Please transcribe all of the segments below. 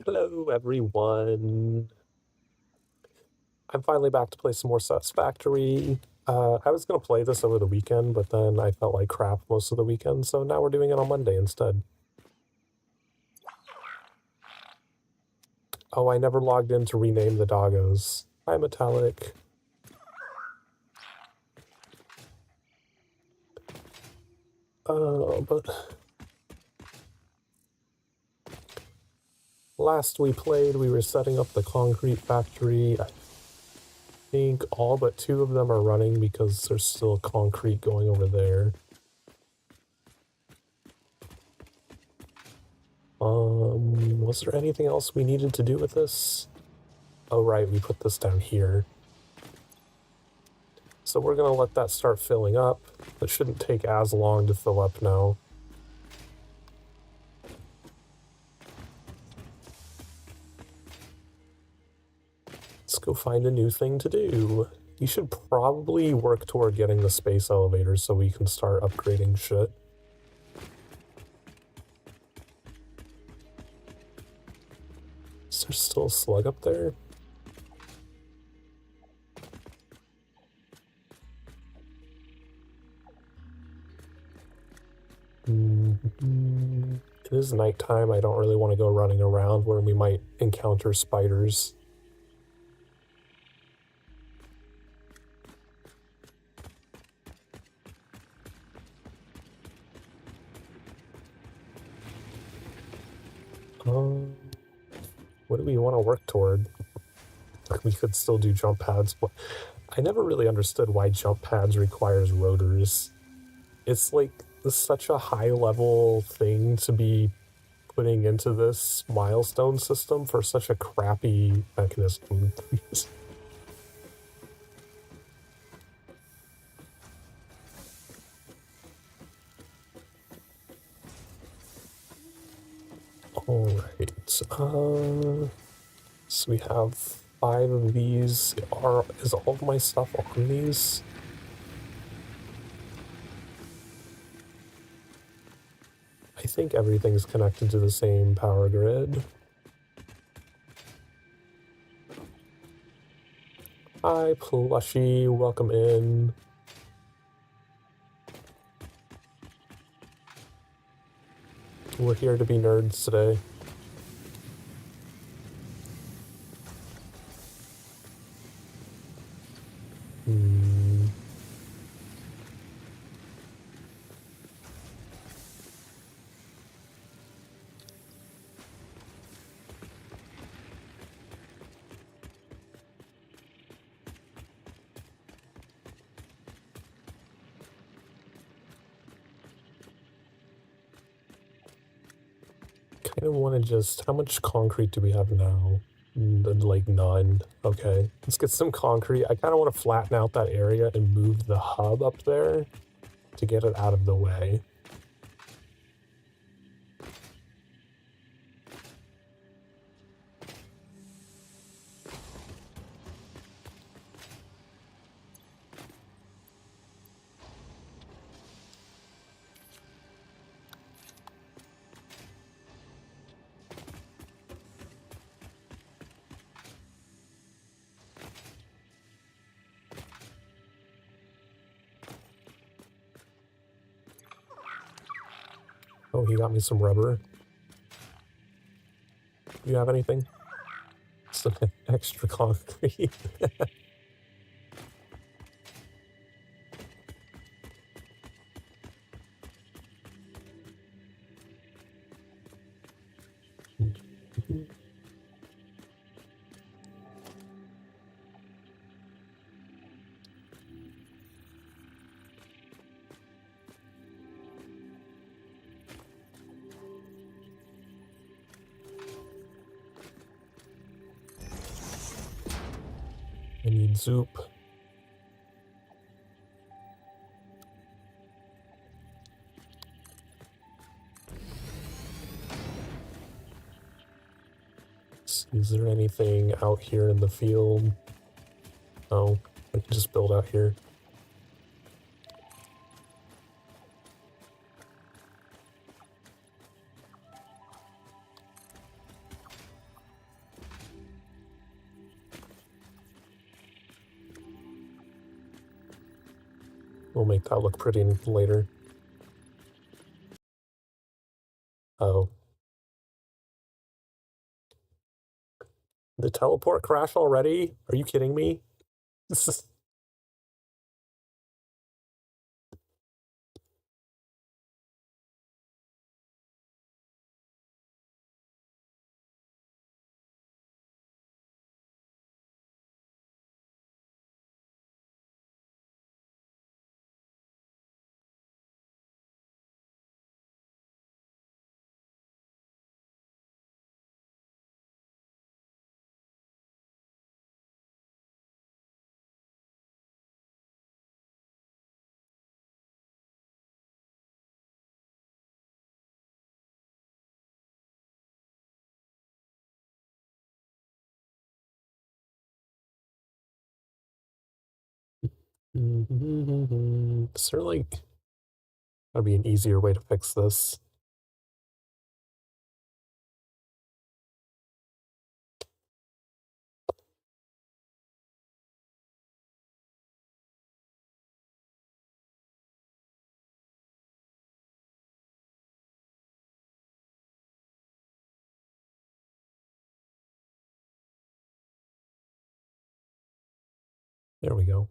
Hello, everyone. I'm finally back to play some more Satisfactory. I was going to play this over the weekend, but then I felt like crap most of the weekend, so now we're doing it on Monday instead. Oh, I never logged in to rename the doggos. Hi, Metallic. But last we played, we were setting up the concrete factory. I think all but two of them are running because there's still concrete going over there. Was there anything else we needed to do with this? Oh, right, we put this down here. So we're going to let that start filling up. It shouldn't take as long to fill up now. Let's go find a new thing to do. We should probably work toward getting the space elevator so we can start upgrading shit. Is there still a slug up there? It is nighttime. I don't really want to go running around where we might encounter spiders. What do we want to work toward? We could still do jump pads. I never really understood why jump pads requires rotors. It's like such a high-level thing to be putting into this milestone system for such a crappy mechanism. Alright, so we have 5 of these. Is all of my stuff on these? I think everything's connected to the same power grid. Hi, Plushy, welcome in. We're here to be nerds today. Kind of want to just... How much concrete do we have now? Like none. Okay. Let's get some concrete. I kind of want to flatten out that area and move the hub up there to get it out of the way. Oh, he got me some rubber. Do you have anything? Some extra concrete. I need soup. Is there anything out here in the field? No, I can just build out here. We'll make that look pretty later. Oh. The teleport crash already? Are you kidding me? Is there like gotta be an easier way to fix this? There we go.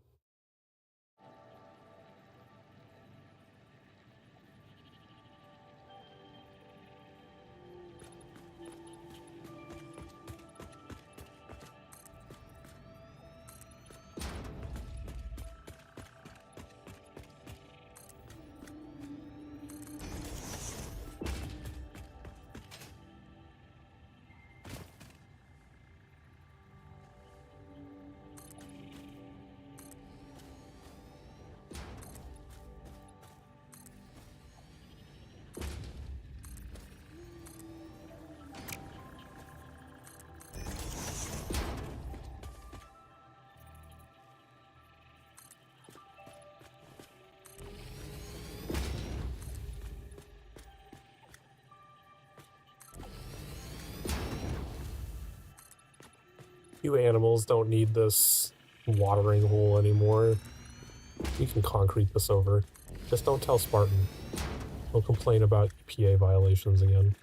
You animals don't need this watering hole anymore. You can concrete this over. Just don't tell Spartan. He'll complain about EPA violations again.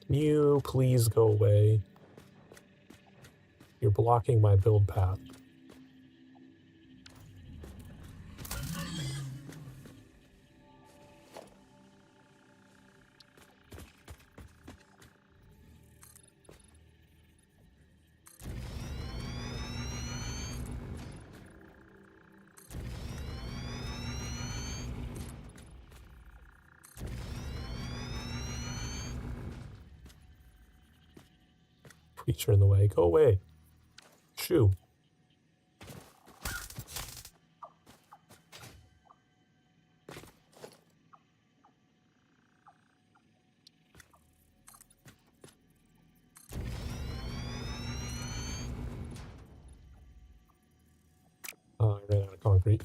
Can you please go away? You're blocking my build path. Creature in the way. Go away. Shoo. Oh, I ran out of concrete.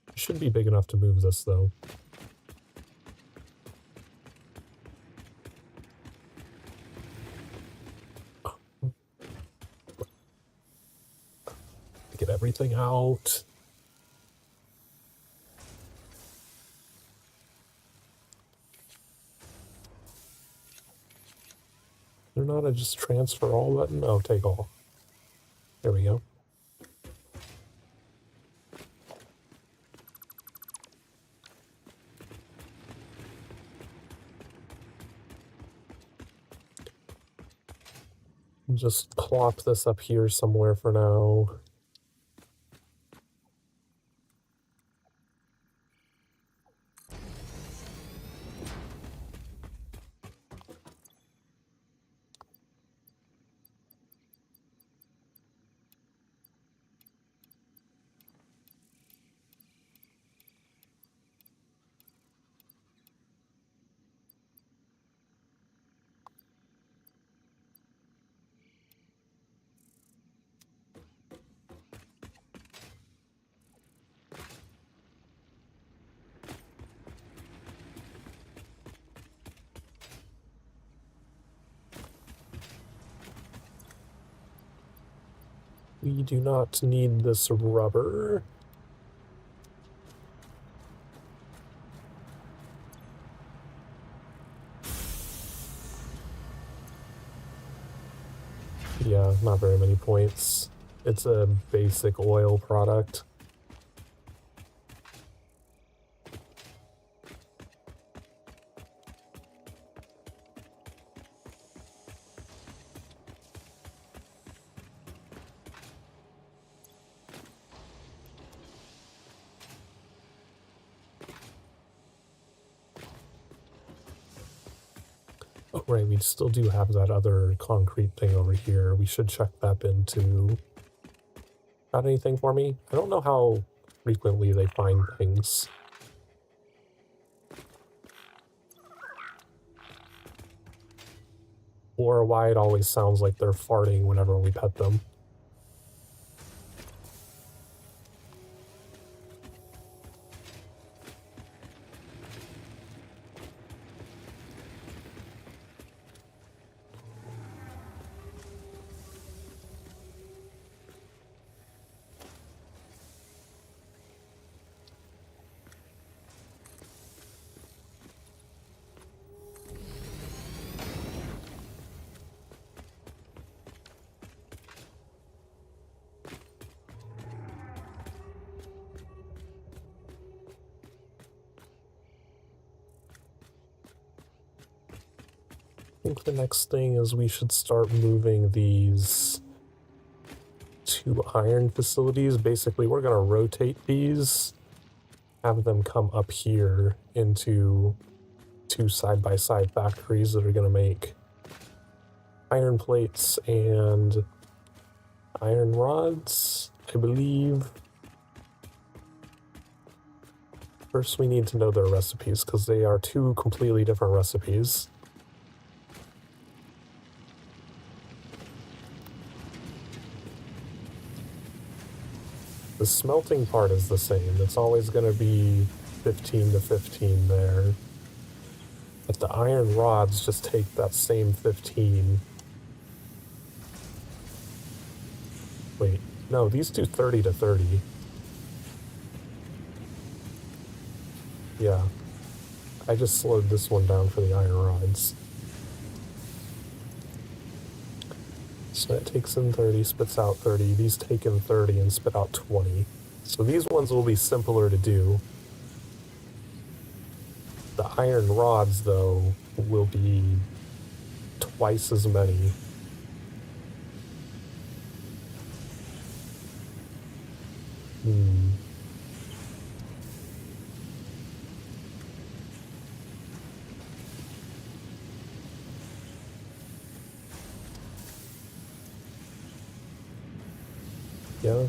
It should be big enough to move this, though. Get everything out. They're not a just transfer all button? Oh, take all. There we go. Just plop this up here somewhere for now. We do not need this rubber. Yeah, not very many points. It's a basic oil product. Oh, right, we still do have that other concrete thing over here. We should check that bin too. Got anything for me? I don't know how frequently they find things. Or why it always sounds like they're farting whenever we pet them. I think the next thing is we should start moving these two iron facilities. Basically, we're going to rotate these, have them come up here into two side-by-side factories that are going to make iron plates and iron rods, I believe. First, we need to know their recipes, because they are two completely different recipes. The smelting part is the same. It's always going to be 15 to 15 there. But the iron rods just take that same 15. Wait, no, these do 30 to 30. Yeah. I just slowed this one down for the iron rods. So that takes in 30, spits out 30. These take in 30 and spit out 20. So these ones will be simpler to do. The iron rods, though, will be twice as many. Yeah.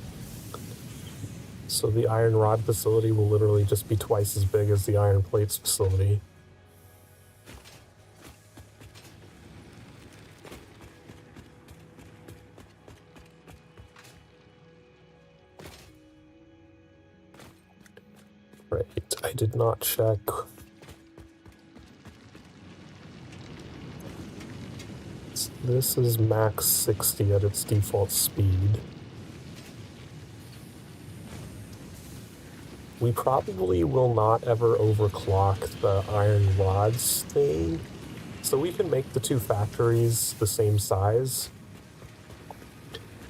So the iron rod facility will literally just be twice as big as the iron plates facility. Right, I did not check. This is max 60 at its default speed. We probably will not ever overclock the iron rods thing, so we can make the two factories the same size.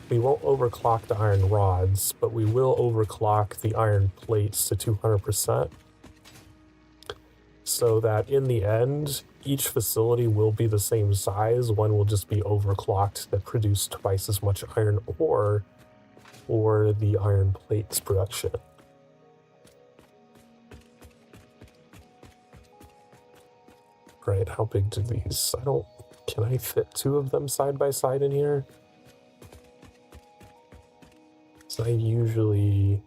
We won't overclock the iron rods, but we will overclock the iron plates to 200%, so that in the end, each facility will be the same size. One will just be overclocked that produce twice as much iron ore for the iron plates production. Right, how big do these? Can I fit two of them side by side in here? So I usually,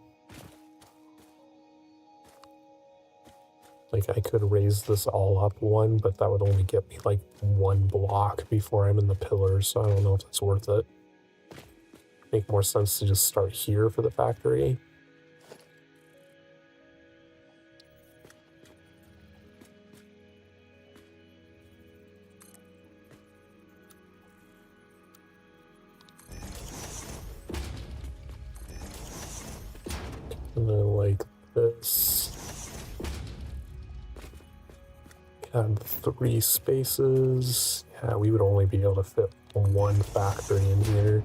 like, I could raise this all up one, but that would only get me like one block before I'm in the pillars, so I don't know if that's worth it. Make more sense to just start here for the factory. And then like this. Add 3 spaces. Yeah, we would only be able to fit 1 factory in here.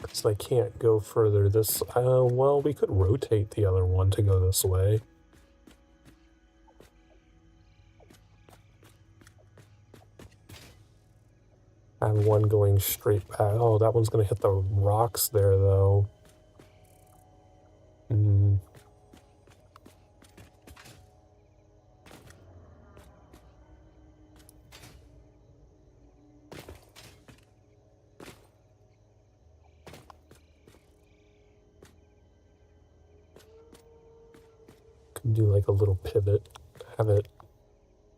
Because I can't go further this... well, we could rotate the other one to go this way. And one going straight back. Oh, that one's going to hit the rocks there, though. Hmm. Could do like a little pivot. Have it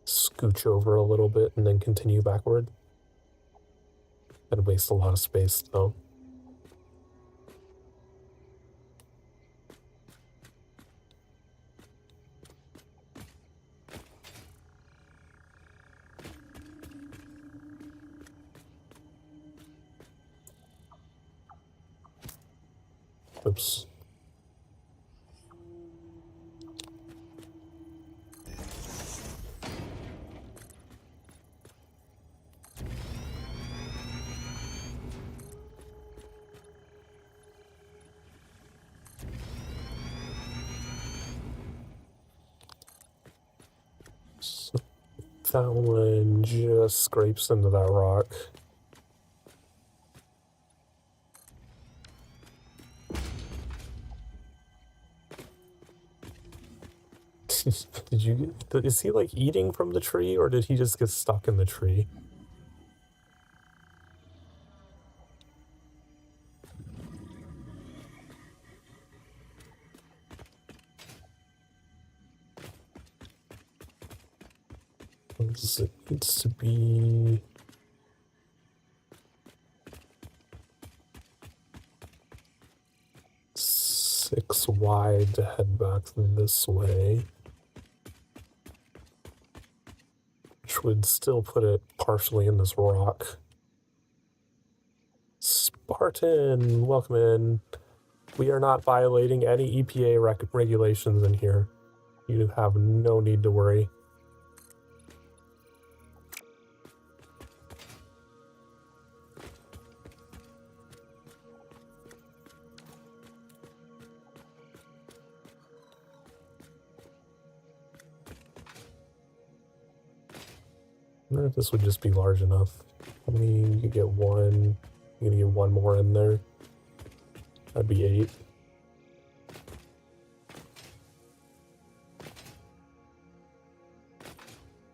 scooch over a little bit and then continue backward. That'd waste a lot of space, though. Oops. So that one just scrapes into that rock. Did you... Is he like eating from the tree, or did he just get stuck in the tree? It needs to be... six wide to head back this way. Which would still put it partially in this rock. Spartan, welcome in. We are not violating any EPA regulations in here. You have no need to worry. I wonder if this would just be large enough. I mean, you could get one. You're gonna get one more in there. That'd be 8.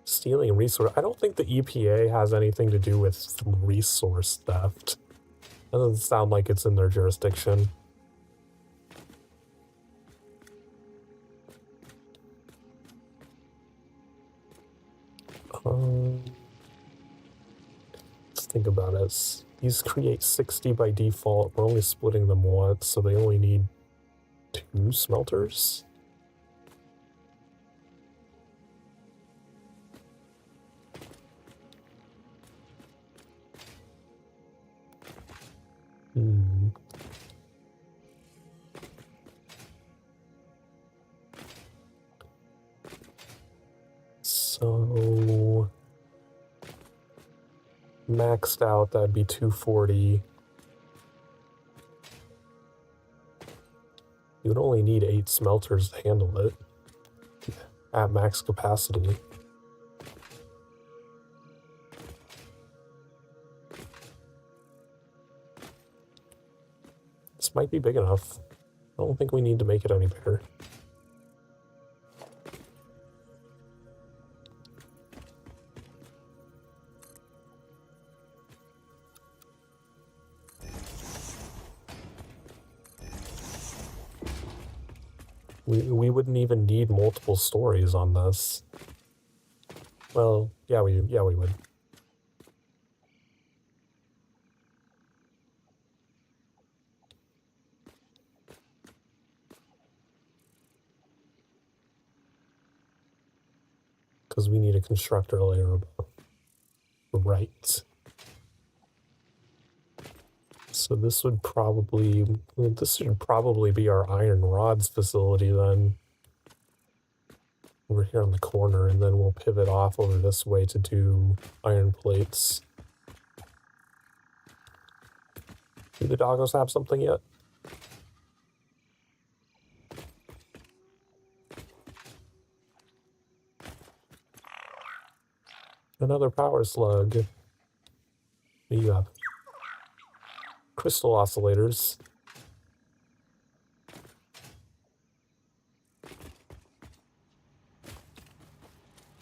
Stealing resource. I don't think the EPA has anything to do with resource theft. That doesn't sound like it's in their jurisdiction. Let's think about it. These create 60 by default. We're only splitting them once, so they only need 2 smelters. So maxed out, that'd be 240. You would only need 8 smelters to handle it at max capacity. This might be big enough. I don't think we need to make it any bigger. We wouldn't even need multiple stories on this. Well, yeah, we would. because we need a constructor layer above. Right. So this should probably be our iron rods facility then. Over here on the corner, and then we'll pivot off over this way to do iron plates. Do the doggos have something yet? Another power slug. What do you have? Crystal oscillators.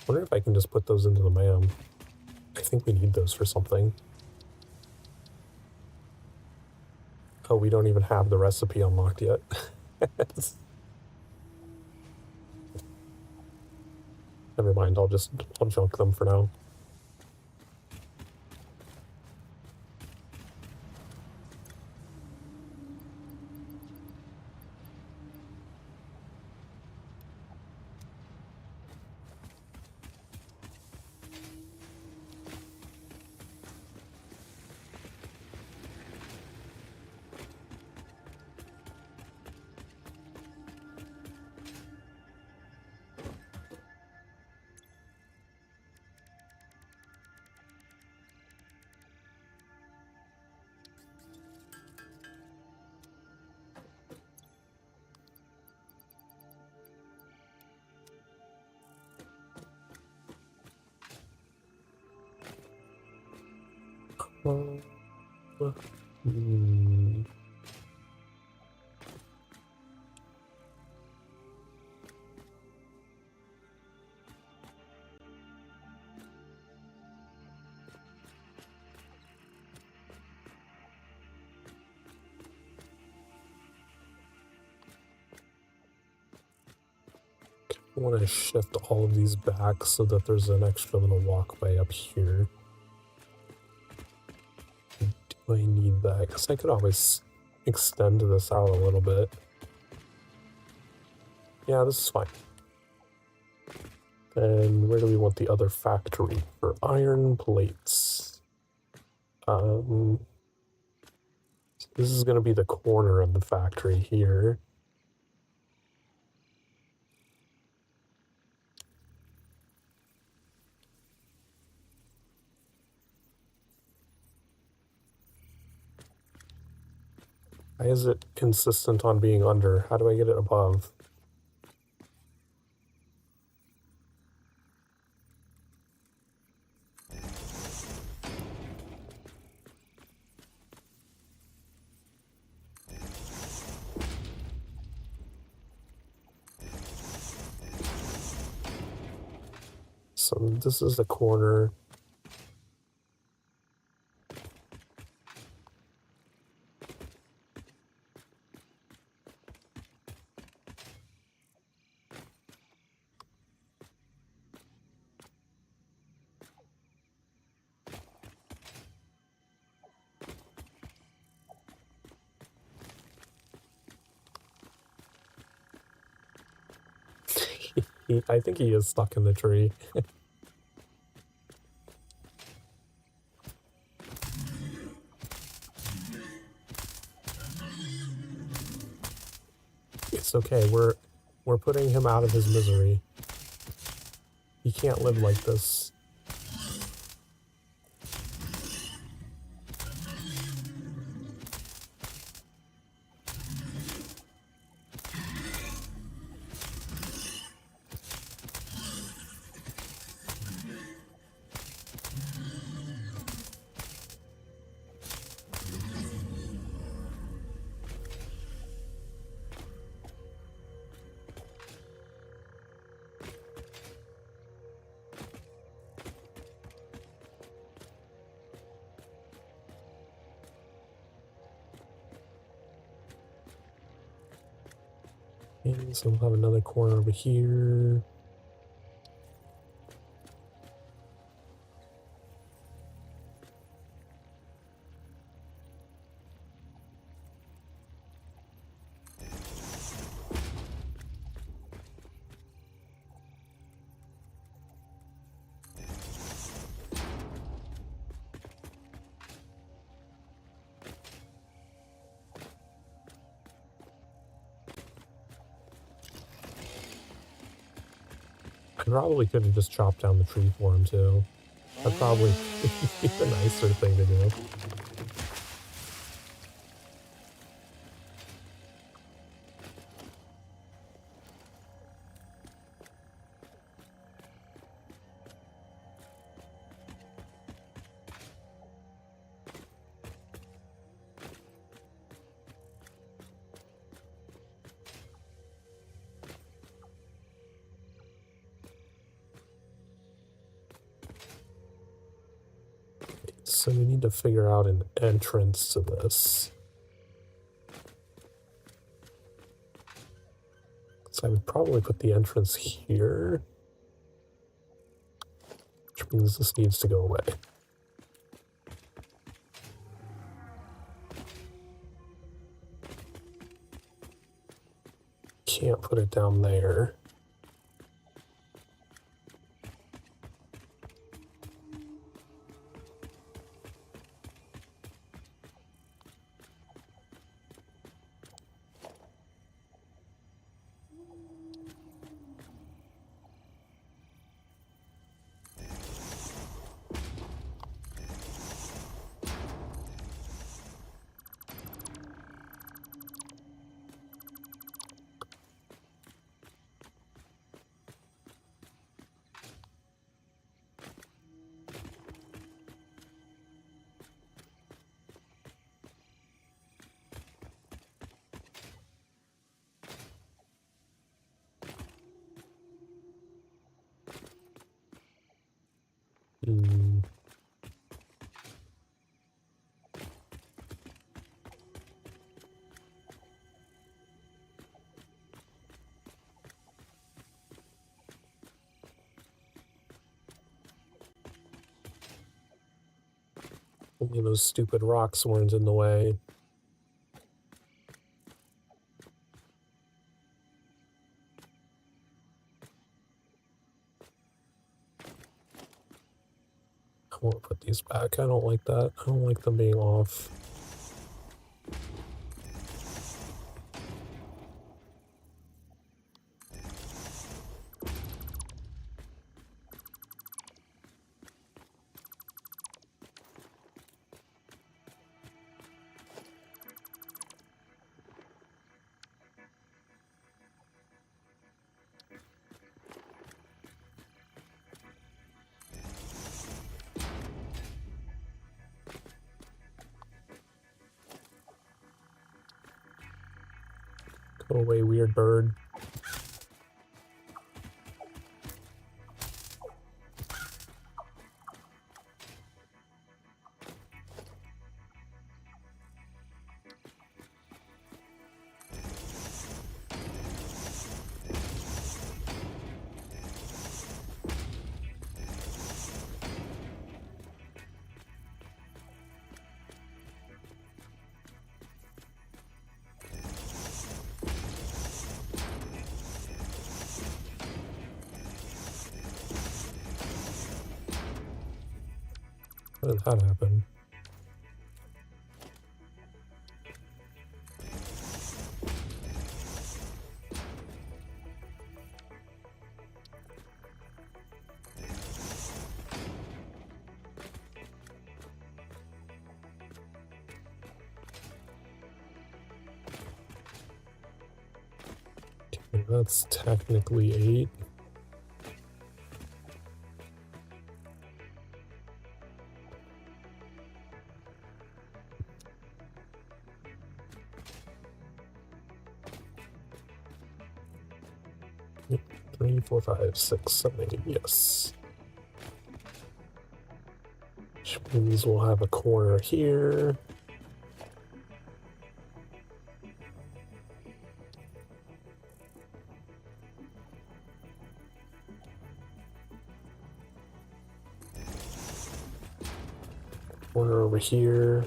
Wonder if I can just put those into the MAM. I think we need those for something. Oh, we don't even have the recipe unlocked yet. Never mind, I'll junk them for now. I want to shift all of these back so that there's an extra little walkway up here. Do I need that? I guess I could always extend this out a little bit. Yeah, this is fine. And where do we want the other factory? For iron plates. This is going to be the corner of the factory here. Why is it insistent on being under? How do I get it above? So this is the corner. I think he is stuck in the tree. It's okay, we're putting him out of his misery. He can't live like this. And so we'll have another corner over here. probably could have just chopped down the tree for him, too. That'd probably be the nicer thing to do. So we need to figure out an entrance to this. So I would probably put the entrance here, which means this needs to go away. Can't put it down there. Hmm. Only those stupid rocks weren't in the way. I won't put these back. I don't like that. I don't like them being off. Go away, weird bird. How did that happen? Okay, that's technically 8. Yep, 3, 4, 5, 6, 7, 8. Yes. Which means we'll have a corner here. Corner over here.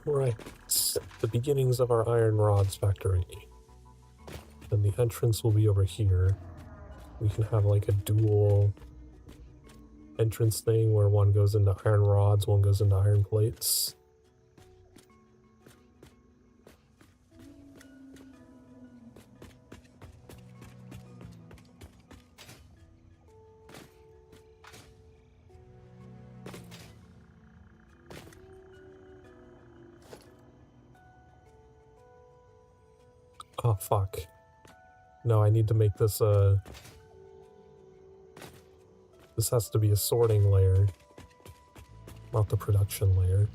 Right. It's the beginnings of our iron rods factory. And the entrance will be over here. We can have like a dual entrance thing where one goes into iron rods, one goes into iron plates. Oh, fuck. No, I need to make this this has to be a sorting layer, not the production layer.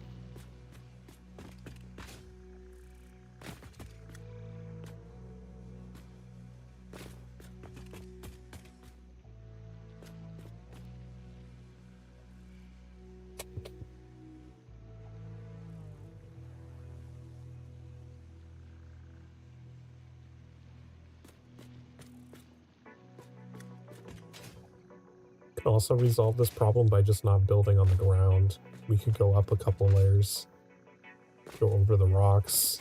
Can also resolve this problem by just not building on the ground. We could go up a couple layers, go over the rocks.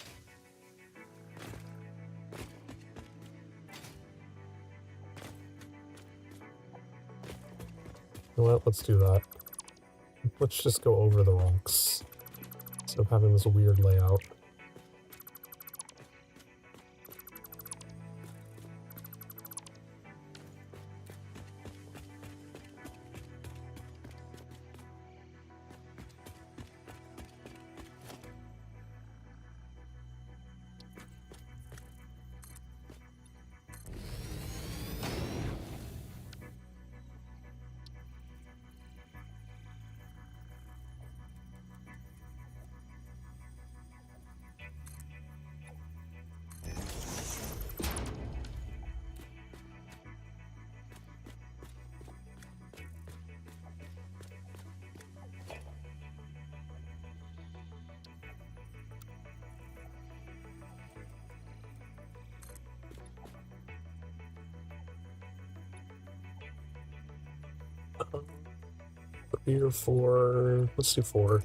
You know what? Let's do that. Let's just go over the rocks instead of having this weird layout. Um, 3 or 4. Let's do 4.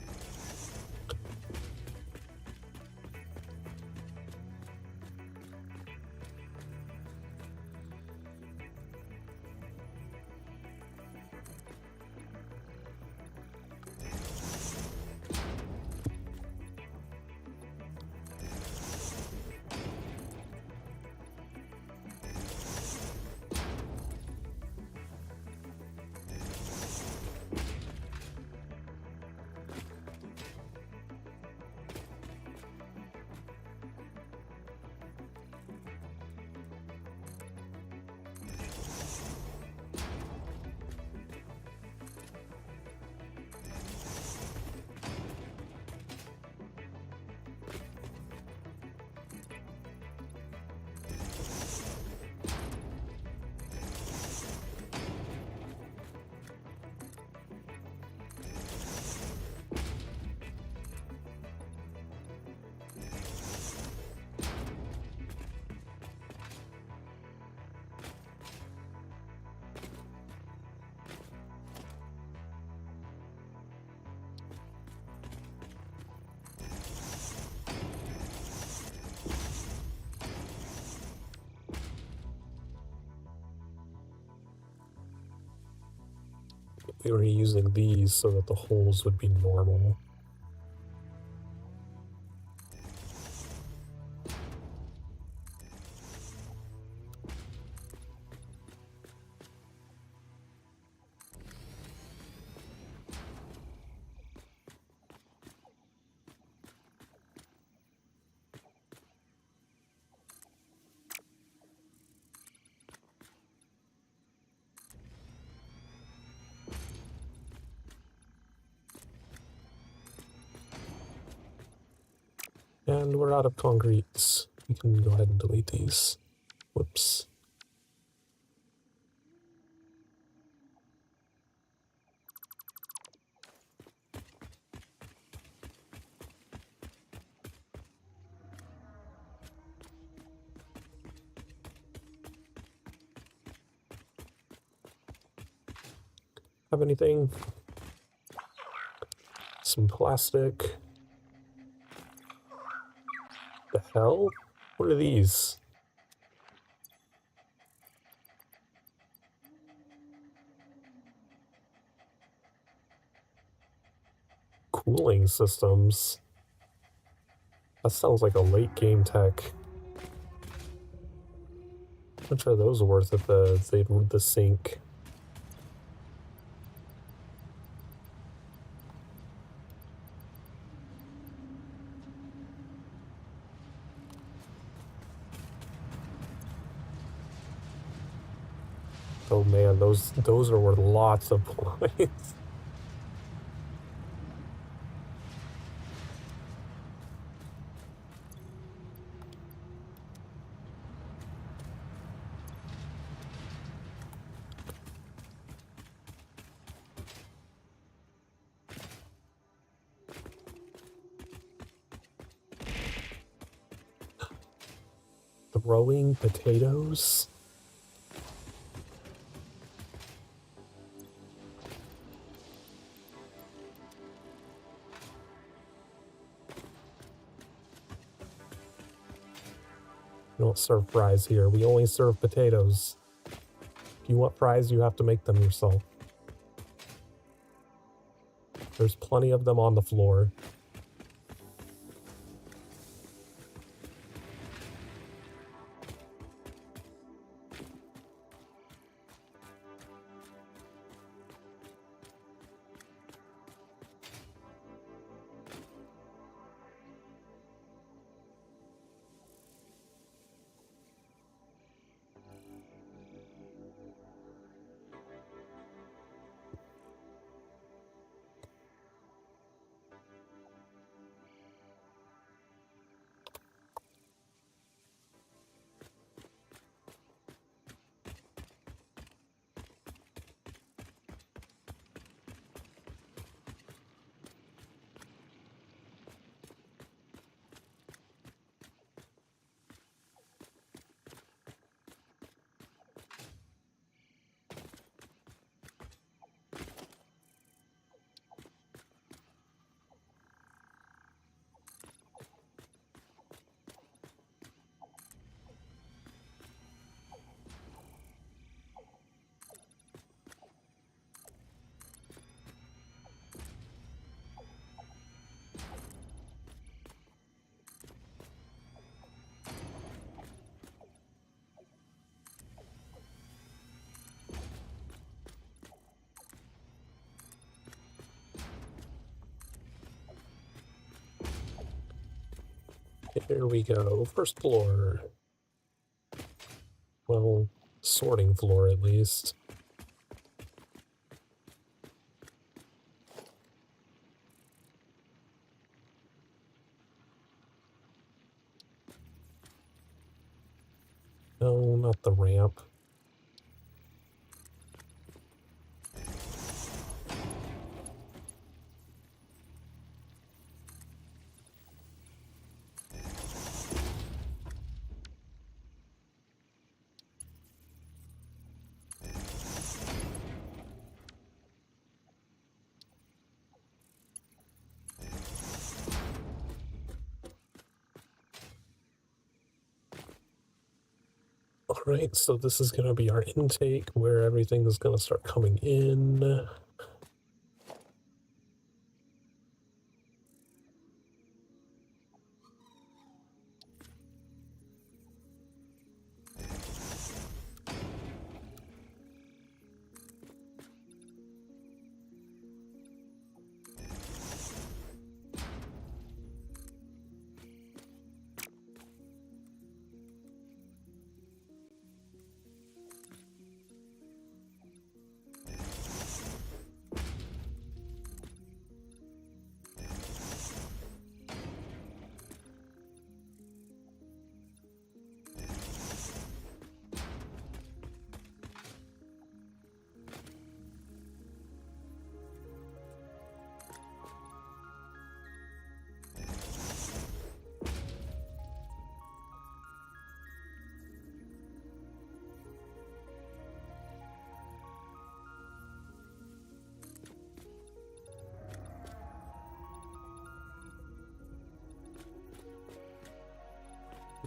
We were using these so that the holes would be normal. And we're out of concrete. We can go ahead and delete these. Whoops. Have anything? Some plastic. hell? What are these? Cooling systems. That sounds like a late game tech. How much are those worth at the sink? Oh man, those are worth lots of points. Throwing potatoes? We don't serve fries here. We only serve potatoes. If you want fries, you have to make them yourself. There's plenty of them on the floor. Here we go. First floor. Well, sorting floor at least. No, not the ramp. Alright, so this is going to be our intake where everything is going to start coming in.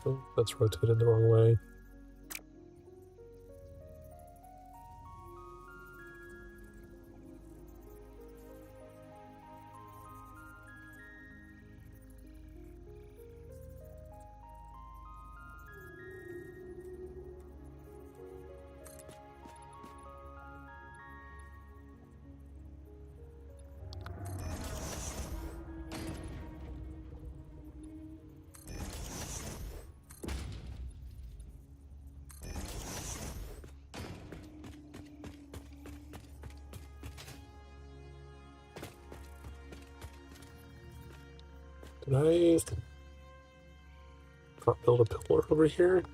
Oh, that's rotated the wrong way. Did I not build a pillar over here?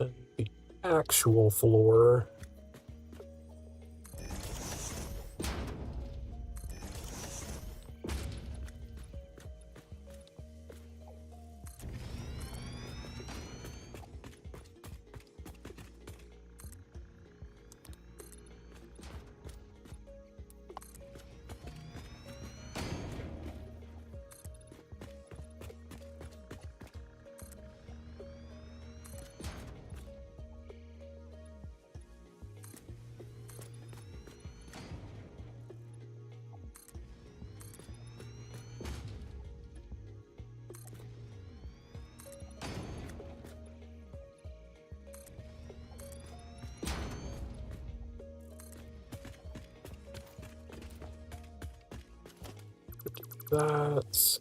And the actual floor. That's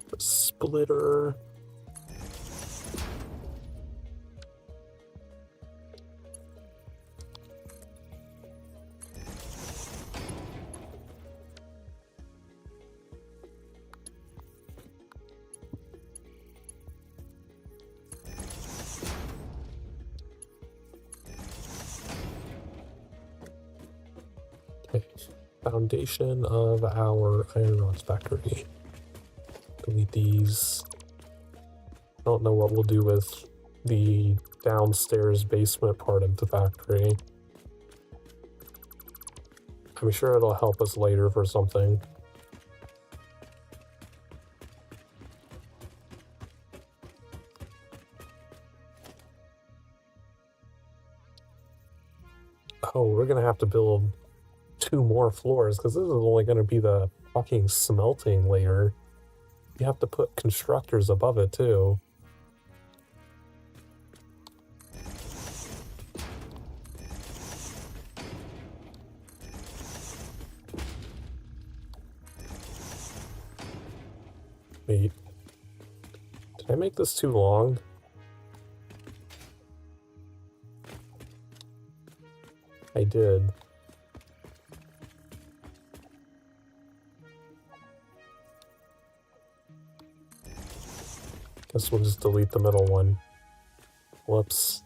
the splitter. Okay. Foundation of our iron rods factory. Delete these. I don't know what we'll do with the downstairs basement part of the factory. I'm sure it'll help us later for something. Oh, we're gonna have to build 2 more floors because this is only gonna be the fucking smelting layer. You have to put constructors above it too. Wait. Did I make this too long? I did. Guess we'll just delete the middle one. Whoops.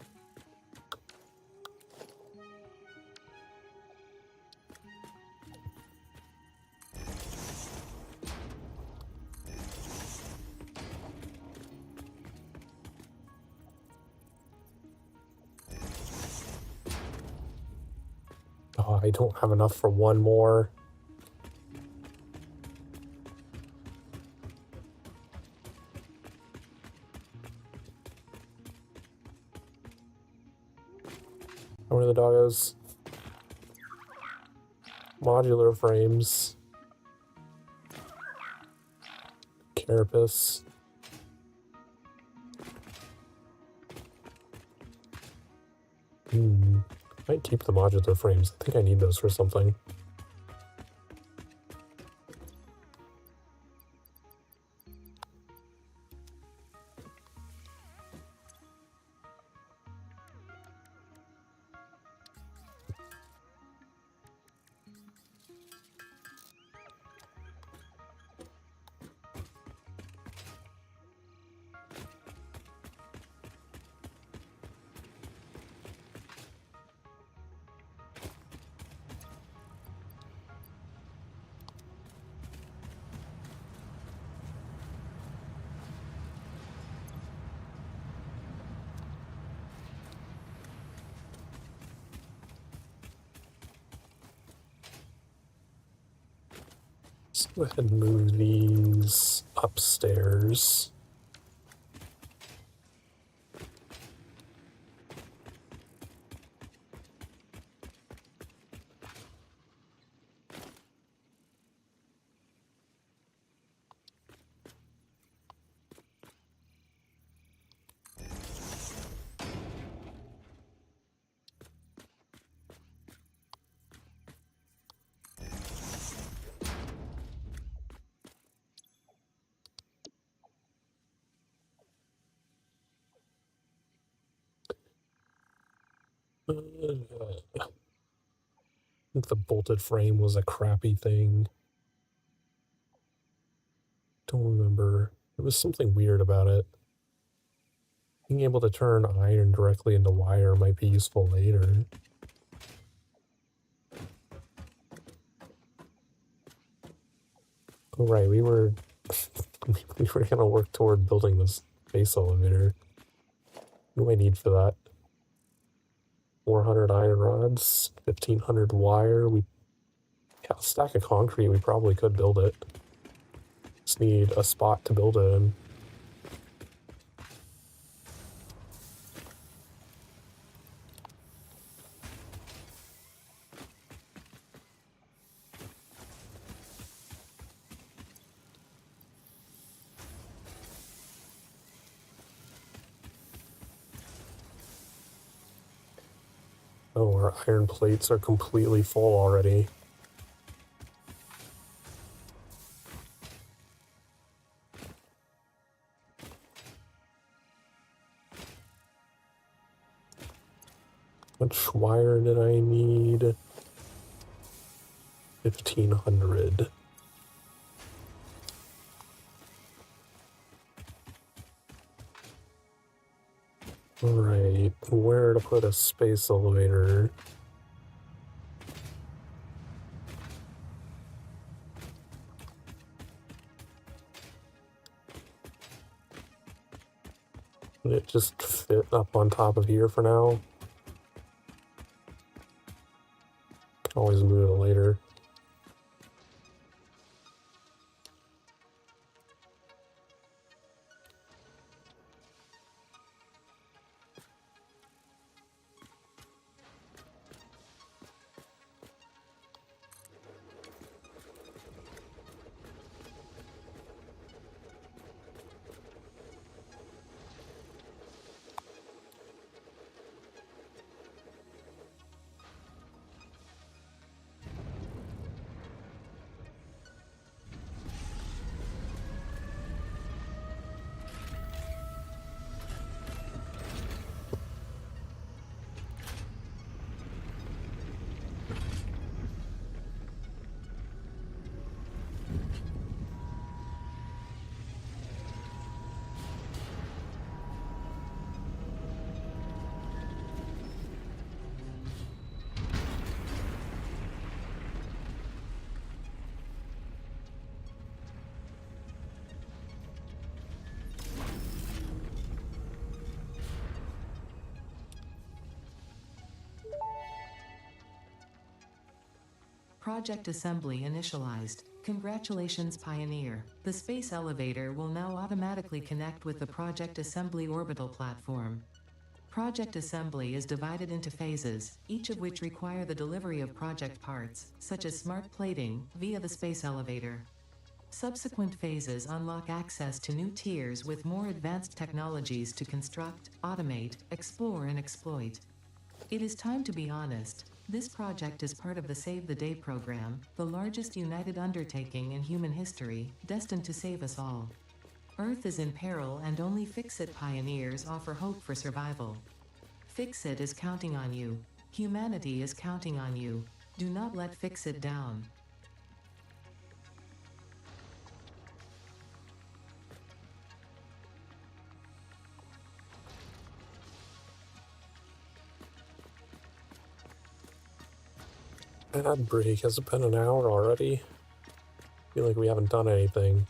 Oh, I don't have enough for one more. Where are the doggos? Modular frames. Carapace. Might keep the modular frames. I think I need those for something. Let's go ahead and move these upstairs. I think the bolted frame was a crappy thing. Don't remember. There was something weird about it. Being able to turn iron directly into wire might be useful later. Oh, right, we were gonna work toward building this space elevator. What do I need for that? 400 iron rods, 1500 wire. We got a stack of concrete. We probably could build it. Just need a spot to build it in. Oh, our iron plates are completely full already. How much wire did I need? 1500. Alright, where to put a space elevator? Would it just fit up on top of here for now? Can always move it later. Project assembly initialized. Congratulations, Pioneer. The space elevator will now automatically connect with the Project Assembly orbital platform. Project assembly is divided into phases, each of which require the delivery of project parts, such as smart plating, via the space elevator. Subsequent phases unlock access to new tiers with more advanced technologies to construct, automate, explore and exploit. It is time to be honest. This project is part of the Save the Day program, the largest united undertaking in human history, destined to save us all. Earth is in peril and only Fix-It pioneers offer hope for survival. Fix-It is counting on you. Humanity is counting on you. Do not let Fix-It down. Ad break. Has it been an hour already? I feel like we haven't done anything.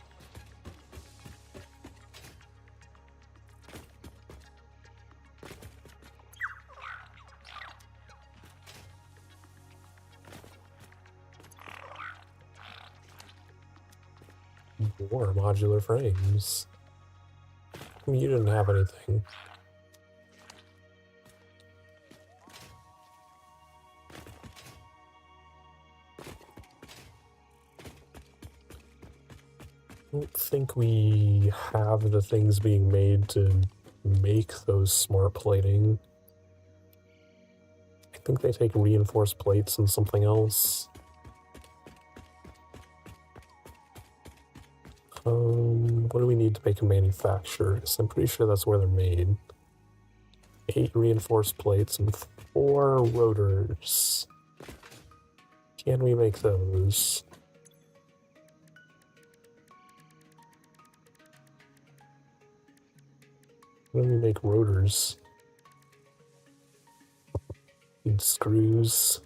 More modular frames. I mean, you didn't have anything. I don't think we have the things being made to make those smart plating. I think they take reinforced plates and something else. What do we need to make a manufacturer? Because I'm pretty sure that's where they're made. 8 reinforced plates and 4 rotors. Can we make those? When we make rotors, need screws.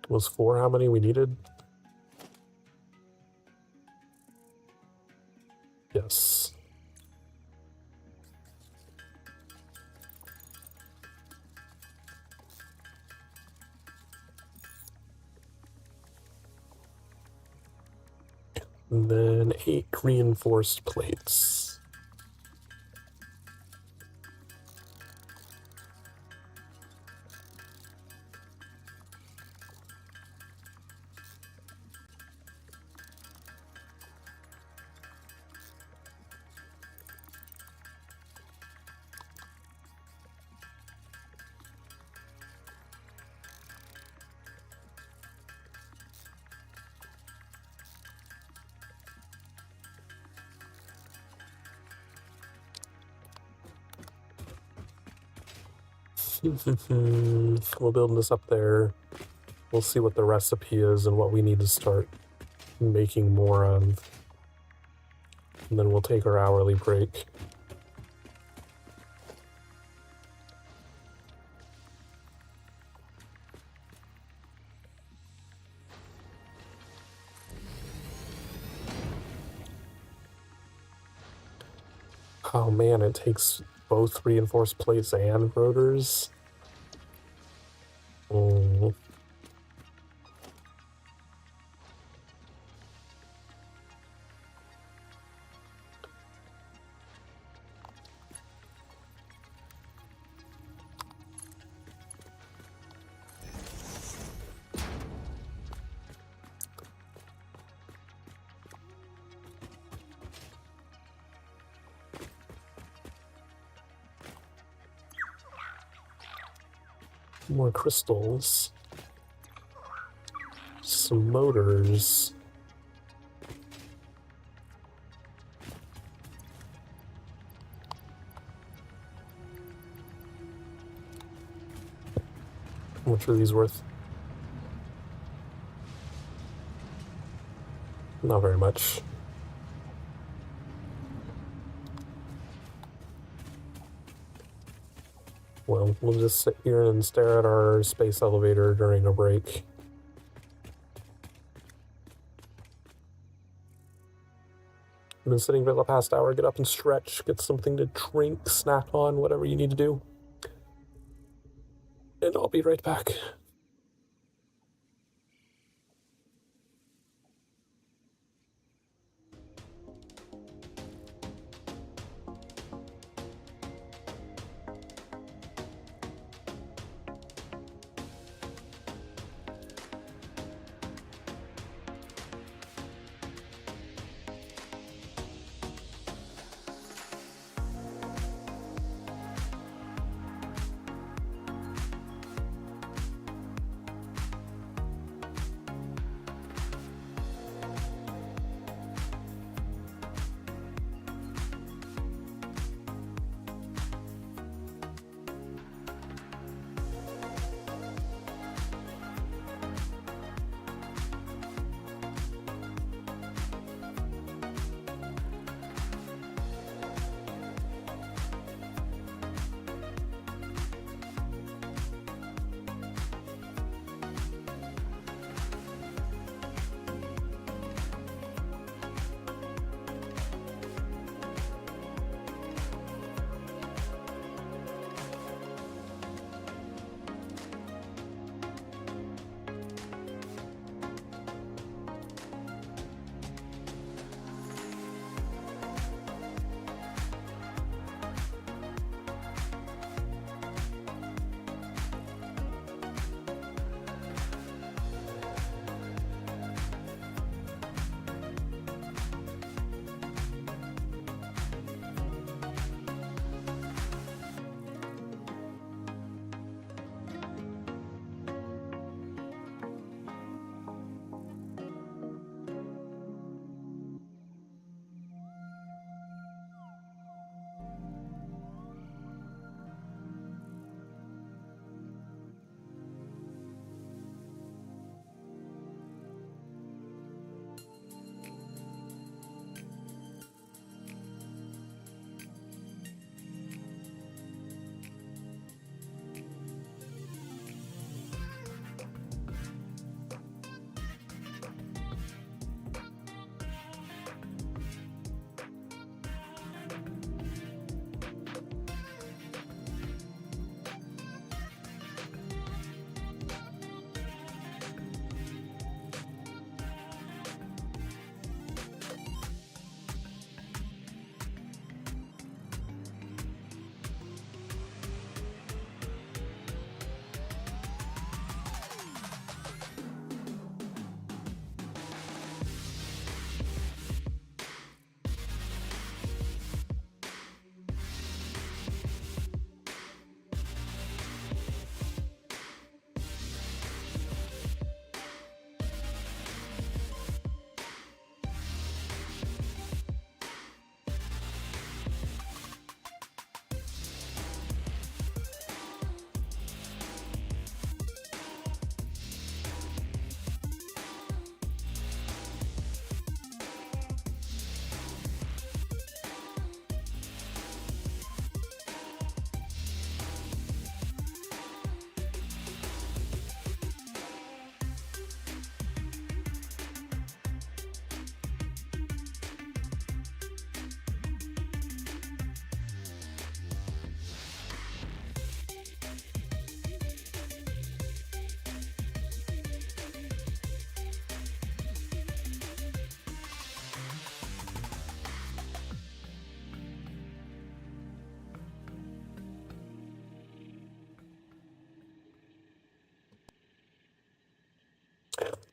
Was 4 how many we needed? Yes. And then 8 reinforced plates. We're building this up there. We'll see what the recipe is and what we need to start making more of. And then we'll take our hourly break. Oh man, it takes both reinforced plates and rotors. Oh. More crystals. Some motors. How much are these worth? Not very much. Well, we'll just sit here and stare at our space elevator during a break. I've been sitting for the past hour. Get up and stretch, get something to drink, snack on, whatever you need to do. And I'll be right back.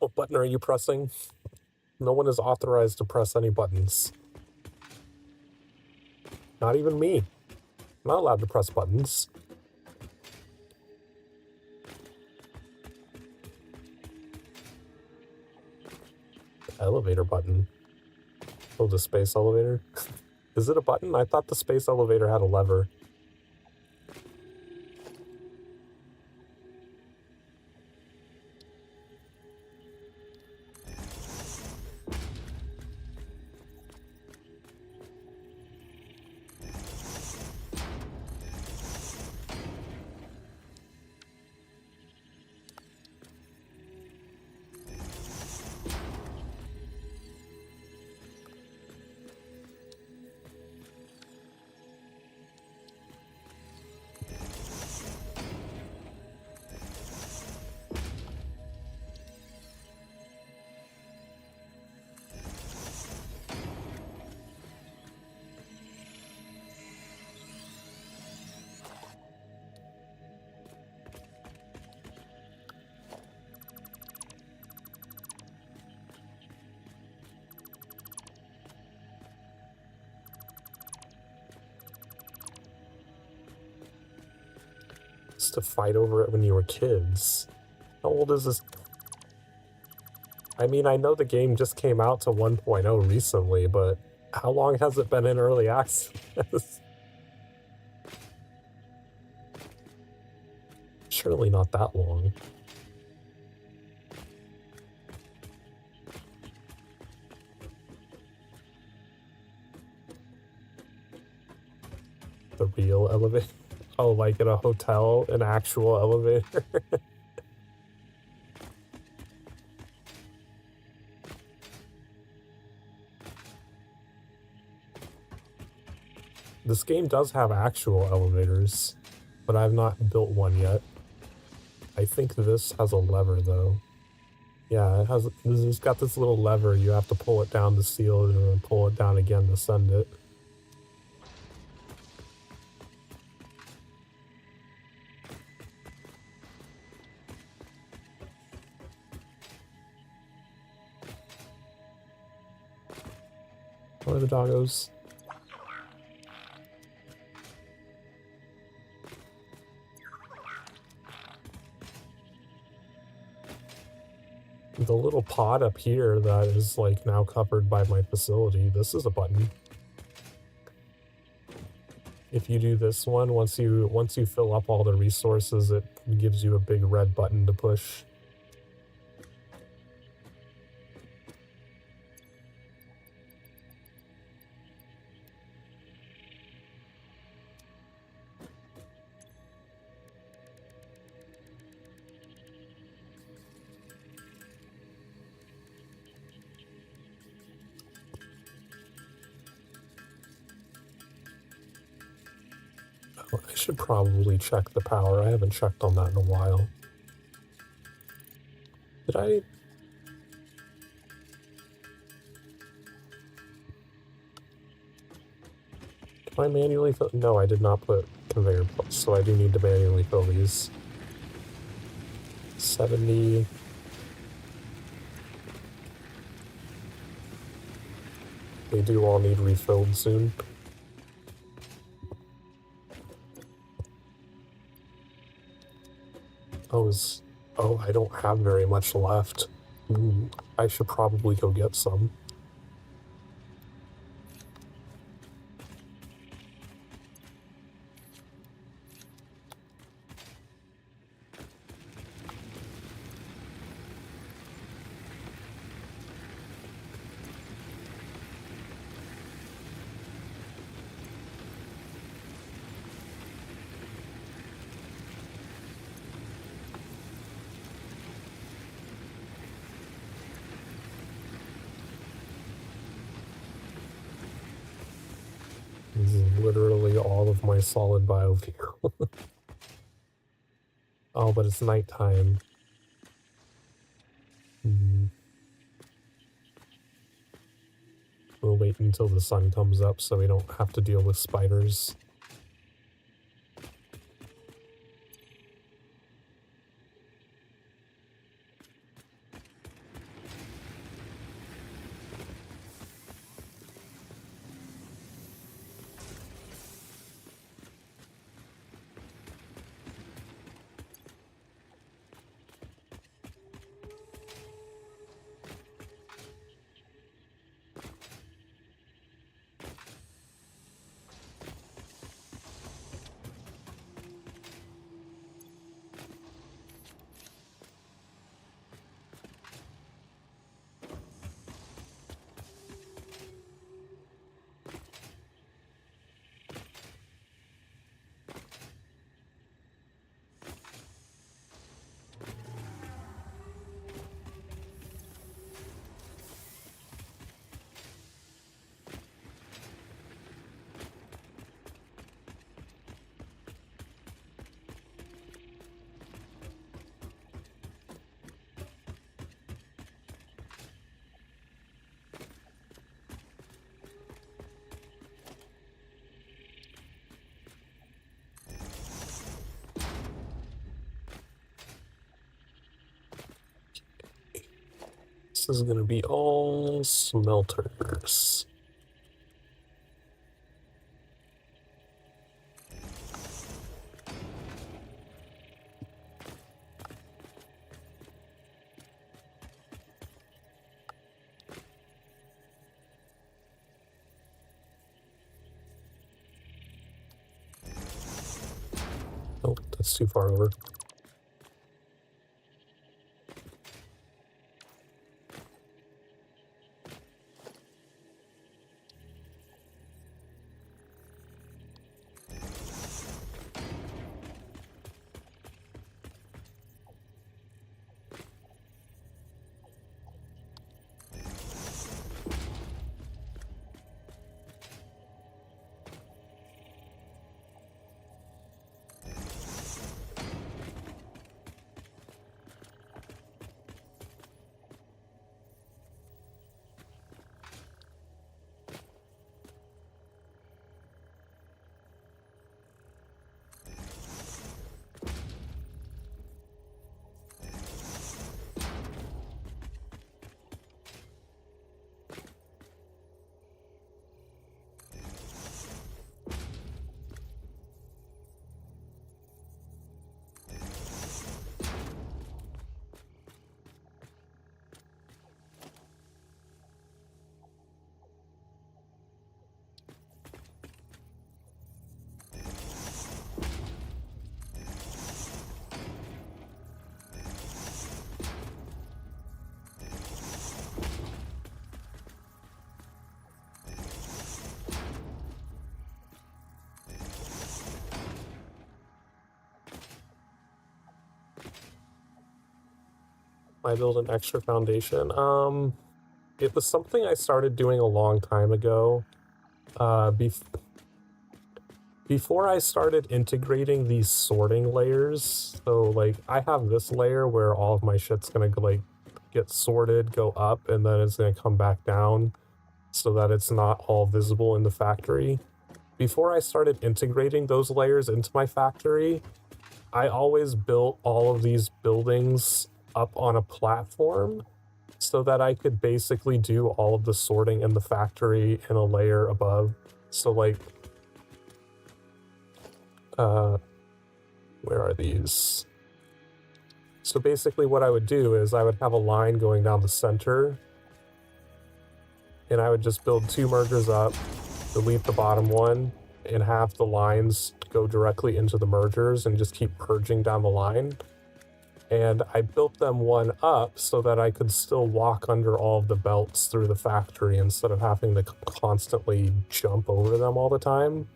What button are you pressing? No one is authorized to press any buttons. Not even me. I'm not allowed to press buttons. Elevator button. Oh, the space elevator? Is it a button? I thought the space elevator had a lever. used to fight over it when you were kids. How old is this? I mean, I know the game just came out to 1.0 recently, but how long has it been in early access? Surely not that long. The real elevator? Oh, like in a hotel, an actual elevator? This game does have actual elevators, but I've not built one yet. I think this has a lever, though. Yeah, it's got this little lever. You have to pull it down to seal it and then pull it down again to send it. Where are the doggos? The little pod up here that is like now covered by my facility, this is a button. If you do this one, once you fill up all the resources, it gives you a big red button to push. I should probably check the power. I haven't checked on that in a while. Did I? Did I manually fill? No, I did not put conveyor belts, so I do need to manually fill these. 70. They do all need refilled soon. Oh, I don't have very much left. Ooh, I should probably go get some. This is literally all of my solid biofuel. Oh, but it's nighttime. We'll wait until the sun comes up so we don't have to deal with spiders. This is gonna be all smelters. it's too far over. I build an extra foundation. It was something I started doing a long time ago. Before I started integrating these sorting layers, so like I have this layer where all of my shit's gonna like get sorted, go up, and then it's gonna come back down so that it's not all visible in the factory. Before I started integrating those layers into my factory, I always built all of these buildings up on a platform so that I could basically do all of the sorting in the factory in a layer above. So like, where are these? So basically what I would do is I would have a line going down the center, and I would just build 2 mergers up, delete the bottom one, and have the lines go directly into the mergers and just keep purging down the line. And I built them one up so that I could still walk under all of the belts through the factory instead of having to constantly jump over them all the time.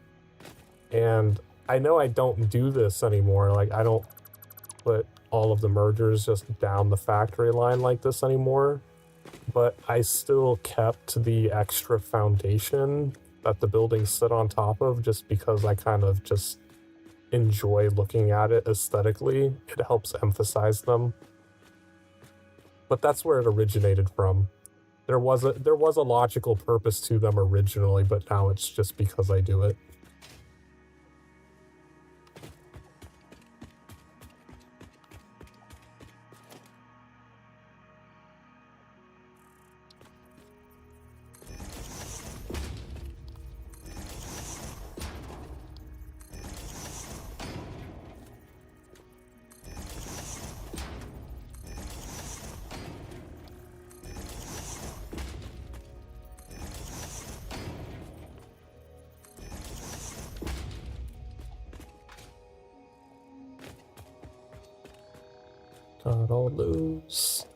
And I know I don't do this anymore. Like, I don't put all of the mergers just down the factory line like this anymore. But I still kept the extra foundation that the buildings sit on top of just because I kind of just enjoy looking at it aesthetically. It helps emphasize them. But that's where it originated from. There was a logical purpose to them originally, but now it's just because I do it. Got all those.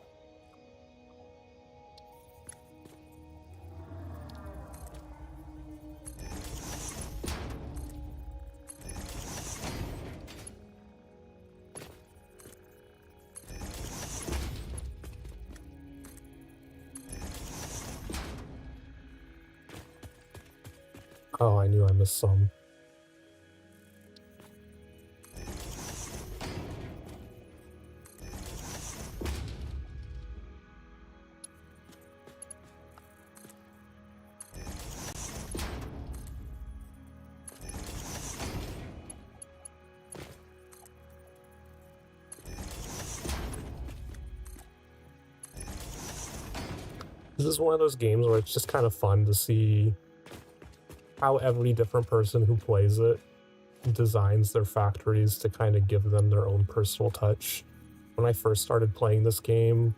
Oh, I knew I missed some. This is one of those games where it's just kind of fun to see how every different person who plays it designs their factories to kind of give them their own personal touch. When I first started playing this game,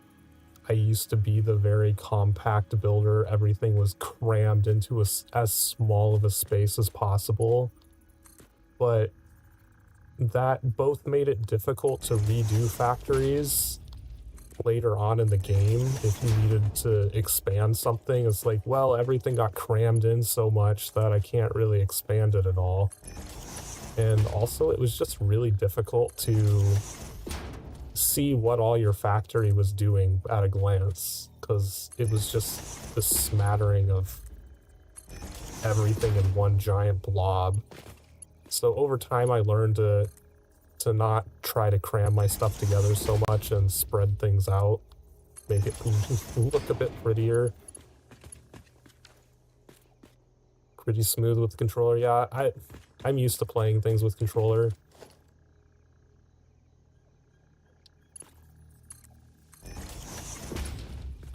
I used to be the very compact builder. Everything was crammed into as small of a space as possible. But that both made it difficult to redo factories later on in the game if you needed to expand something. It's like, well, everything got crammed in so much that I can't really expand it at all. And also, it was just really difficult to see what all your factory was doing at a glance, because it was just this smattering of everything in one giant blob. So over time, I learned to not try to cram my stuff together so much and spread things out, make it look a bit prettier. Pretty smooth with the controller. Yeah, I'm used to playing things with controller.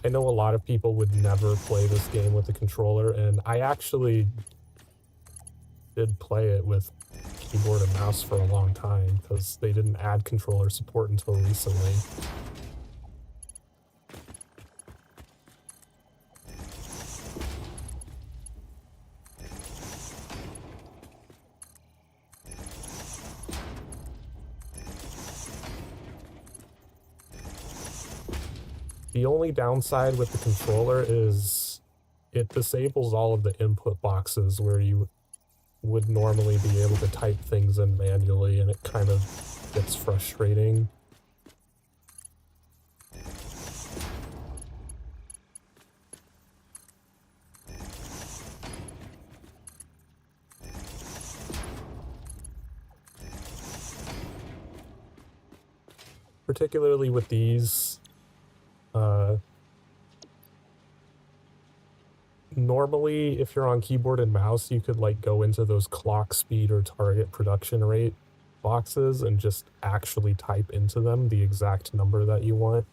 I know a lot of people would never play this game with a controller, and I actually did play it with keyboard and mouse for a long time because they didn't add controller support until recently. The only downside with the controller is it disables all of the input boxes where you would normally be able to type things in manually, and it kind of gets frustrating. Particularly with these, normally if you're on keyboard and mouse, you could like go into those clock speed or target production rate boxes and just actually type into them the exact number that you want.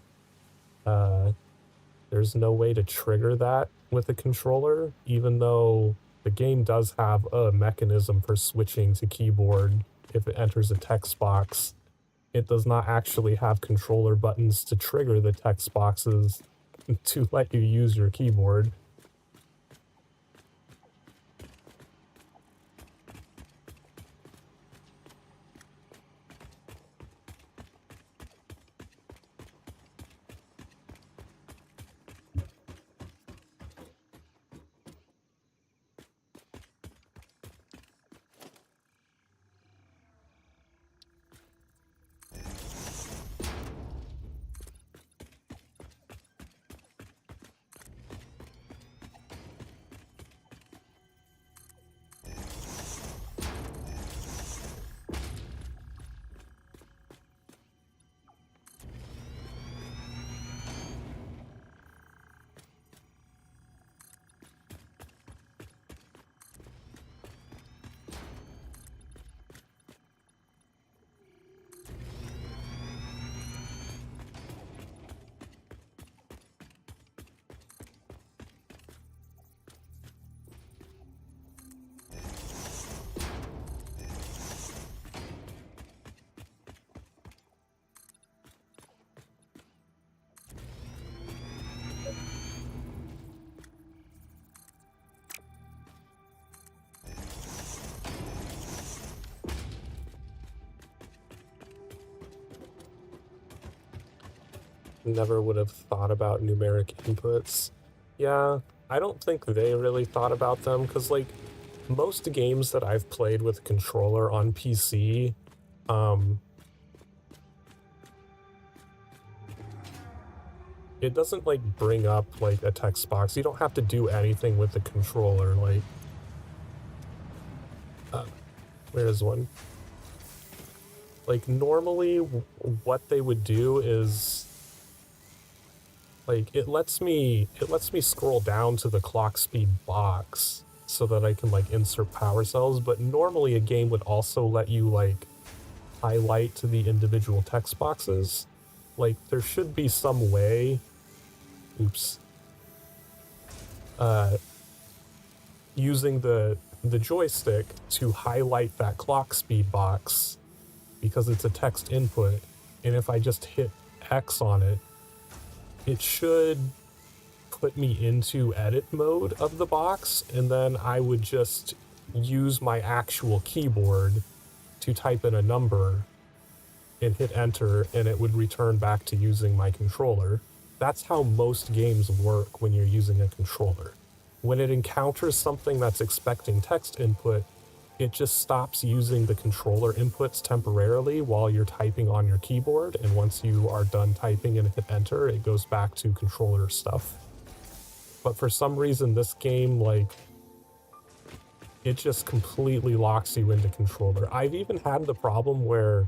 There's no way to trigger that with a controller, even though the game does have a mechanism for switching to keyboard if it enters a text box. It does not actually have controller buttons to trigger the text boxes to let you use your keyboard. Never would have thought about numeric inputs. Yeah, I don't think they really thought about them, because like most games that I've played with a controller on PC, it doesn't like bring up like a text box. You don't have to do anything with the controller. Like, where is one? Like normally what they would do is like it lets me scroll down to the clock speed box so that I can like insert power cells, but normally a game would also let you like highlight to the individual text boxes. Like there should be some way, using the joystick to highlight that clock speed box because it's a text input, and if I just hit X on it, it should put me into edit mode of the box, and then I would just use my actual keyboard to type in a number and hit enter, and it would return back to using my controller. That's how most games work when you're using a controller. When it encounters something that's expecting text input, it just stops using the controller inputs temporarily while you're typing on your keyboard, and once you are done typing and hit enter, it goes back to controller stuff. But for some reason, this game, like, it just completely locks you into controller. I've even had the problem where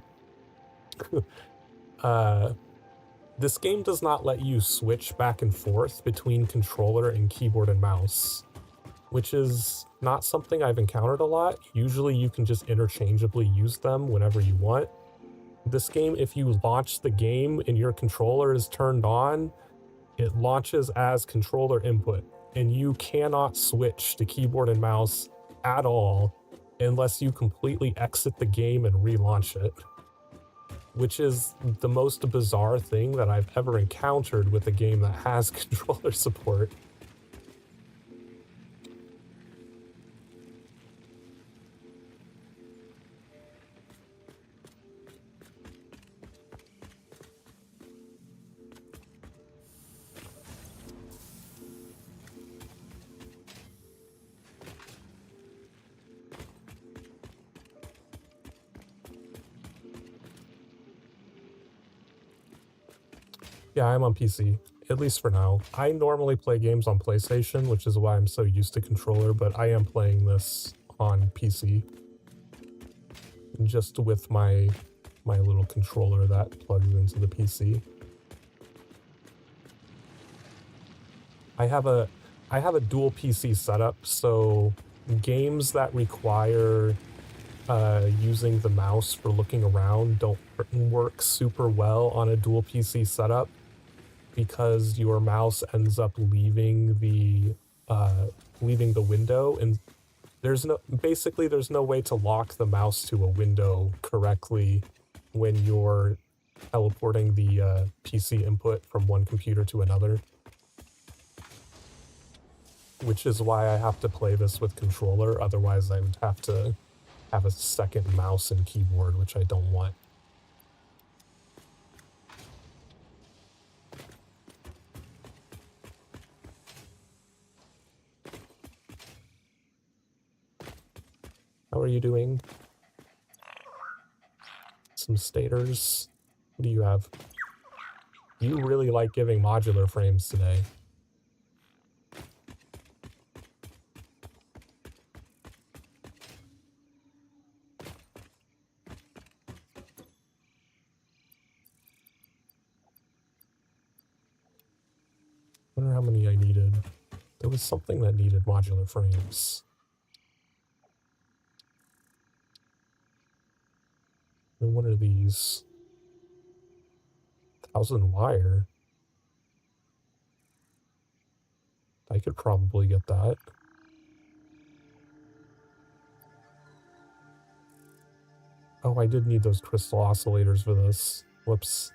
this game does not let you switch back and forth between controller and keyboard and mouse, which is not something I've encountered a lot. Usually you can just interchangeably use them whenever you want. This game, if you launch the game and your controller is turned on, it launches as controller input, and you cannot switch to keyboard and mouse at all unless you completely exit the game and relaunch it, which is the most bizarre thing that I've ever encountered with a game that has controller support. Yeah, I'm on PC, at least for now. I normally play games on PlayStation, which is why I'm so used to controller, but I am playing this on PC. Just with my little controller that plugs into the PC. I have a dual PC setup, so games that require using the mouse for looking around don't work super well on a dual PC setup, because your mouse ends up leaving the window, and there's no way to lock the mouse to a window correctly when you're teleporting the PC input from one computer to another, which is why I have to play this with controller. Otherwise I would have to have a second mouse and keyboard, which I don't want. How are you doing? Some stators. What do you have? You really like giving modular frames today. I wonder how many I needed. There was something that needed modular frames. And what are these? 1,000 wire. I could probably get that. Oh, I did need those crystal oscillators for this. Whoops.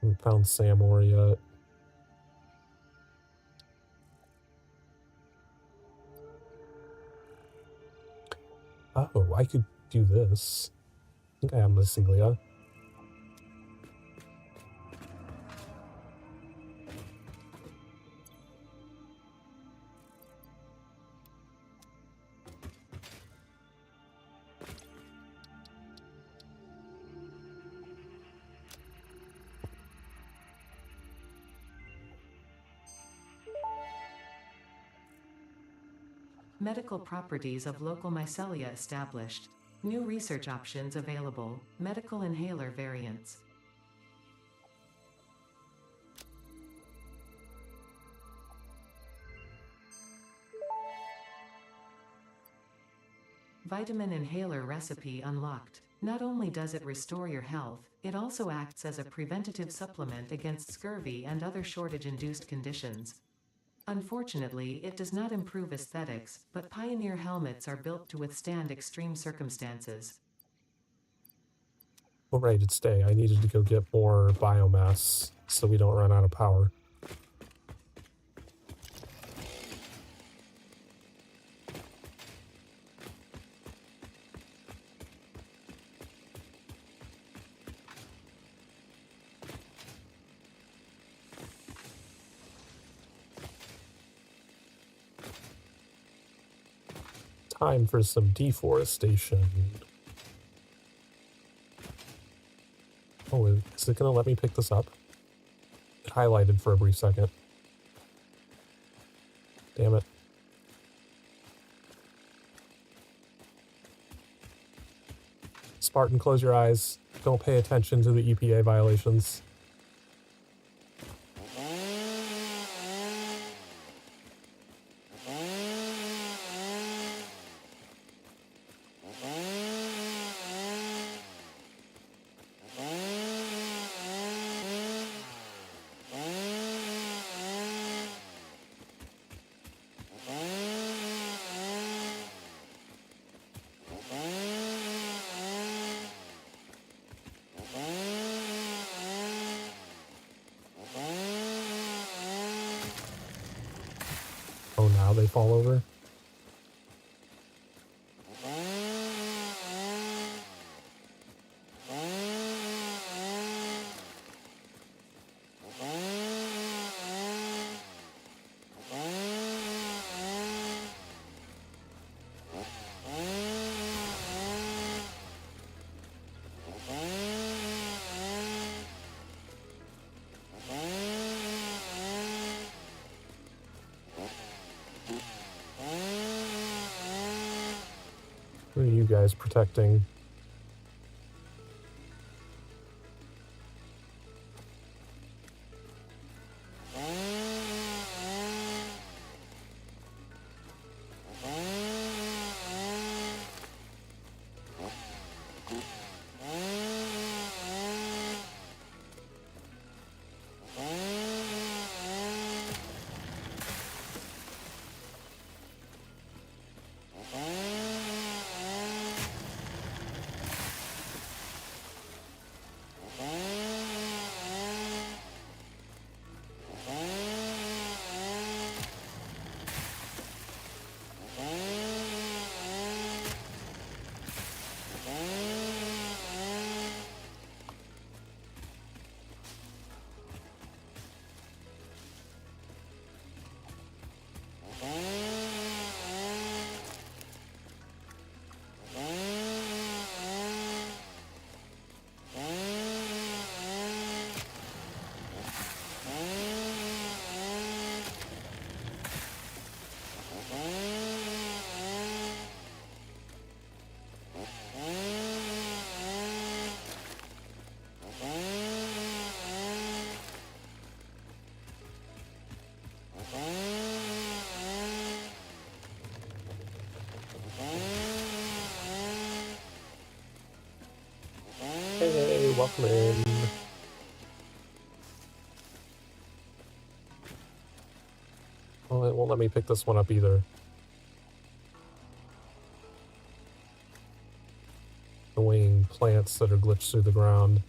Haven't found Sam ore yet. Oh, I could do this. I think I have mycelia. Medical properties of local mycelia established. New research options available. Medical inhaler variants. Vitamin inhaler recipe unlocked. Not only does it restore your health, it also acts as a preventative supplement against scurvy and other shortage-induced conditions. Unfortunately, it does not improve aesthetics, but Pioneer helmets are built to withstand extreme circumstances. Oh right, it's day. I needed to go get more biomass so we don't run out of power. Time for some deforestation. Oh, is it gonna let me pick this up? It highlighted for a brief second. Damn it. Spartan, close your eyes. Don't pay attention to the EPA violations. Oh, now they fall over? Who are you guys protecting? Hey, welcome in. Oh, it won't let me pick this one up either. Annoying plants that are glitched through the ground.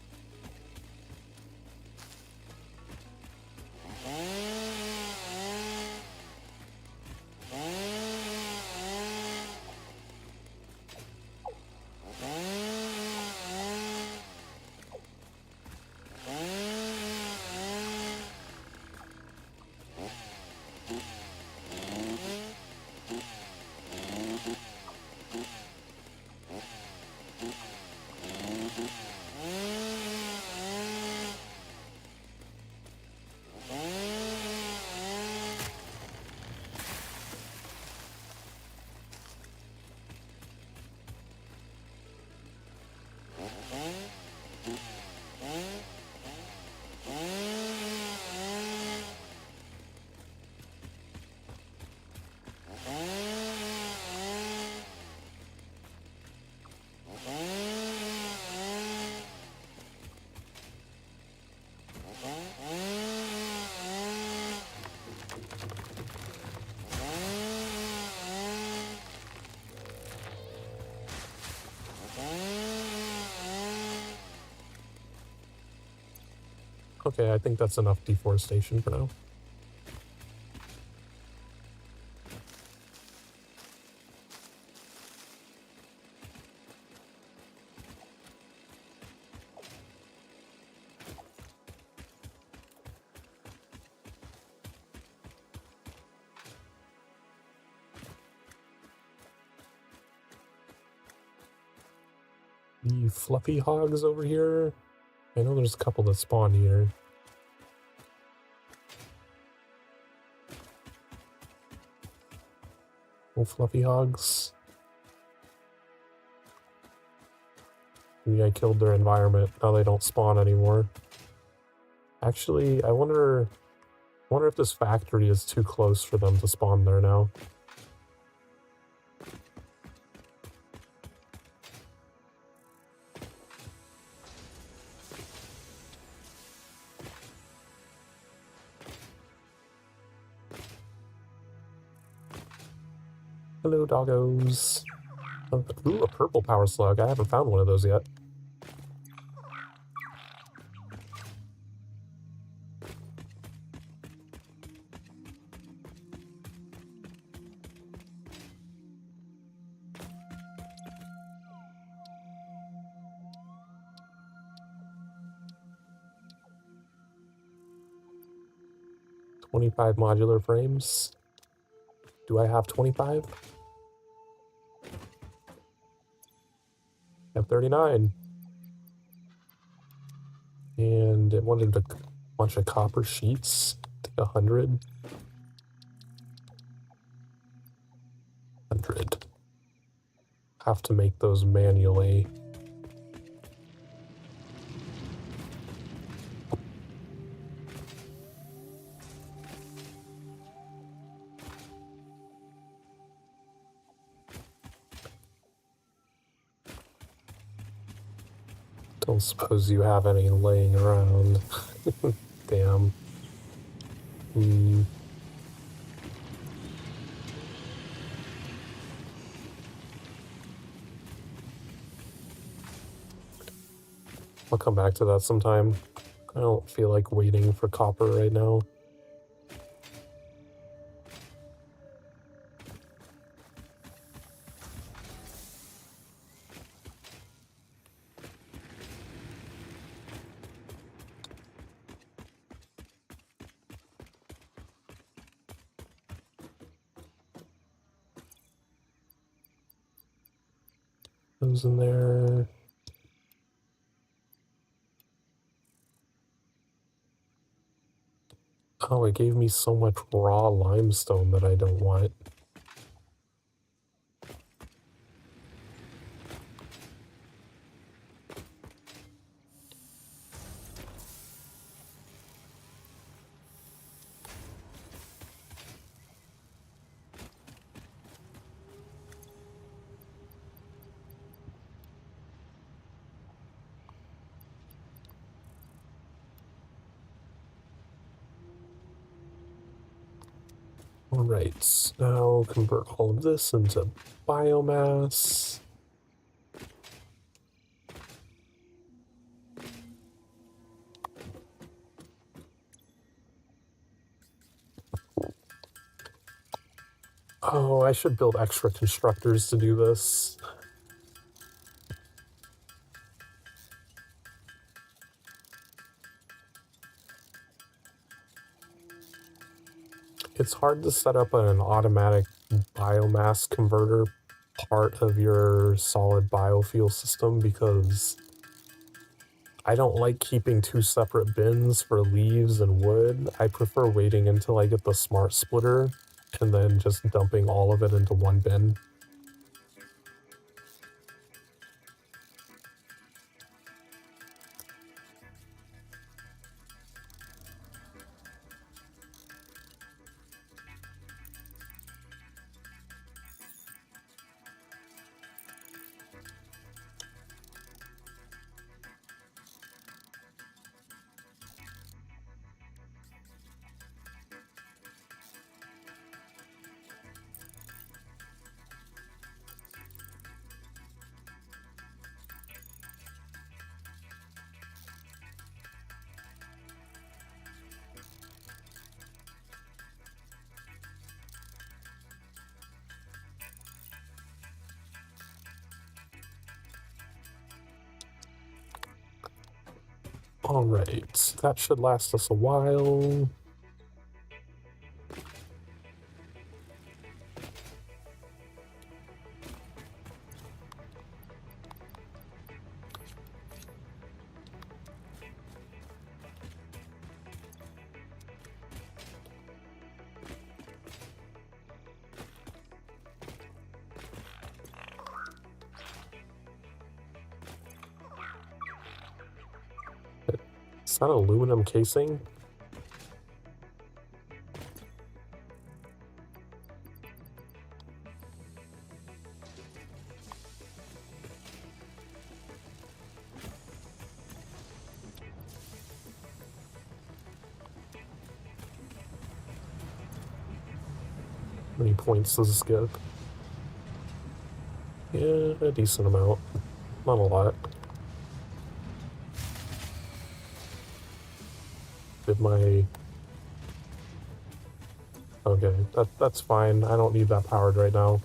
Okay, I think that's enough deforestation for now. Any fluffy hogs over here? I know there's a couple that spawn here. No fluffy hogs. Maybe I killed their environment. Now they don't spawn anymore. Actually, I wonder if this factory is too close for them to spawn there now. Hello, doggos. Ooh, a purple power slug. I haven't found one of those yet. $25 modular frames. Do I have 25? I have 39. And it wanted a bunch of copper sheets. Take 100. 100. Have to make those manually. Don't suppose you have any laying around. Damn. I'll come back to that sometime. I don't feel like waiting for copper right now. Those in there. Oh, it gave me so much raw limestone that I don't want. Alright, now convert all of this into biomass. Oh, I should build extra constructors to do this. It's hard to set up an automatic biomass converter part of your solid biofuel system because I don't like keeping two separate bins for leaves and wood. I prefer waiting until I get the smart splitter and then just dumping all of it into one bin. Alright, that should last us a while. that aluminum casing? How many points does this get? Yeah, a decent amount. Not a lot. Did my... Okay, that's fine. I don't need that powered right now.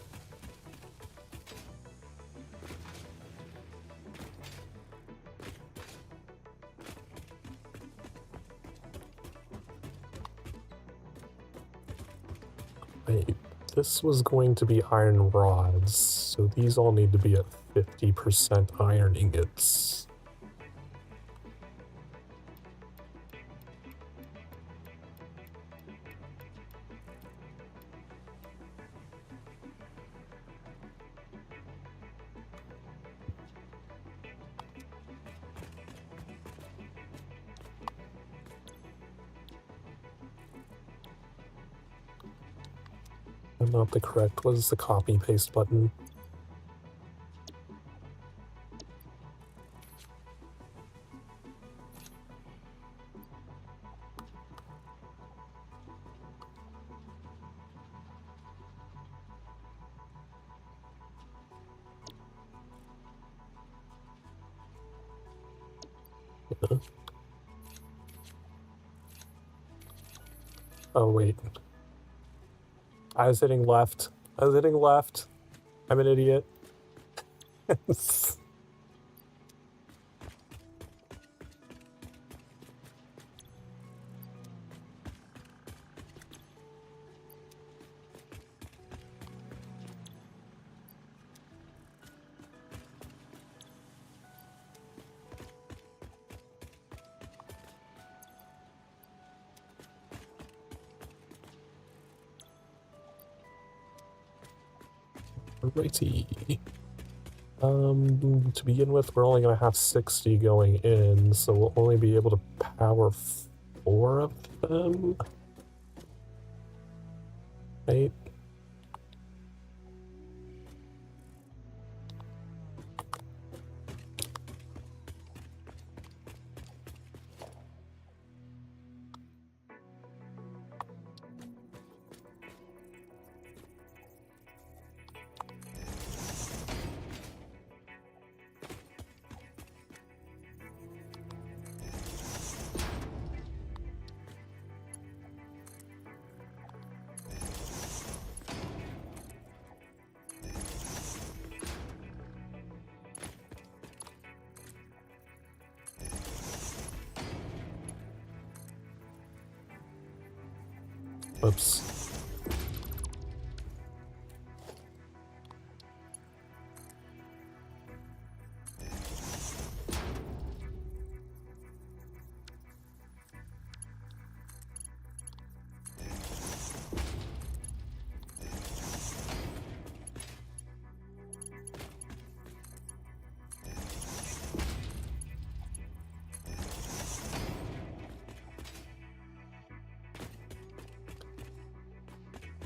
Wait, this was going to be iron rods, so these all need to be at 50% iron ingots. I'm not the correct. What is the copy paste button? Yeah. Oh, wait. I was hitting left. I was hitting left. I'm an idiot. Alrighty. To begin with, we're only going to have 60 going in, so we'll only be able to power 4 of them. Right? Oops.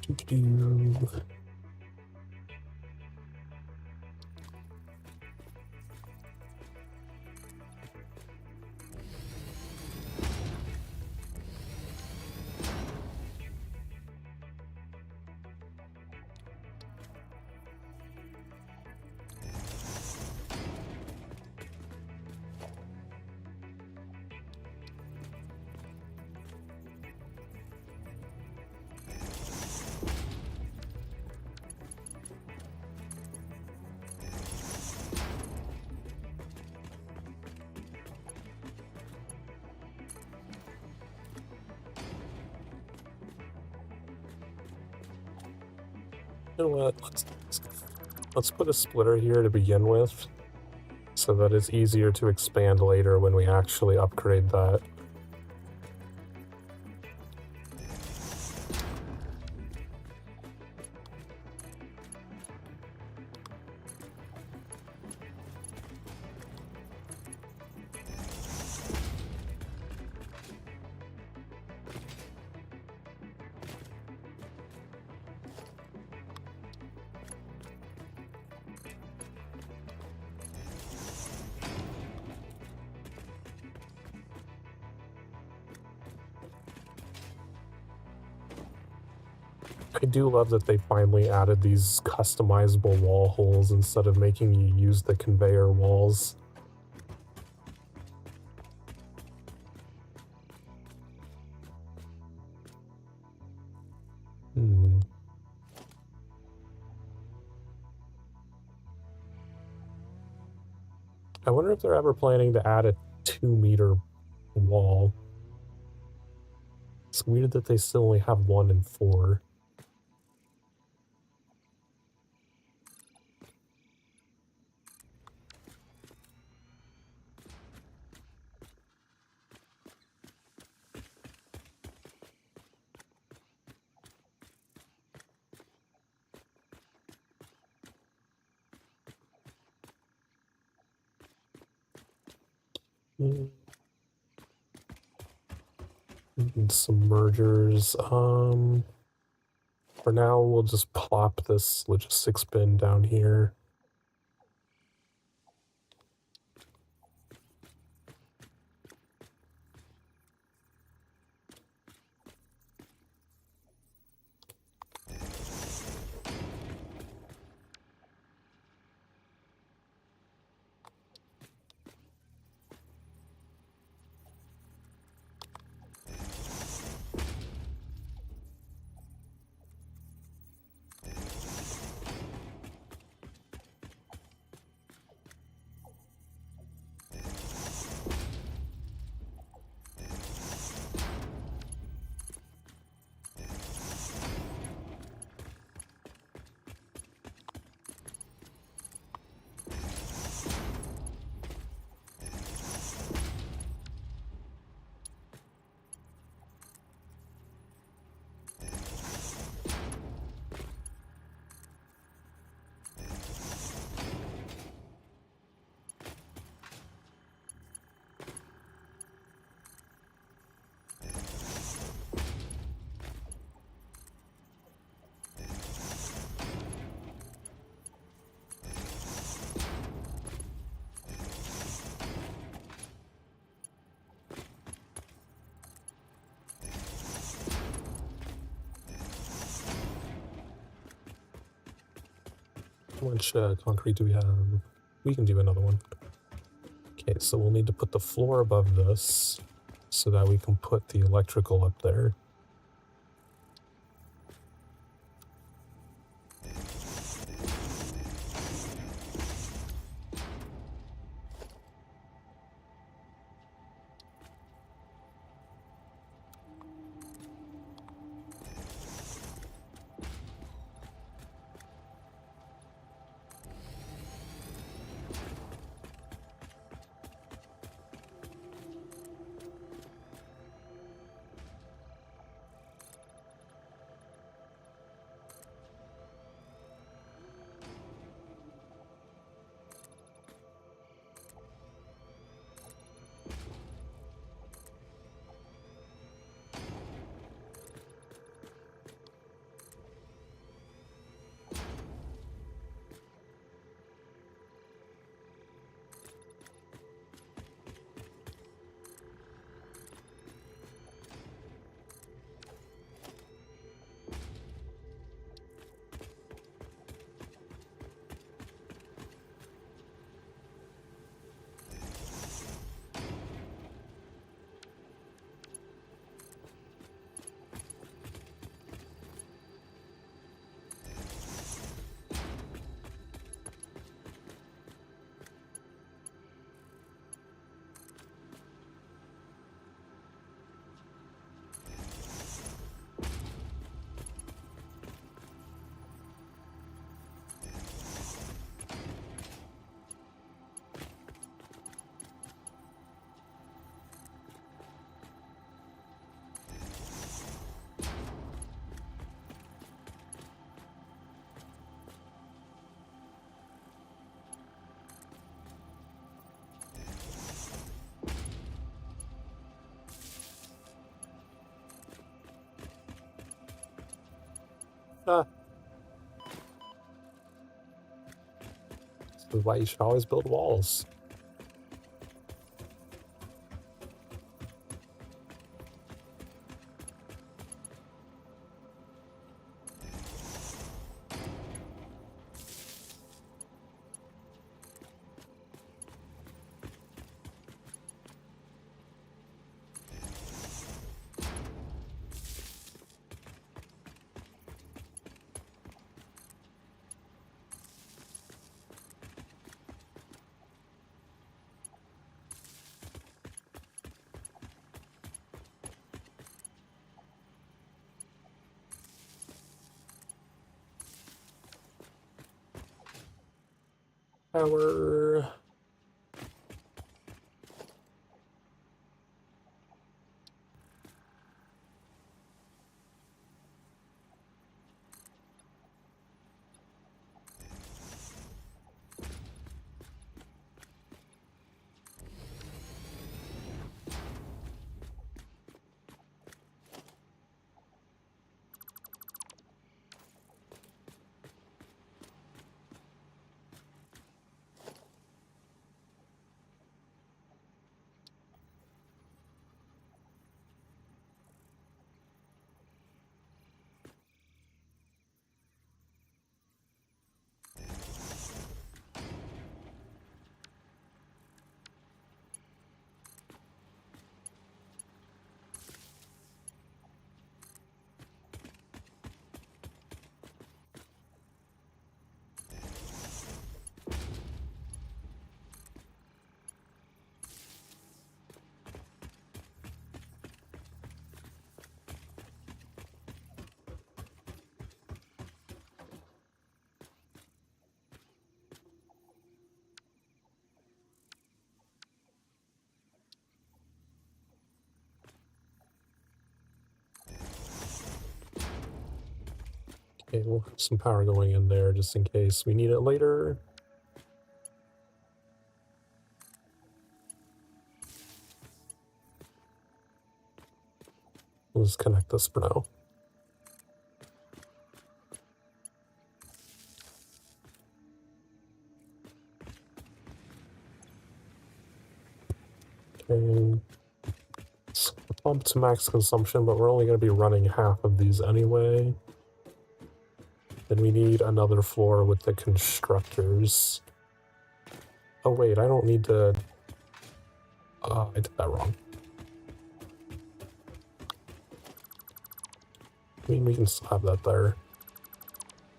Doo-doo-doo. You know what? Let's put a splitter here to begin with, so that it's easier to expand later when we actually upgrade that. I do love that they finally added these customizable wall holes instead of making you use the conveyor walls. I wonder if they're ever planning to add a 2-meter wall. It's weird that they still only have 1 and 4. And some mergers. For now, we'll just plop this logistics bin down here. How much concrete do we have? We can do another one. Okay, so we'll need to put the floor above this so that we can put the electrical up there. This is why you should always build walls. tower. Okay, we'll have some power going in there just in case we need it later. We'll just connect this for now. Okay. It's pumped to max consumption, but we're only going to be running half of these anyway. Then we need another floor with the constructors. Oh wait, I don't need to... I did that wrong. I mean, we can still have that there.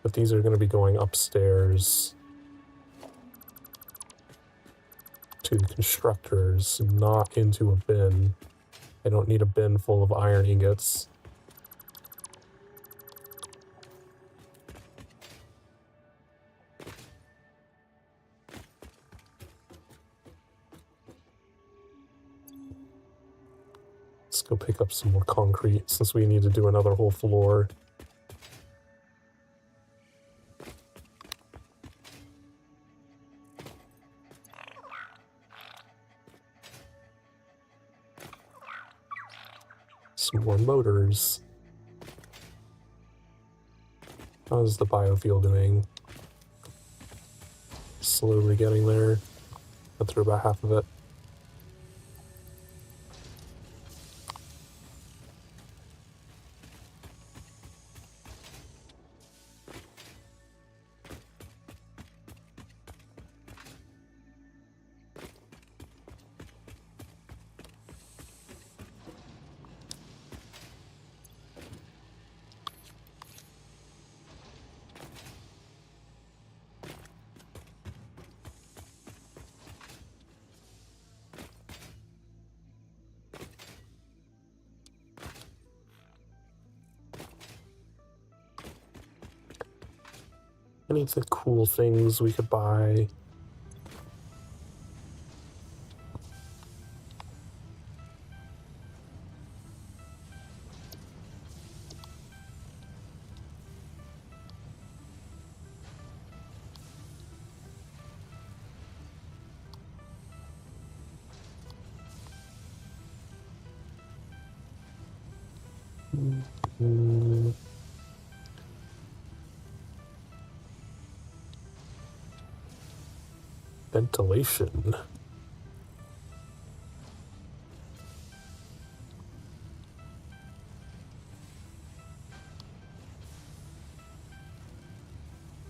But these are going to be going upstairs to the constructors, not into a bin. I don't need a bin full of iron ingots. Let's go pick up some more concrete since we need to do another whole floor. Some more motors. How's the biofuel doing? Slowly getting there. Got through about half of it. Any of the cool things we could buy? Mm, ventilation.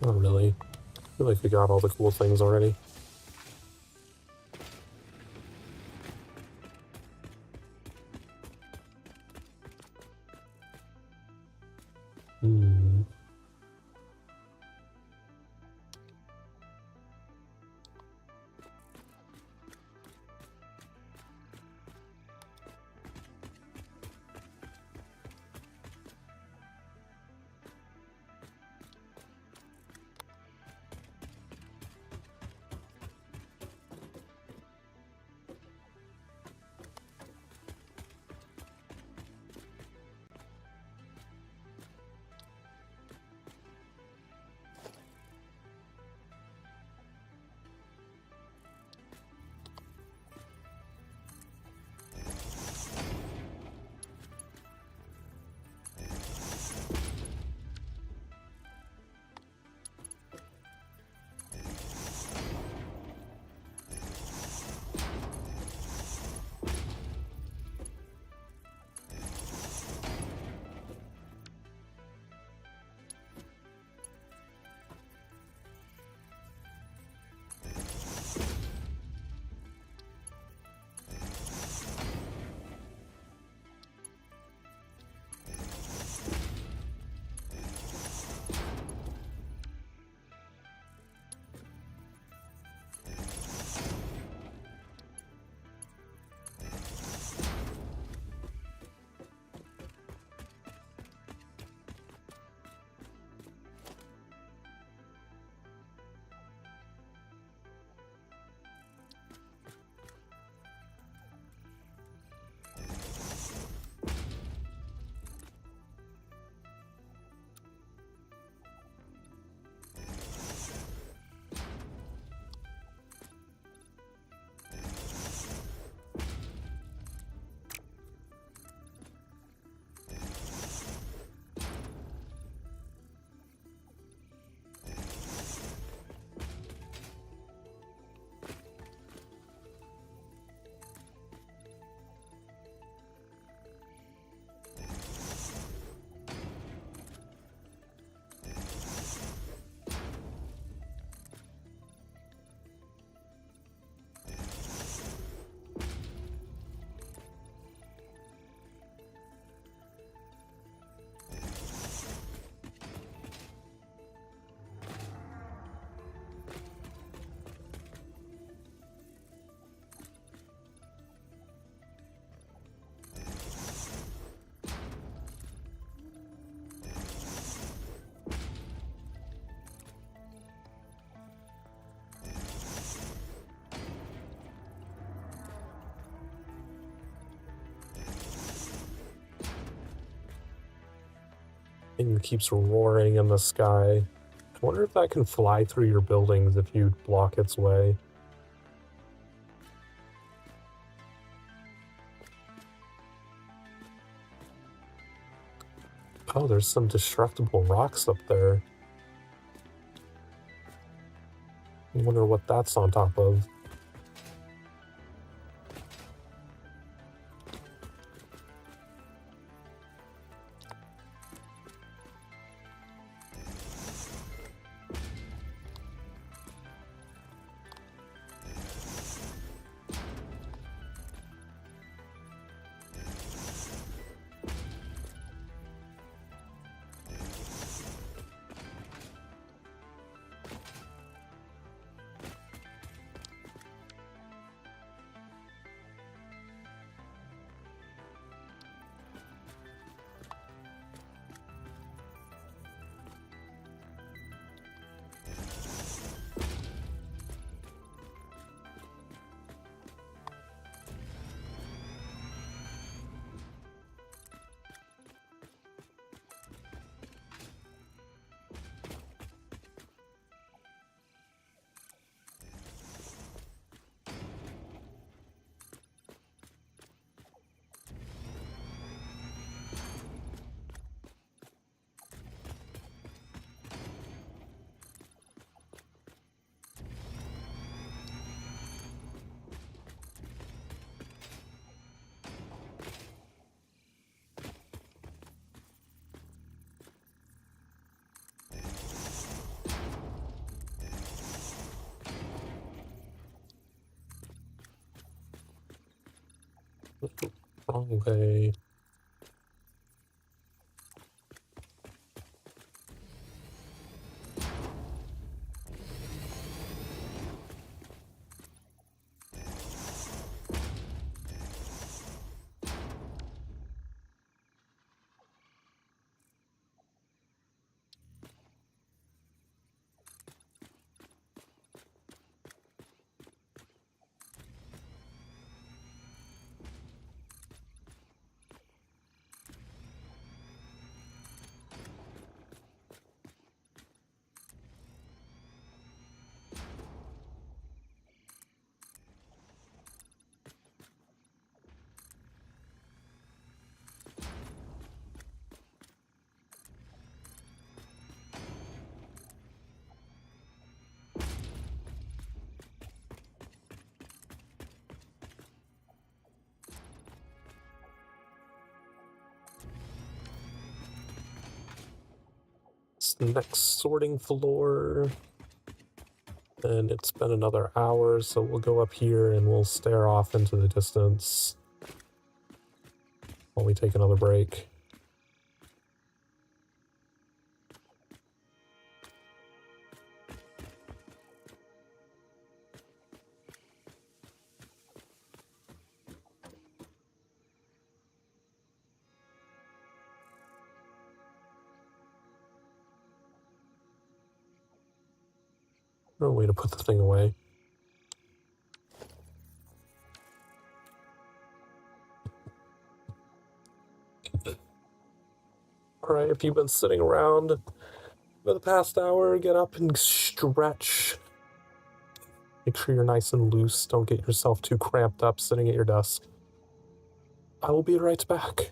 Not really. I feel like we got all the cool things already. Hmm. thing keeps roaring in the sky. I wonder if that can fly through your buildings if you block its way. Oh, there's some destructible rocks up there. I wonder what that's on top of. Wrong way. It's the next sorting floor. And it's been another hour, so we'll go up here and we'll stare off into the distance while we take another break. No way to put the thing away. Alright, if you've been sitting around for the past hour, get up and stretch. Make sure you're nice and loose. Don't get yourself too cramped up sitting at your desk. I will be right back.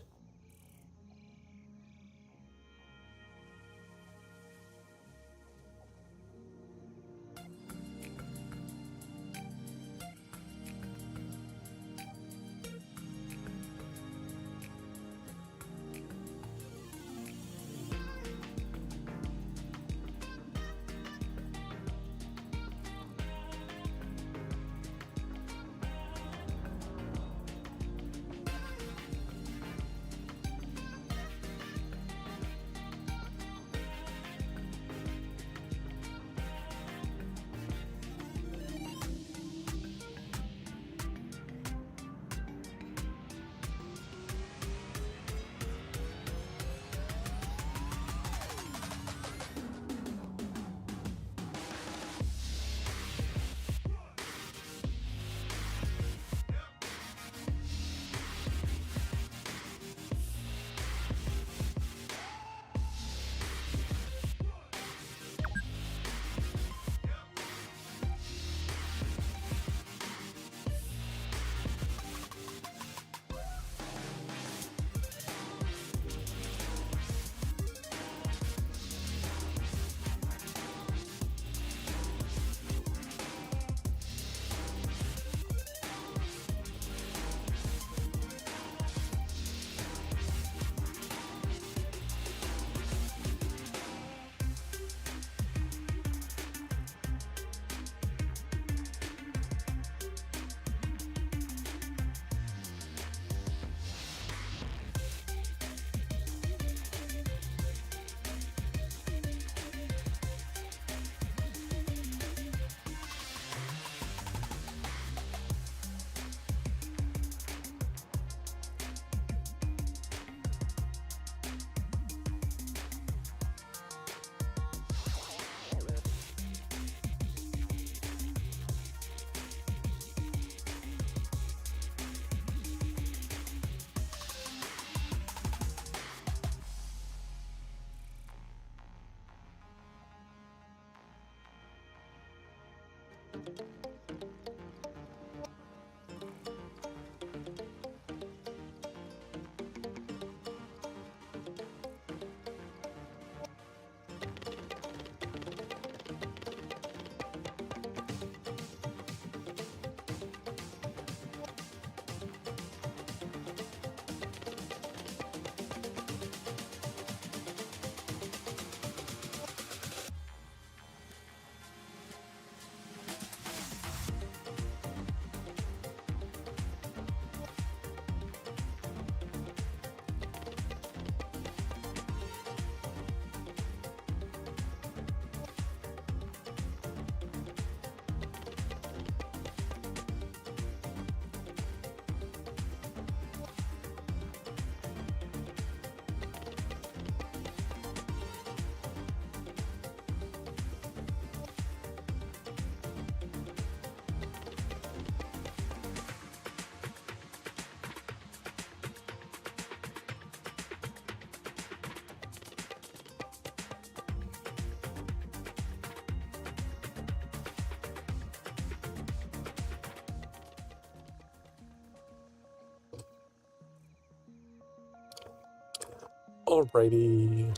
Alrighty.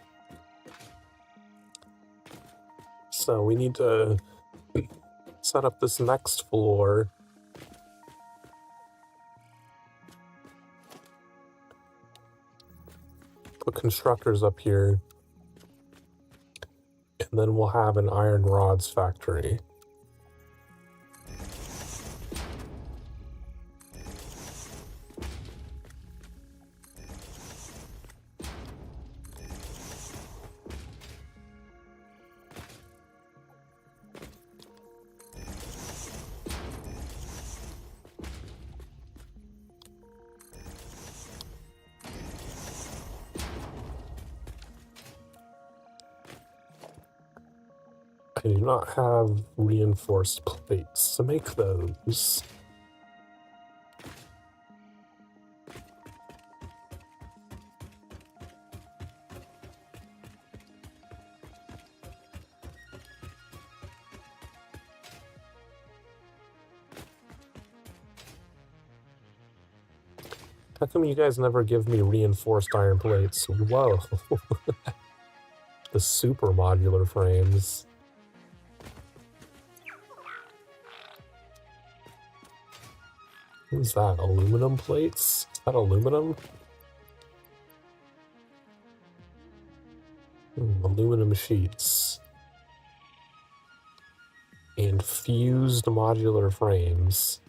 So we need to set up this next floor. Put constructors up here. And then we'll have an iron rods factory. I do not have reinforced plates to make those. How come you guys never give me reinforced iron plates? Whoa. The super modular frames. What is that? Aluminum plates? Is that aluminum? Aluminum sheets. And fused modular frames.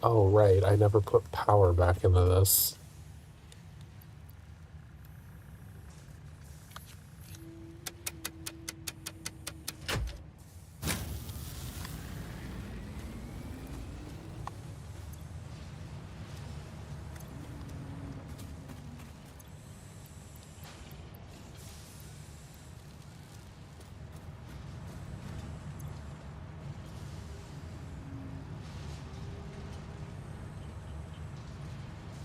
Oh, right, I never put power back into this.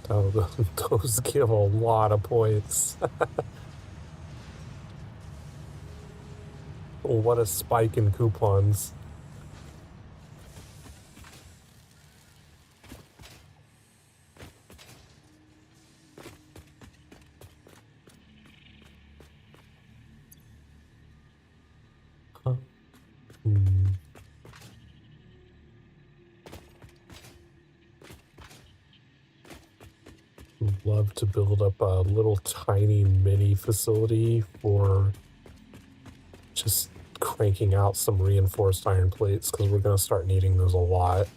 Oh, those give a lot of points. What a spike in coupons. Huh. Love to build up a little tiny mini facility for just cranking out some reinforced iron plates because we're going to start needing those a lot.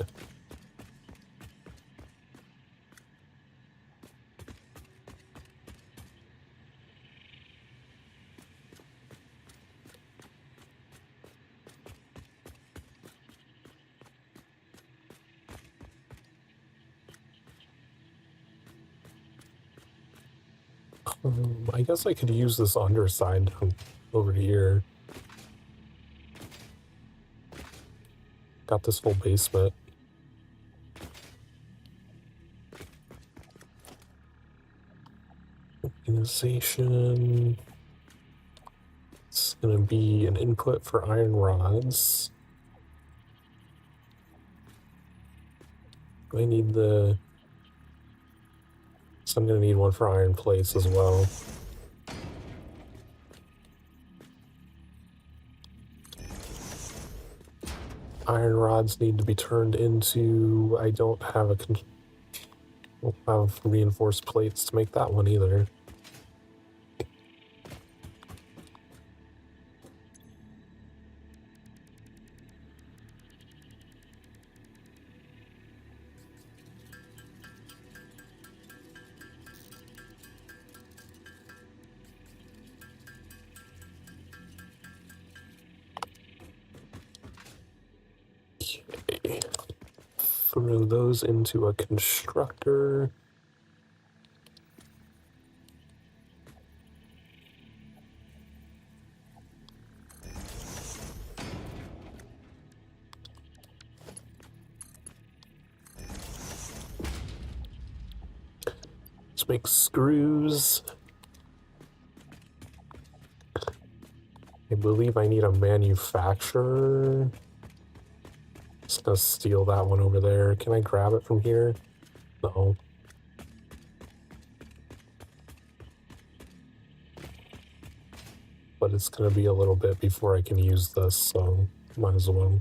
I guess I could use this underside over here. Got this whole basement. Organization. It's gonna be an input for iron rods. I need the... So I'm gonna need one for iron plates as well. Iron rods need to be turned into... I don't have reinforced plates to make that one either. Okay. Throw those into a constructor. Let's make screws. I believe I need a manufacturer. Just gonna steal that one over there. Can I grab it from here? No. but it's going to be a little bit before I can use this, so might as well.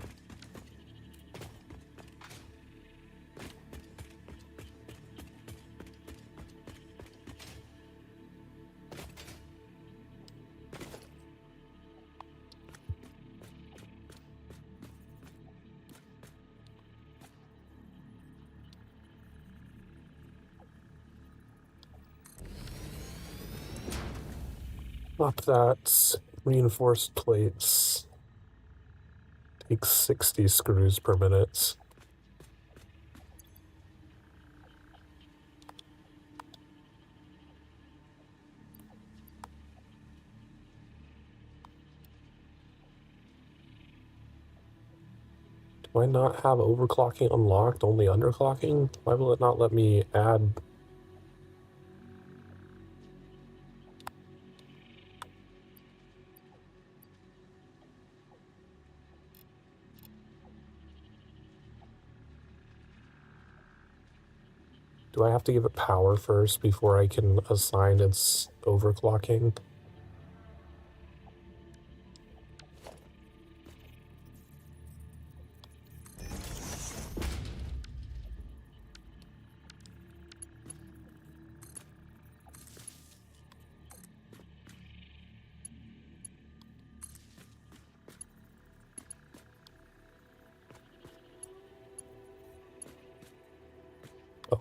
Up that reinforced plates. Takes 60 screws per minute. Do I not have overclocking unlocked, only underclocking? Why will it not let me add? Do I have to give it power first before I can assign its overclocking?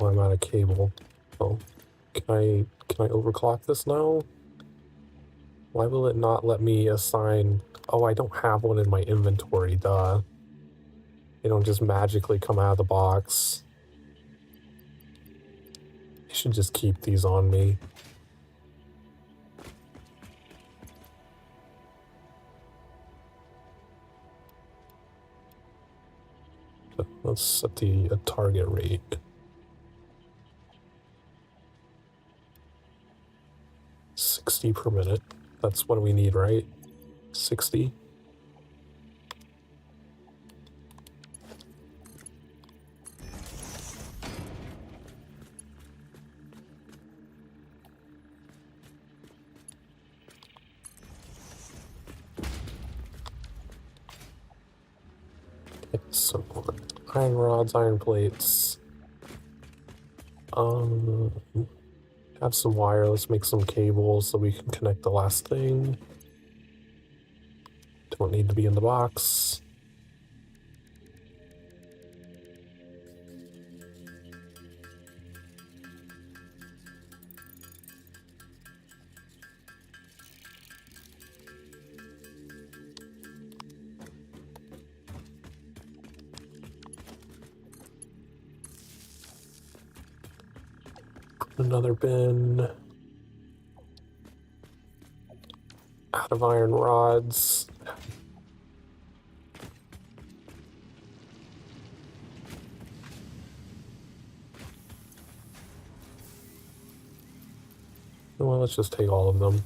Oh, I'm out of cable. Oh, can I overclock this now? Why will it not let me assign? Oh, I don't have one in my inventory, duh. They don't just magically come out of the box. I should just keep these on me. Let's set the target rate. 60 per minute. That's what we need, right? 60. Okay, so iron rods, iron plates. Have some wire. Let's make some cables so we can connect the last thing. Don't need to be in the box. Another bin. Out of iron rods. Well, let's just take all of them.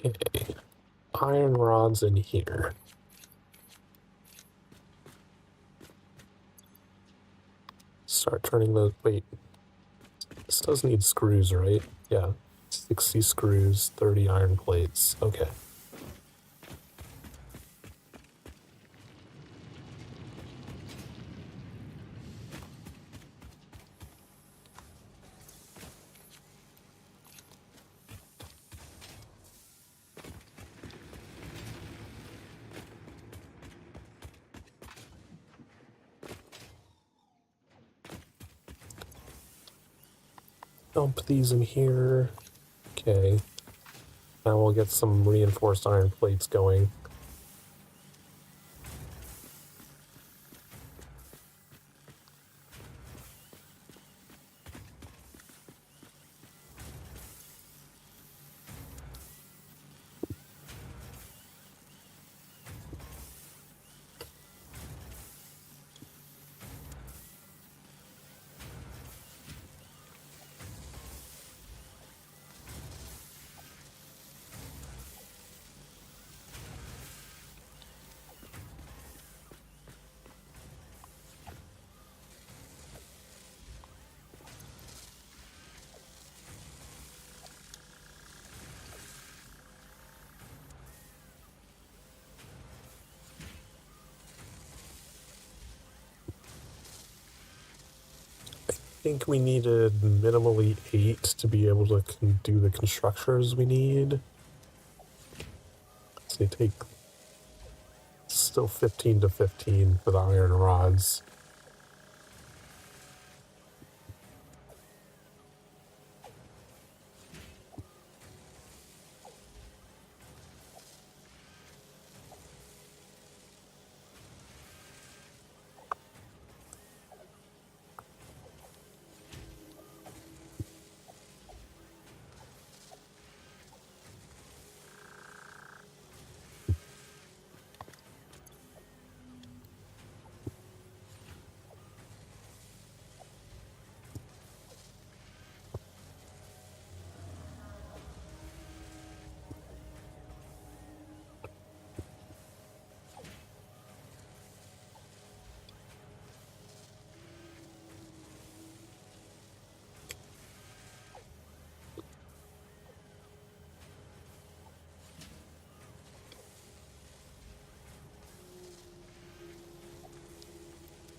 Okay. Iron rods in here. Start turning those. Wait. This does need screws, right? Yeah. 60 screws, 30 iron plates. Okay. Dump these in here. Okay. Now we'll get some reinforced iron plates going. think we needed minimally 8 to be able to do the constructors we need. So they take still 15 to 15 for the iron rods.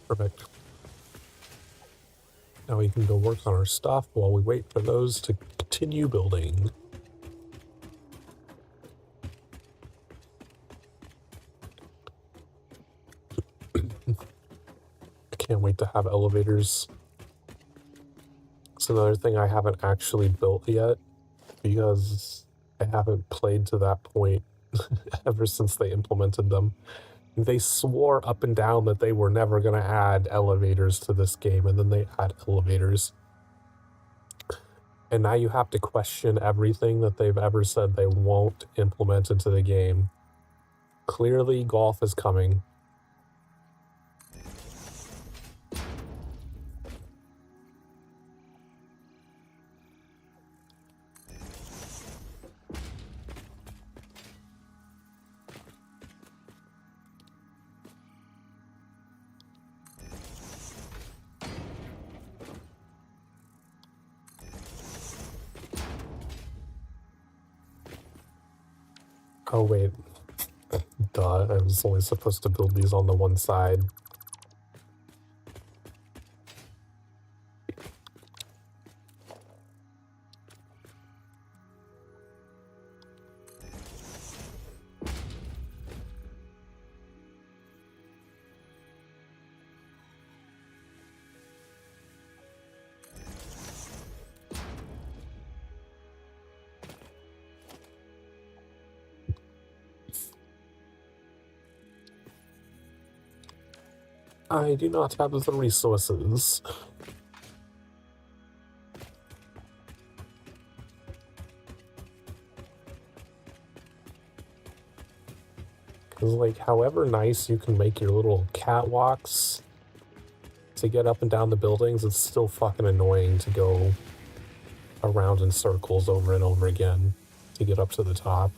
Perfect. Now we can go work on our stuff while we wait for those to continue building. I can't wait to have elevators. It's another thing I haven't actually built yet because I haven't played to that point ever since they implemented them. They swore up and down that they were never going to add elevators to this game, and then they add elevators. And now you have to question everything that they've ever said they won't implement into the game. Clearly, golf is coming. Oh, wait. Duh, I was only supposed to build these on the one side. I do not have the resources. Because, like, however nice you can make your little catwalks to get up and down the buildings, it's still fucking annoying to go around in circles over and over again to get up to the top.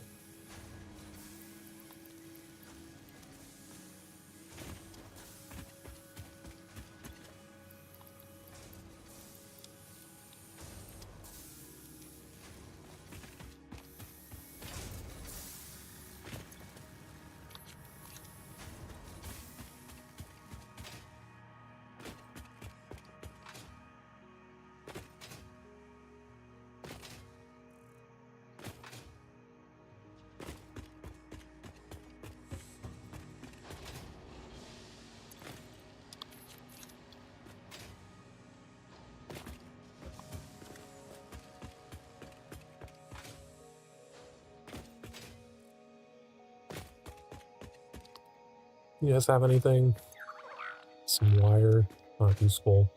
You guys have anything? Some wire? Not useful.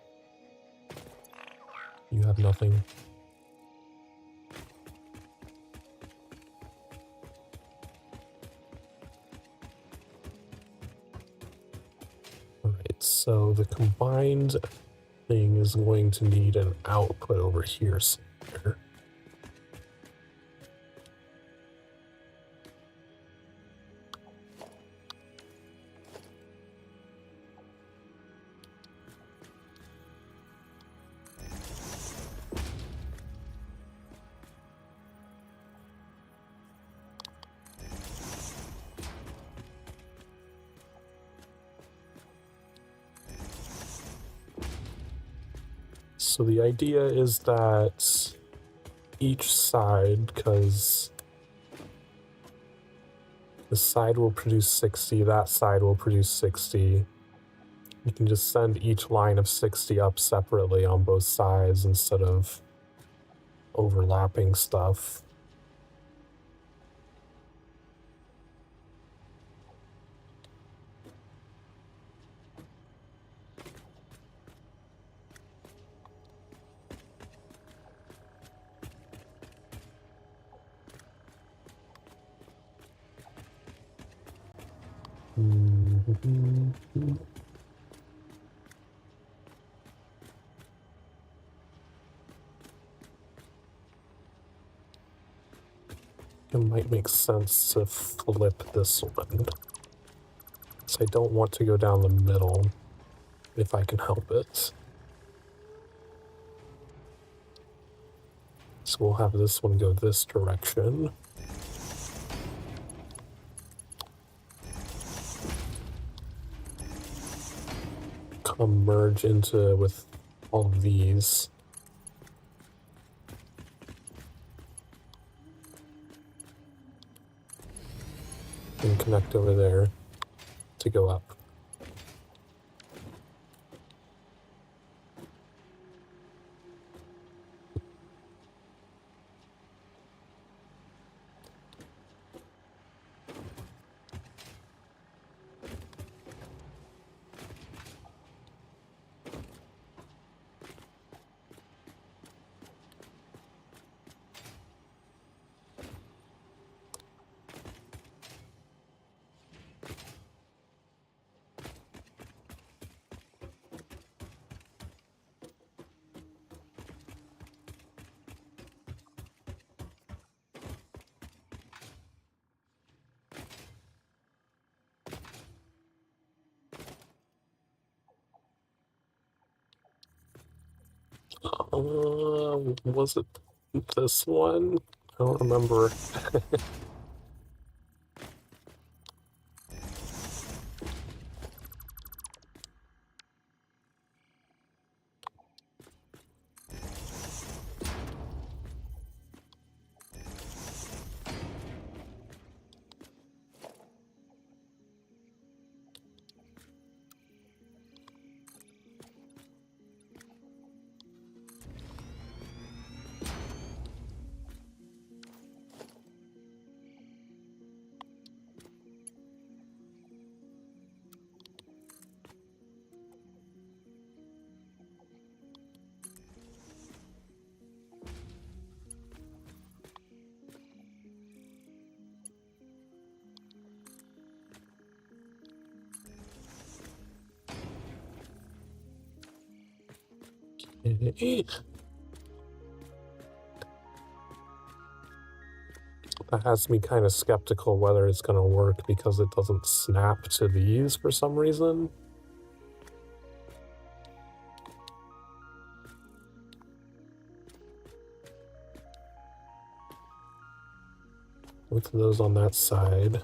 You have nothing. Alright, so the combined thing is going to need an output over here somewhere. So the idea is that each side, because this side will produce 60, that side will produce 60. You can just send each line of 60 up separately on both sides instead of overlapping stuff. It might make sense to flip this one. So I don't want to go down the middle if I can help it. So we'll have this one go this direction. Come merge into with all of these. And connect over there to go up. Was it this one? I don't remember. That has me kind of skeptical whether it's going to work because it doesn't snap to these for some reason. Both of those on that side.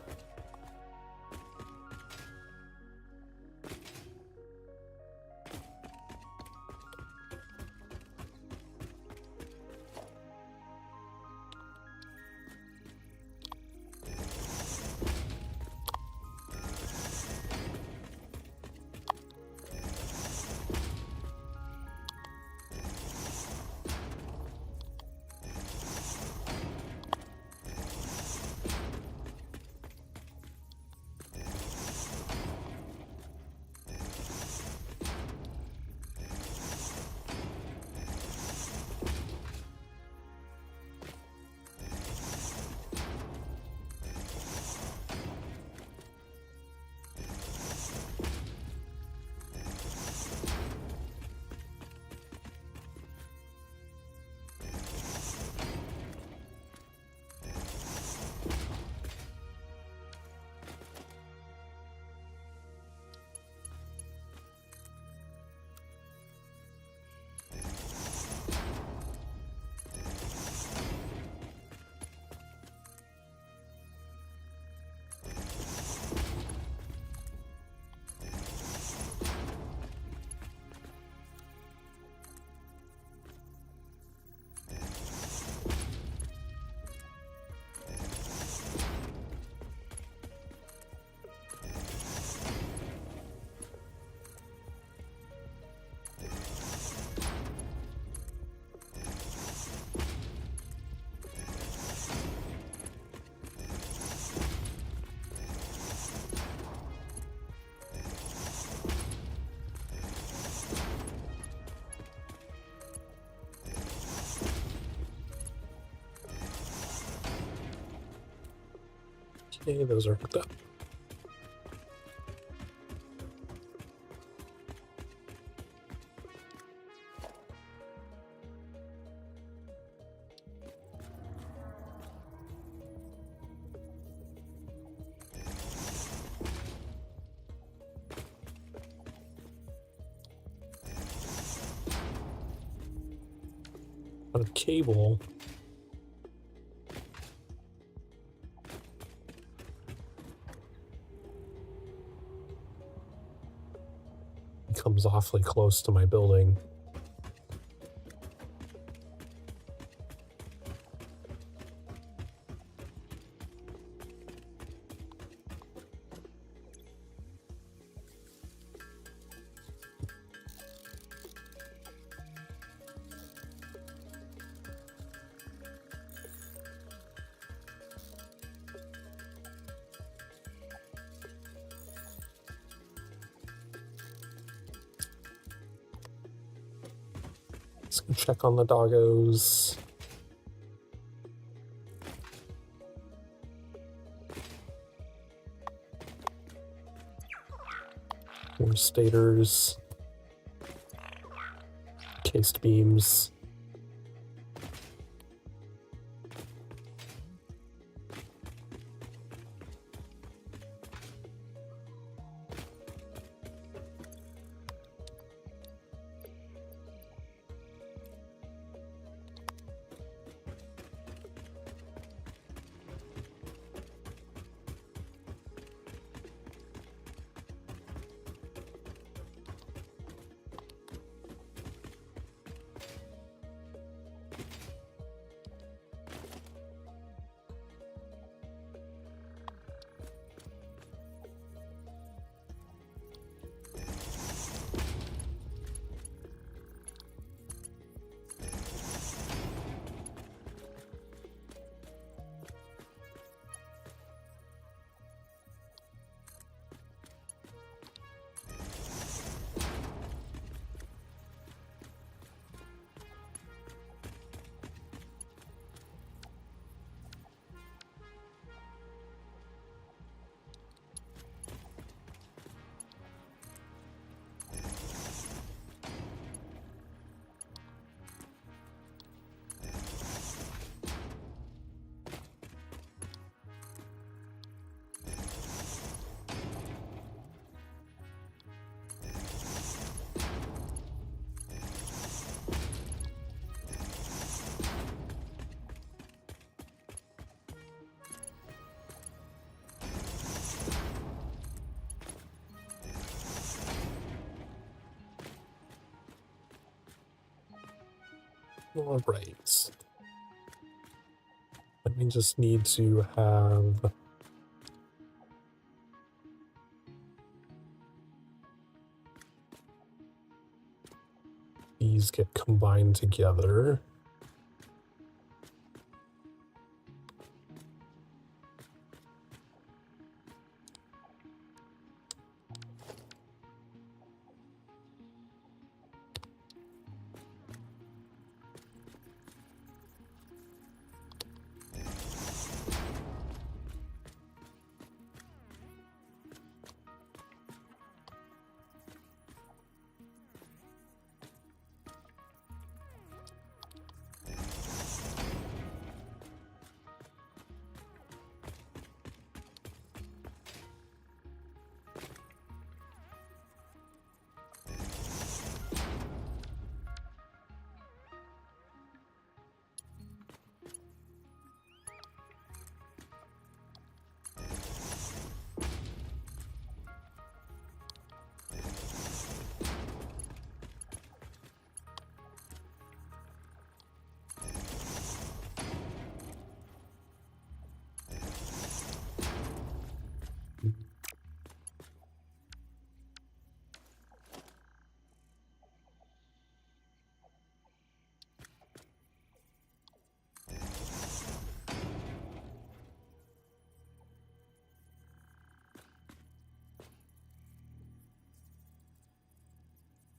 Okay, those are hooked up. Out of cable. It comes awfully close to my building. Let's go check on the doggos. More stators. Cased beams. All right. Then we just need to have these get combined together.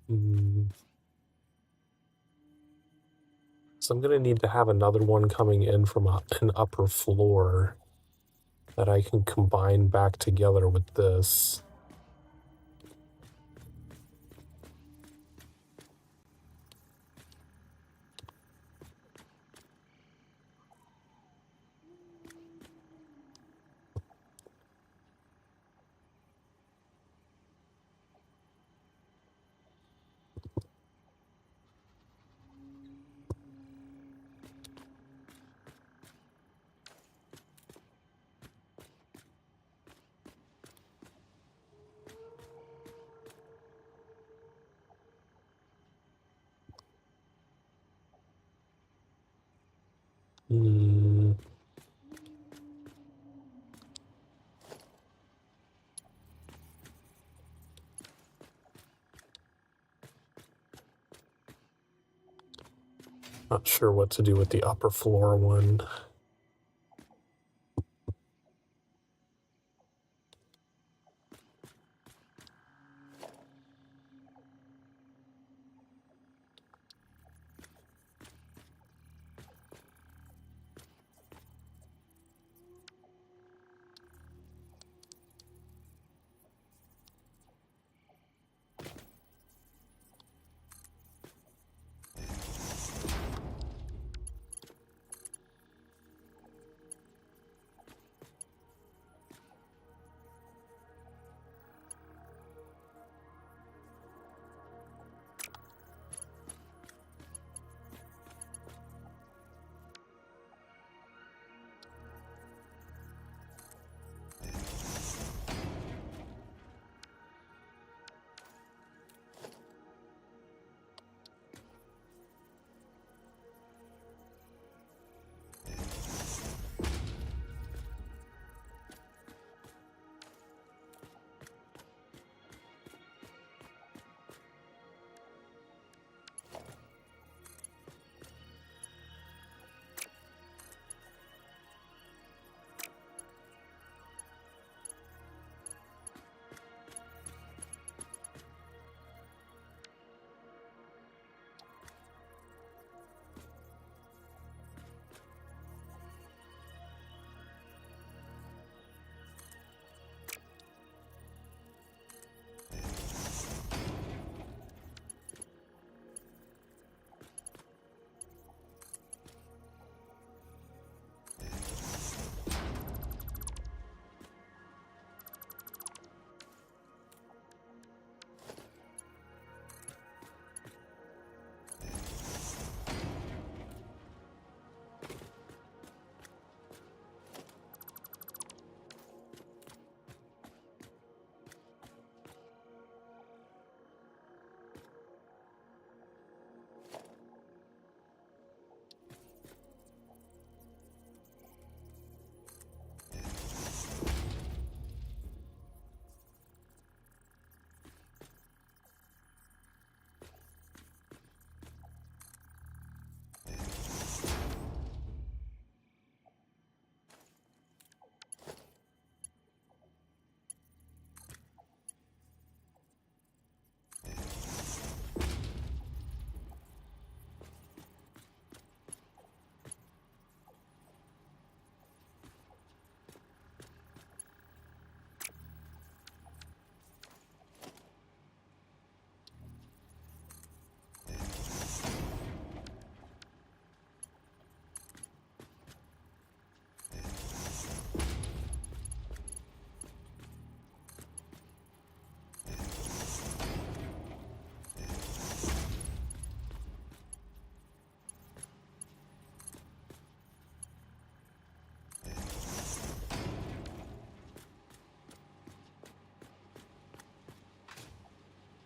Mm. So I'm going to need to have another one coming in from an upper floor. that I can combine back together with this. Not sure what to do with the upper floor one.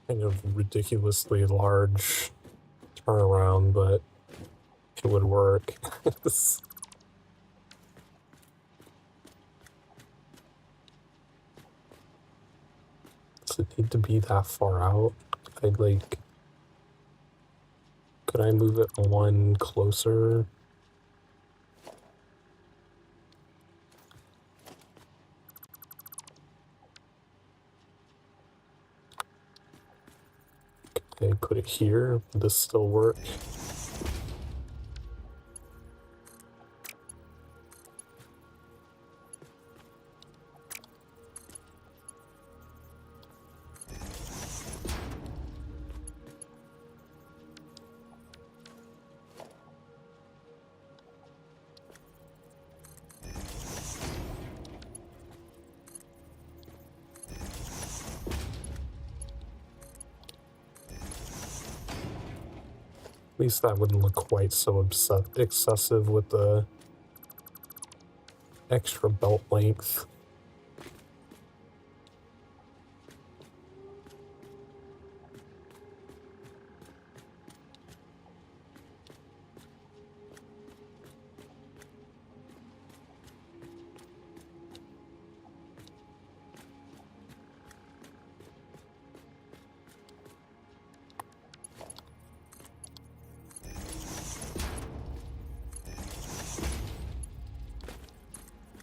Kind of ridiculously large turnaround, but it would work. Does it need to be that far out? I'd like... Could I move it one closer? Could I put it here? Would this still work? At least that wouldn't look quite so excessive with the extra belt length.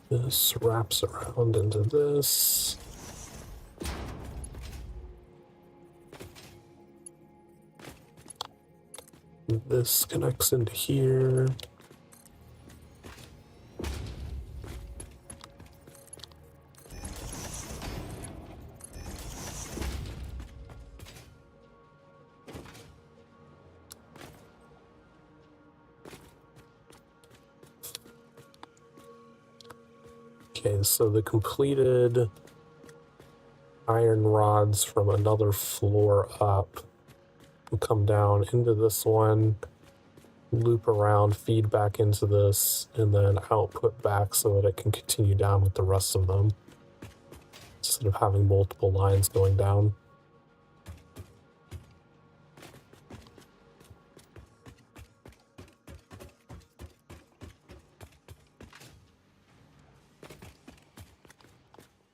This wraps around into this. This connects into here. Okay, so the completed iron rods from another floor up will come down into this one, loop around, feed back into this, and then output back so that it can continue down with the rest of them, instead of having multiple lines going down.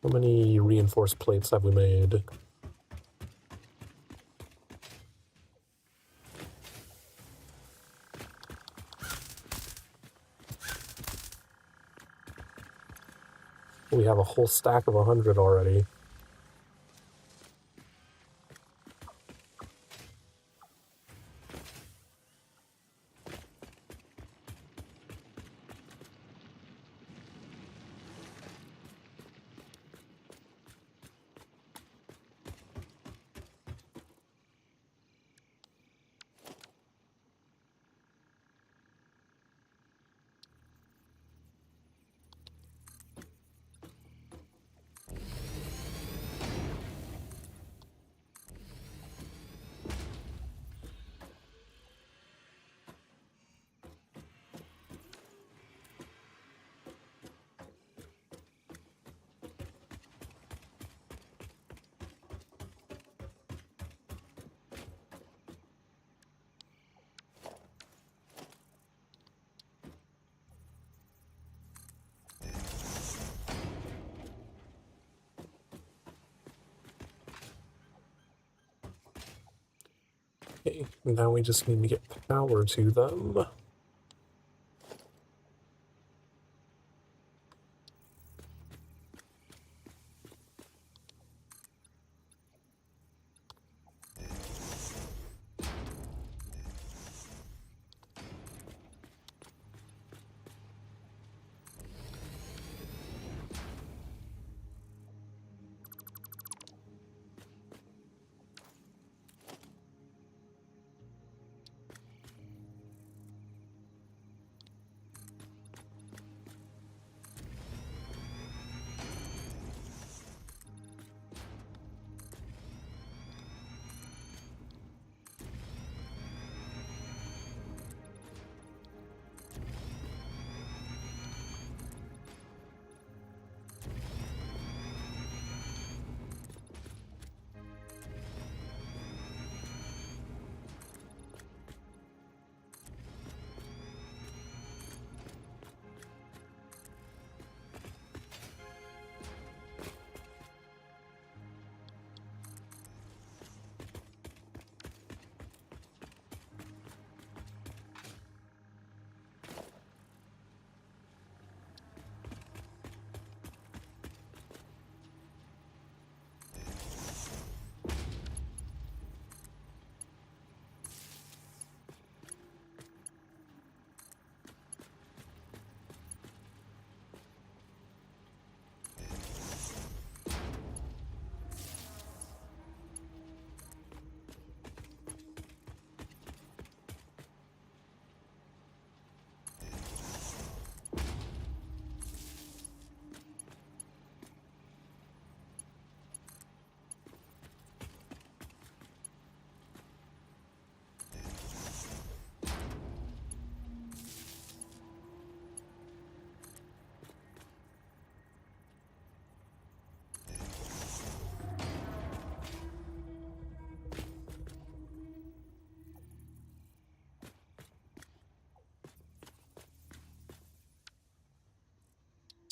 How many reinforced plates have we made? We have a whole stack of 100 already. Okay, now we just need to get power to them.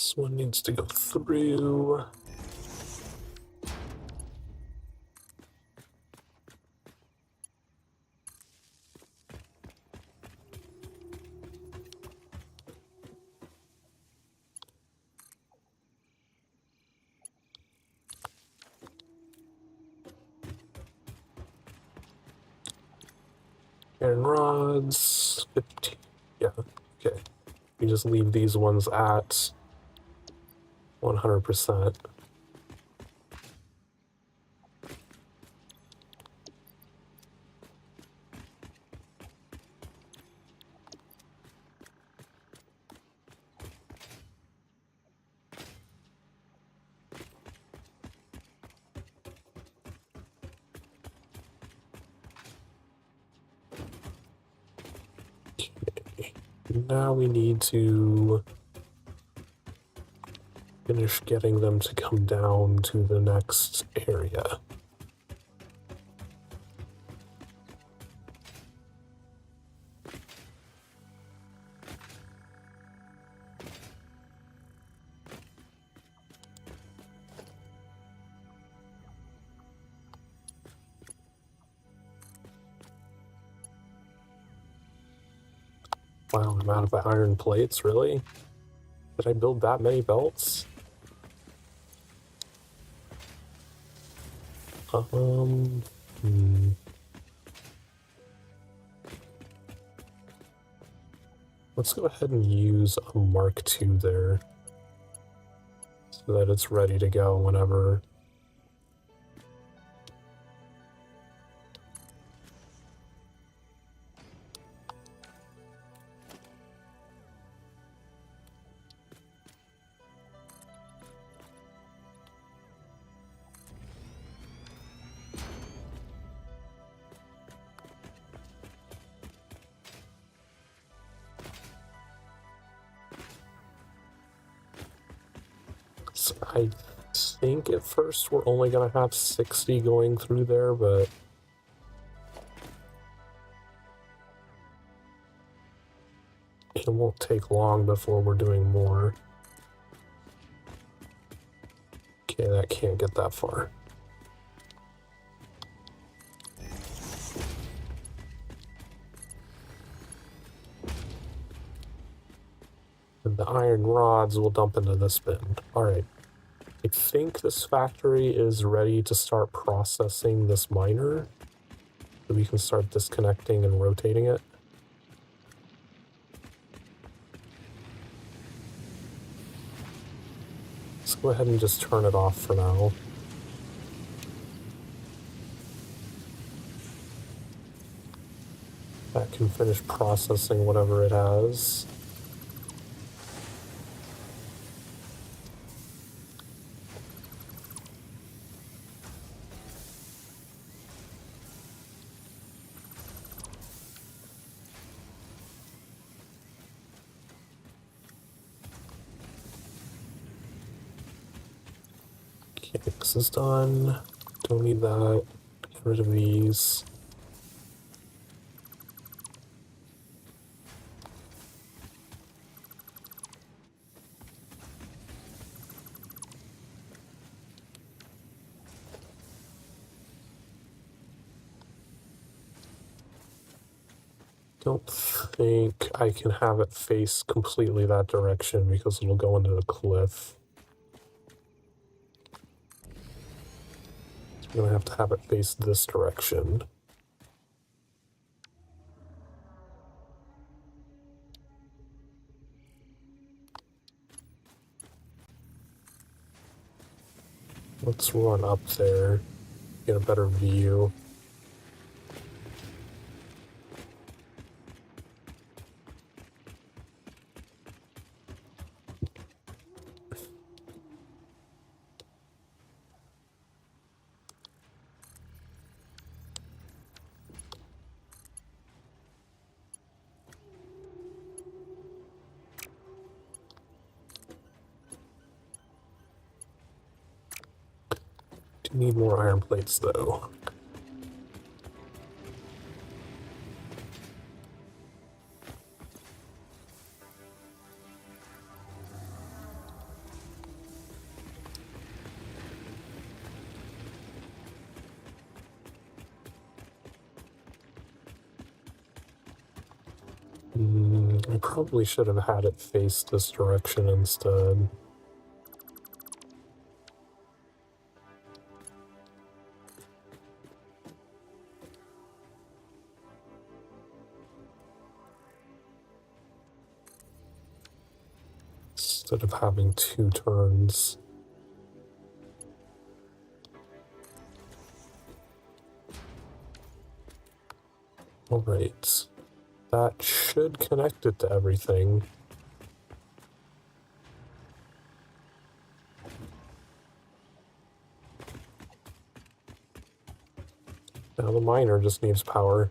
This one needs to go through. Iron rods, 15. Yeah, okay. We just leave these ones at 100%. Okay. Now we need to finish getting them to come down to the next area. Wow, I'm out of iron plates, really? Did I build that many belts? Hmm. Let's go ahead and use a Mark II there, so that it's ready to go whenever. So I think at first we're only going to have 60 going through there, but it won't take long before we're doing more. Okay, that can't get that far. And the iron rods will dump into this bin. Alright. I think this factory is ready to start processing this miner. So we can start disconnecting and rotating it. Let's go ahead and just turn it off for now. That can finish processing whatever it has. Okay, this is done. Don't need that. Get rid of these. Don't think I can have it face completely that direction because it'll go into the cliff. So I'm gonna have to have it face this direction. Let's run up there, get a better view. Do need more iron plates though. I probably should have had it face this direction instead. Instead of having 2 turns. Alright. That should connect it to everything. Now the miner just needs power.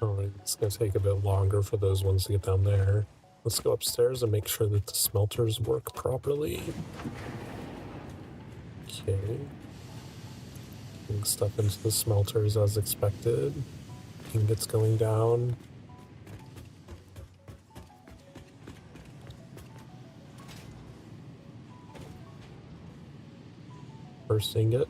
Alright, it's gonna take a bit longer for those ones to get down there. Let's go upstairs and make sure that the smelters work properly. Okay. Putting stuff into the smelters as expected. Ingots going down. First ingot.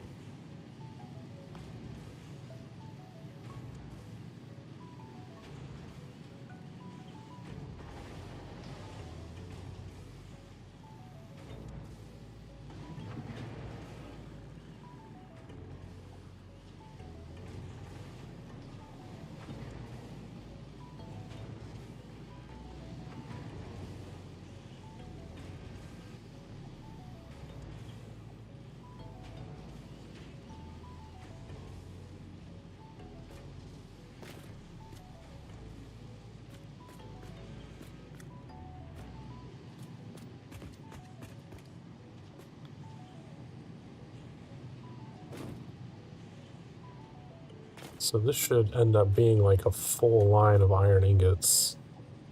So this should end up being like a full line of iron ingots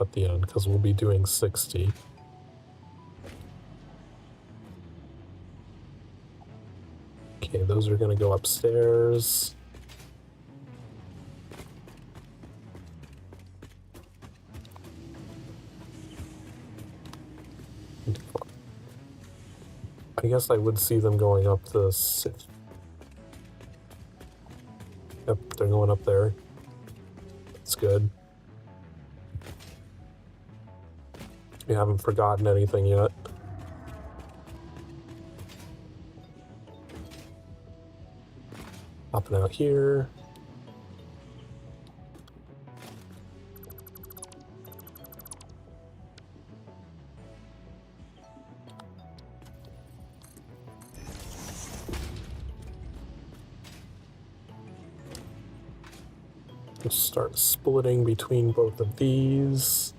at the end, because we'll be doing 60. Okay, those are going to go upstairs. I guess I would see them going up this. Yep, they're going up there. That's good. We haven't forgotten anything yet. Popping out here. Let's start splitting between both of these.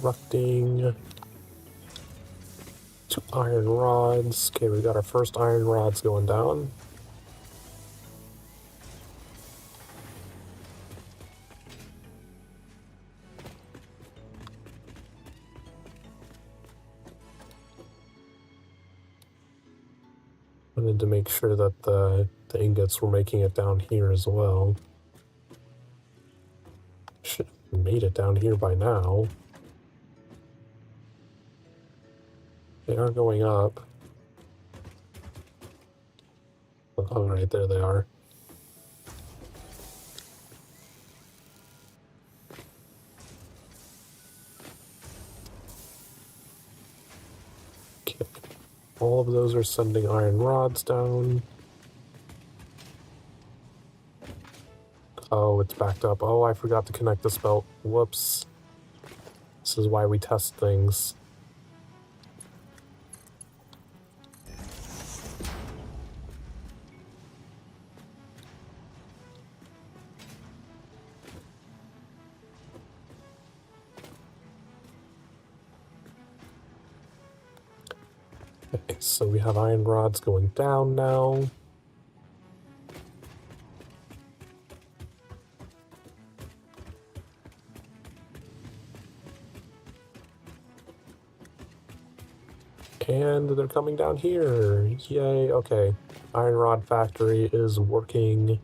Constructing 2 iron rods. Okay, we got our first iron rods going down. Wanted to make sure that the ingots were making it down here as well. Should have made it down here by now. They are going up. Oh, right, there they are. Okay. All of those are sending iron rods down. Oh, it's backed up. Oh, I forgot to connect this belt. Whoops. This is why we test things. Okay, so we have iron rods going down now. And they're coming down here. Yay, okay. Iron rod factory is working.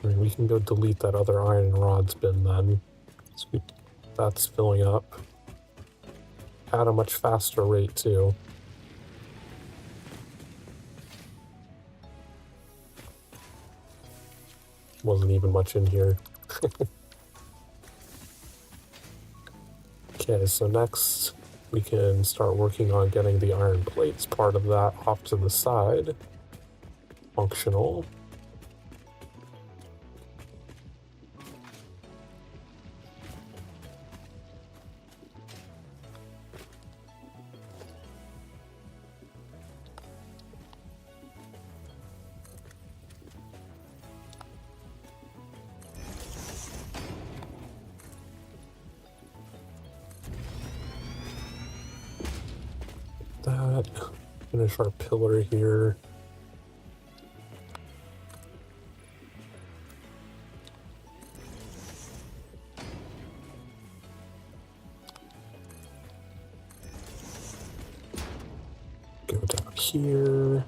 I mean, we can go delete that other iron rods bin then. So that's filling up at a much faster rate too. Wasn't even much in here. Okay, so next we can start working on getting the iron plates part of that off to the side. Functional. That. Finish our pillar here. Go down here.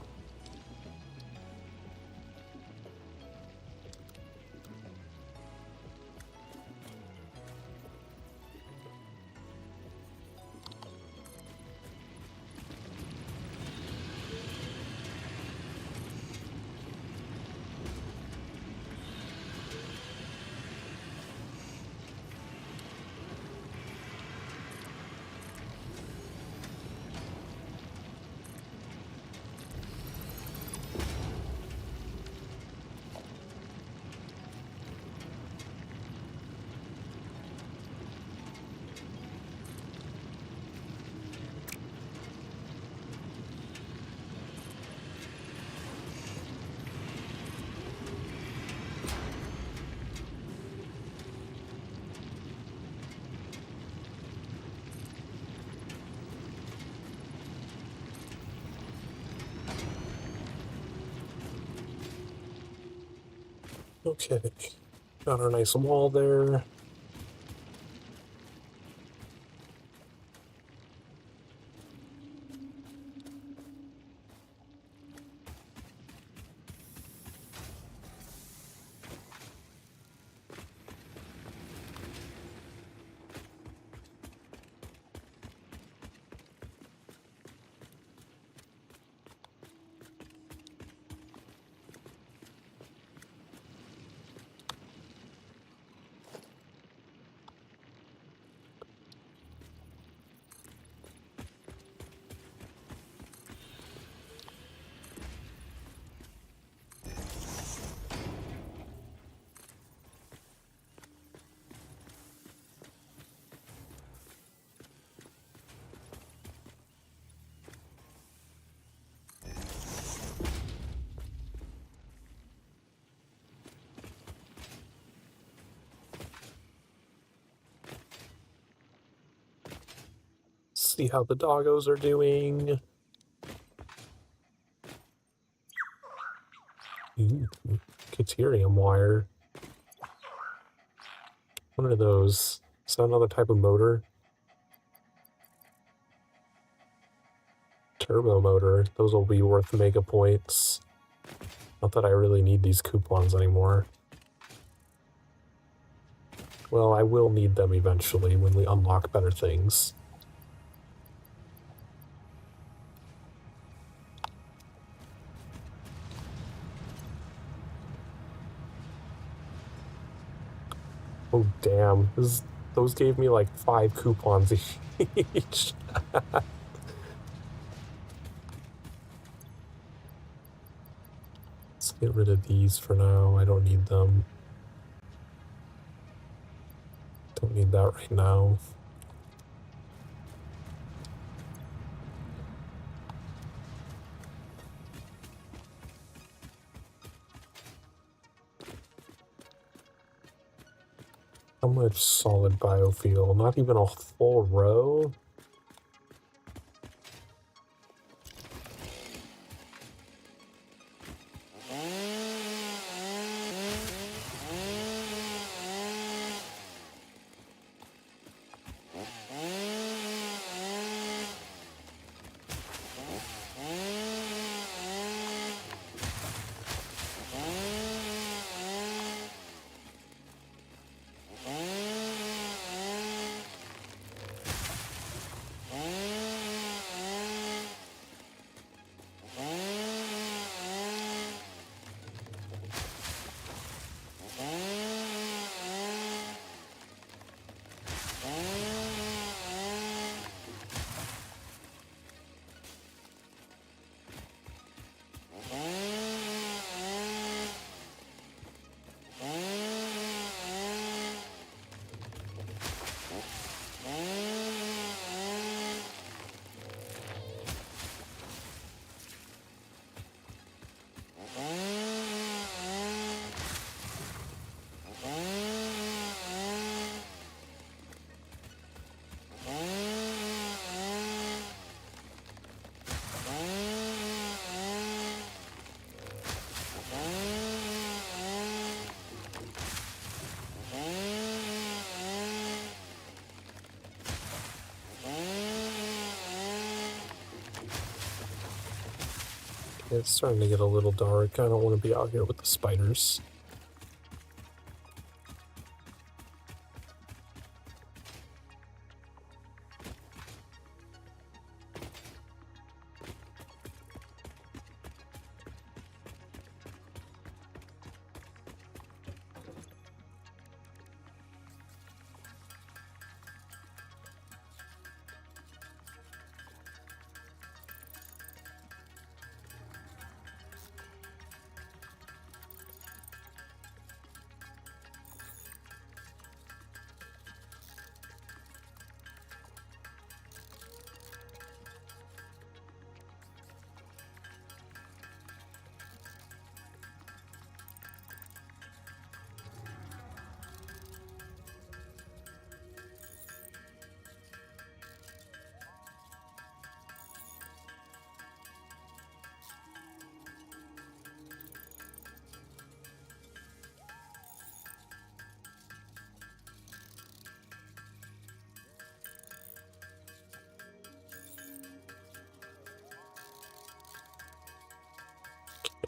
Okay, got our nice wall there. See how the doggos are doing. Ooh, Caterium wire. What are those? Is that another type of motor? Turbo motor. Those will be worth mega points. Not that I really need these coupons anymore. Well, I will need them eventually when we unlock better things. Oh, damn. Those gave me like 5 coupons each. Let's get rid of these for now. I don't need them. Don't need that right now. How much solid biofuel? Not even a full row? It's starting to get a little dark. I don't want to be out here with the spiders.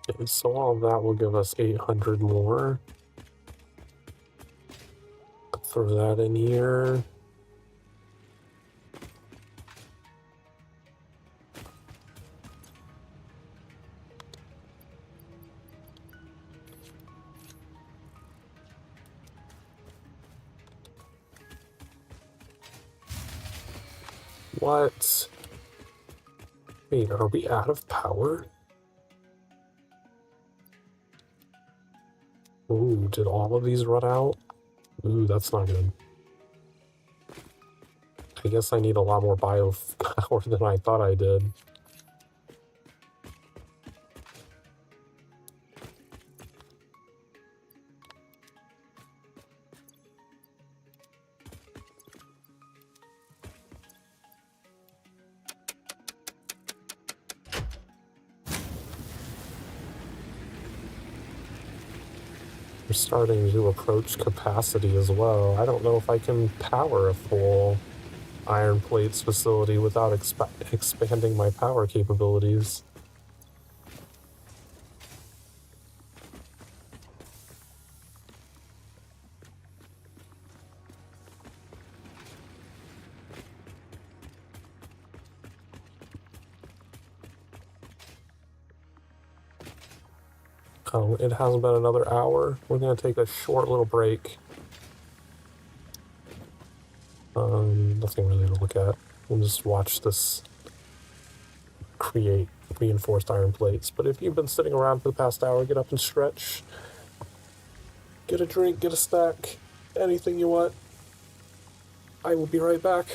Okay, so all of that will give us 800 more. Throw that in here. What? Wait, are we out of power? Ooh, did all of these run out? Ooh, that's not good. I guess I need a lot more bio power than I thought I did. We're starting to approach capacity as well. I don't know if I can power a full iron plates facility without expanding my power capabilities. It hasn't been another hour. We're going to take a short little break. Nothing really to look at. We'll just watch this create reinforced iron plates. But if you've been sitting around for the past hour, get up and stretch. Get a drink, get a snack, anything you want. I will be right back.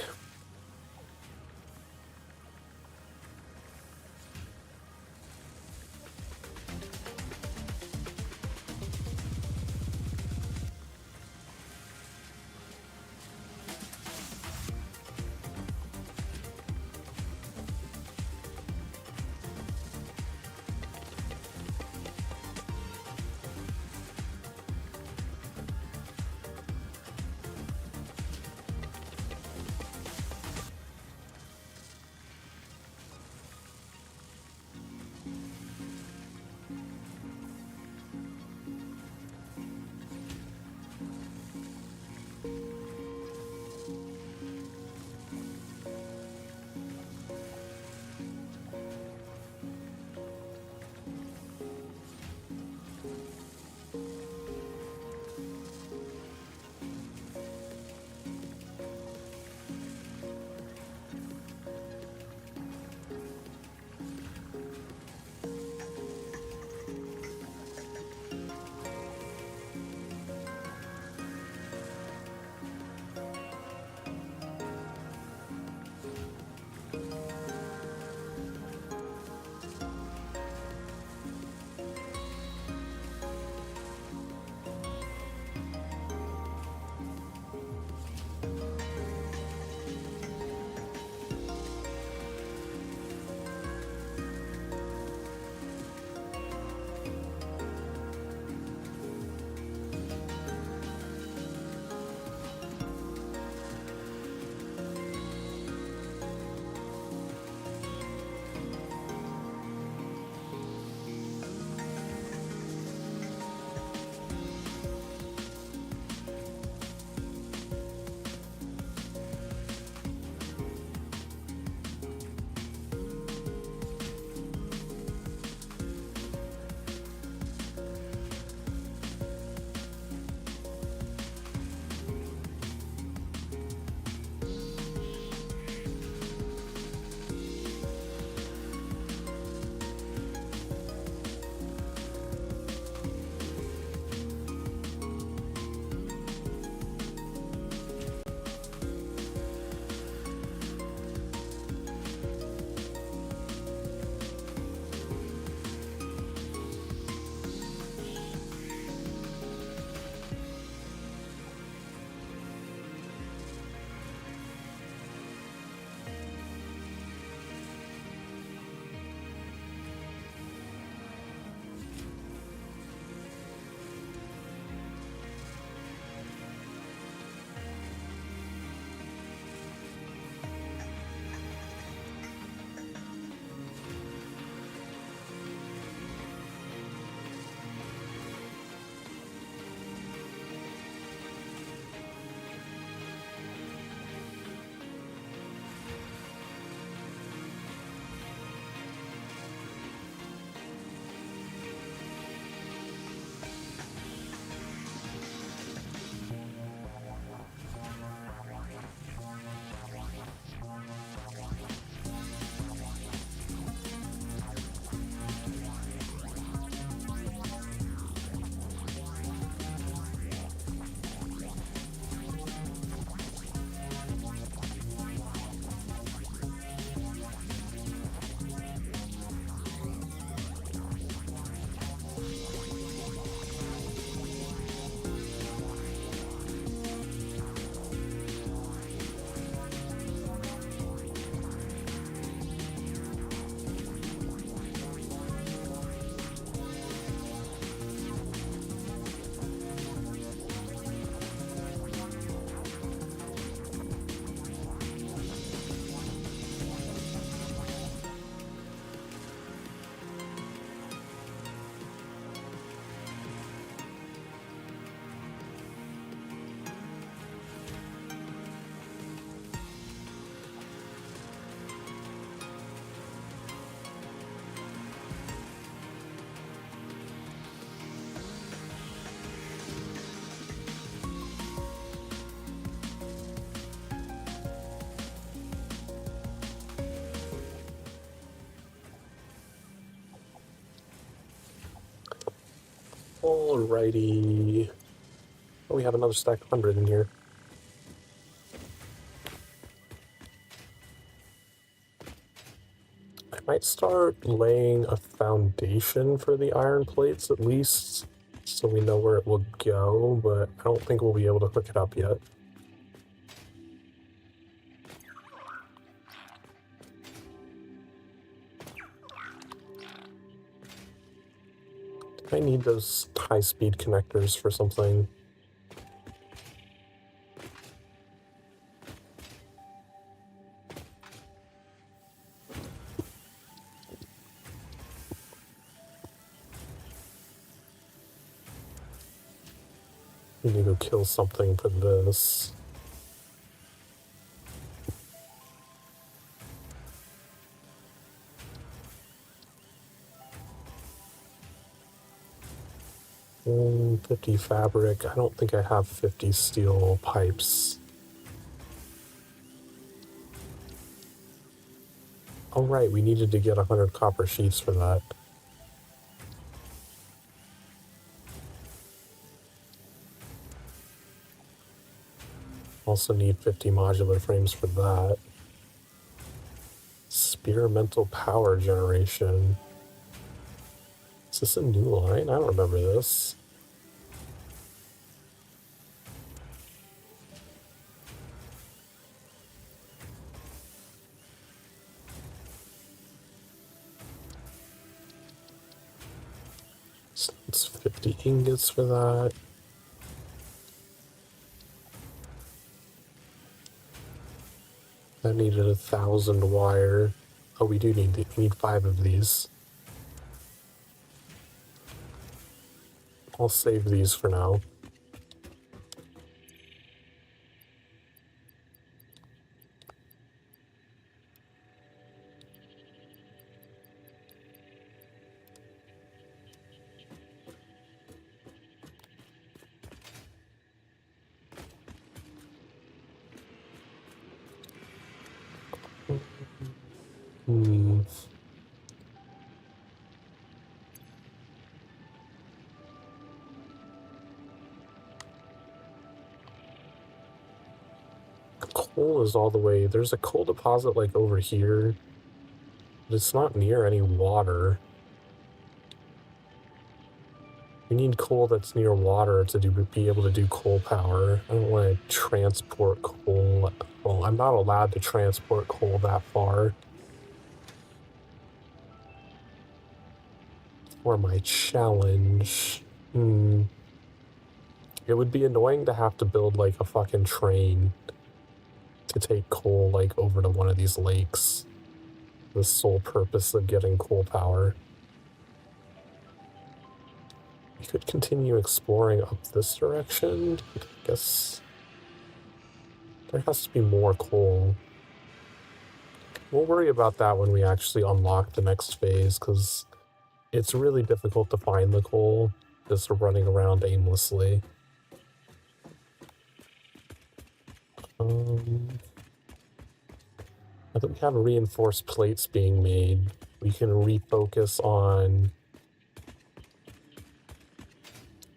Alrighty. Oh, we have another stack of 100 in here. I might start laying a foundation for the iron plates at least, so we know where it will go, but I don't think we'll be able to hook it up yet. I need those high-speed connectors for something. We need to kill something for this. Mm, 50 fabric. I don't think I have 50 steel pipes. Oh right, we needed to get 100 copper sheets for that. Also need 50 modular frames for that. Experimental power generation. Is this a new line? I don't remember this. So it's 50 ingots for that. That needed 1,000 wire. Oh, we need 5 of these. I'll save these for now. Hmm. Coal is all the way. There's a coal deposit like over here, but it's not near any water. We need coal that's near water to be able to do coal power. I don't want to transport coal. Well, I'm not allowed to transport coal that far. For my challenge. It would be annoying to have to build like a fucking train to take coal like over to one of these lakes. The sole purpose of getting coal power. We could continue exploring up this direction. I guess there has to be more coal. We'll worry about that when we actually unlock the next phase, because it's really difficult to find the coal just running around aimlessly. I think we have reinforced plates being made. We can refocus on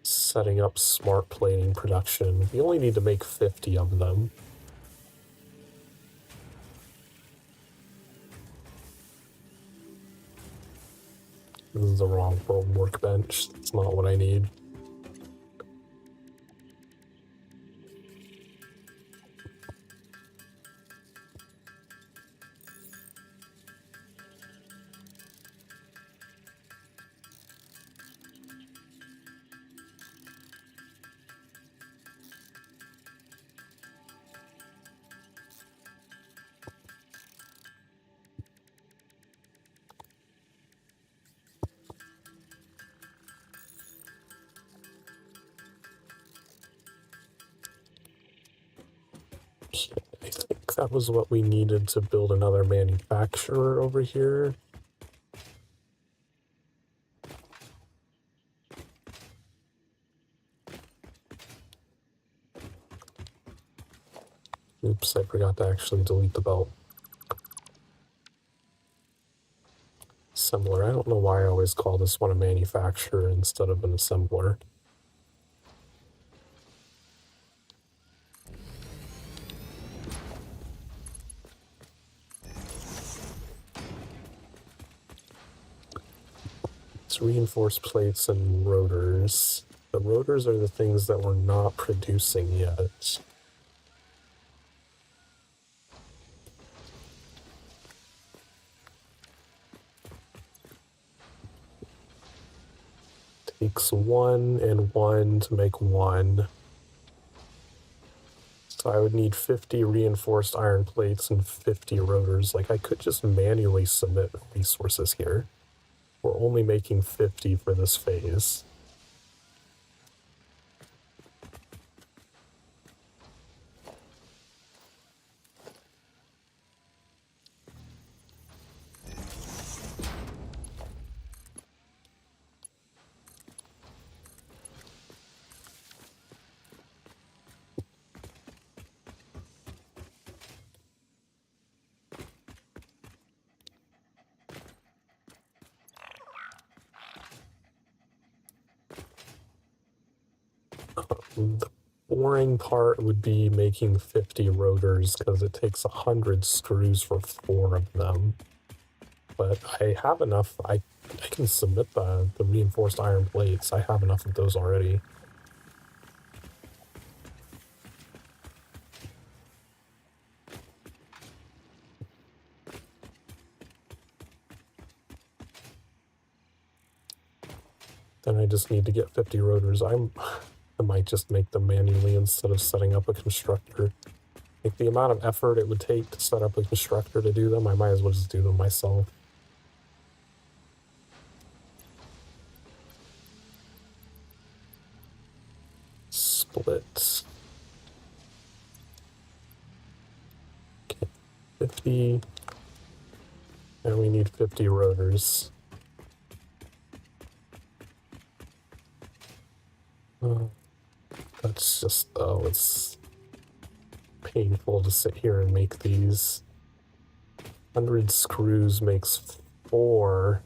setting up smart plating production. We only need to make 50 of them. This is the wrong workbench. It's not what I need. I think that was what we needed to build another manufacturer over here. Oops, I forgot to actually delete the belt. Assembler. I don't know why I always call this one a manufacturer instead of an assembler. It's reinforced plates and rotors. The rotors are the things that we're not producing yet. Takes 1 and 1 to make 1. So I would need 50 reinforced iron plates and 50 rotors. Like, I could just manually submit resources here. We're only making 50 for this phase. The boring part would be making 50 rotors because it takes 100 screws for 4 of them. But I have enough. I can submit the reinforced iron plates. I have enough of those already. Then I just need to get 50 rotors. I might just make them manually instead of setting up a constructor. Like, the amount of effort it would take to set up a constructor to do them, I might as well just do them myself. Split. Okay, 50. And we need 50 rotors. That's just, oh, it's painful to sit here and make these. 100 screws makes 4.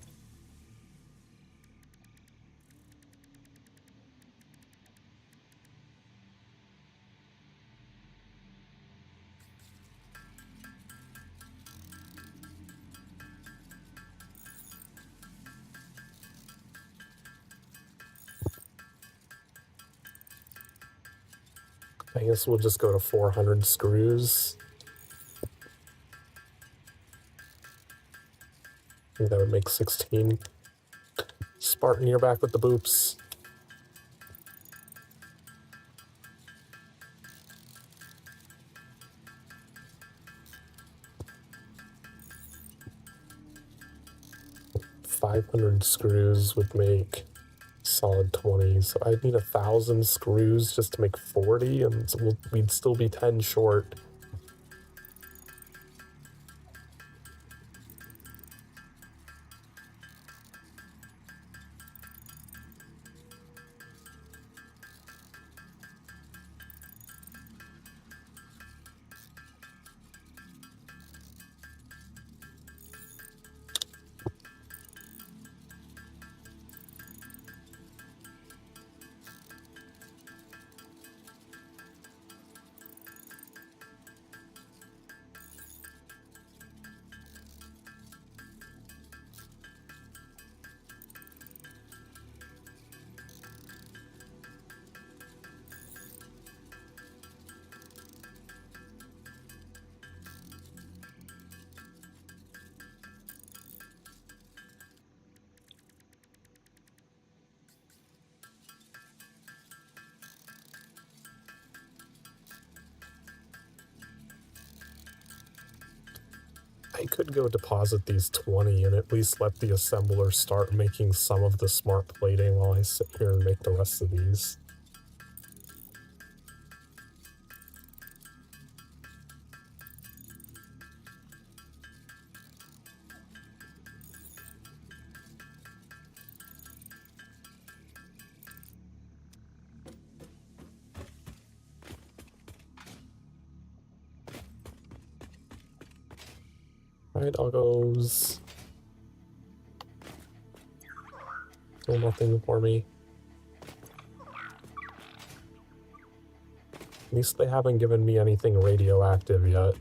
I guess we'll just go to 400 screws. I think that would make 16. Spartan, you're back with the boops. $500 screws would make solid 20. So I'd need 1,000 screws just to make 40, and so we'd still be 10 short. I could go deposit these 20 and at least let the assembler start making some of the smart plating while I sit here and make the rest of these. Alright, doggos. Still nothing for me. At least they haven't given me anything radioactive yet.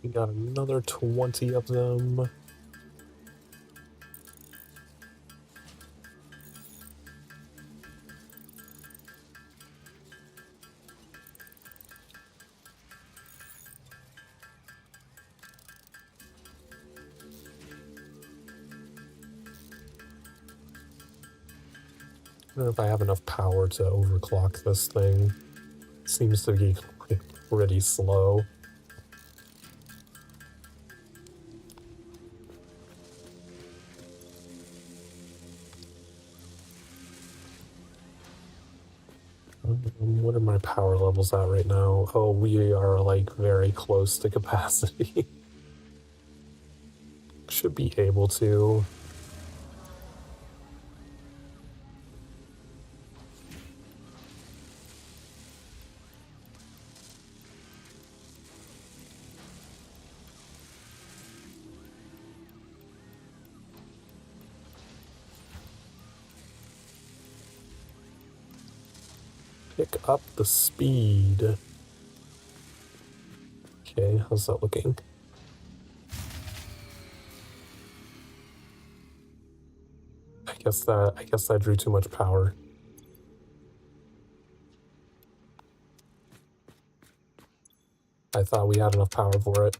We got another 20 of them. I don't know if I have enough power to overclock this thing. Seems to be like, pretty slow. What are my power levels at right now? Oh, we are like very close to capacity. Should be able to. Pick up the speed. Okay, how's that looking? I guess that drew too much power. I thought we had enough power for it.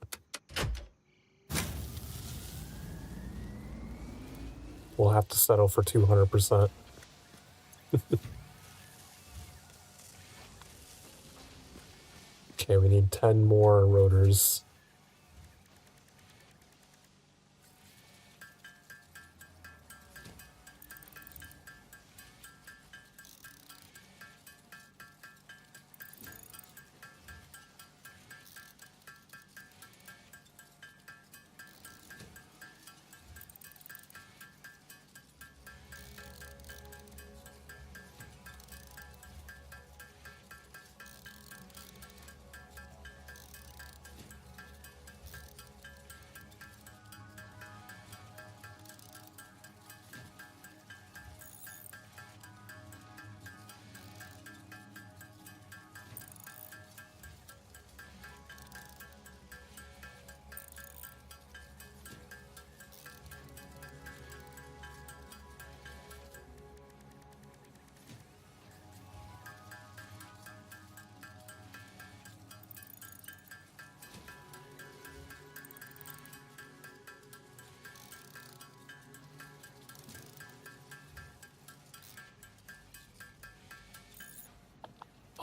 We'll have to settle for 200%. Okay, we need 10 more rotors.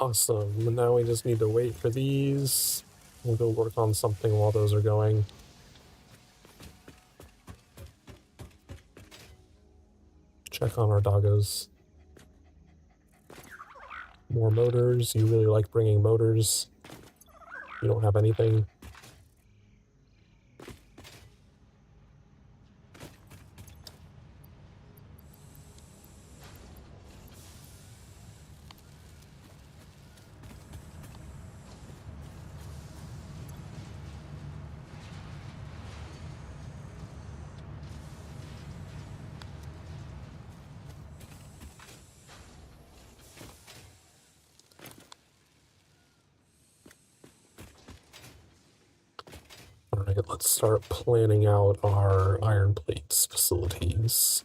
Awesome. Now we just need to wait for these. We'll go work on something while those are going. Check on our doggos. More motors. You really like bringing motors. You don't have anything. Alright, let's start planning out our iron plates facilities.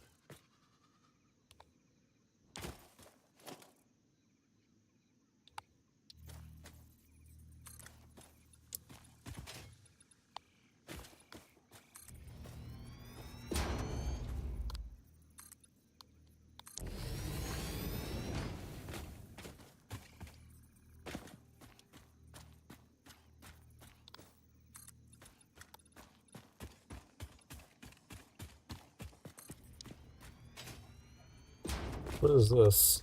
What is this?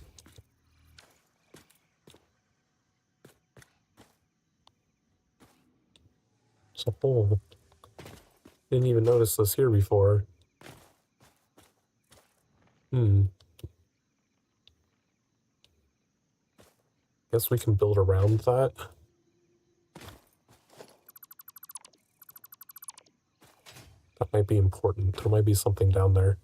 It's a hole. Didn't even notice this here before. Guess we can build around that. That might be important. There might be something down there.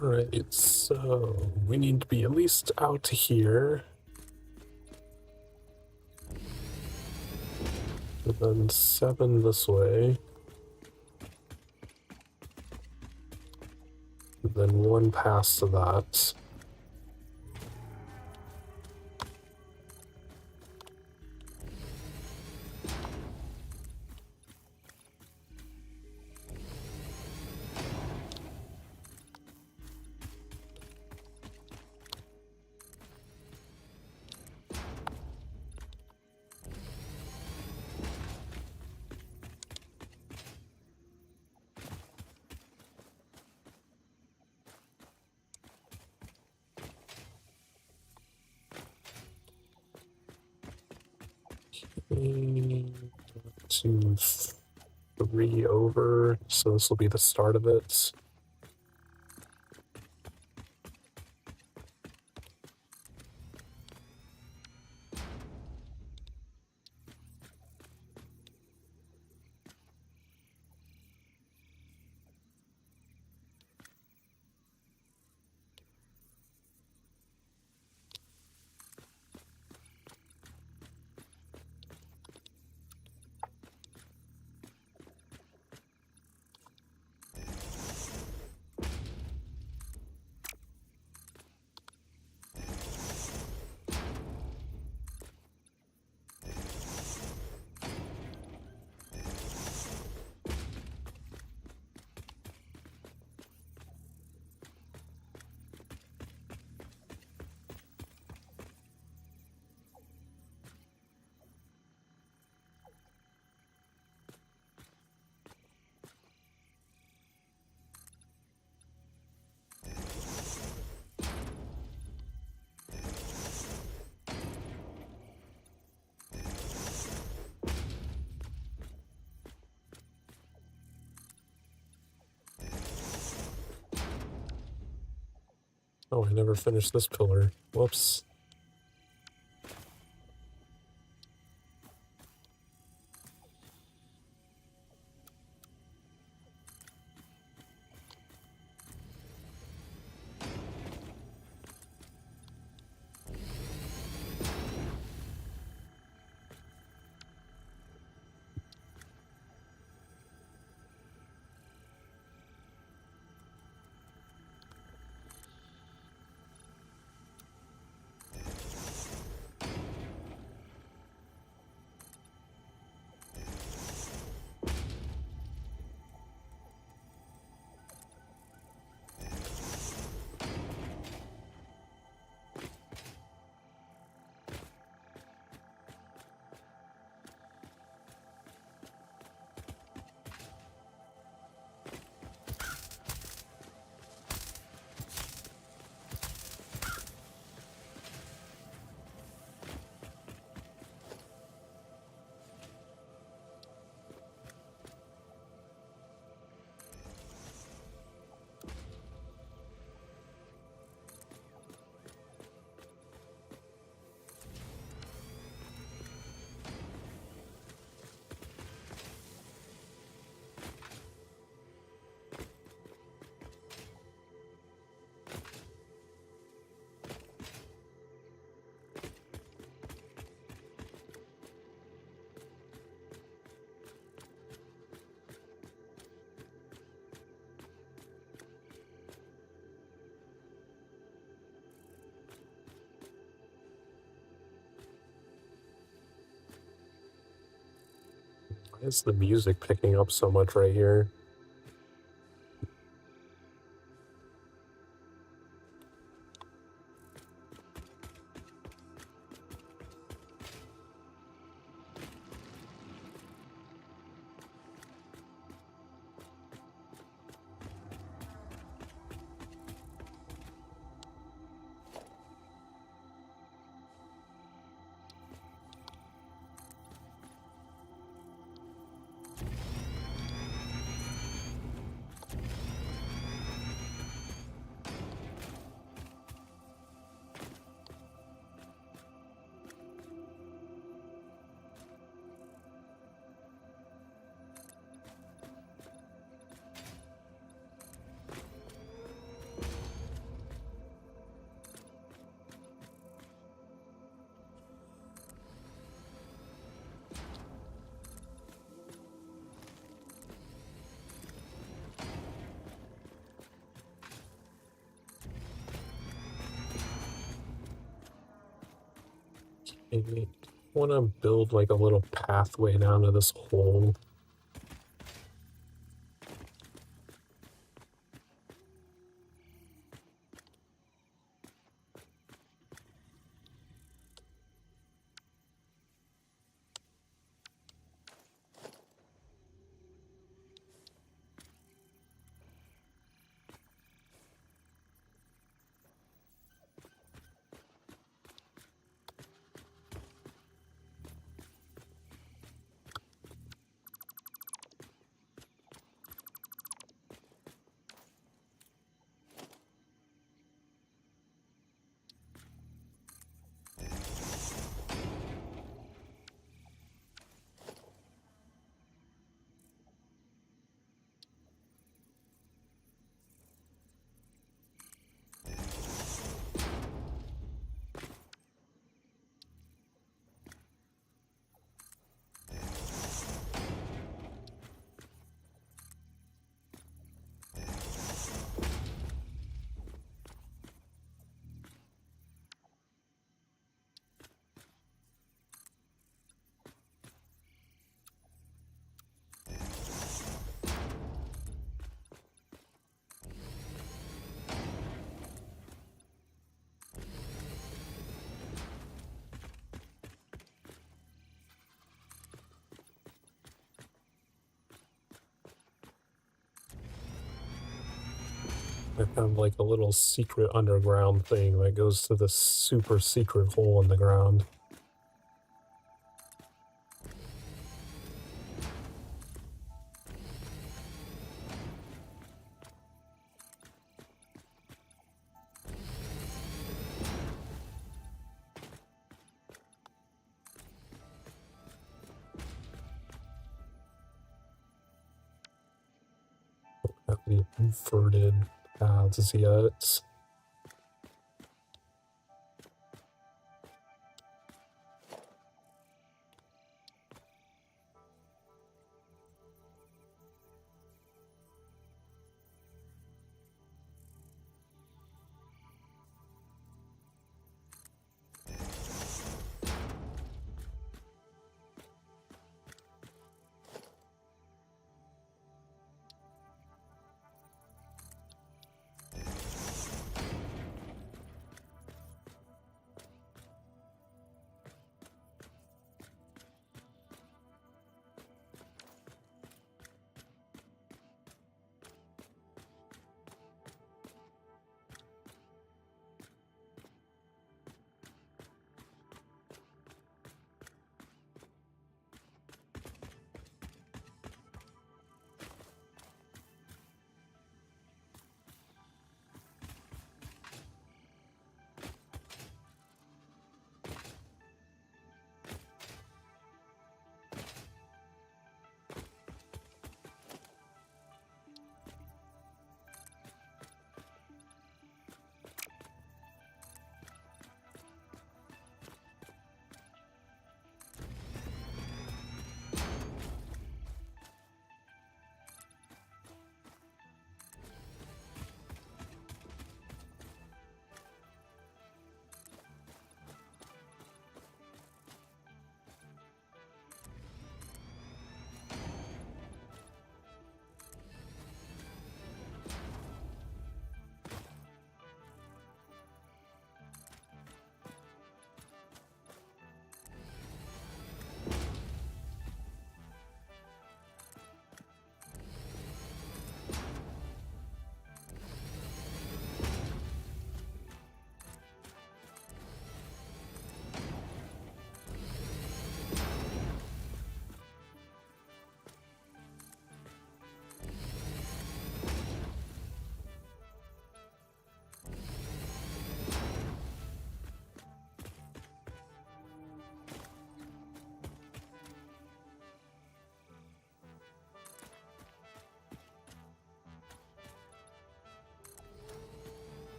Alright, so we need to be at least out to here. And then 7 this way. And then 1 past that. Okay, 2, 3 over, so this will be the start of it. Oh, I never finished this pillar. Whoops. Why is the music picking up so much right here? Maybe I want to build like a little pathway down to this hole. I have like a little secret underground thing that goes to the super secret hole in the ground. Have the inverted paths yet.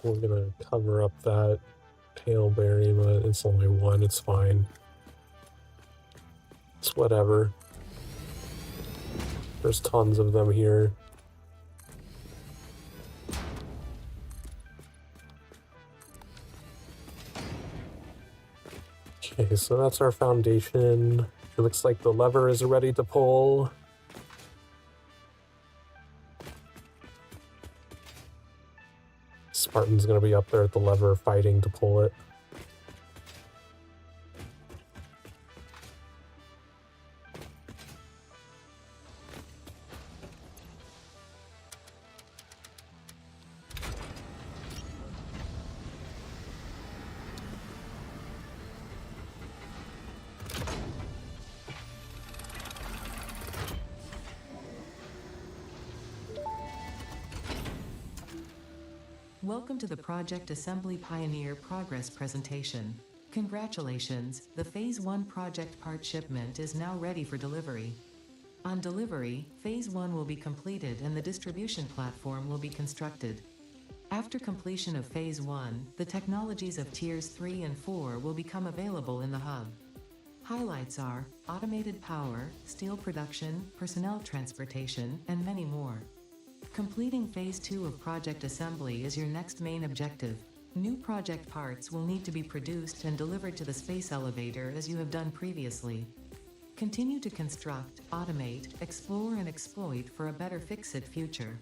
We're gonna cover up that pale berry, but it's only one, it's fine. It's whatever. There's tons of them here. Okay, so that's our foundation. It looks like the lever is ready to pull. Spartan's gonna be up there at the lever fighting to pull it. Welcome to the Project Assembly Pioneer Progress presentation. Congratulations, the Phase 1 project part shipment is now ready for delivery. On delivery, Phase 1 will be completed and the distribution platform will be constructed. After completion of Phase 1, the technologies of Tiers 3 and 4 will become available in the hub. Highlights are automated power, steel production, personnel transportation, and many more. Completing Phase 2 of project assembly is your next main objective. New project parts will need to be produced and delivered to the space elevator as you have done previously. Continue to construct, automate, explore and exploit for a better Fix-It future.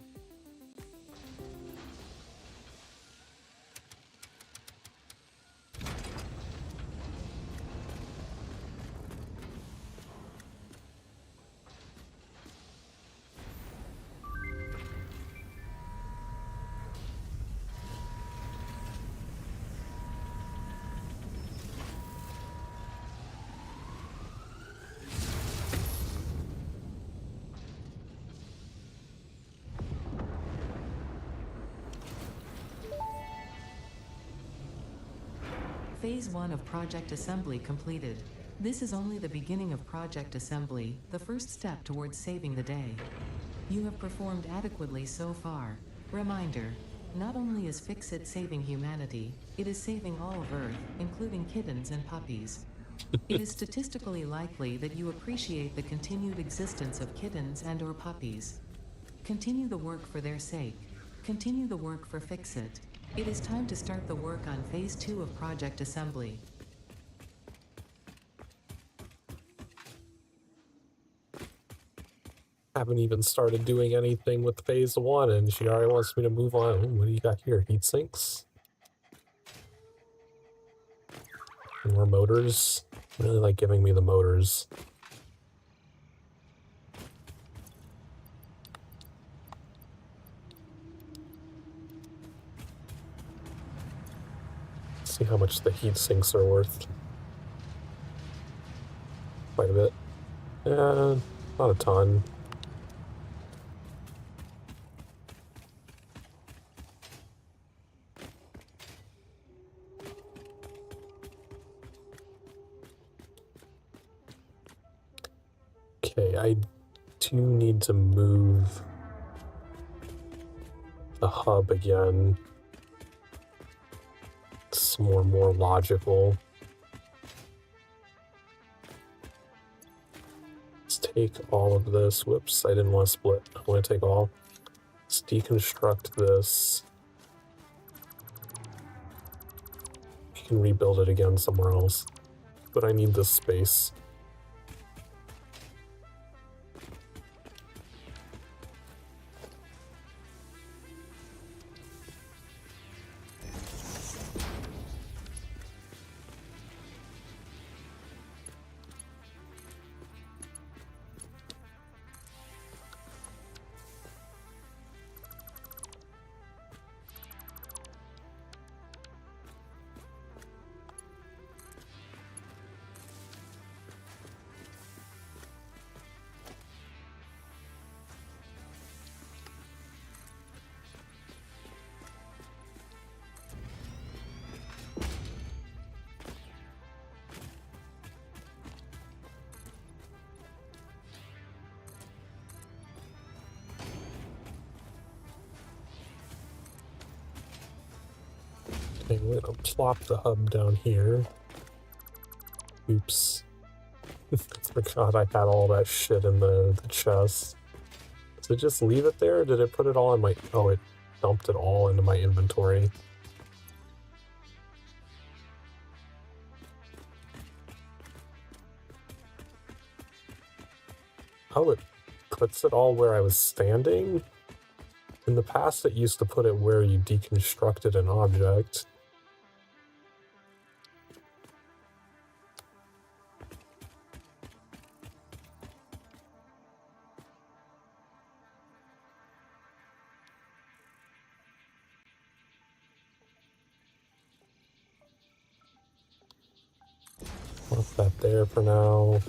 Phase 1 of project assembly completed. This is only the beginning of project assembly, the first step towards saving the day. You have performed adequately so far. Reminder, not only is Fix-It saving humanity, it is saving all of Earth, including kittens and puppies. It is statistically likely that you appreciate the continued existence of kittens and/or puppies. Continue the work for their sake. Continue the work for Fix-It. It is time to start the work on Phase 2 of project assembly. Haven't even started doing anything with Phase 1 and she already wants me to move on. Ooh, what do you got here? Heat sinks? More motors? I really like giving me the motors. See how much the heat sinks are worth. Quite a bit. Yeah, not a ton. Okay, I do need to move the hub again. It's more logical. Let's take all of this. Whoops, I didn't want to split. I want to take all. Let's deconstruct this. We can rebuild it again somewhere else. But I need this space. Okay, we're gonna plop the hub down here. Oops. Forgot I had all that shit in the chest. Did it just leave it there, or did it put it all in my... Oh, it dumped it all into my inventory. Oh, it puts it all where I was standing? In the past, it used to put it where you deconstructed an object. Put that there for now.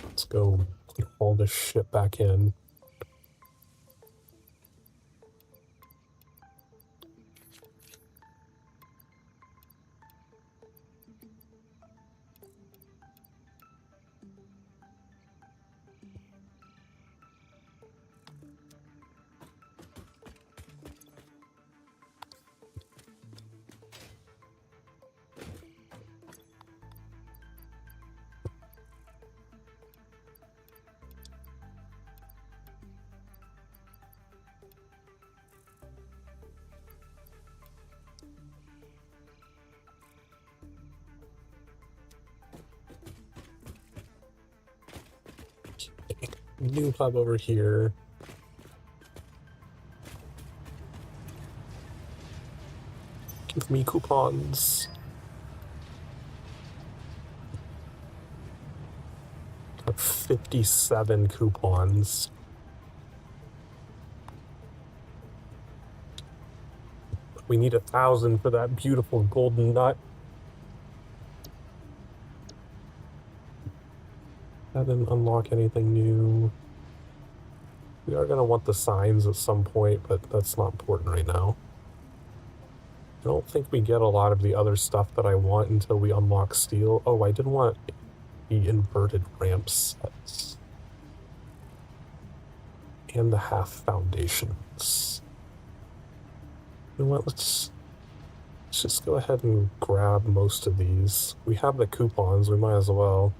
Let's go put all this shit back in. New hub over here. Give me coupons. Got 57 coupons. We need 1,000 for that beautiful golden nut. That didn't unlock anything new. We are going to want the signs at some point, but that's not important right now. I don't think we get a lot of the other stuff that I want until we unlock steel. Oh, I did want the inverted ramp sets. And the half foundations. You know what, let's just go ahead and grab most of these. We have the coupons, we might as well.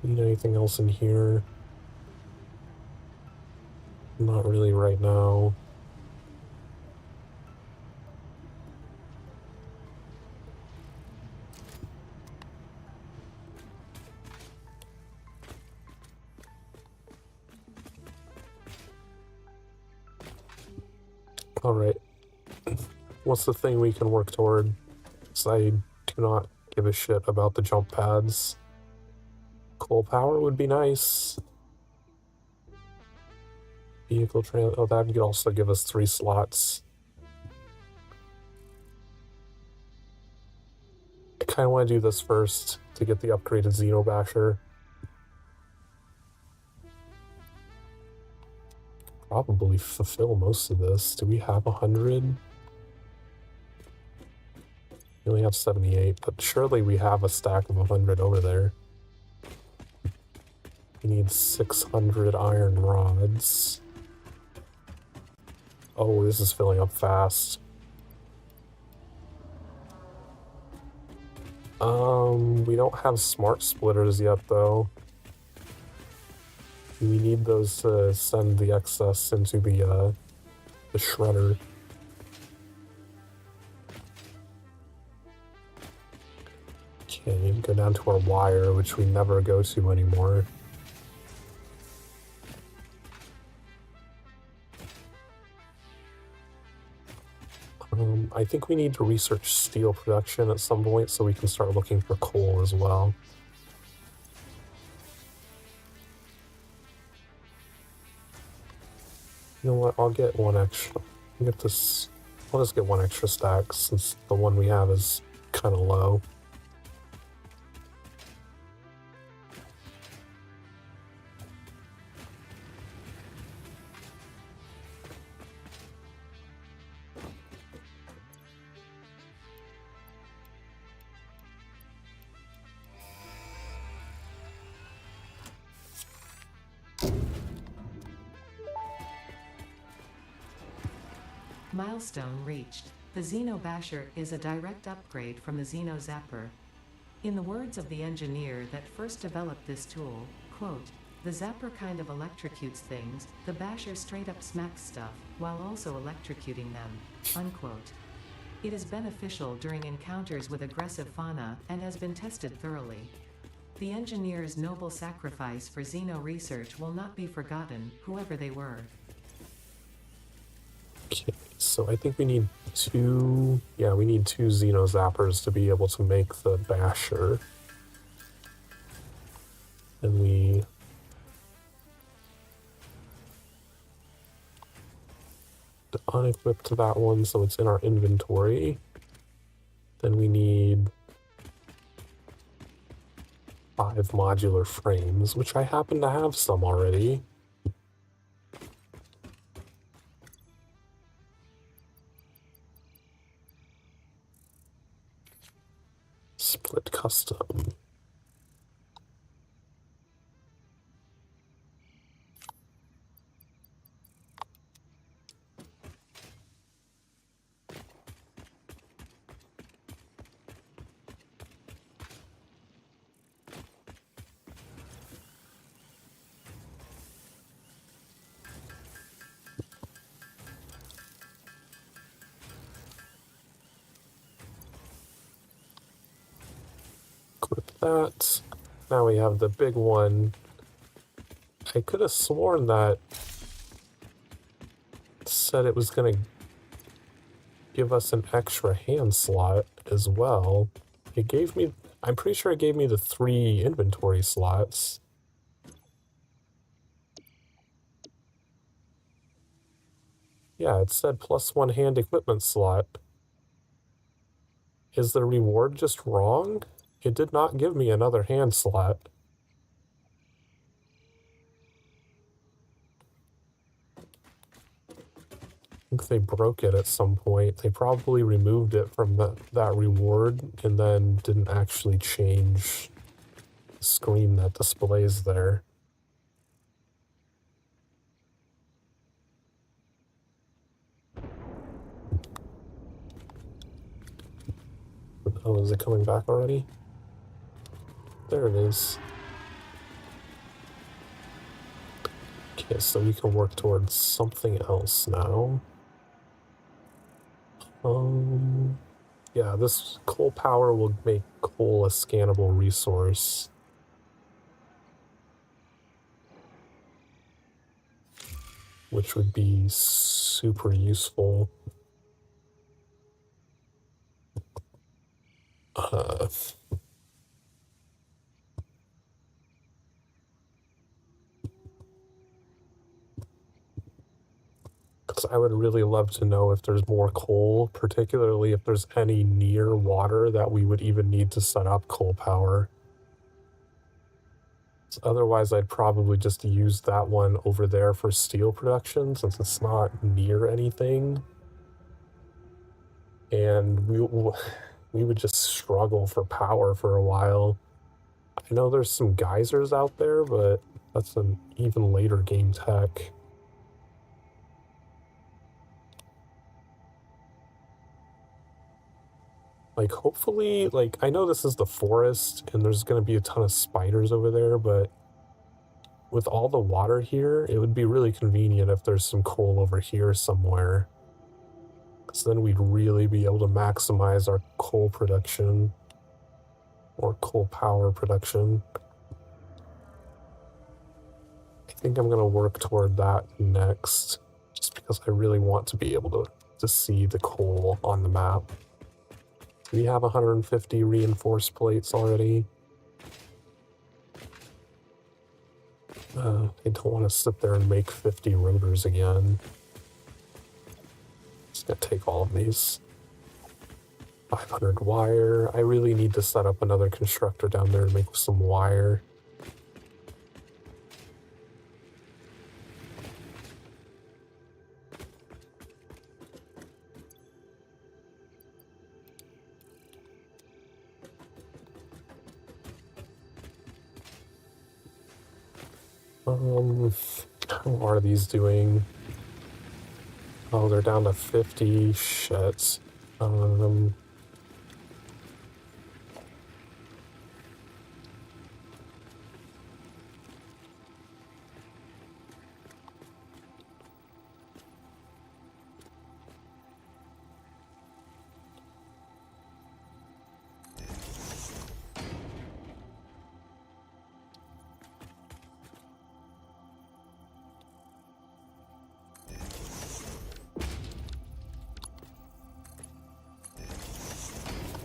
Need anything else in here? Not really right now. Alright. What's the thing we can work toward? Because I do not give a shit about the jump pads. Coal power would be nice. Vehicle trans. Oh, that would also give us 3 slots. I kind of want to do this first to get the upgraded Xeno Basher. Probably fulfill most of this. Do we have 100? We only have 78, but surely we have a stack of 100 over there. We need 600 iron rods. Oh, this is filling up fast. We don't have smart splitters yet, though. We need those to send the excess into the shredder. Okay, go down to our wire, which we never go to anymore. I think we need to research steel production at some point so we can start looking for coal as well. You know what, I'll get one extra. I'll just get one extra stack since the one we have is kind of low. Milestone reached. The Xeno Basher is a direct upgrade from the Xeno Zapper. In the words of the engineer that first developed this tool, quote, "The Zapper kind of electrocutes things, the Basher straight up smacks stuff, while also electrocuting them," unquote. It is beneficial during encounters with aggressive fauna and has been tested thoroughly. The engineer's noble sacrifice for Xeno research will not be forgotten, whoever they were. Okay, so I think we need two Xeno Zappers to be able to make the Basher. And we unequipped that one, so it's in our inventory. Then we need 5 modular frames, which I happen to have some already. Split custom. Equip that. Now we have the big one. I could have sworn that said it was going to give us an extra hand slot as well. It gave me, I'm pretty sure it gave me the 3 inventory slots. Yeah, it said +1 hand equipment slot. Is the reward just wrong? It did not give me another hand slot. I think they broke it at some point. They probably removed it from that reward and then didn't actually change the screen that displays there. Oh, is it coming back already? There it is. Okay, so we can work towards something else now. Yeah, this coal power will make coal a scannable resource. Which would be super useful. Because I would really love to know if there's more coal, particularly if there's any near water that we would even need to set up coal power. Otherwise, I'd probably just use that one over there for steel production since it's not near anything. And we would just struggle for power for a while. I know there's some geysers out there, but that's an even later game tech. Like, hopefully, like, I know this is the forest and there's going to be a ton of spiders over there, but with all the water here, it would be really convenient if there's some coal over here somewhere. Because then we'd really be able to maximize our coal production or coal power production. I think I'm going to work toward that next, just because I really want to be able to see the coal on the map. We have 150 reinforced plates already. I don't want to sit there and make 50 rotors again. Just gonna take all of these. 500 wire. I really need to set up another constructor down there to make some wire. How are these doing? Oh, they're down to 50. Shit.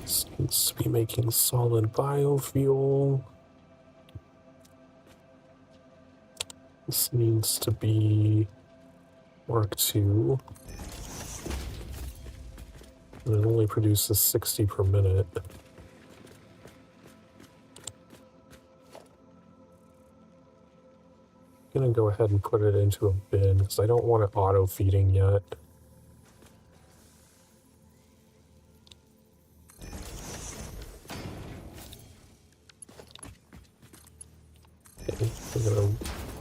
Seems to be making solid biofuel. This needs to be Mark II. And it only produces 60 per minute. I'm gonna go ahead and put it into a bin because I don't want it auto feeding yet. Okay, we're gonna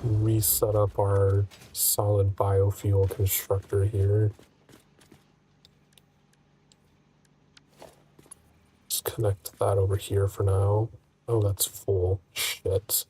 reset up our solid biofuel constructor here. Just connect that over here for now. Oh, that's full. Shit.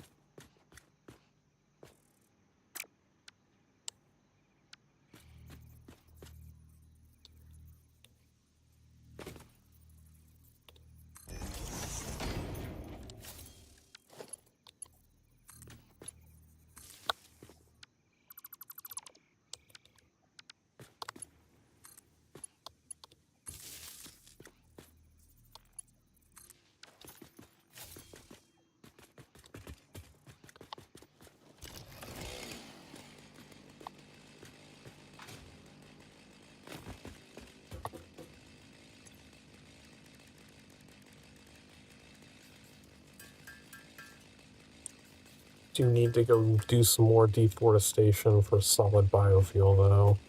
Do need to go do some more deforestation for solid biofuel, though.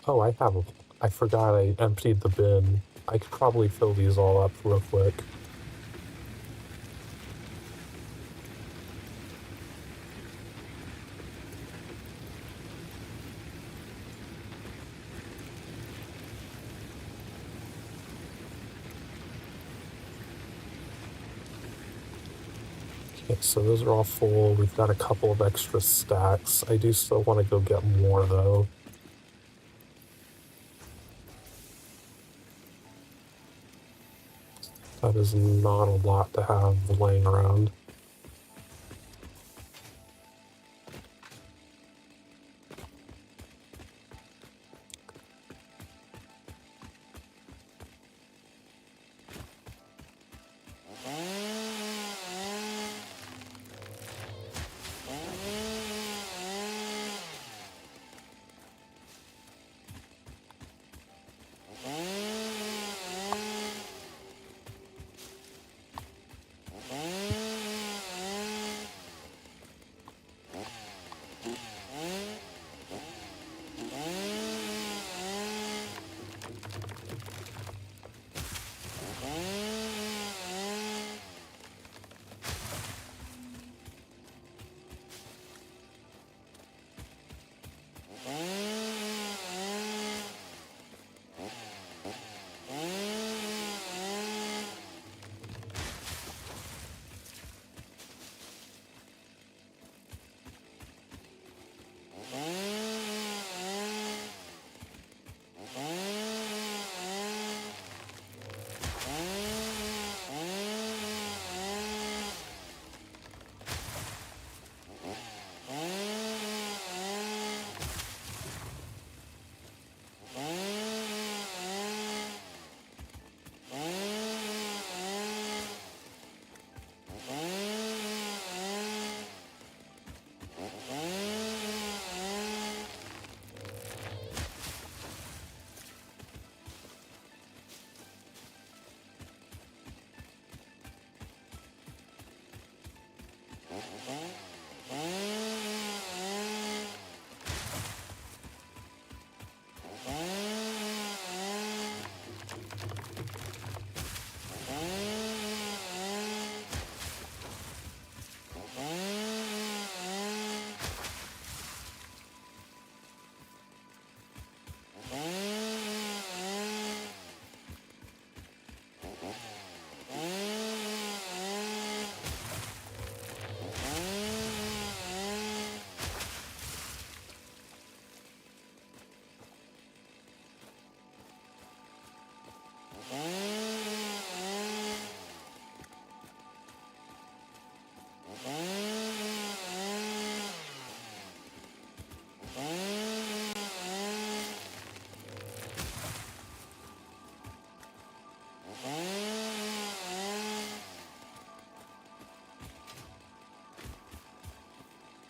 Oh, I forgot I emptied the bin. I could probably fill these all up real quick. Okay, so those are all full. We've got a couple of extra stacks. I do still want to go get more, though. That is not a lot to have laying around.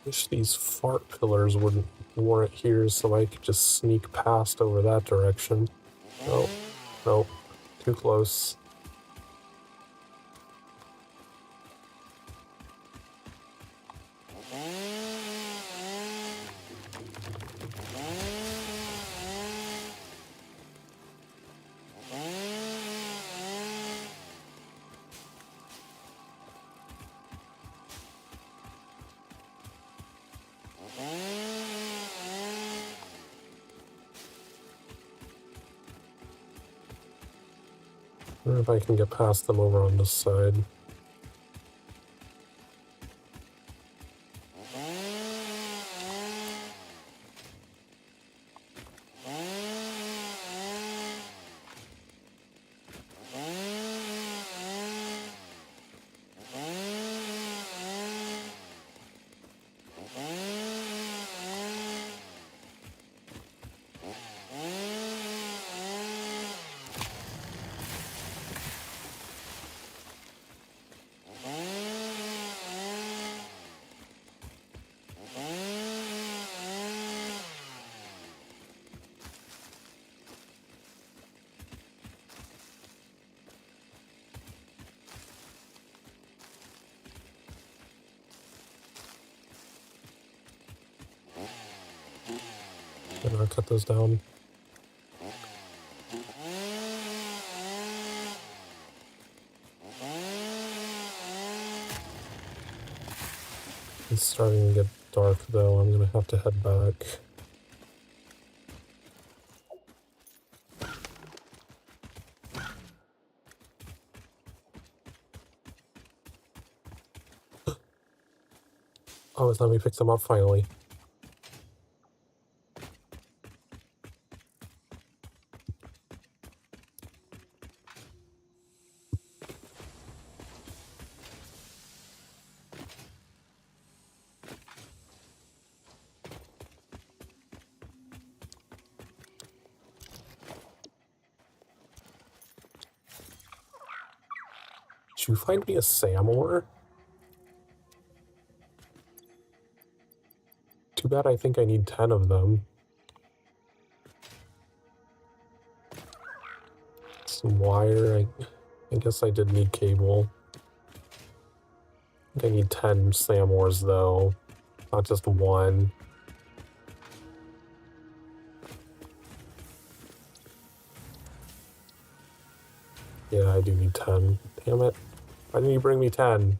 Wish these fart pillars weren't here so I could just sneak past over that direction. Nope, nope, too close. I wonder if I can get past them over on this side. cut those down. It's starting to get dark though, I'm gonna have to head back. Oh, it's let me pick them up finally. Did you find me a Sam ore? Too bad I think I need 10 of them. Some wire, I guess I did need cable. I think I need 10 Sam ores though, not just one. Yeah, I do need 10. Damn it. Why didn't you bring me 10?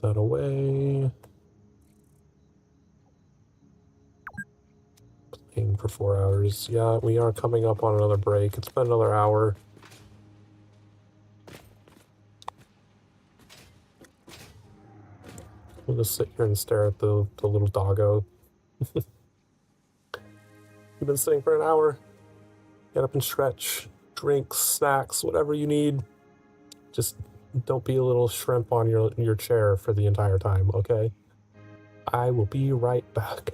That away. Playing for 4 hours. Yeah, we are coming up on another break. It's been another hour. We'll just sit here and stare at the little doggo. You've been sitting for an hour. Get up and stretch. Drinks, snacks, whatever you need. Just don't be a little shrimp on your chair for the entire time, okay? I will be right back.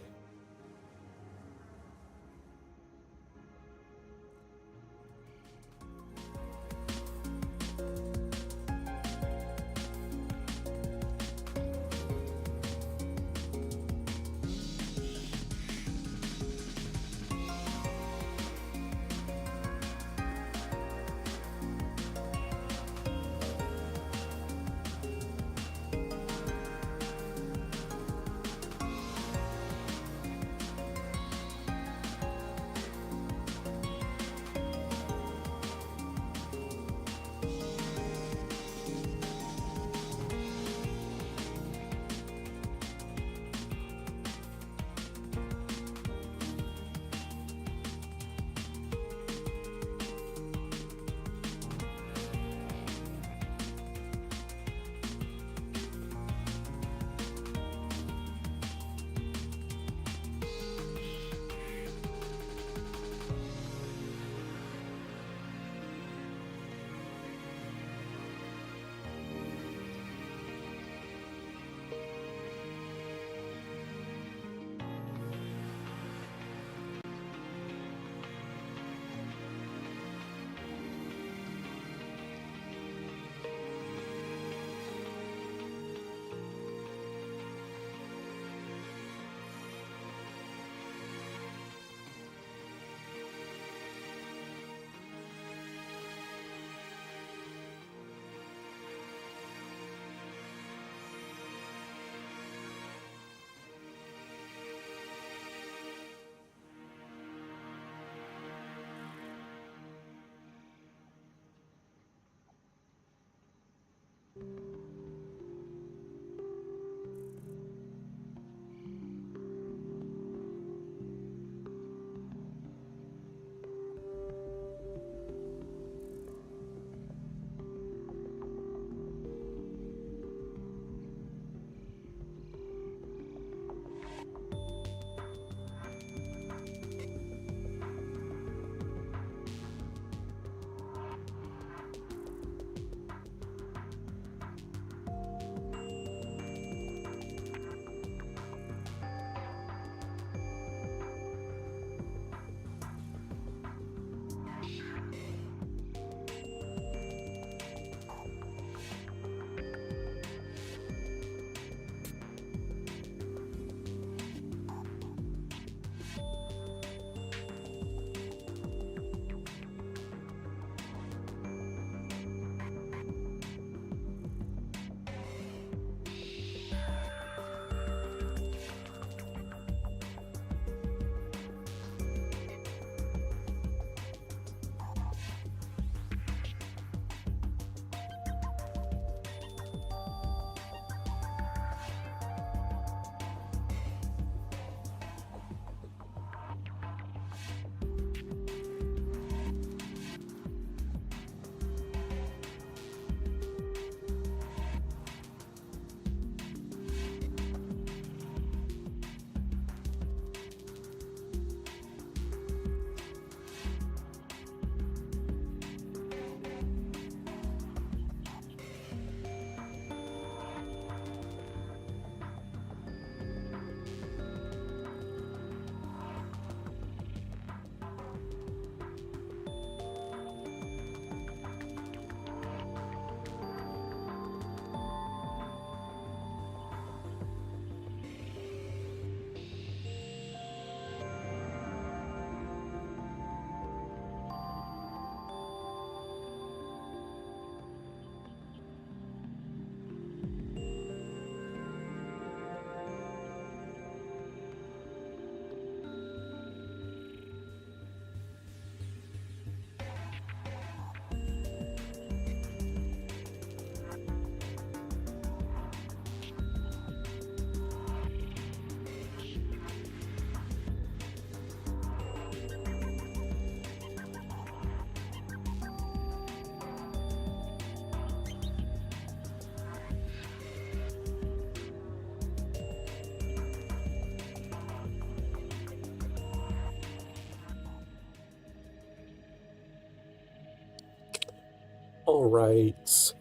Alright.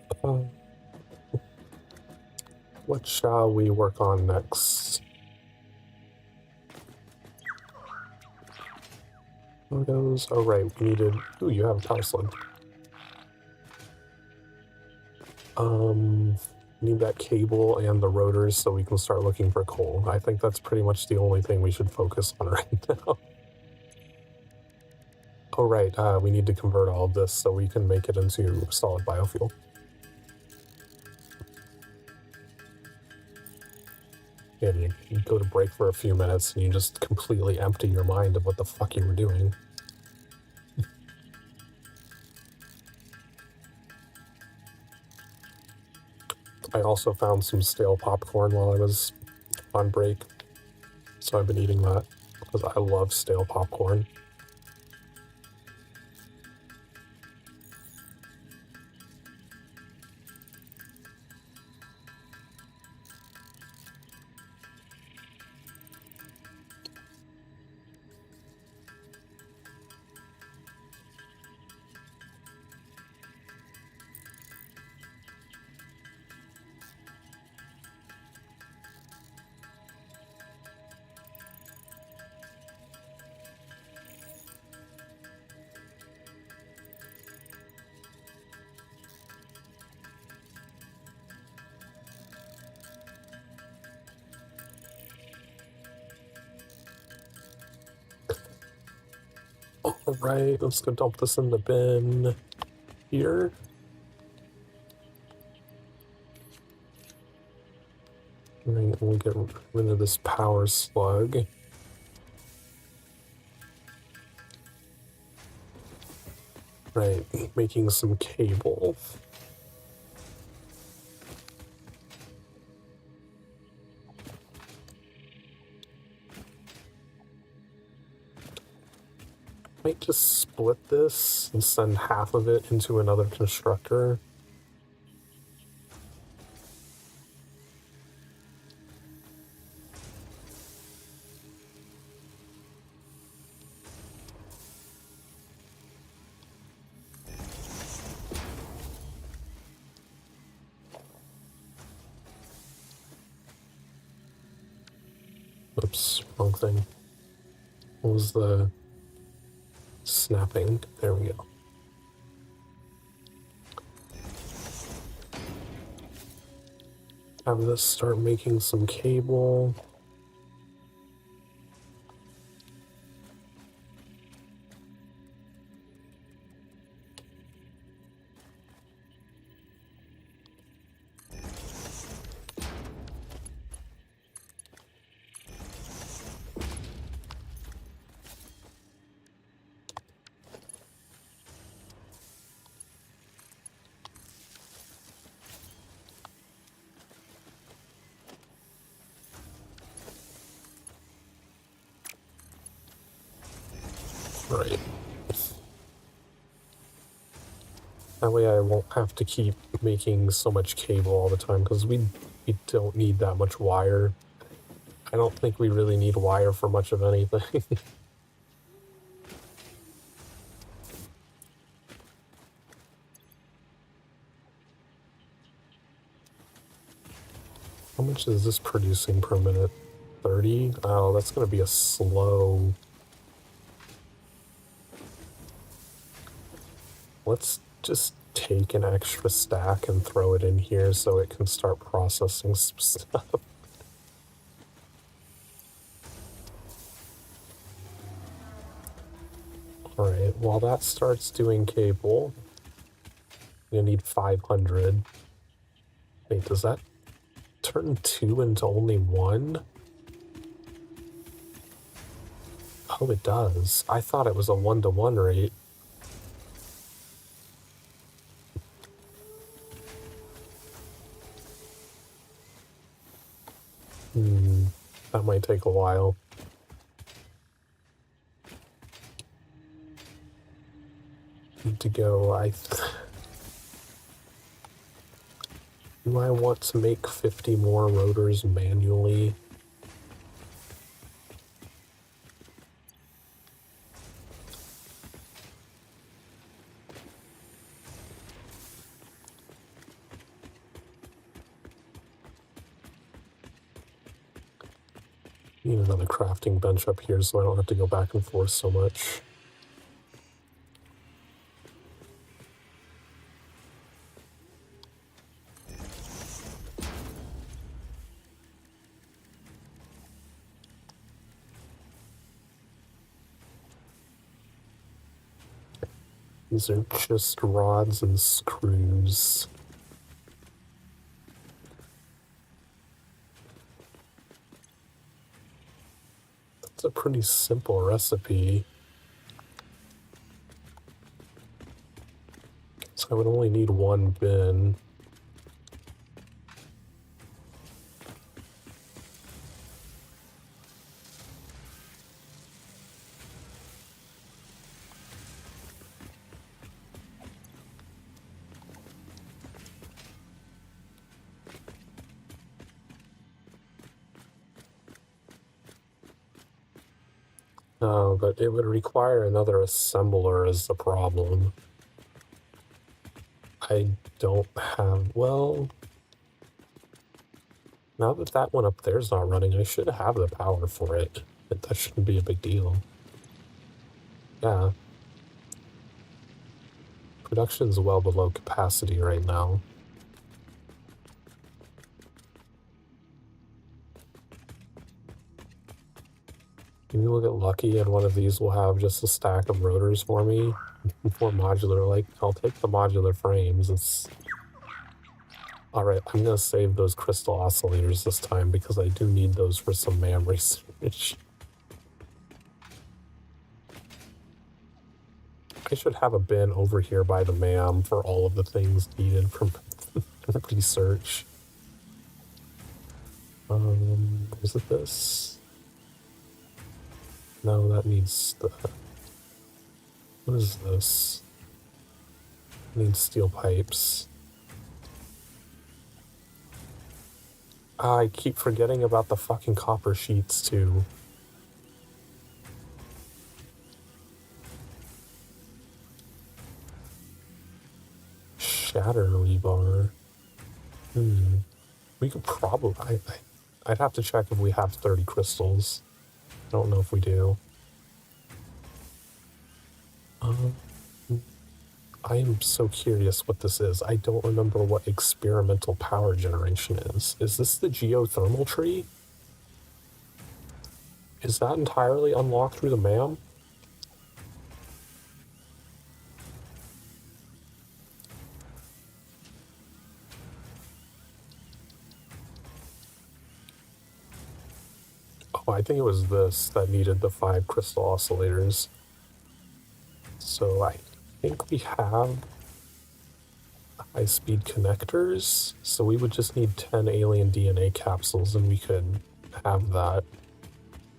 What shall we work on next? Photos. Oh, right. We needed. Ooh, you have a power sled. Need that cable and the rotors so we can start looking for coal. I think that's pretty much the only thing we should focus on right now. Oh, right. We need to convert all of this so we can make it into solid biofuel. And you go to break for a few minutes and you just completely empty your mind of what the fuck you were doing. I also found some stale popcorn while I was on break, so I've been eating that because I love stale popcorn. Alright, let's go dump this in the bin here. And we'll get rid of this power slug. Right, making some cable. Might just split this and send half of it into another constructor. Oops, wrong thing. What was the snapping? There we go. Have this start making some cable. Right. That way I won't have to keep making so much cable all the time, because we don't need that much wire. I don't think we really need wire for much of anything. How much is this producing per minute? 30? Oh, that's going to be a slow... Let's just take an extra stack and throw it in here so it can start processing some stuff. Alright, while that starts doing cable, you need 500. Wait, does that turn 2 into only 1? Oh, it does. I thought it was a 1-to-1 rate. That might take a while. Need to go, do I want to make 50 more rotors manually? Need another crafting bench up here so I don't have to go back and forth so much. These are just rods and screws. That's a pretty simple recipe. So I would only need one bin. No, but it would require another assembler is the problem. I don't have, well, now that that one up there's not running, I should have the power for it. That shouldn't be a big deal. Yeah. Production's well below capacity right now. Maybe we'll get lucky and one of these will have just a stack of rotors for me. More modular, like, I'll take the modular frames. It's... Alright, I'm gonna save those crystal oscillators this time because I do need those for some MAM research. I should have a bin over here by the MAM for all of the things needed from research. Is it this? No, that needs the... What is this? It needs steel pipes. I keep forgetting about the fucking copper sheets, too. Shatter rebar. We could probably... I'd have to check if we have 30 crystals. I don't know if we do. I am so curious what this is. I don't remember what experimental power generation is. Is this the geothermal tree? Is that entirely unlocked through the MAM? Oh, I think it was this that needed the 5 crystal oscillators. So I think we have high-speed connectors. So we would just need 10 alien DNA capsules and we could have that.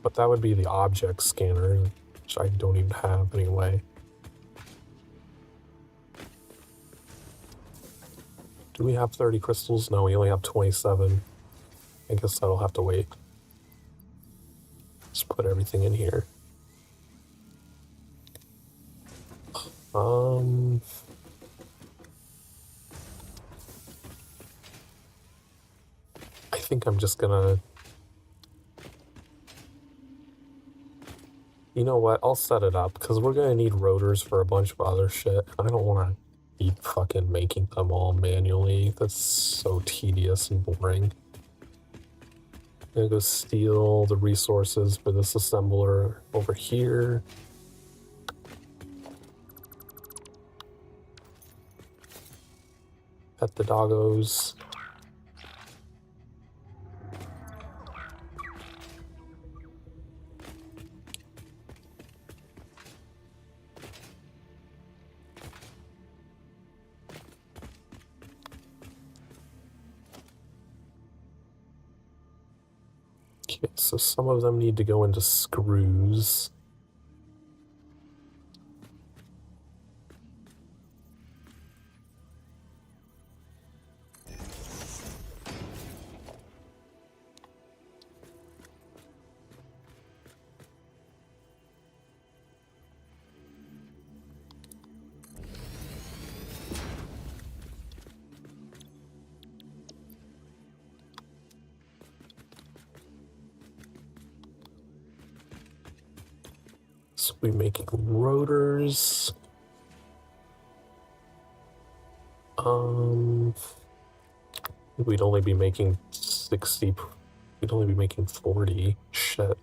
But that would be the object scanner, which I don't even have anyway. Do we have 30 crystals? No, we only have 27. I guess that'll have to wait. Just put everything in here. I think I'm just gonna... You know what? I'll set it up, because we're gonna need rotors for a bunch of other shit. I don't want to be fucking making them all manually. That's so tedious and boring. I'm gonna go steal the resources for this assembler over here. Pet the doggos. Okay, so some of them need to go into screws. We're making rotors. We'd only be making 60. We'd only be making 40. Shit.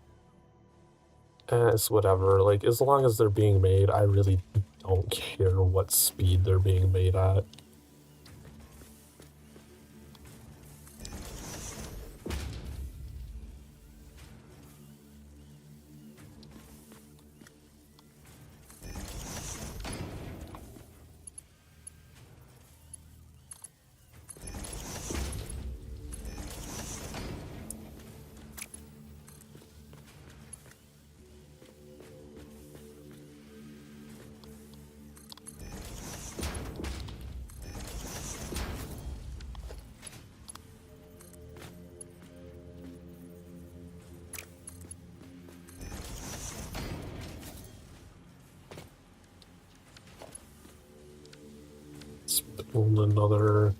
It's whatever. Like, as long as they're being made, I really don't care what speed they're being made at. Build another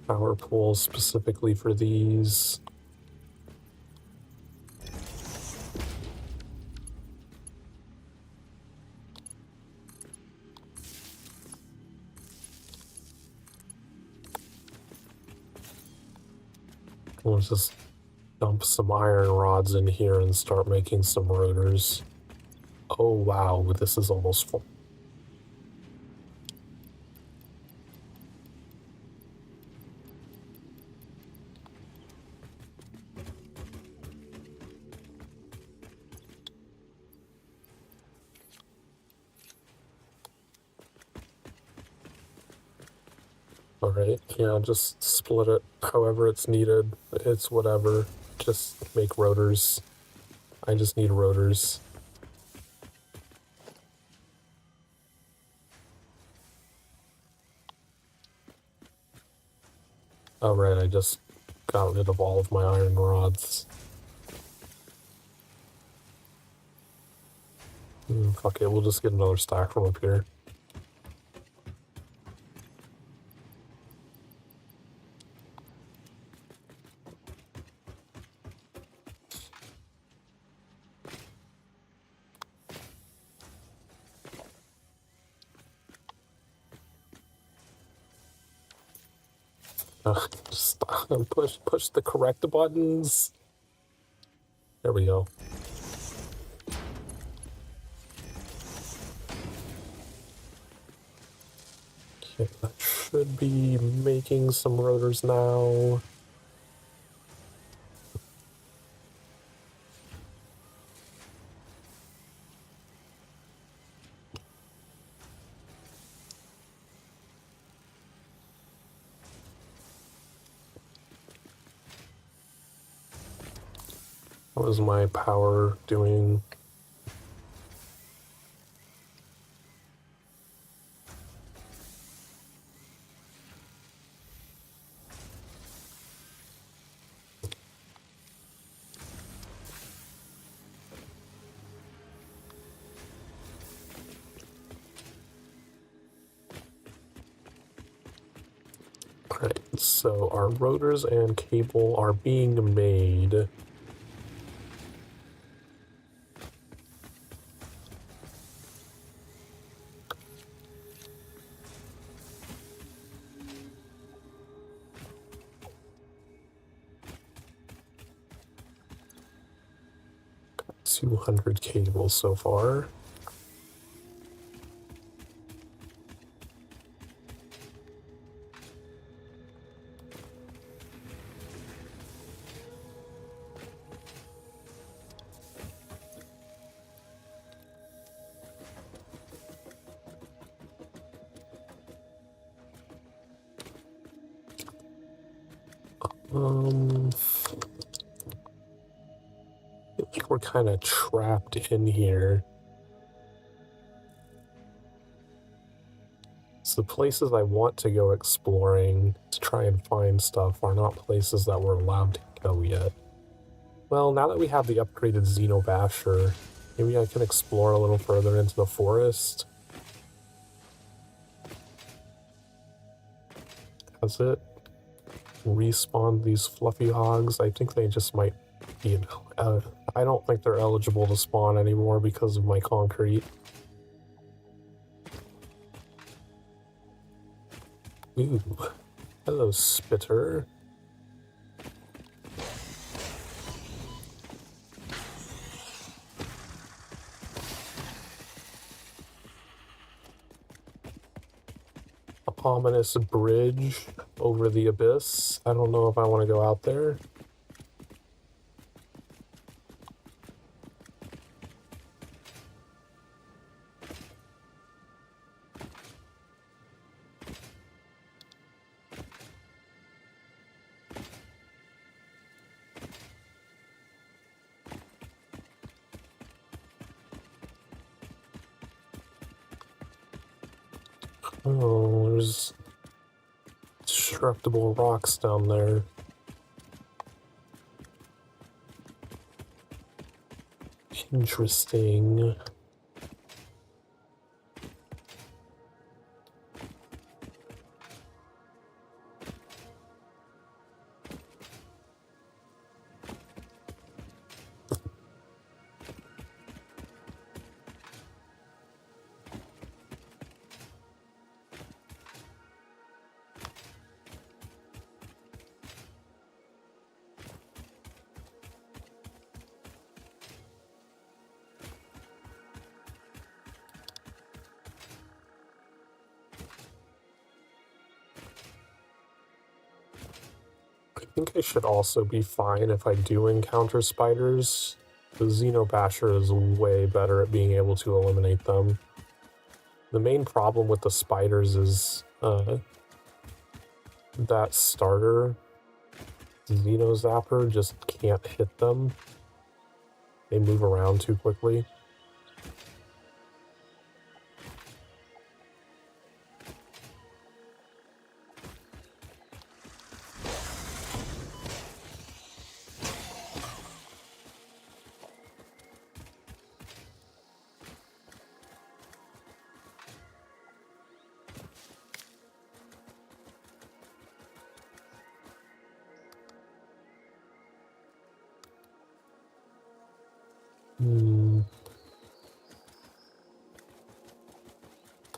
power pole specifically for these. We'll just dump some iron rods in here and start making some rotors. Oh wow, this is almost full. Alright, yeah, just split it however it's needed. It's whatever. Just make rotors. I just need rotors. Alright, I just got rid of all of my iron rods. Fuck it, we'll just get another stack from up here. Just push the correct buttons. There we go. Okay, that should be making some rotors now. What is my power doing? Alright, so our rotors and cable are being made. Got 200 cables so far. I think we're kind of trapped in here. So the places I want to go exploring to try and find stuff are not places that we're allowed to go yet. Well, now that we have the upgraded Xenobasher, maybe I can explore a little further into the forest. Has it respawned these fluffy hogs? I think they just might be a I don't think they're eligible to spawn anymore because of my concrete. Ooh. Hello, Spitter. Ominous bridge over the abyss. I don't know if I want to go out there. Oh, there's destructible rocks down there. Interesting. I think I should also be fine if I do encounter spiders. The Xenobasher is way better at being able to eliminate them. The main problem with the spiders is that starter Xenozapper just can't hit them. They move around too quickly.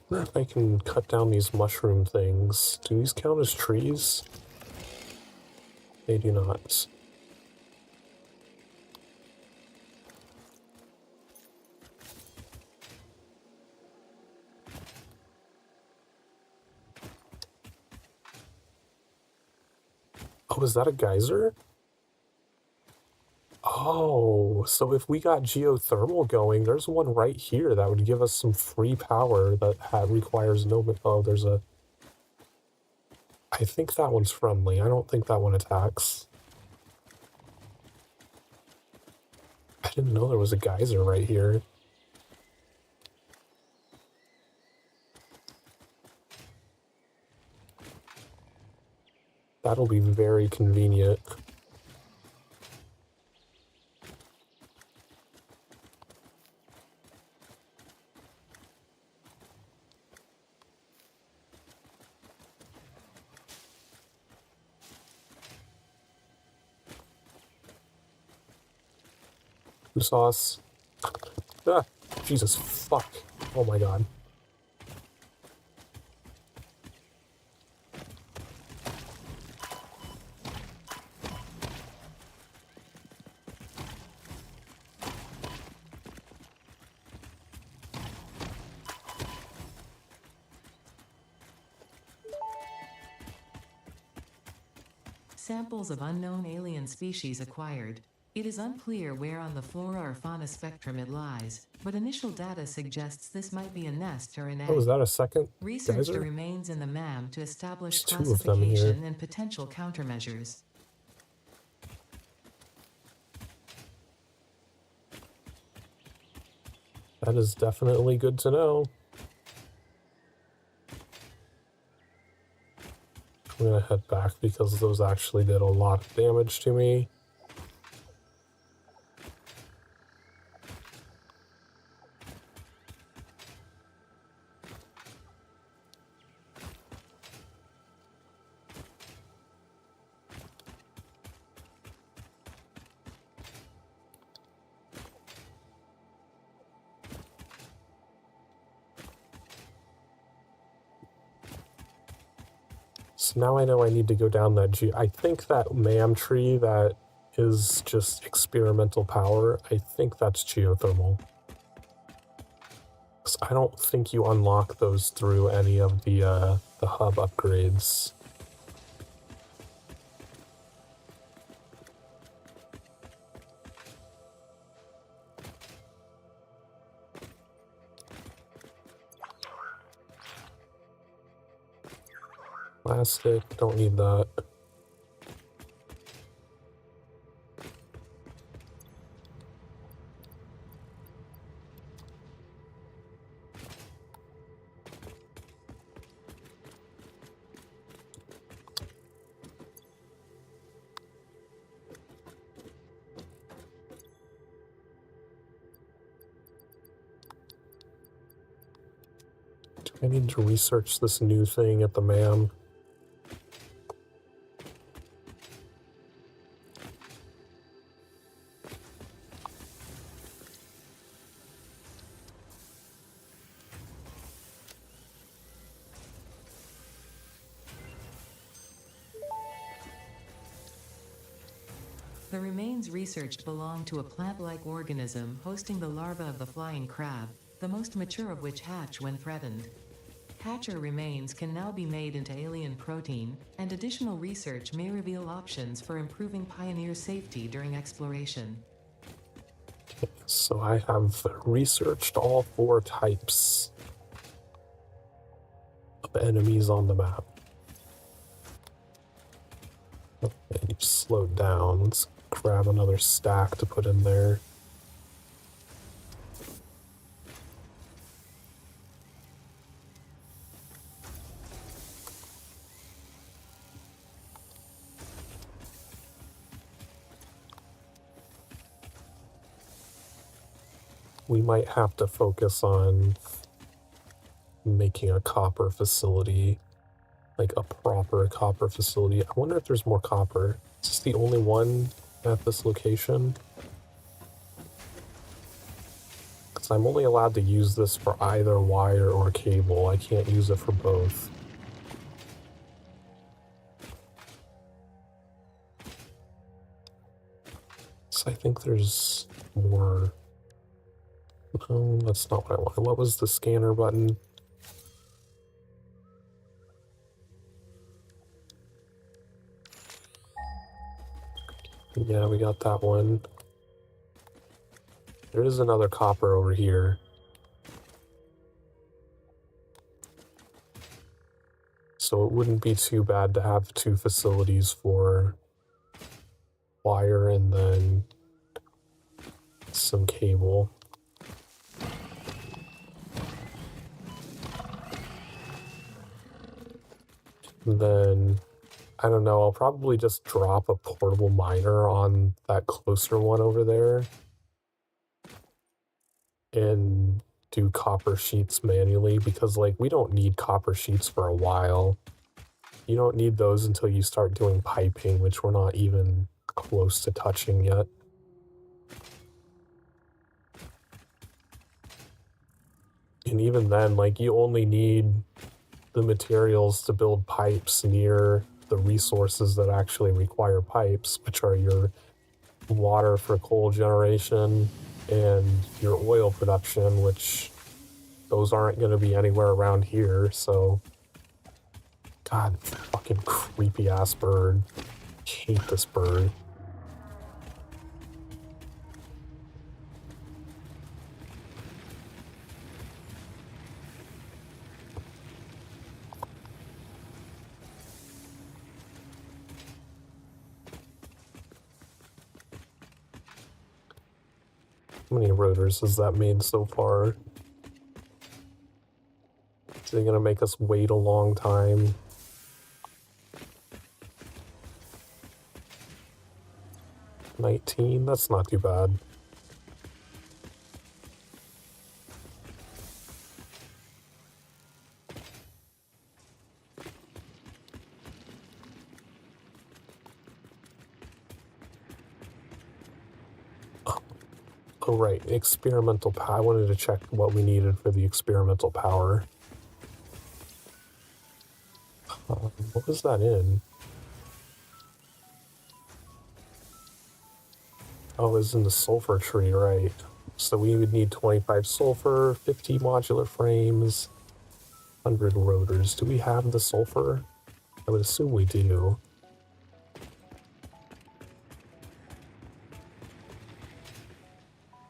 I wonder if I can cut down these mushroom things. Do these count as trees? They do not. Oh, is that a geyser? Oh, so if we got geothermal going, there's one right here that would give us some free power that requires no... Oh, there's a... I think that one's friendly. I don't think that one attacks. I didn't know there was a geyser right here. That'll be very convenient. Sauce. Ah, Jesus, fuck. Oh my god. Samples of unknown alien species acquired. It is unclear where on the flora or fauna spectrum it lies, but initial data suggests this might be a nest or an egg. Oh, is that a second Research geyser? remains in the MAM to establish There's two of them here. classification and potential countermeasures. That is definitely good to know. I'm gonna head back because those actually did a lot of damage to me. So now I know I need to go down that I think that MAM tree that is just experimental power, I think that's geothermal. I don't think you unlock those through any of the hub upgrades. Plastic, don't need that. Do I need to research this new thing at the MAM? The remains researched belong to a plant-like organism hosting the larva of the flying crab, the most mature of which hatch when threatened. Hatcher remains can now be made into alien protein, and additional research may reveal options for improving Pioneer safety during exploration. So I have researched all 4 types of enemies on the map. And you've slowed down. Let's grab another stack to put in there. We might have to focus on making a copper facility, like a proper copper facility. I wonder if there's more copper. Is this the only one at this location? Because I'm only allowed to use this for either wire or cable. I can't use it for both. So I think there's more. No, that's not what I wanted. What was the scanner button? Yeah, we got that one. There is another copper over here. So it wouldn't be too bad to have 2 facilities for wire and then some cable. And then, I don't know, I'll probably just drop a portable miner on that closer one over there and do copper sheets manually, because like we don't need copper sheets for a while. You don't need those until you start doing piping, which we're not even close to touching yet. And even then, like, you only need the materials to build pipes near the resources that actually require pipes, which are your water for coal generation and your oil production, which those aren't going to be anywhere around here. So, God, fucking creepy ass bird. Hate this bird. How many rotors has that made so far? Is it gonna make us wait a long time? $19? That's not too bad. Oh, right, experimental power. I wanted to check what we needed for the experimental power. What was that in? Oh, it was in the sulfur tree, right. So we would need 25 sulfur, 50 modular frames, 100 rotors. Do we have the sulfur? I would assume we do.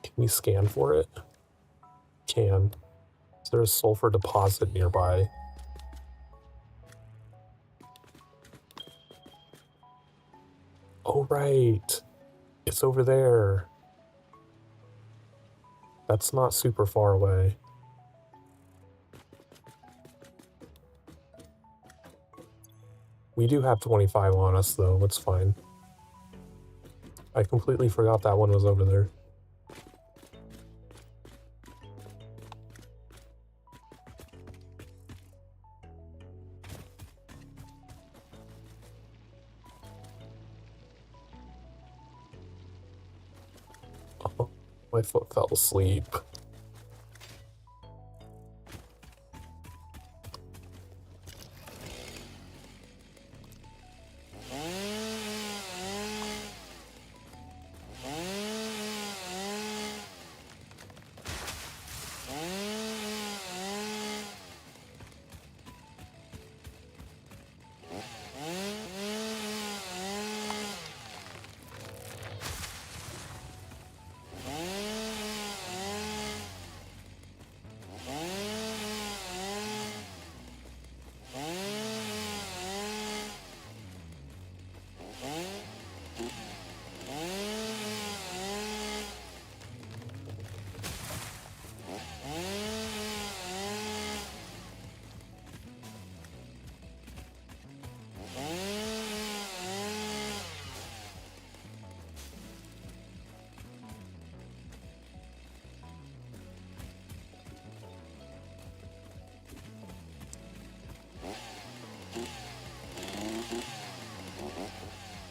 Can we scan for it? Can. Is there a sulfur deposit nearby? Oh, right. It's over there. That's not super far away. We do have 25 on us, though. It's fine. I completely forgot that one was over there. Oh, my foot fell asleep.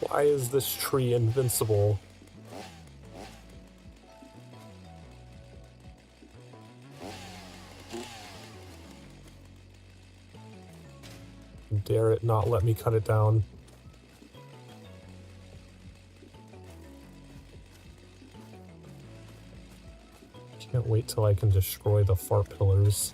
Why is this tree invincible? Dare it not let me cut it down. Can't wait till I can destroy the fart pillars.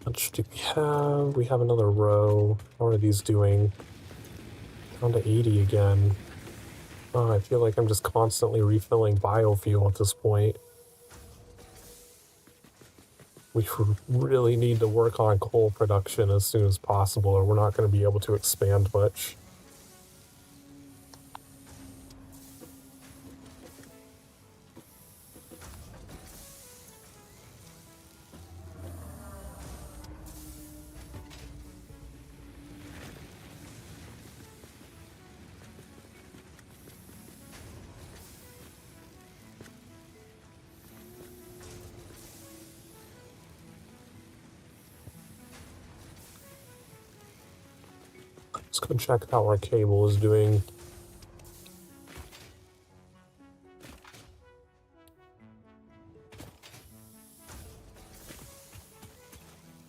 How much do we have? We have another row. How are these doing? Down to 80 again. Oh, I feel like I'm just constantly refilling biofuel at this point. We really need to work on coal production as soon as possible, or we're not going to be able to expand much. Let's go check how our cable is doing.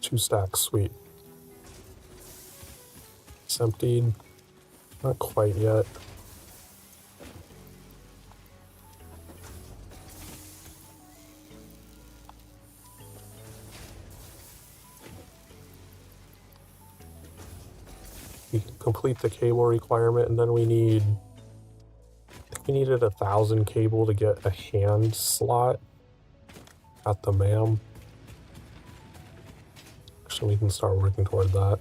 Two stacks, sweet. It's emptied. Not quite yet. We can complete the cable requirement, and then we need... I think we needed 1,000 cable to get a hand slot at the MAM. So we can start working toward that.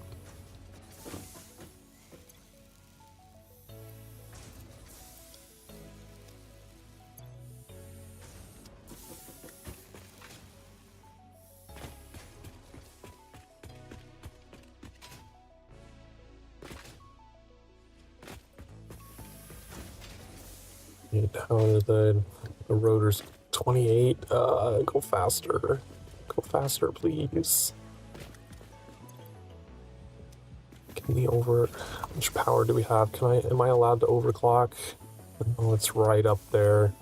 Get down to the rotors. 28. Go faster. Go faster, please. Can we over... How much power do we have? Am I allowed to overclock? Oh, it's right up there.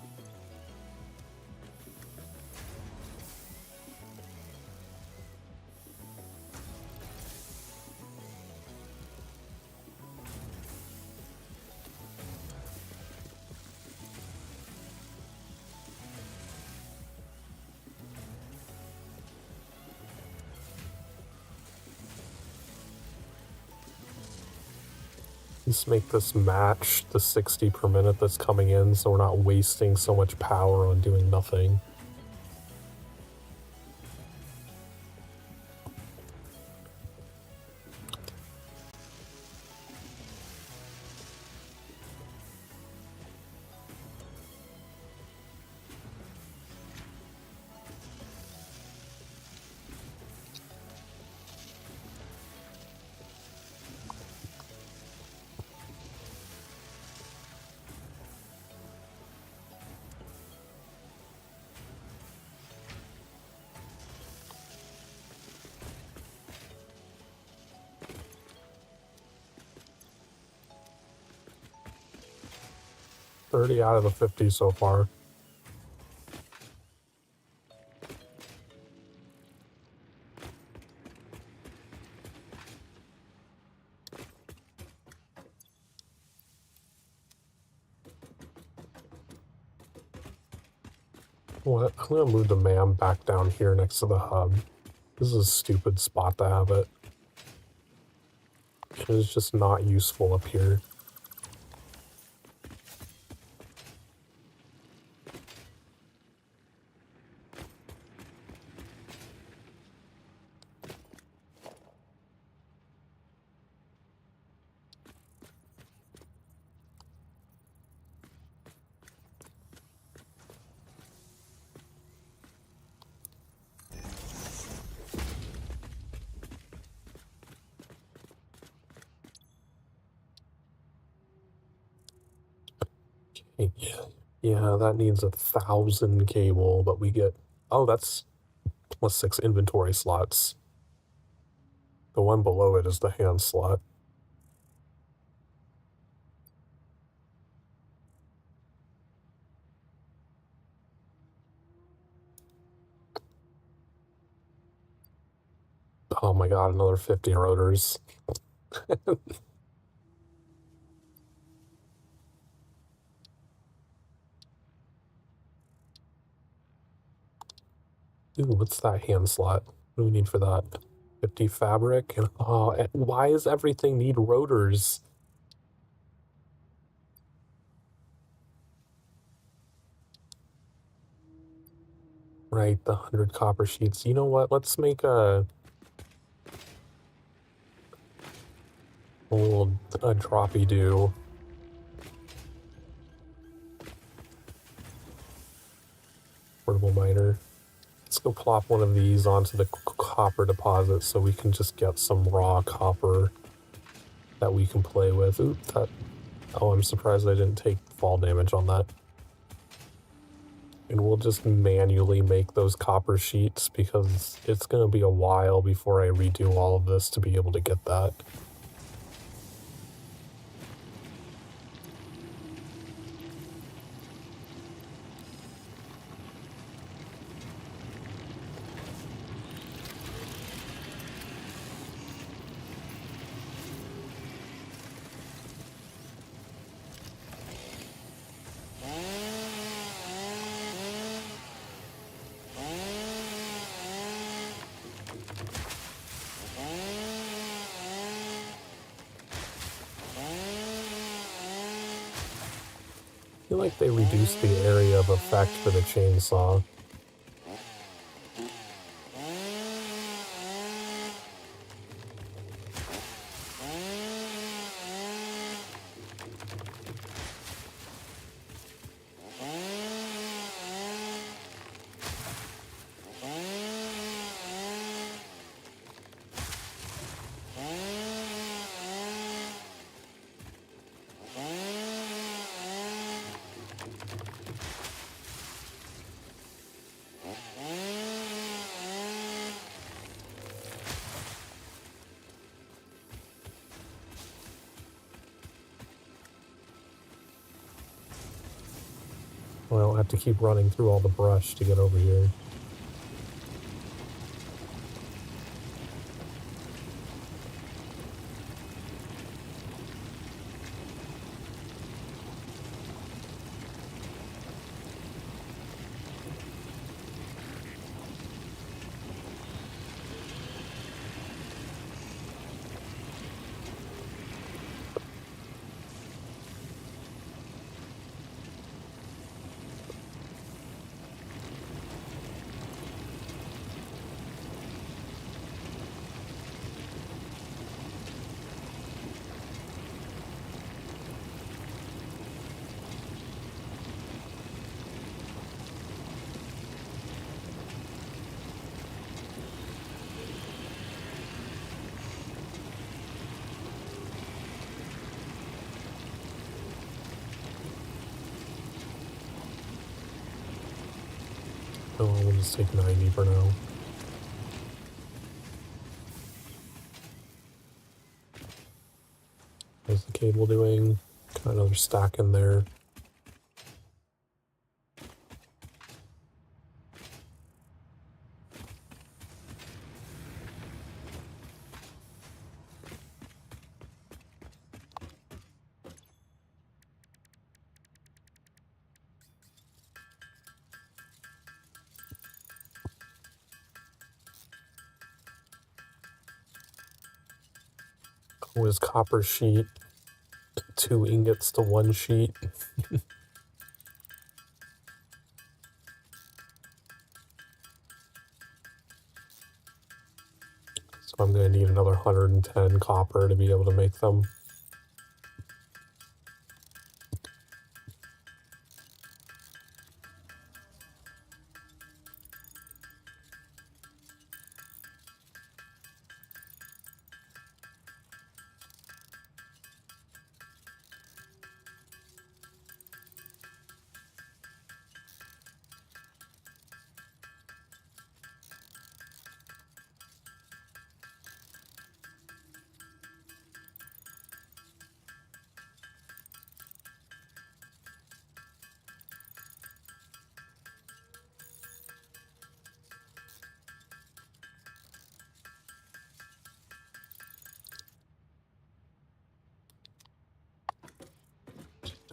Let's make this match the 60 per minute that's coming in so we're not wasting so much power on doing nothing. $30 out of the 50 so far. What? I'm gonna move the MAM back down here next to the hub. This is a stupid spot to have it. It is just not useful up here. Yeah, that needs 1,000 cable, but we get... Oh, that's +6 inventory slots. The one below it is the hand slot. Oh my god, another 50 rotors. Ooh, what's that hand slot? What do we need for that? 50 fabric? And, oh, why does everything need rotors? Right, the 100 copper sheets. You know what? Let's make a droppy do. Portable miner. Let's go plop one of these onto the copper deposit so we can just get some raw copper that we can play with. Oop, that... Oh, I'm surprised I didn't take fall damage on that. And we'll just manually make those copper sheets because it's going to be a while before I redo all of this to be able to get that. I feel like they reduced the area of effect for the chainsaw. Well, I have to keep running through all the brush to get over here. Oh, we'll just take 90 for now. How's the cable doing? Got another stack in there. Oh, is copper sheet 2 ingots to 1 sheet? So I'm going to need another 110 copper to be able to make them.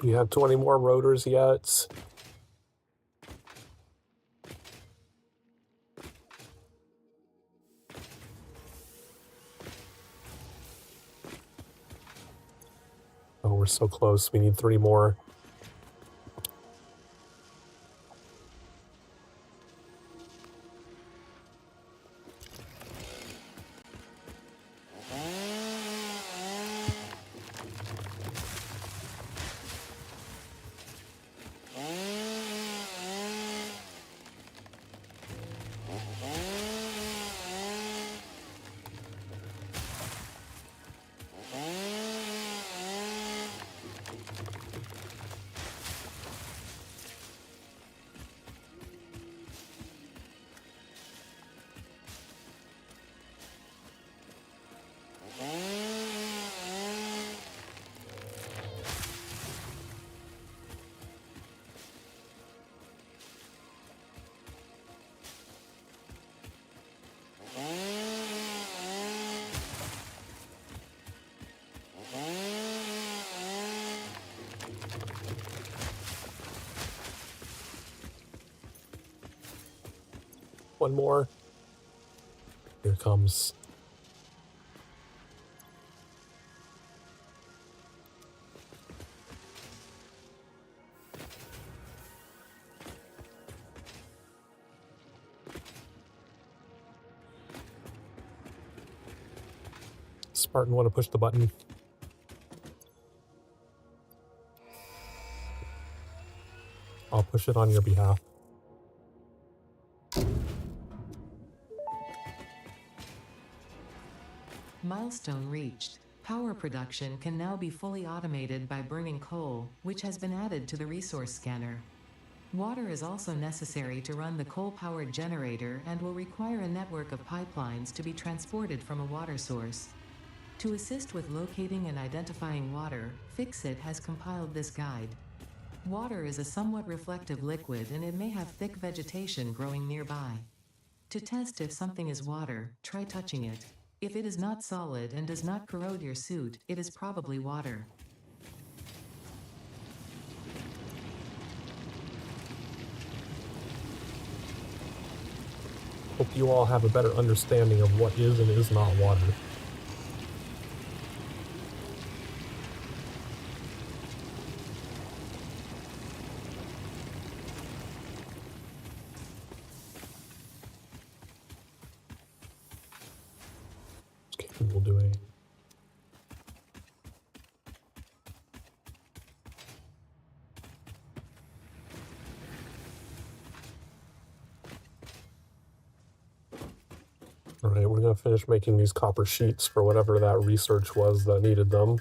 Do you have 20 more rotors yet? Oh, we're so close. We need 3 more. One more. Here it comes. Spartan, want to push the button? I'll push it on your behalf. Milestone reached. Power production can now be fully automated by burning coal, which has been added to the resource scanner. Water is also necessary to run the coal-powered generator and will require a network of pipelines to be transported from a water source. To assist with locating and identifying water, Fixit has compiled this guide. Water is a somewhat reflective liquid and it may have thick vegetation growing nearby. To test if something is water, try touching it. If it is not solid and does not corrode your suit, it is probably water. Hope you all have a better understanding of what is and is not water. What's capable doing? Alright, we're going to finish making these copper sheets for whatever that research was that needed them.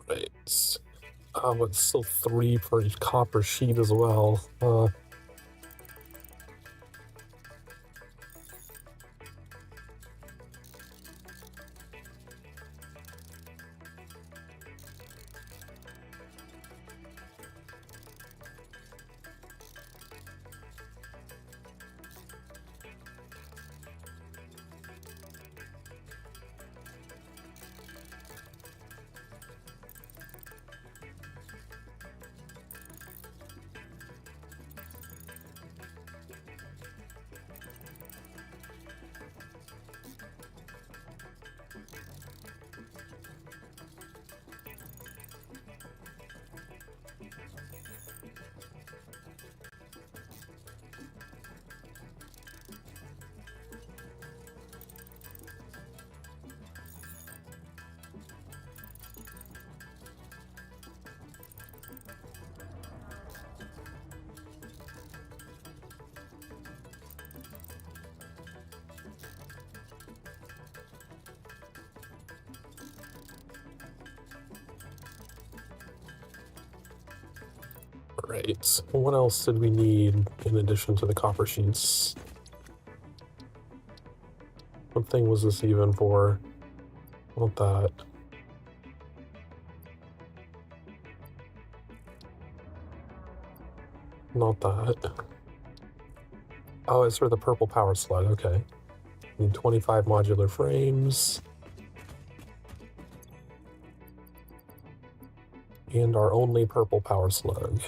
Right. But still 3 for each copper sheet as well. Right. What else did we need in addition to the copper sheets? What thing was this even for? Not that. Not that. Oh, it's for the purple power slug. Okay. Need 25 modular frames. And our only purple power slug.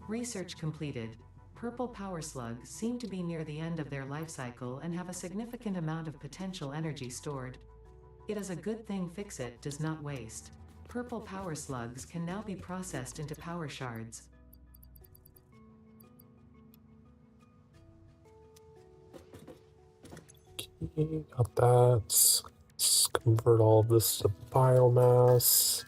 Research completed. Purple power slugs seem to be near the end of their life cycle and have a significant amount of potential energy stored. It is a good thing Fixit does not waste. Purple power slugs can now be processed into power shards. Okay, got that. Let's convert all of this to biomass.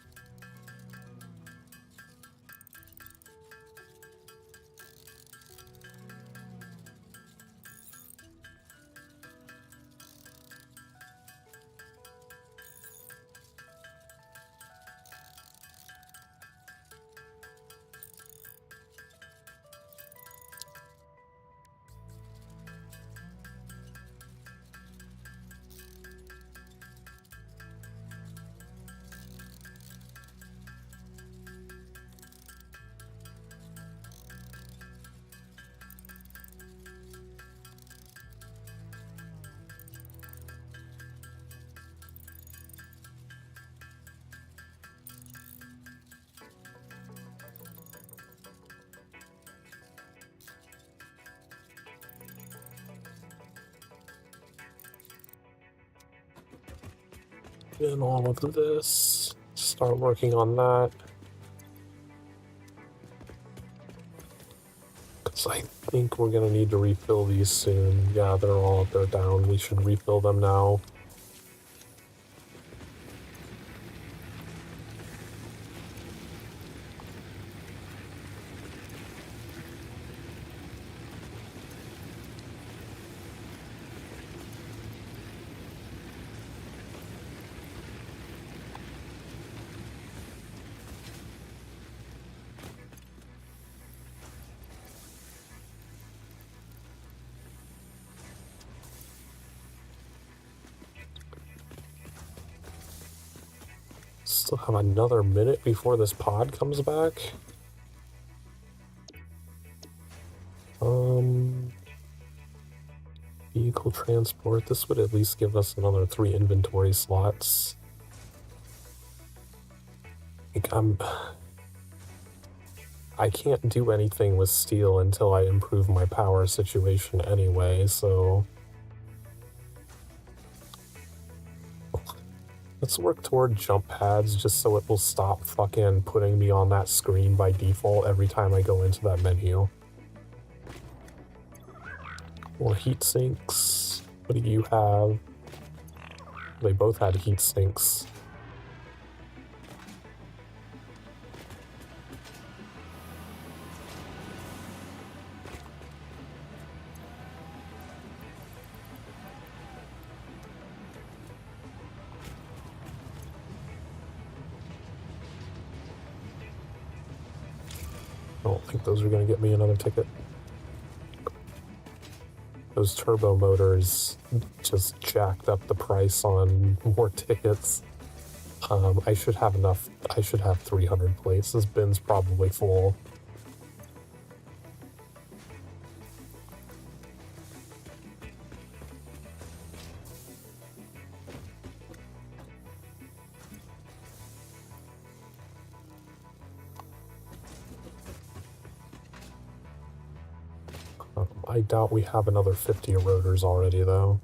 in all of this. Start working on that. Because I think we're going to need to refill these soon. Yeah, they're down. We should refill them now. Still have another minute before this pod comes back. Vehicle transport. This would at least give us another 3 inventory slots. Like I can't do anything with steel until I improve my power situation anyway, so let's work toward jump pads just so it will stop fucking putting me on that screen by default every time I go into that menu. More heat sinks. What do you have? They both had heat sinks. I don't think those are going to get me another ticket. Those turbo motors just jacked up the price on more tickets. I should have enough. I should have 300 plates. This bin's probably full. I doubt we have another 50 eroders already, though.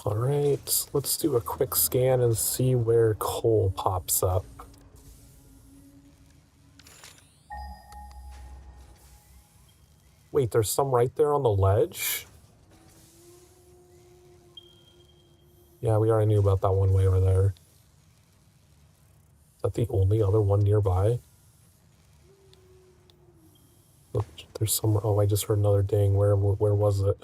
Alright, let's do a quick scan and see where coal pops up. Wait, there's some right there on the ledge? Yeah, we already knew about that one way over there. Is that the only other one nearby? Look, there's some... Oh, I just heard another ding. Where was it?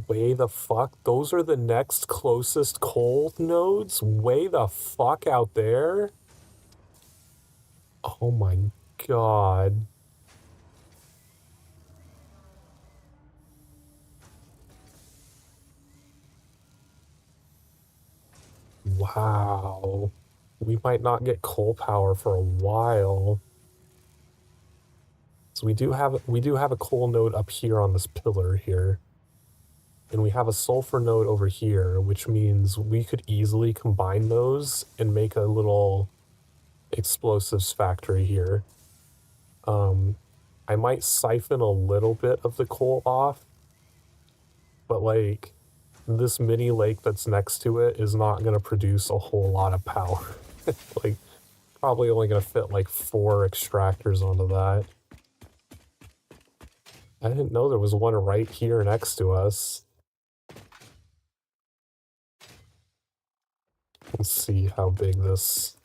Way the fuck? Those are the next closest coal nodes? Way the fuck out there? Oh my god. Wow. We might not get coal power for a while. So we do have a coal node up here on this pillar here. And we have a sulfur node over here, which means we could easily combine those and make a little explosives factory here. I might siphon a little bit of the coal off, but like this mini lake that's next to it is not going to produce a whole lot of power. Like probably only going to fit like 4 extractors onto that. I didn't know there was one right here next to us. Let's see how big this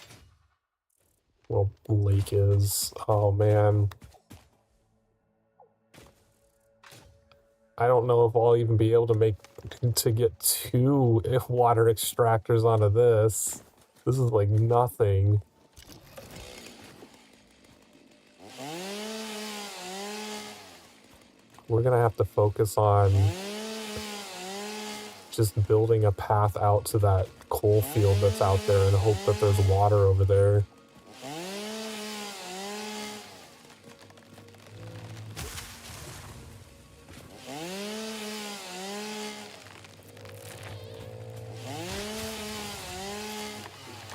little lake is. Oh man. I don't know if I'll even be able to get 2 water extractors onto this. This is like nothing. We're gonna have to focus on just building a path out to that coal field that's out there and hope that there's water over there.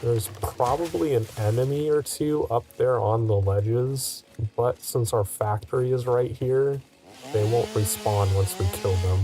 There's probably an enemy or two up there on the ledges, but since our factory is right here, they won't respawn once we kill them.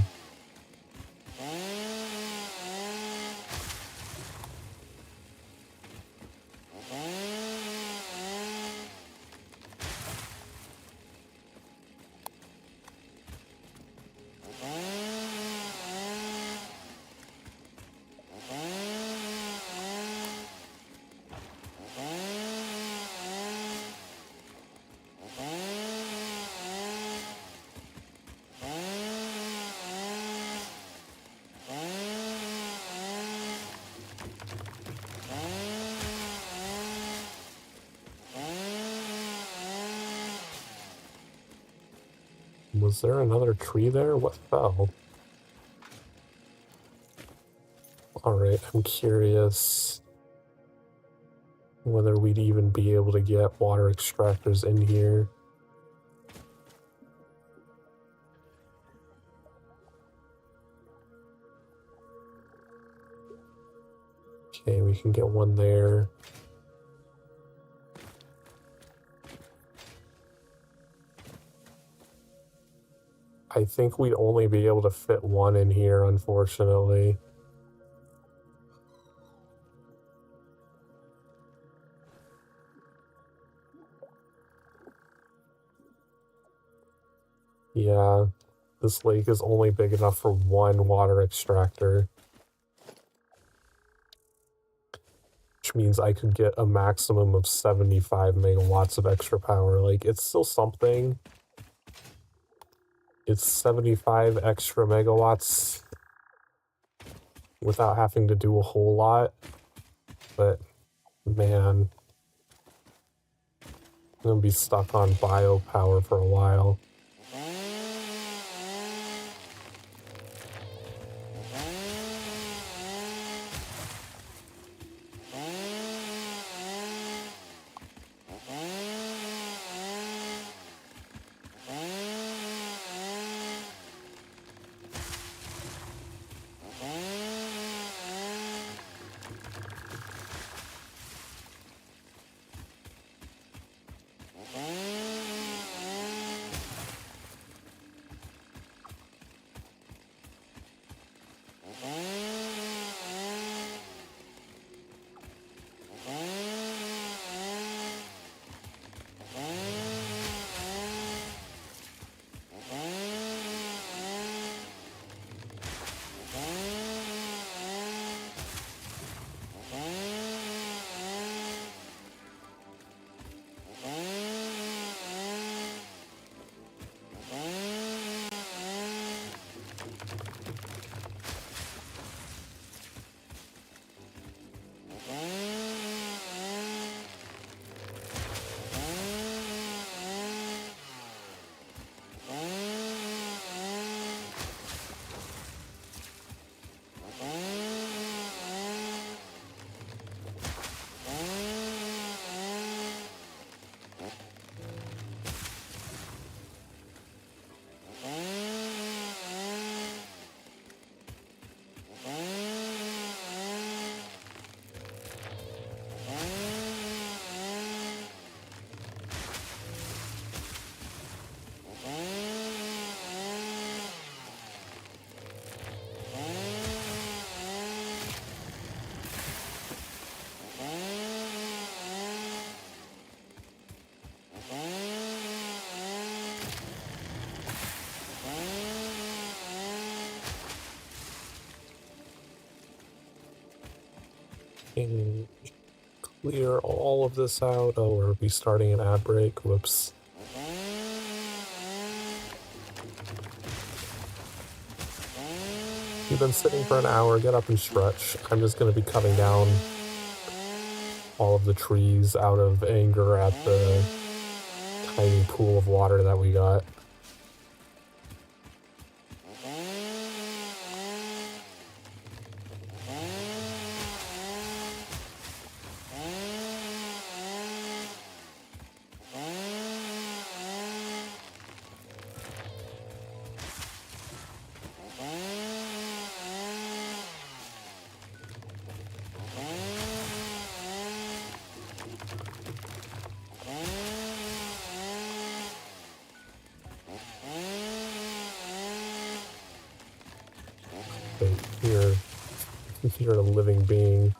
Was there another tree there? What fell? Alright, I'm curious whether we'd even be able to get water extractors in here. Okay, we can get one there. I think we'd only be able to fit one in here, unfortunately. Yeah, this lake is only big enough for one water extractor. Which means I could get a maximum of 75 megawatts of extra power. Like, it's still something. It's 75 extra megawatts without having to do a whole lot. But, man, I'm gonna be stuck on biopower for a while. And clear all of this out. Oh, we're restarting an ad break. Whoops. You've been sitting for an hour. Get up and stretch. I'm just going to be cutting down all of the trees out of anger at the tiny pool of water that we got. Wait, here. You're a living being.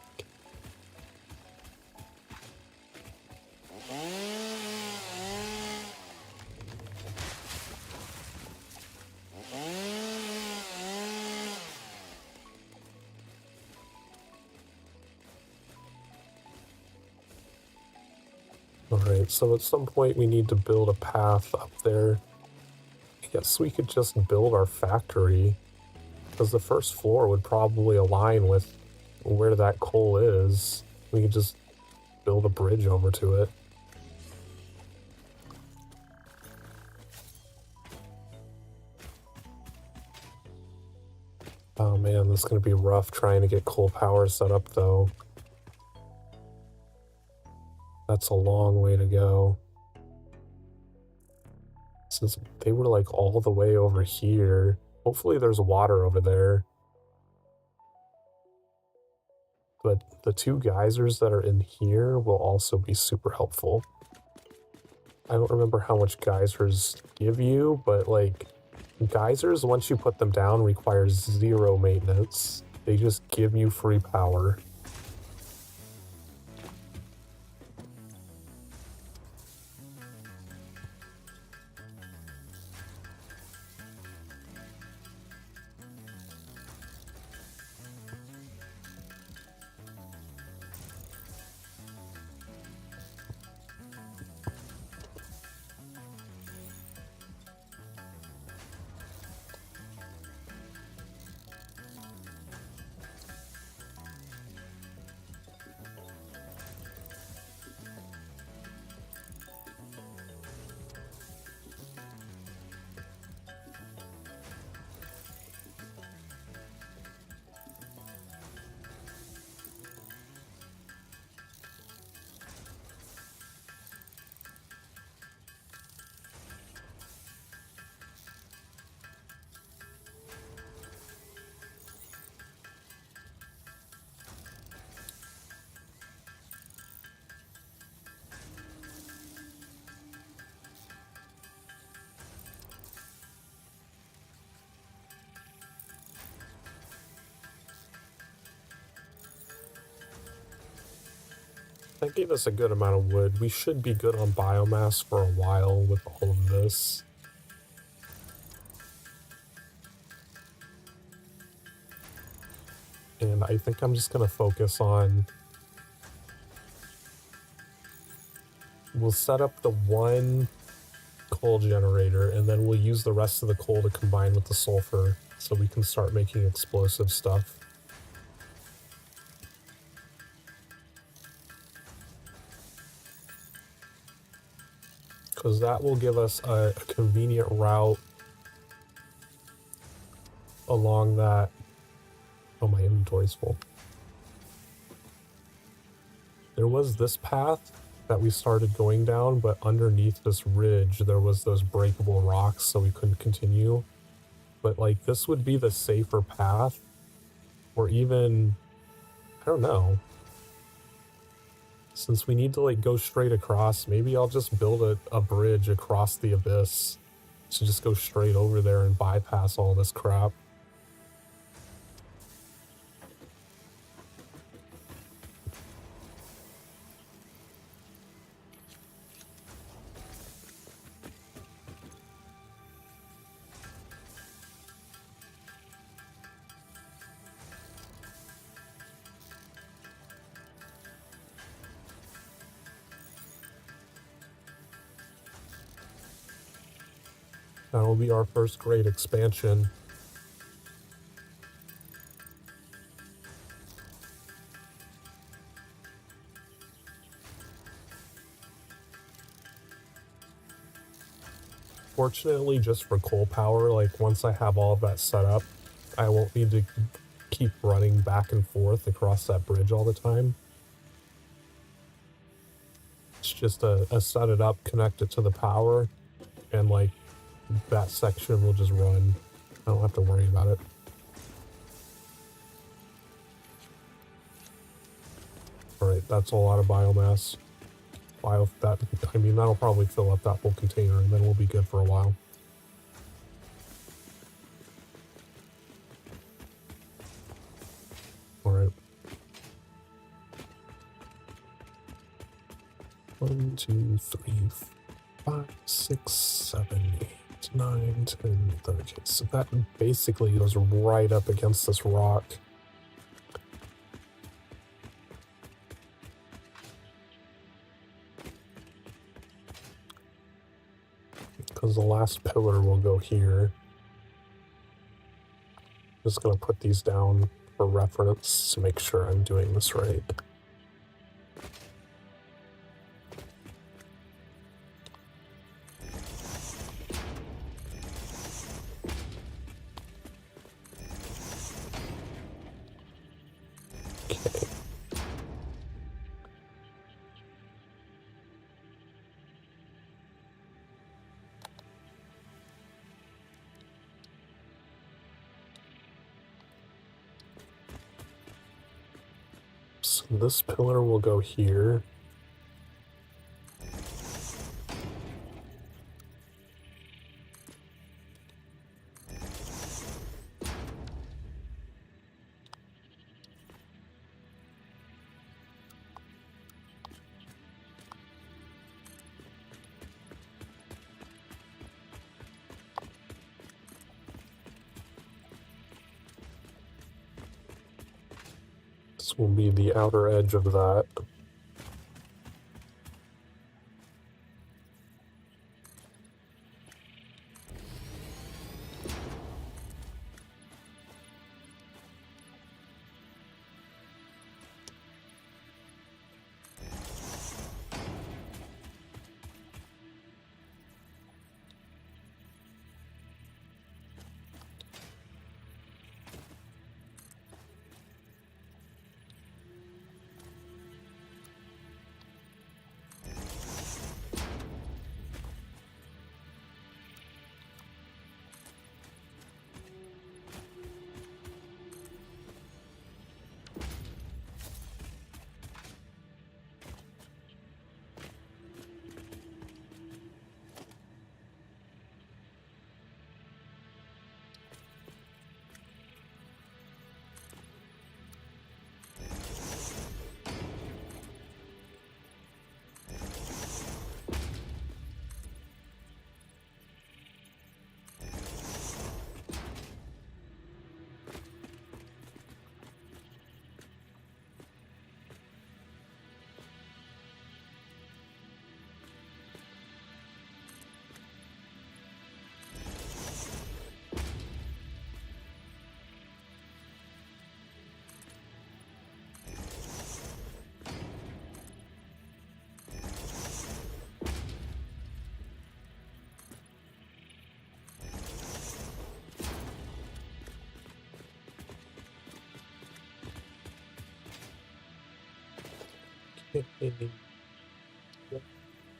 Alright, so at some point we need to build a path up there. I guess we could just build our factory, because the first floor would probably align with where that coal is. We could just build a bridge over to it. Oh man, this is going to be rough trying to get coal power set up though. That's a long way to go. Since they were like all the way over here. Hopefully there's water over there. But the two geysers that are in here will also be super helpful. I don't remember how much geysers give you, but like geysers, once you put them down, requires 0 maintenance. They just give you free power. That gave us a good amount of wood. We should be good on biomass for a while with all of this. And I think I'm just going to focus on... We'll set up the one coal generator, and then we'll use the rest of the coal to combine with the sulfur so we can start making explosive stuff. Because that will give us a convenient route along that. Oh, my inventory's full. There was this path that we started going down, but underneath this ridge there was those breakable rocks, so we couldn't continue. But like, this would be the safer path, or even, I don't know. Since we need to like go straight across, maybe I'll just build a bridge across the abyss to just go straight over there and bypass all this crap. That'll be our first great expansion. Fortunately, just for coal power, like once I have all of that set up, I won't need to keep running back and forth across that bridge all the time. It's just a set it up, connect it to the power, and like that section will just run. I don't have to worry about it. Alright, that's a lot of biomass. I mean, that'll probably fill up that whole container, and then we'll be good for a while. Alright. 1, 2, 3, 5, 6, 7, 8, 9, 10, 11. Okay, so that basically goes right up against this rock. Because the last pillar will go here. Just gonna put these down for reference to make sure I'm doing this right. Okay. So this pillar will go here. This will be the outer edge of that.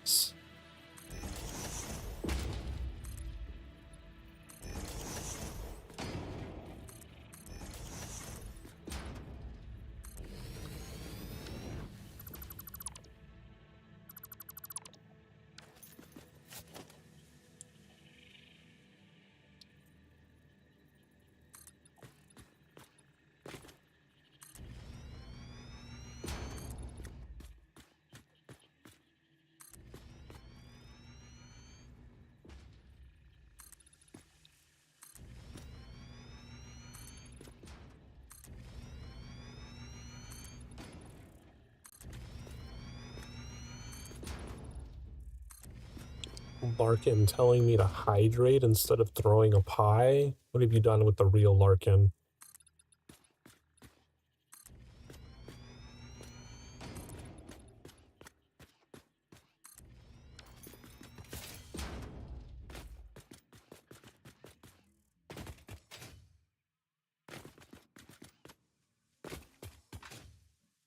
Yes. Larkin telling me to hydrate instead of throwing a pie? What have you done with the real Larkin?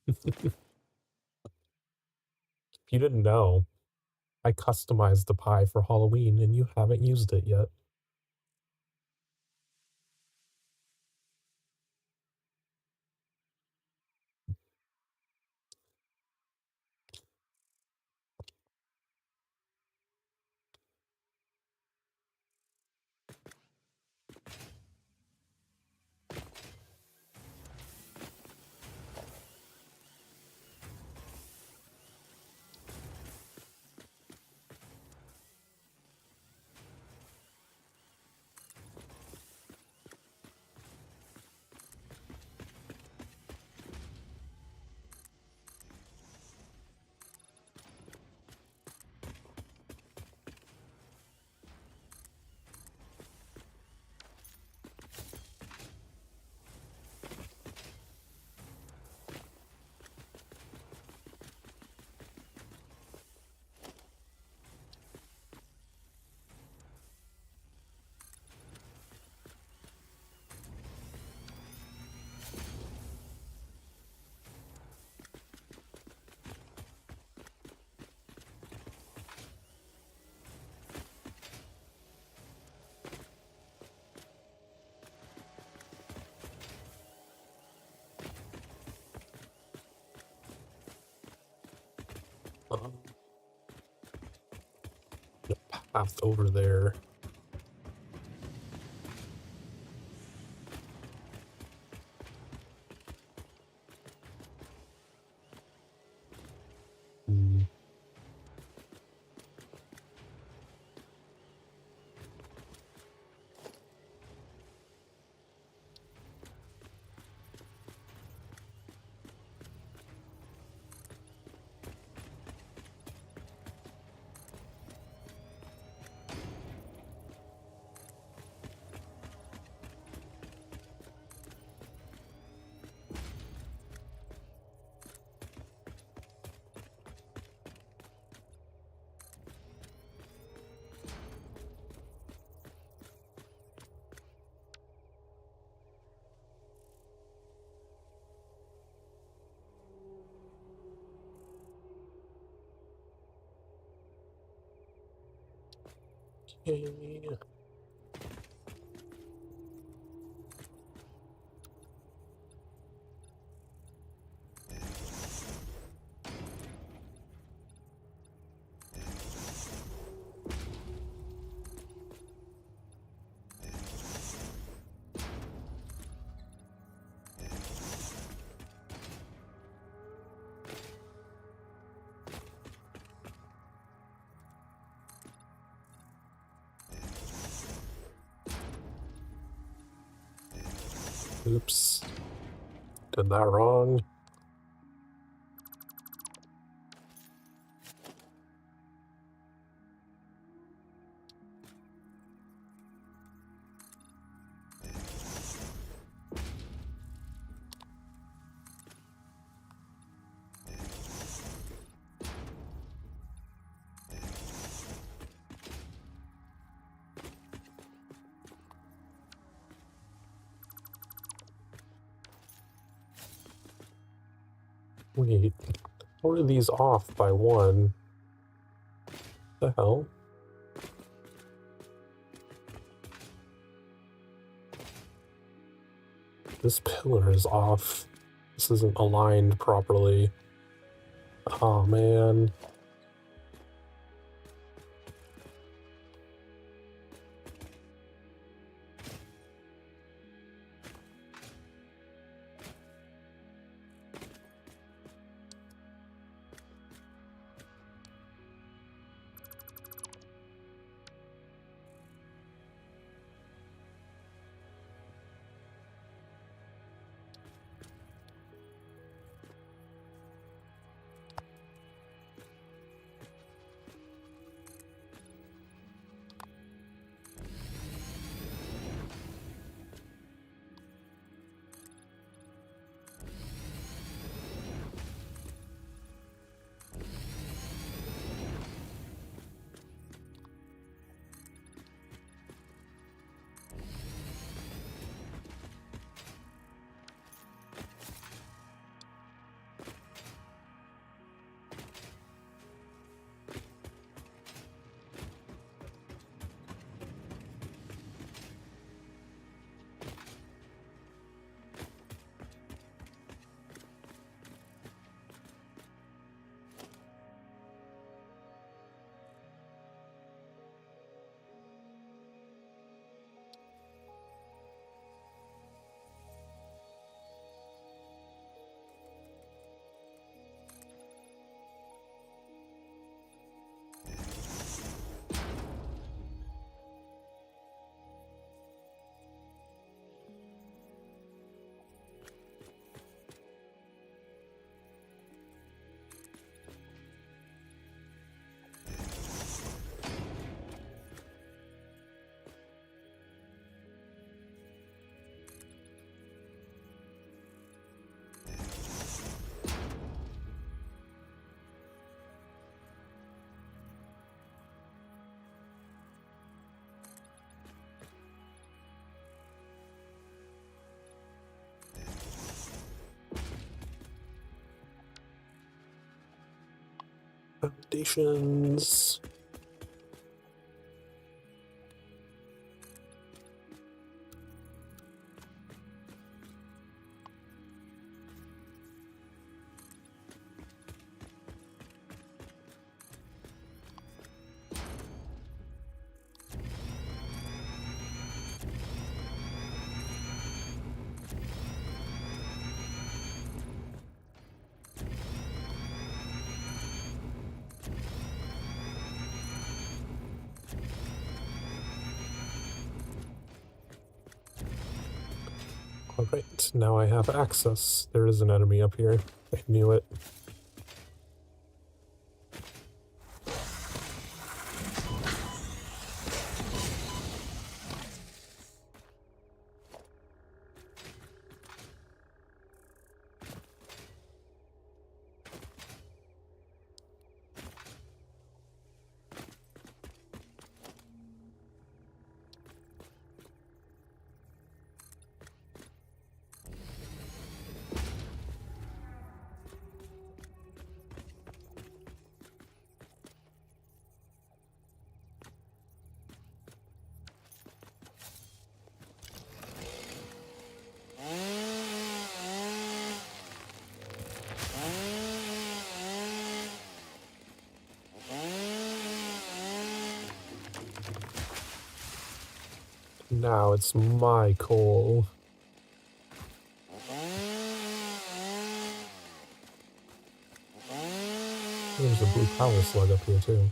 If you didn't know, I customized the pie for Halloween and you haven't used it yet. The path over there. Hmm. Okay. Oops. Did that wrong. Wait, how are these off by one? The hell? This pillar is off. This isn't aligned properly. Oh man. Foundations. Alright, now I have access. There is an enemy up here. I knew it. Now it's my coal. There's a blue power slug up here too.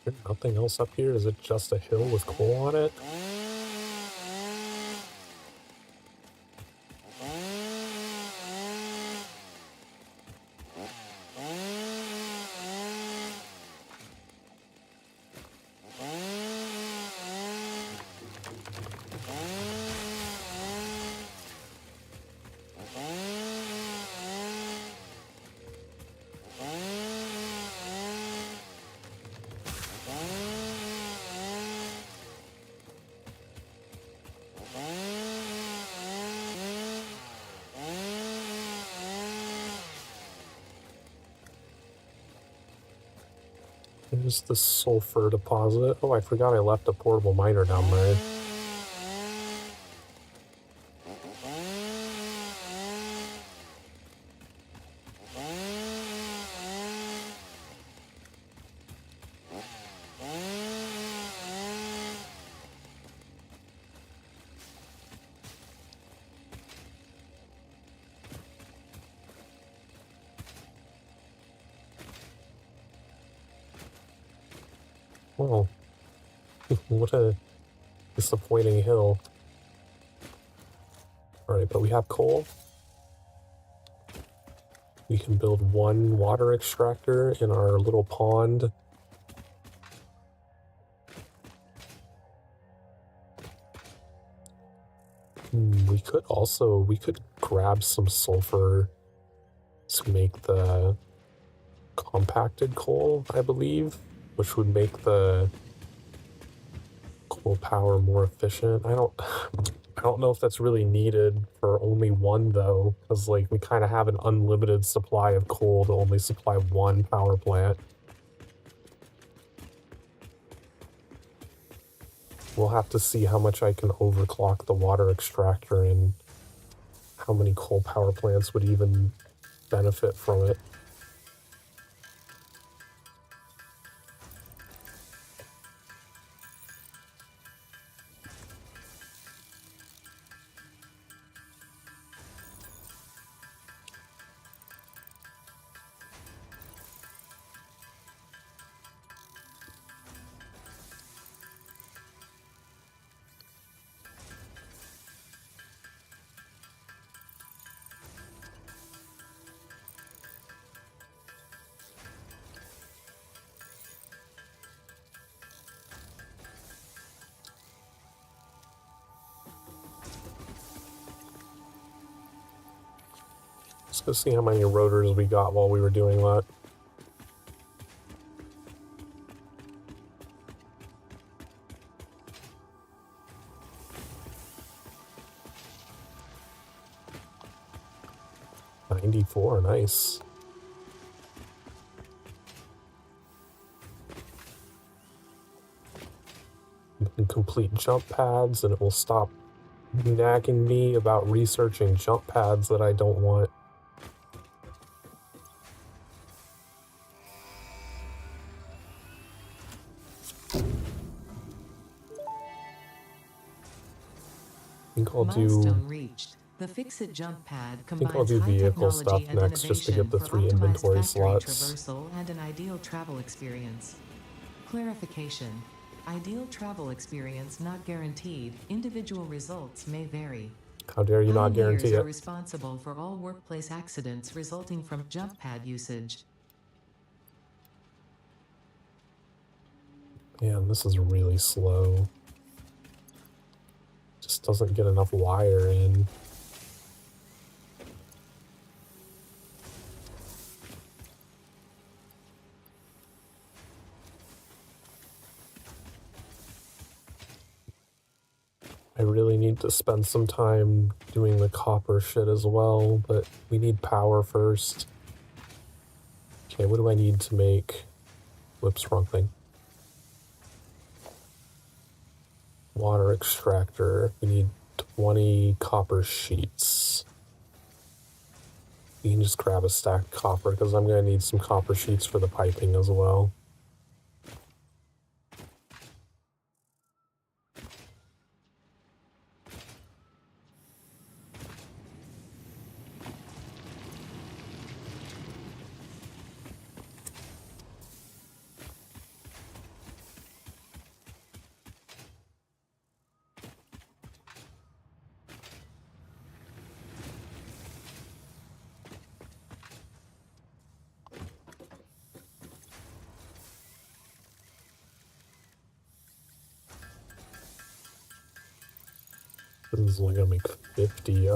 There's nothing else up here? Is it just a hill with coal on it? There's the sulfur deposit. Oh, I forgot I left a portable miner down there. Well, what a disappointing hill. Alright, but we have coal. We can build one water extractor in our little pond. We could grab some sulfur to make the compacted coal, I believe, which would make the coal power more efficient. I don't know if that's really needed for only one though, because like we kind of have an unlimited supply of coal to only supply one power plant. We'll have to see how much I can overclock the water extractor and how many coal power plants would even benefit from it. Let's go see how many rotors we got while we were doing that. $94, nice. You can complete jump pads and it will stop nagging me about researching jump pads that I don't want. I think I'll Milestone reached. The Fix-It jump pad combines do high vehicle technology stuff and next just to innovation get the for 3 optimized inventory factory slots. traversal and an ideal travel experience. Clarification. Ideal travel experience not guaranteed. Individual results may vary. How dare you not guarantee Pioneers are it? responsible for all workplace accidents resulting from jump pad usage. Man, this is really slow. Just doesn't get enough wire in. I really need to spend some time doing the copper shit as well, but we need power first. Okay, what do I need to make? Whoops, wrong thing. Water extractor. We need 20 copper sheets. You can just grab a stack of copper because I'm going to need some copper sheets for the piping as well. This is only going to make 50,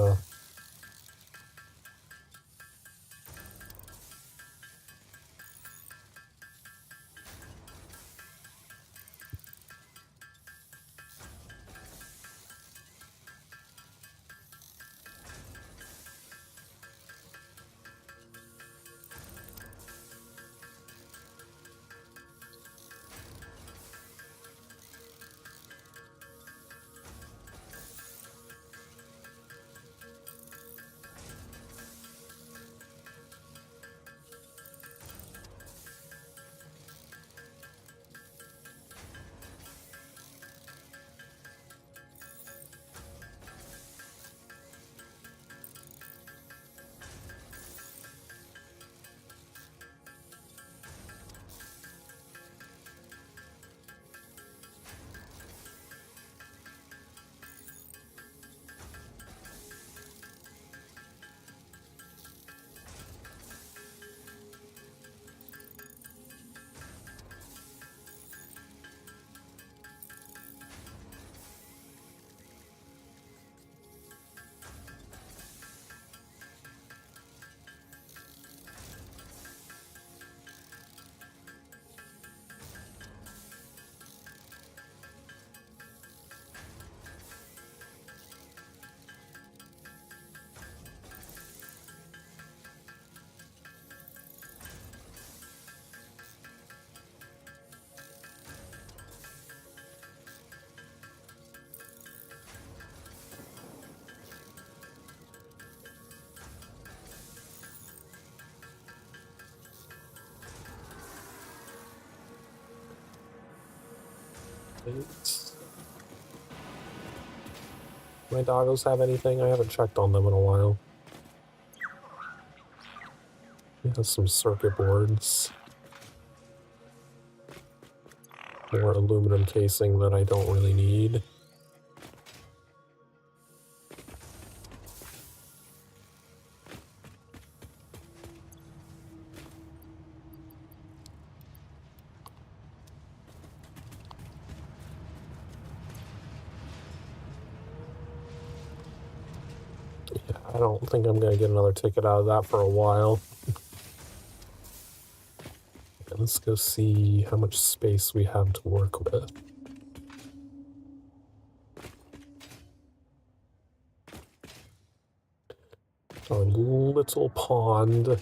My doggos have anything? I haven't checked on them in a while. It has some circuit boards. More aluminum casing that I don't really need. Yeah, I don't think I'm going to get another ticket out of that for a while. Let's go see how much space we have to work with. Our little pond.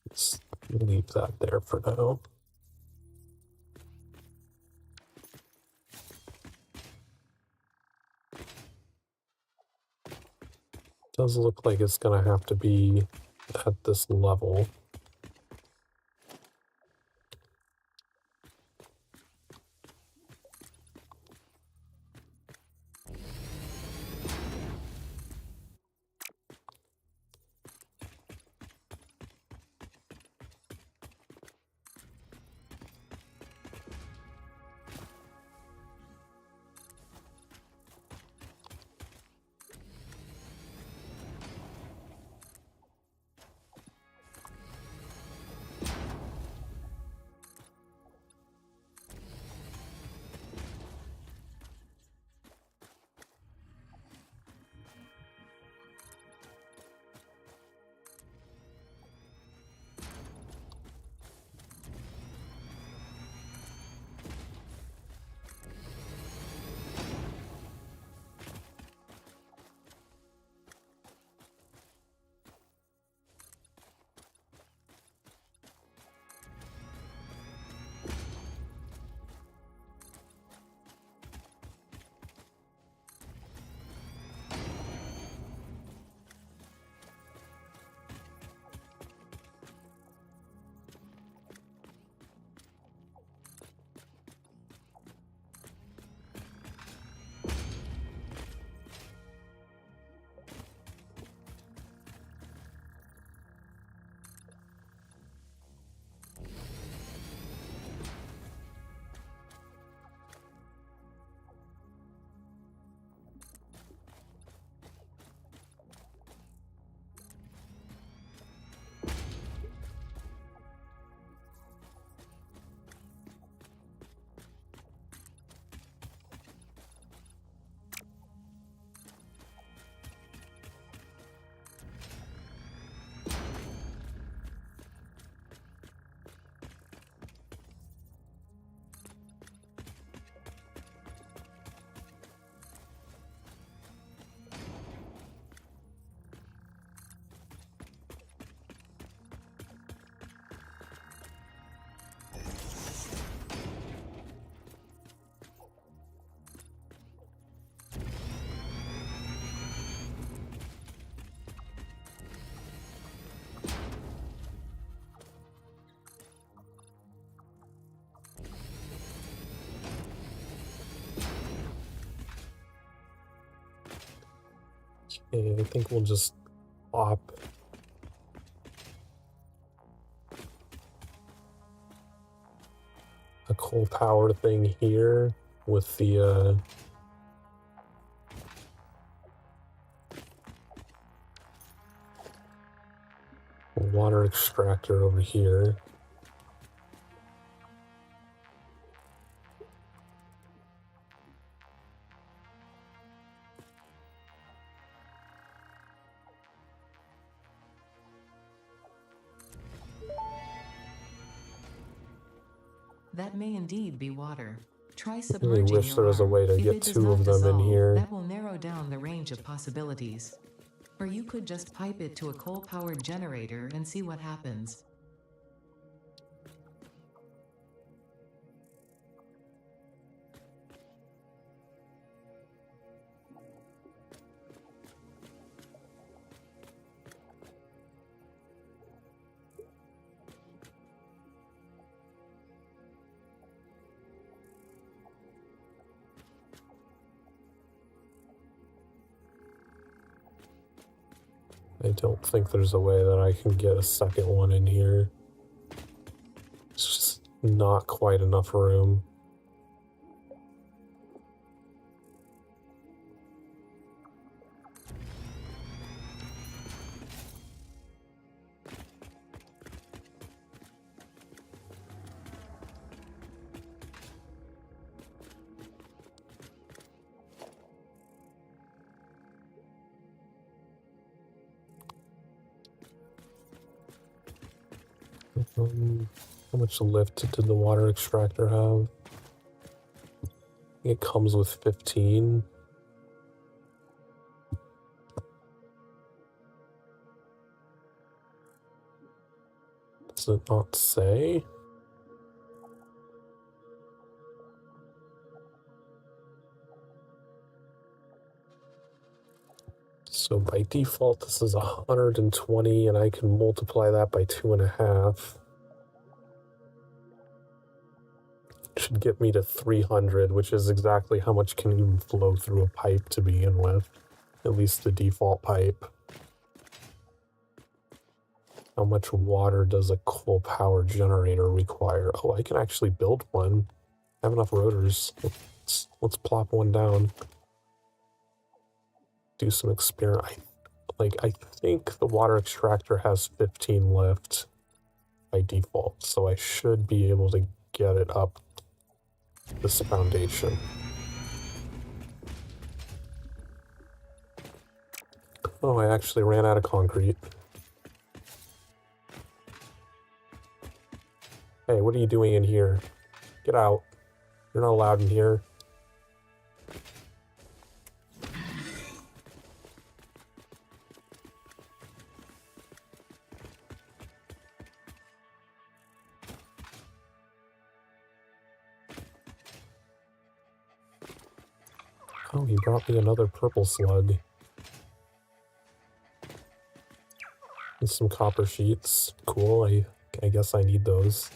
Let's leave that there for now. Does look like it's going to have to be at this level. Okay, I think we'll just pop a coal power thing here with the water extractor over here. That may indeed be water. Try I really submerging wish your there was a arm. way to If get it does two not of them in dissolve, here. that will narrow down the range of possibilities. Or you could just pipe it to a coal-powered generator and see what happens. I don't think there's a way that I can get a second one in here. It's just not quite enough room. How much lift did the water extractor have? It comes with 15. Does it not say? So by default, this is 120, and I can multiply that by 2.5. Should get me to 300, which is exactly how much can even flow through a pipe to begin with. At least the default pipe. How much water does a coal power generator require? Oh, I can actually build one. I have enough rotors. Let's plop one down. Do some experiment. I think the water extractor has 15 lift by default, so I should be able to get it up this foundation. Oh, I actually ran out of concrete. Hey, what are you doing in here? Get out. You're not allowed in here. Oh, he brought me another purple slug. And some copper sheets. Cool, I guess I need those.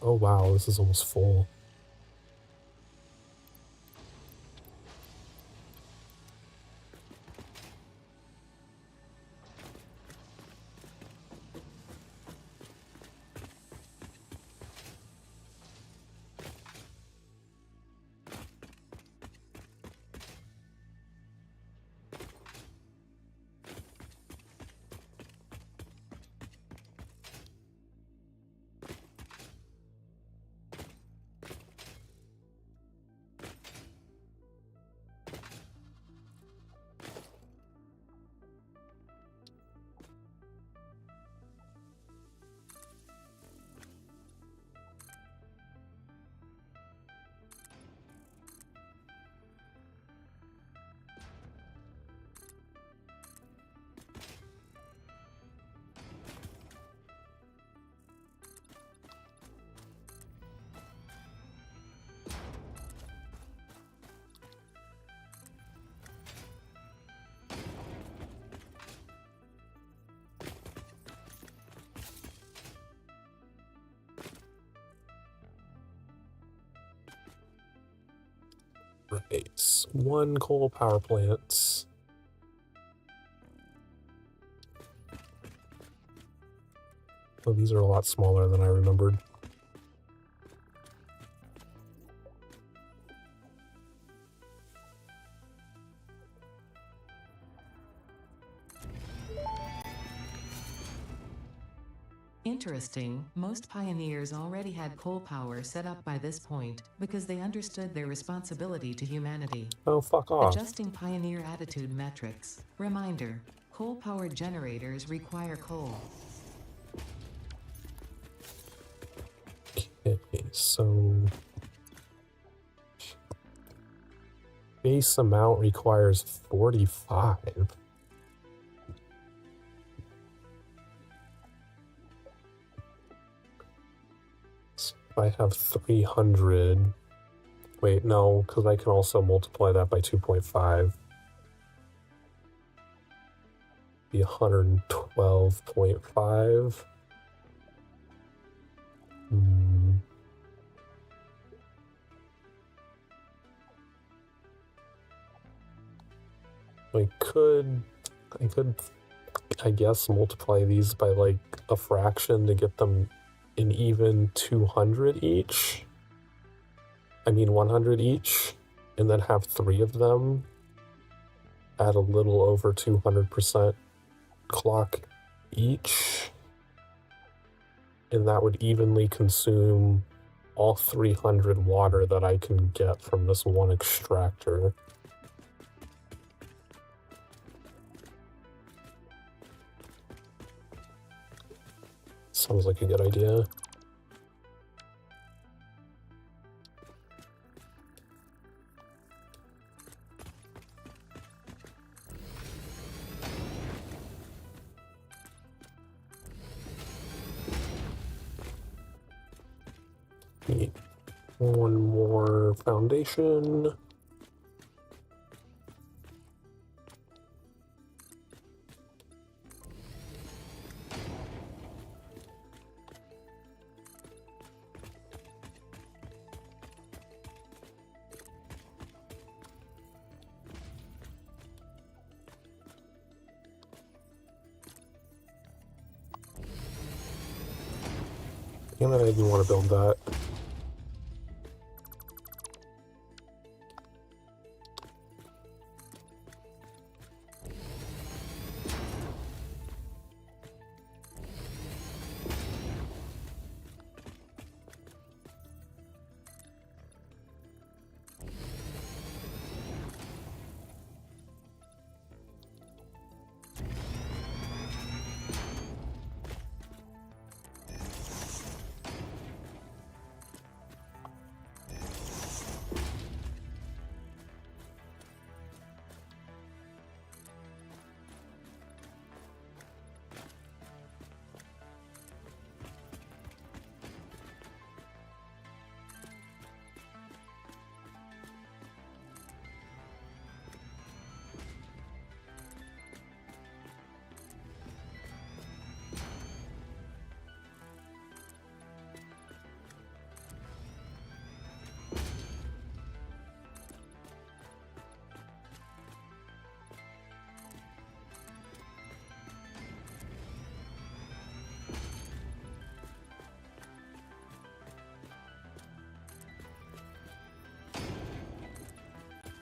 Oh wow, this is almost full. Right, one coal power plant. Oh, these are a lot smaller than I remembered. Interesting, most pioneers already had coal power set up by this point because they understood their responsibility to humanity. Oh, fuck off. Adjusting pioneer attitude metrics. Reminder, coal-powered generators require coal. Okay, so base amount requires 45. So if I have 300... Wait, no, because I can also multiply that by 2.5. Be 112.5. I could, I guess, multiply these by like a fraction to get them an even 200 each. I mean 100 each, and then have 3 of them at a little over 200% clock each. And that would evenly consume all 300 water that I can get from this one extractor. Sounds like a good idea. Need one more foundation. Damn it, I didn't want to build that.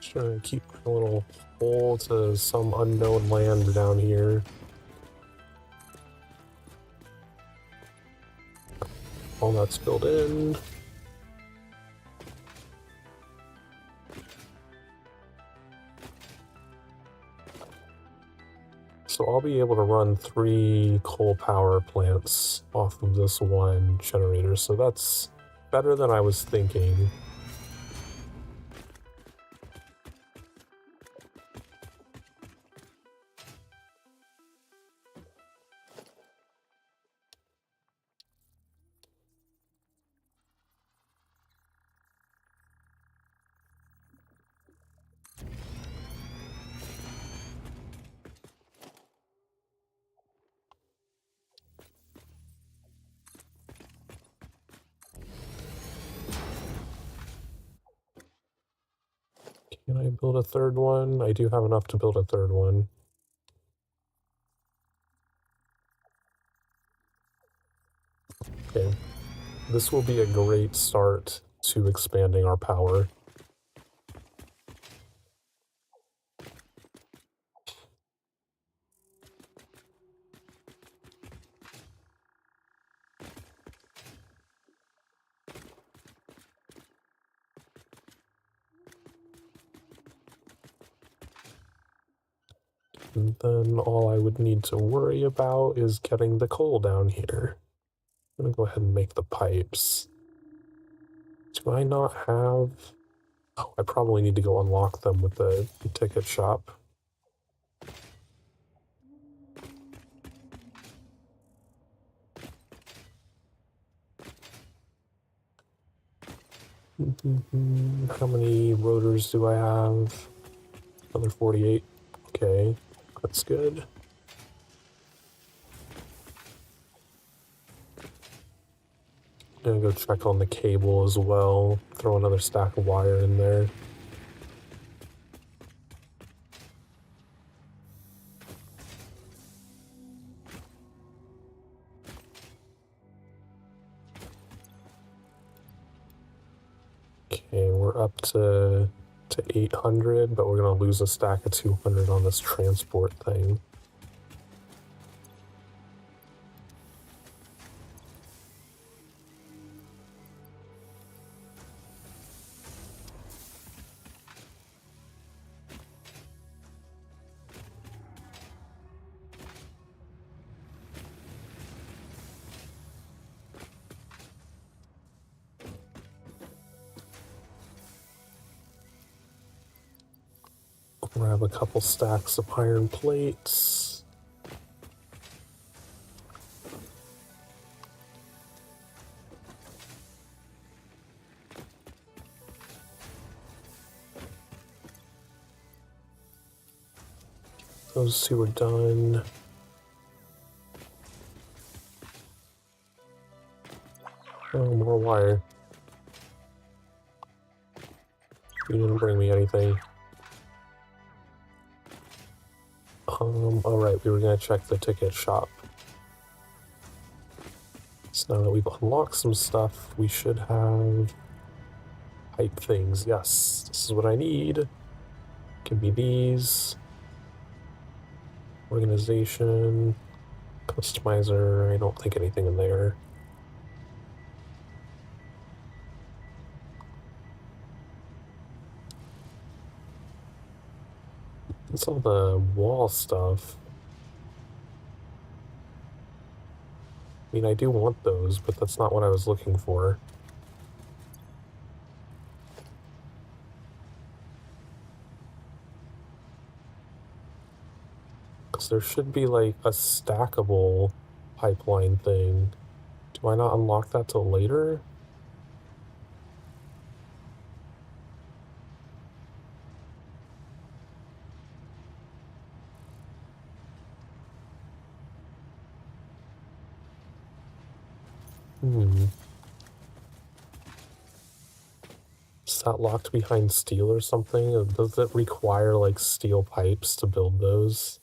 Trying to keep a little hole to some unknown land down here. All that's filled in. So I'll be able to run 3 coal power plants off of this one generator, so that's better than I was thinking. Can I build a third one? I do have enough to build a third one. Okay. This will be a great start to expanding our power. And then all I would need to worry about is getting the coal down here. I'm gonna go ahead and make the pipes. Do I not have... Oh, I probably need to go unlock them with the ticket shop. How many rotors do I have? Another 48. Okay, that's good. Gonna go check on the cable as well. Throw another stack of wire in there. Okay, we're up to 800, but we're gonna lose a stack of 200 on this transport thing. Grab a couple stacks of iron plates. Those two are done. Oh, more wire. You didn't bring me anything. Alright, we were gonna check the ticket shop. So now that we've unlocked some stuff, we should have pipe things. Yes, this is what I need. Give me these. Organization. Customizer. I don't think anything in there. What's all the wall stuff? I mean, I do want those, but that's not what I was looking for. Because there should be like a stackable pipeline thing. Do I not unlock that till later? Is that locked behind steel or something? Or does it require like steel pipes to build those?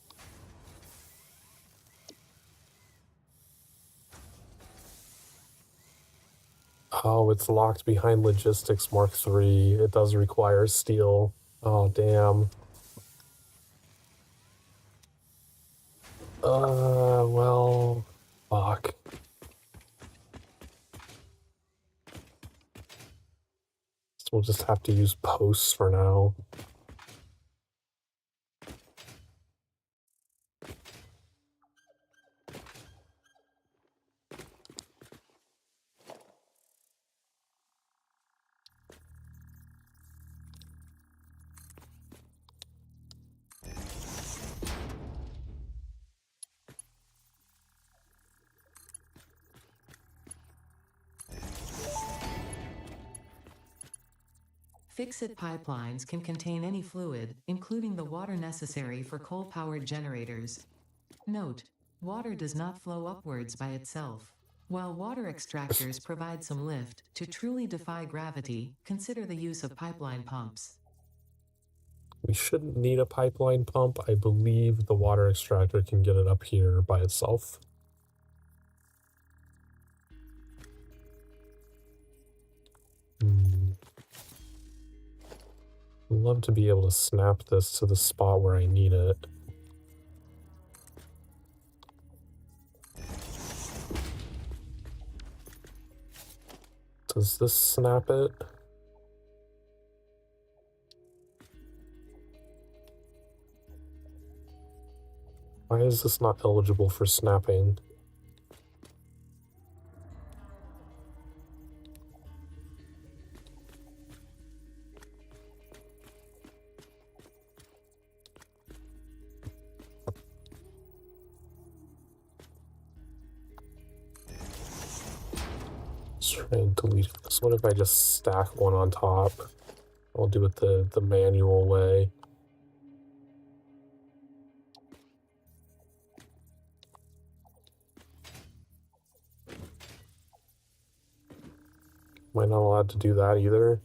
Oh, it's locked behind Logistics Mark III. It does require steel. Oh, damn. Well, fuck. So we'll just have to use posts for now. Fixit pipelines can contain any fluid, including the water necessary for coal-powered generators. Note: water does not flow upwards by itself. While water extractors provide some lift, to truly defy gravity, consider the use of pipeline pumps. We shouldn't need a pipeline pump. I believe the water extractor can get it up here by itself. I'd love to be able to snap this to the spot where I need it. Does this snap it? Why is this not eligible for snapping? try and delete this. What if I just stack one on top? I'll do it the manual way. Am I not allowed to do that either?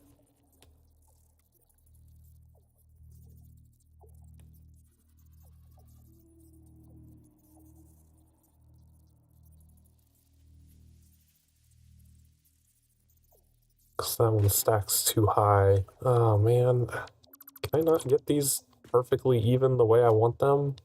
Because that one stacks too high. Oh man, can I not get these perfectly even the way I want them?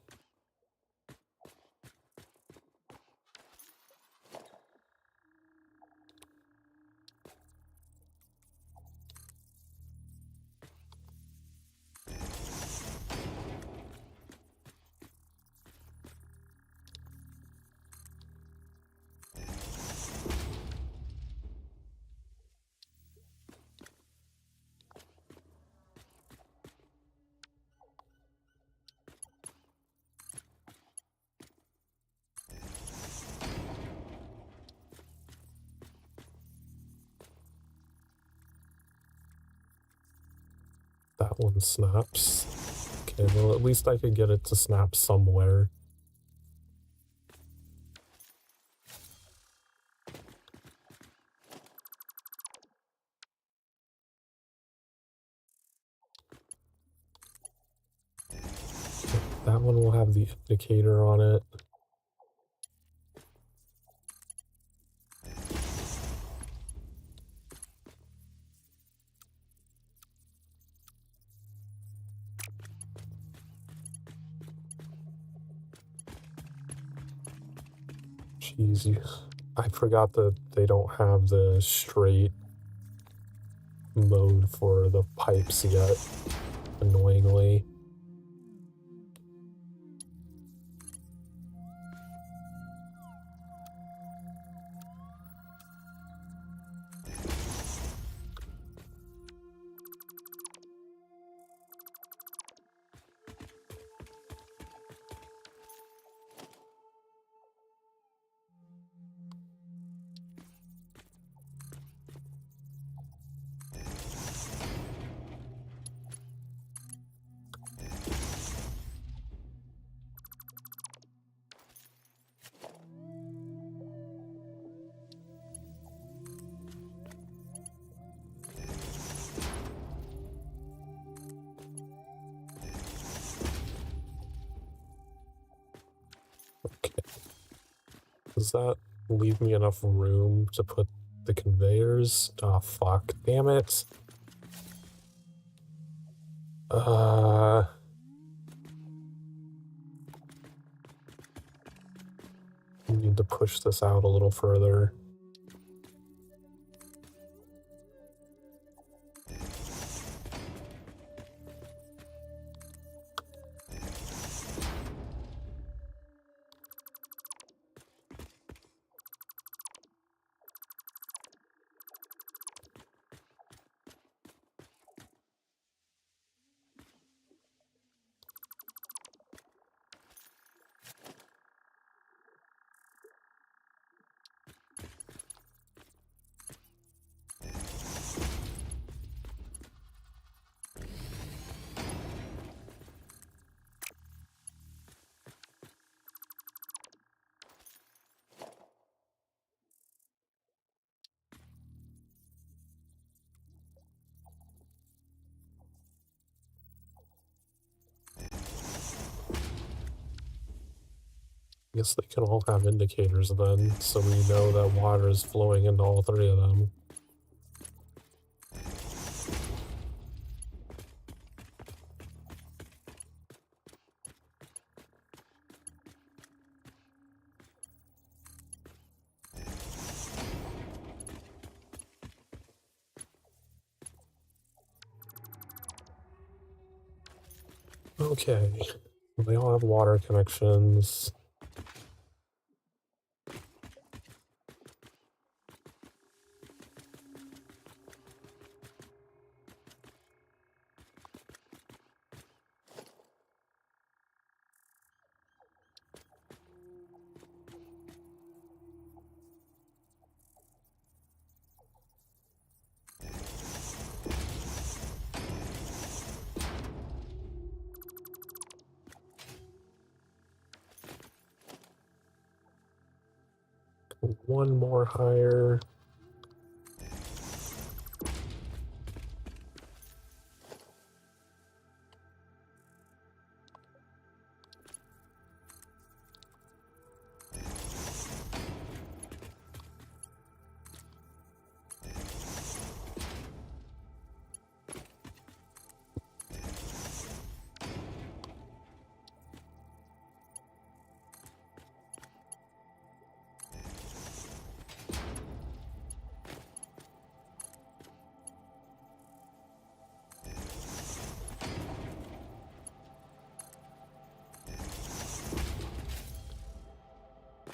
That one snaps. Okay, well at least I could get it to snap somewhere. That one will have the indicator on it. Jeez, I forgot that they don't have the straight mode for the pipes yet, annoyingly. Okay. Does that leave me enough room to put the conveyors? Oh, fuck. Damn it. I need to push this out a little further. I guess they can all have indicators then, so we know that water is flowing into all three of them. Okay, they all have water connections. One more higher.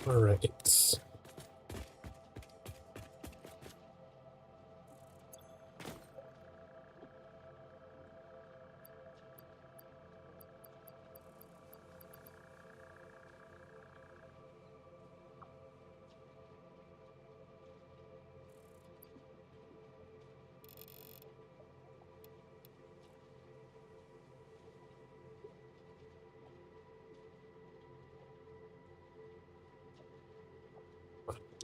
All right.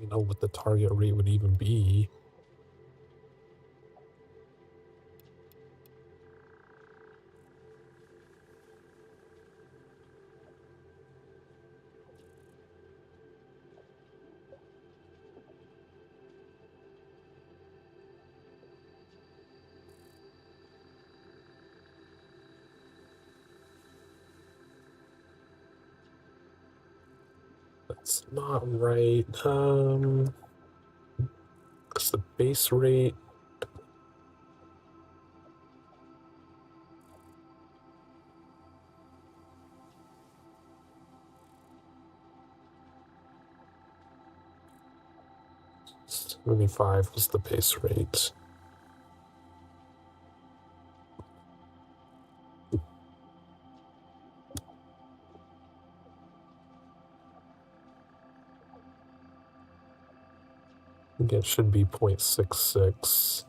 You know what the target rate would even be. That's not right. It's the base rate. $75 was the base rate. I think it should be 0.66.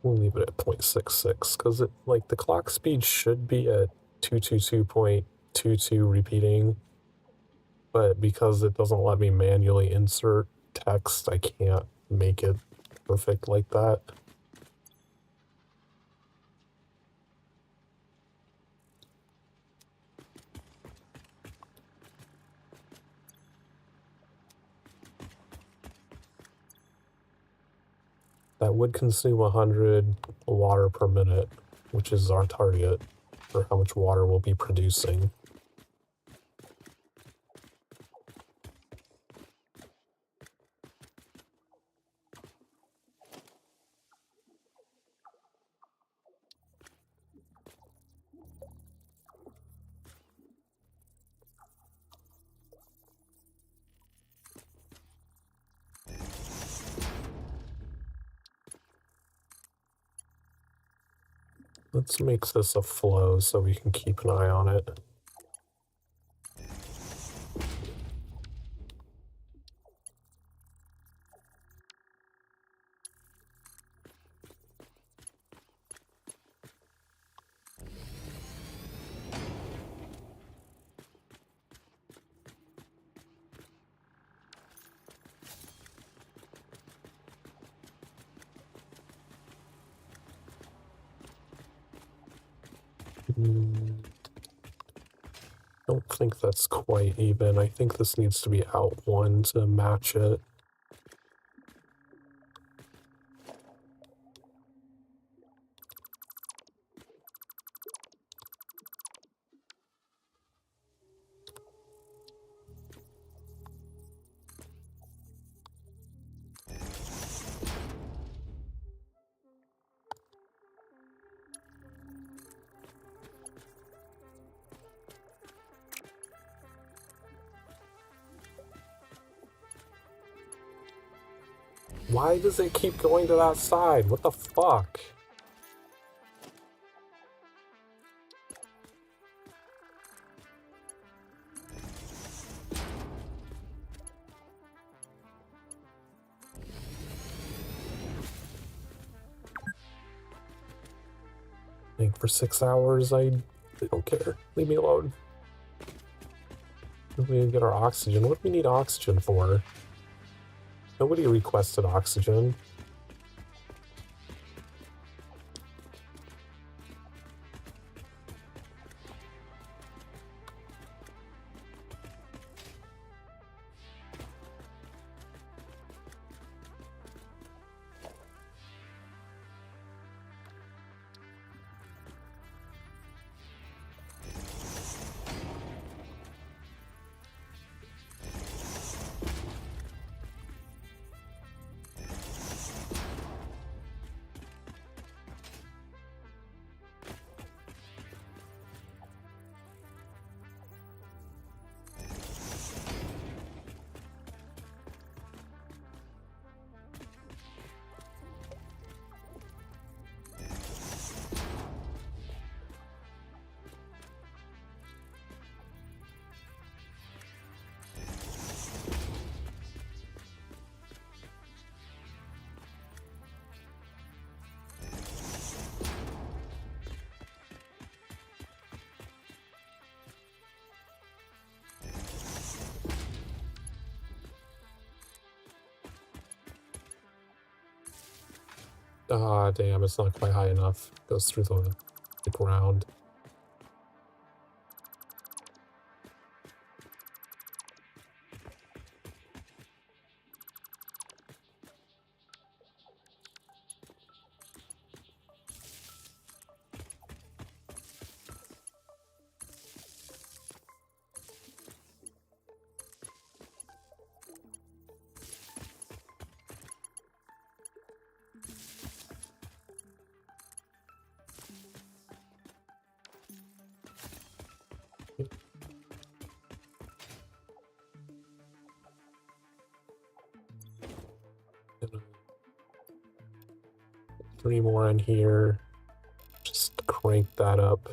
We'll leave it at 0.66 because it like the clock speed should be at 222.22 repeating, but because it doesn't let me manually insert text, I can't make it perfect like that. That would consume 100 water per minute, which is our target for how much water we'll be producing. Let's make this a flow so we can keep an eye on it. Don't think that's quite even. I think this needs to be out one to match it. Why does it keep going to that side? What the fuck? think for 6 hours, I don't care. Leave me alone. We need to get our oxygen. What do we need oxygen for? Nobody requested oxygen. Ah, damn, it's not quite high enough. Goes through the ground. Three more in here. Just crank that up.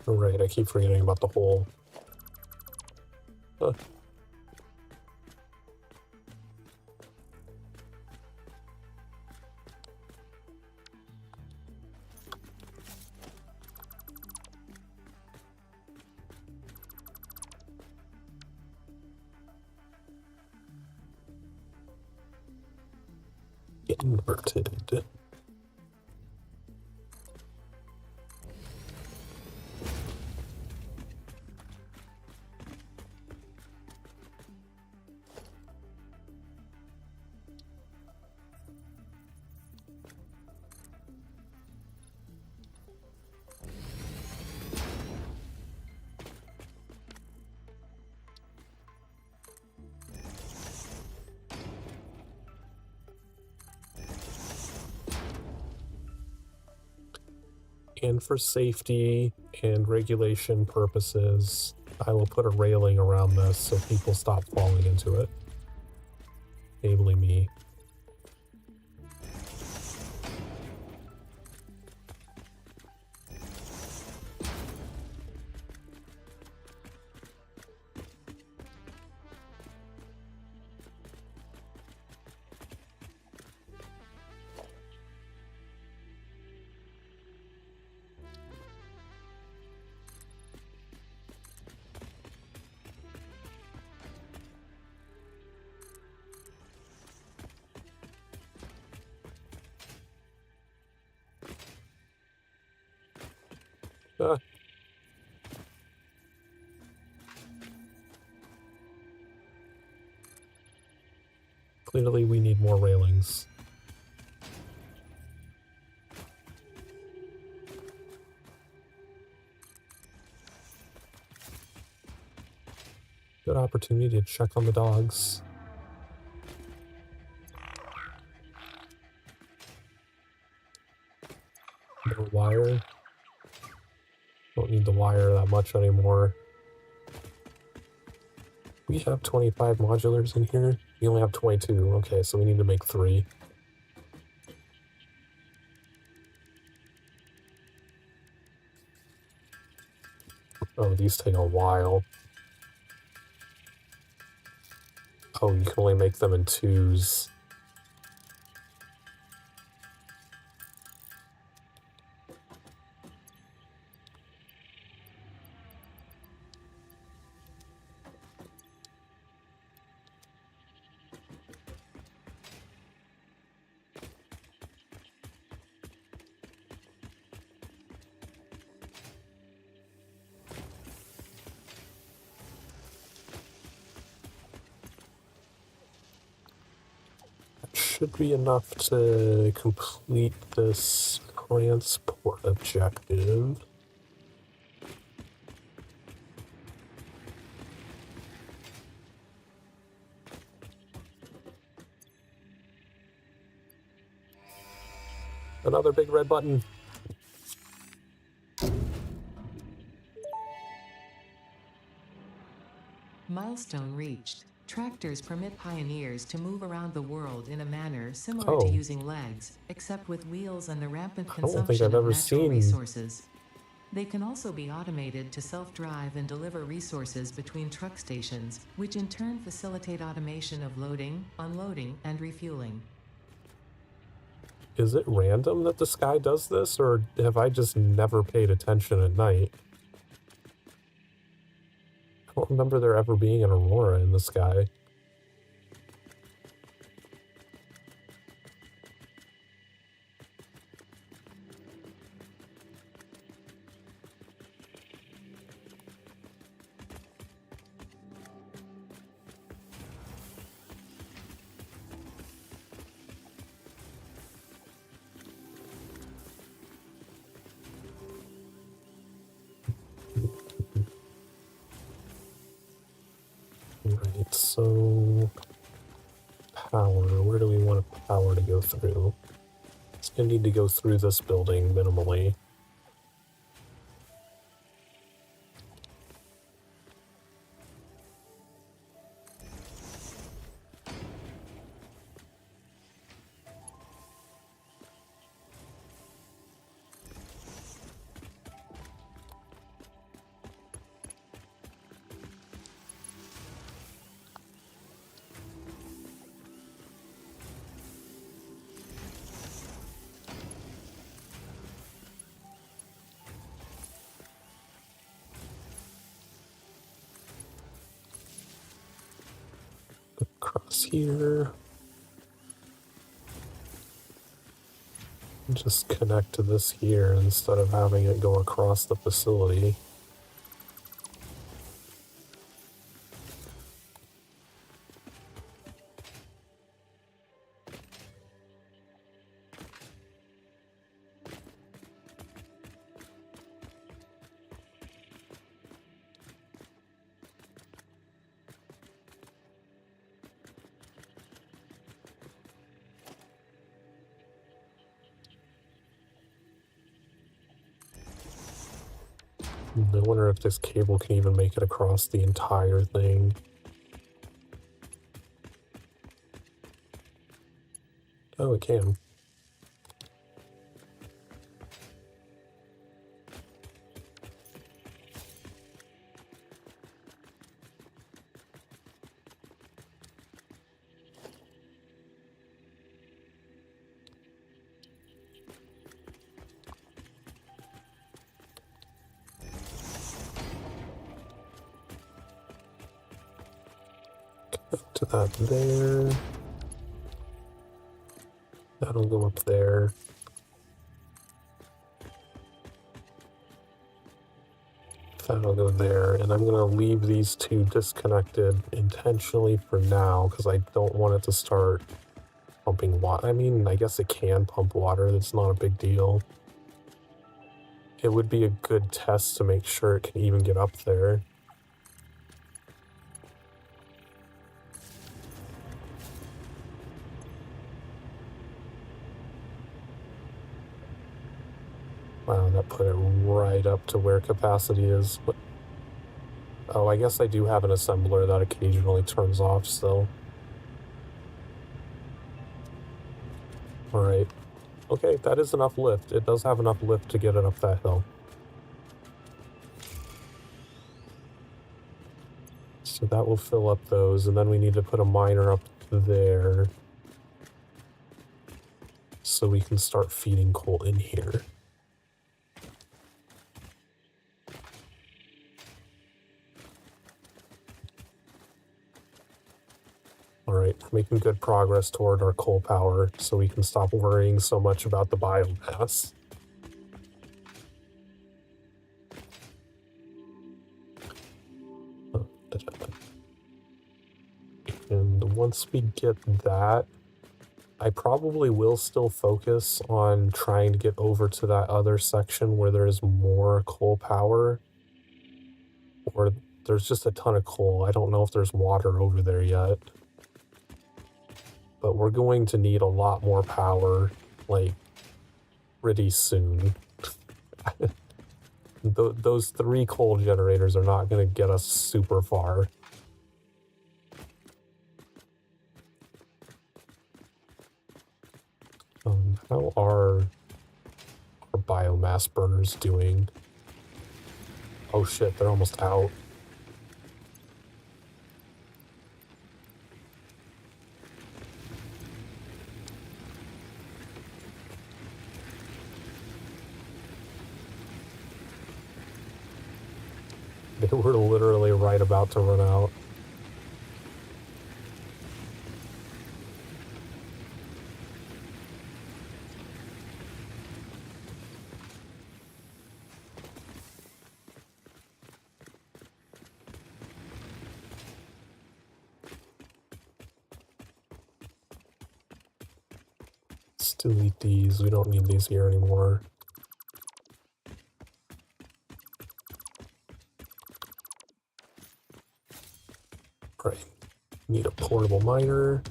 Oh, right, I keep forgetting about the hole. Huh. Inverted. And for safety and regulation purposes, I will put a railing around this so people stop falling into it, enabling me. Ah. Clearly we need more railings. Good opportunity to check on the dogs. No wire. Don't need the wire that much anymore. We have 25 modulars in here. We only have 22. Okay, so we need to make 3. Oh, these take a while. Oh, you can only make them in 2s. Should be enough to complete this transport objective. Another big red button. Milestone reached. Tractors permit pioneers to move around the world in a manner similar to using legs, except with wheels and the rampant I don't think consumption I've of ever natural seen. resources. They can also be automated to self-drive and deliver resources between truck stations, which in turn facilitate automation of loading, unloading, and refueling. Is it random that the sky does this, or have I just never paid attention at night? I don't remember there ever being an aurora in the sky. Right, so power, where do we want power to go through? It's gonna need to go through this building minimally. Across here. Just connect to this here instead of having it go across the facility. I wonder if this cable can even make it across the entire thing. Oh, it can. To that there. That'll go up there. That'll go there, and I'm gonna leave these two disconnected intentionally for now because I don't want it to start pumping water. I mean, I guess it can pump water, that's not a big deal. It would be a good test to make sure it can even get up there. Wow, that put it right up to where capacity is. Oh, I guess I do have an assembler that occasionally turns off still. Alright. Okay, that is enough lift. It does have enough lift to get it up that hill. So that will fill up those, and then we need to put a miner up there so we can start feeding coal in here. Alright, making good progress toward our coal power so we can stop worrying so much about the biomass. And once we get that, I probably will still focus on trying to get over to that other section where there's more coal power. Or there's just a ton of coal. I don't know if there's water over there yet. But we're going to need a lot more power, like, pretty soon. Those 3 coal generators are not going to get us super far. How are our biomass burners doing? Oh shit, they're almost out. They were literally right about to run out. Let's delete these. We don't need these here anymore. Right. Need a portable miner.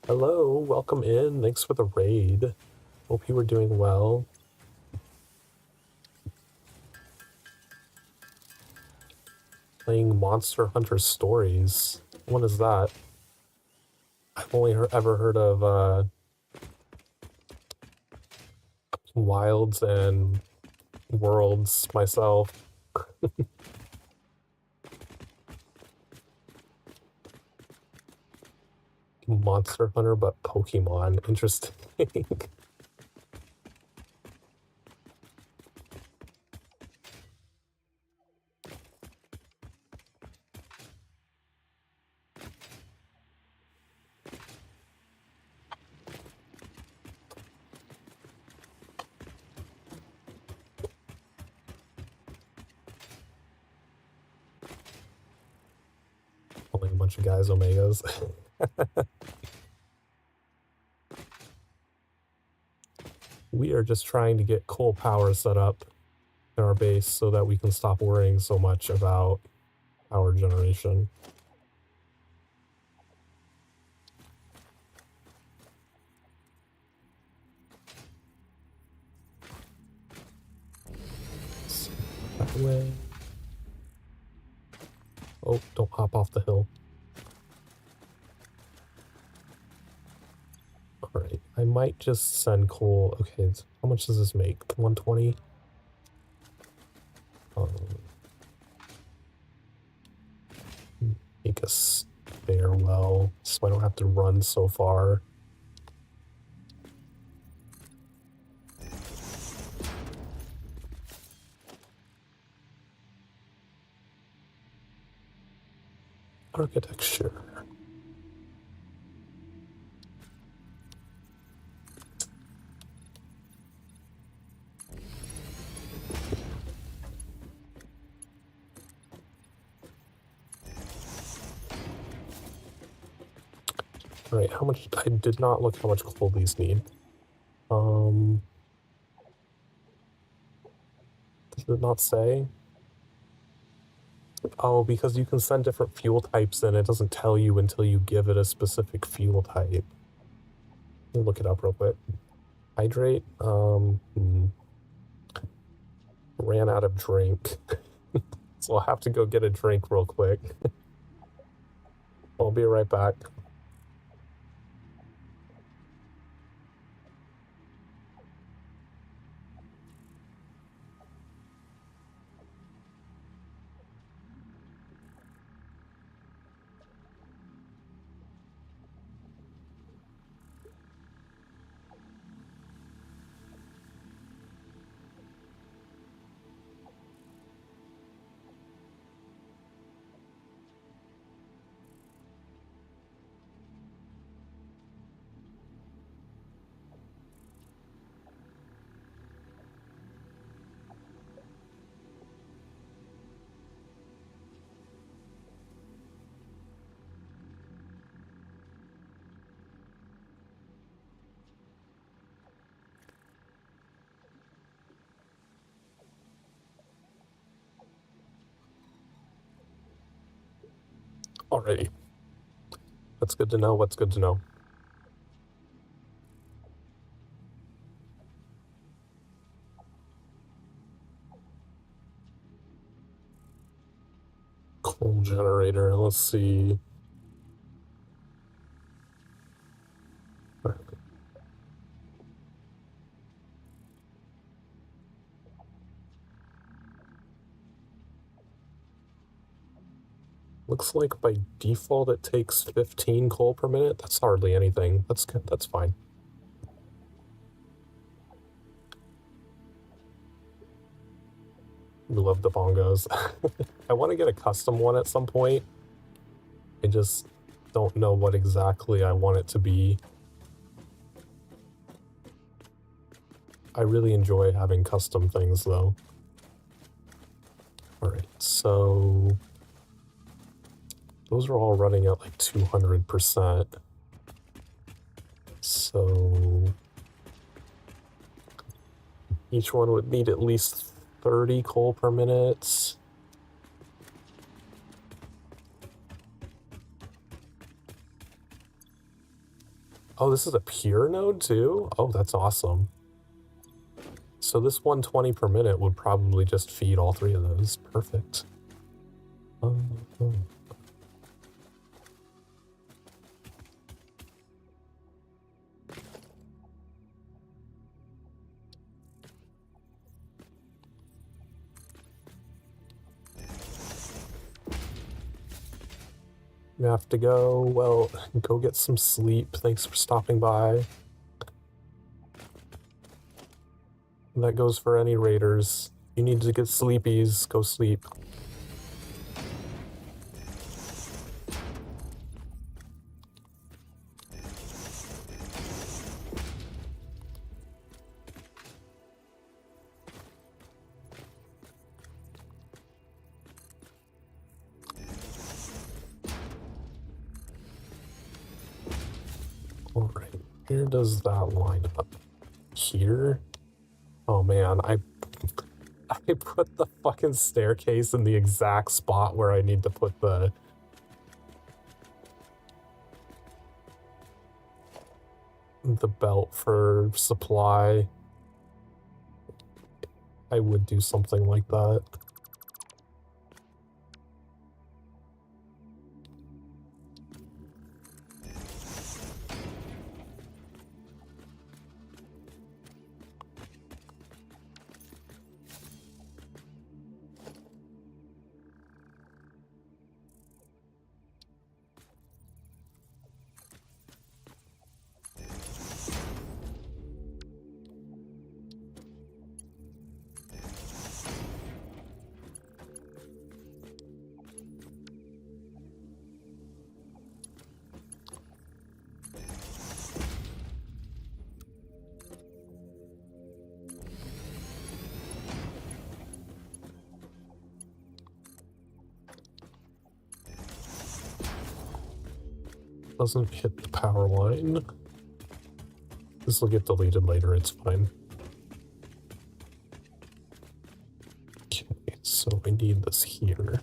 Hello, welcome in. Thanks for the raid. Hope you were doing well. Playing Monster Hunter Stories. What is that? I've only ever heard of Wilds and Worlds myself. Monster Hunter, but Pokemon. Interesting. Only a bunch of guys, Omegas. We are just trying to get coal power set up in our base so that we can stop worrying so much about power generation. That way. Oh, don't hop off the hill. Alright, I might just send coal. Okay, how much does this make? 120? Make a stairwell so I don't have to run so far. Architecture. Alright, how much? I did not look how much coal these need. Does it not say? Oh, because you can send different fuel types in, it doesn't tell you until you give it a specific fuel type. Let me look it up real quick. Hydrate, Ran out of drink. So I'll have to go get a drink real quick. I'll be right back. Alrighty. That's good to know. What's good to know? Coal generator. Let's see. Looks like by default it takes 15 coal per minute. That's hardly anything. That's good. That's fine. We love the bongos. I want to get a custom one at some point. I just don't know what exactly I want it to be. I really enjoy having custom things though. Alright, so those are all running at like 200%. So each one would need at least 30 coal per minute. Oh, this is a pure node too? Oh, that's awesome. So this 120 per minute would probably just feed all three of those. Perfect. Oh. You have to go. Well, go get some sleep. Thanks for stopping by. And that goes for any raiders. You need to get sleepies. Go sleep. Alright, where does that line up? Here? Oh man, I put the fucking staircase in the exact spot where I need to put the belt for supply. I would do something like that. Doesn't hit the power line. This will get deleted later, it's fine. Okay, so I need this here.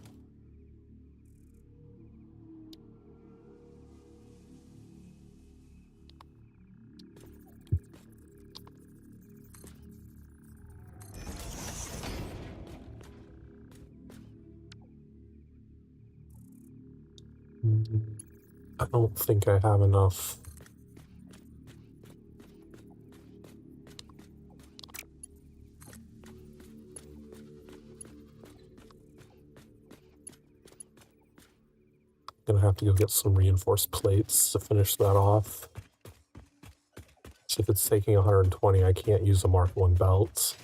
I don't think I have enough. Gonna have to go get some reinforced plates to finish that off. So if it's taking 120, I can't use a Mark 1 belt.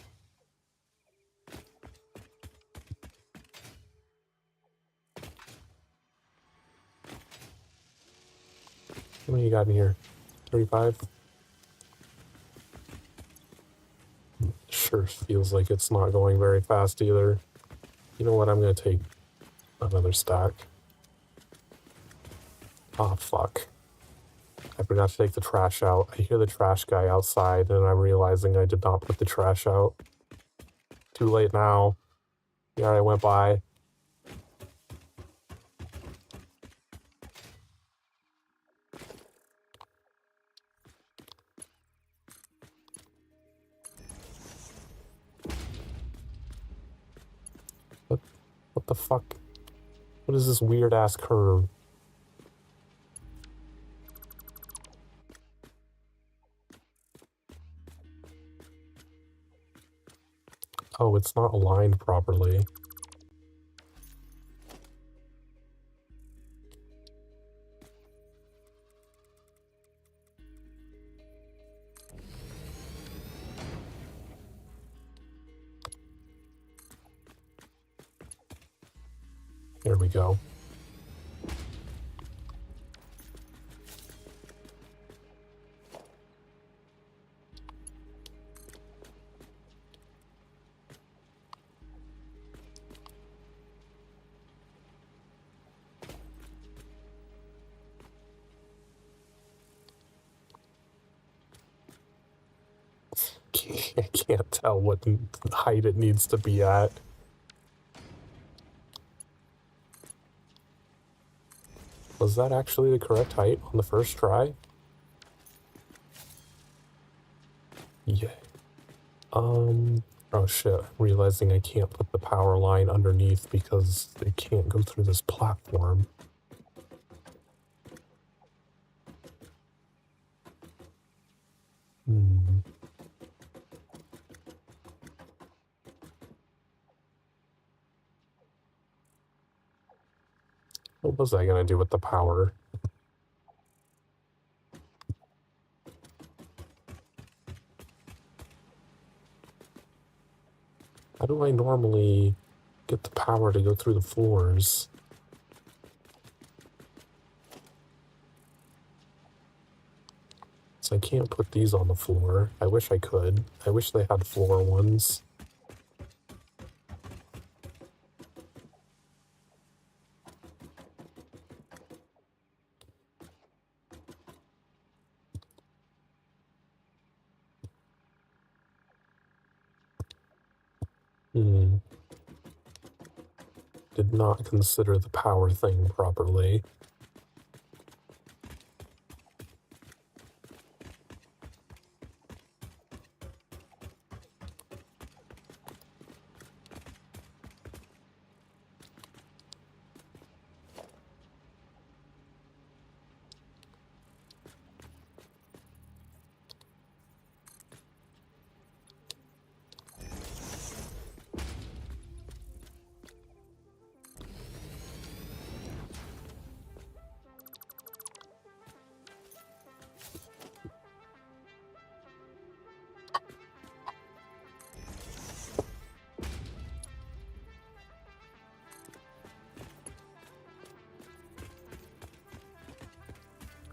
How many you got in here? 35? Sure feels like it's not going very fast either. You know what? I'm gonna take another stack. Ah, fuck. I forgot to take the trash out. I hear the trash guy outside, and I'm realizing I did not put the trash out. Too late now. He already went by. What the fuck? What is this weird-ass curve? Oh, it's not aligned properly. There we go. I can't tell what height it needs to be at. Was that actually the correct height on the first try? Yeah. Oh shit, I'm realizing I can't put the power line underneath because they can't go through this platform. What was I gonna do with the power? How do I normally get the power to go through the floors? So I can't put these on the floor. I wish I could. I wish they had floor ones. Did not consider the power thing properly.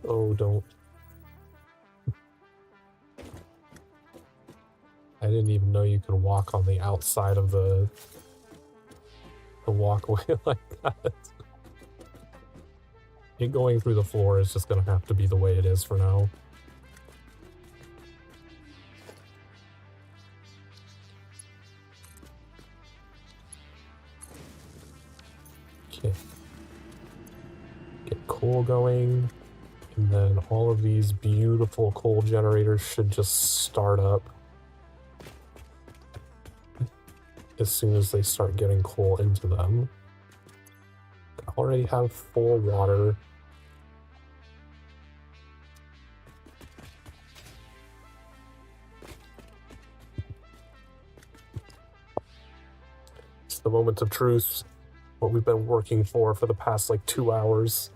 Oh, don't. I didn't even know you could walk on the outside of the walkway like that. It going through the floor is just gonna have to be the way it is for now. Okay. Get coal going. And then all of these beautiful coal generators should just start up as soon as they start getting coal into them. I already have full water. the moment of truth, what we've been working for the past like 2 hours.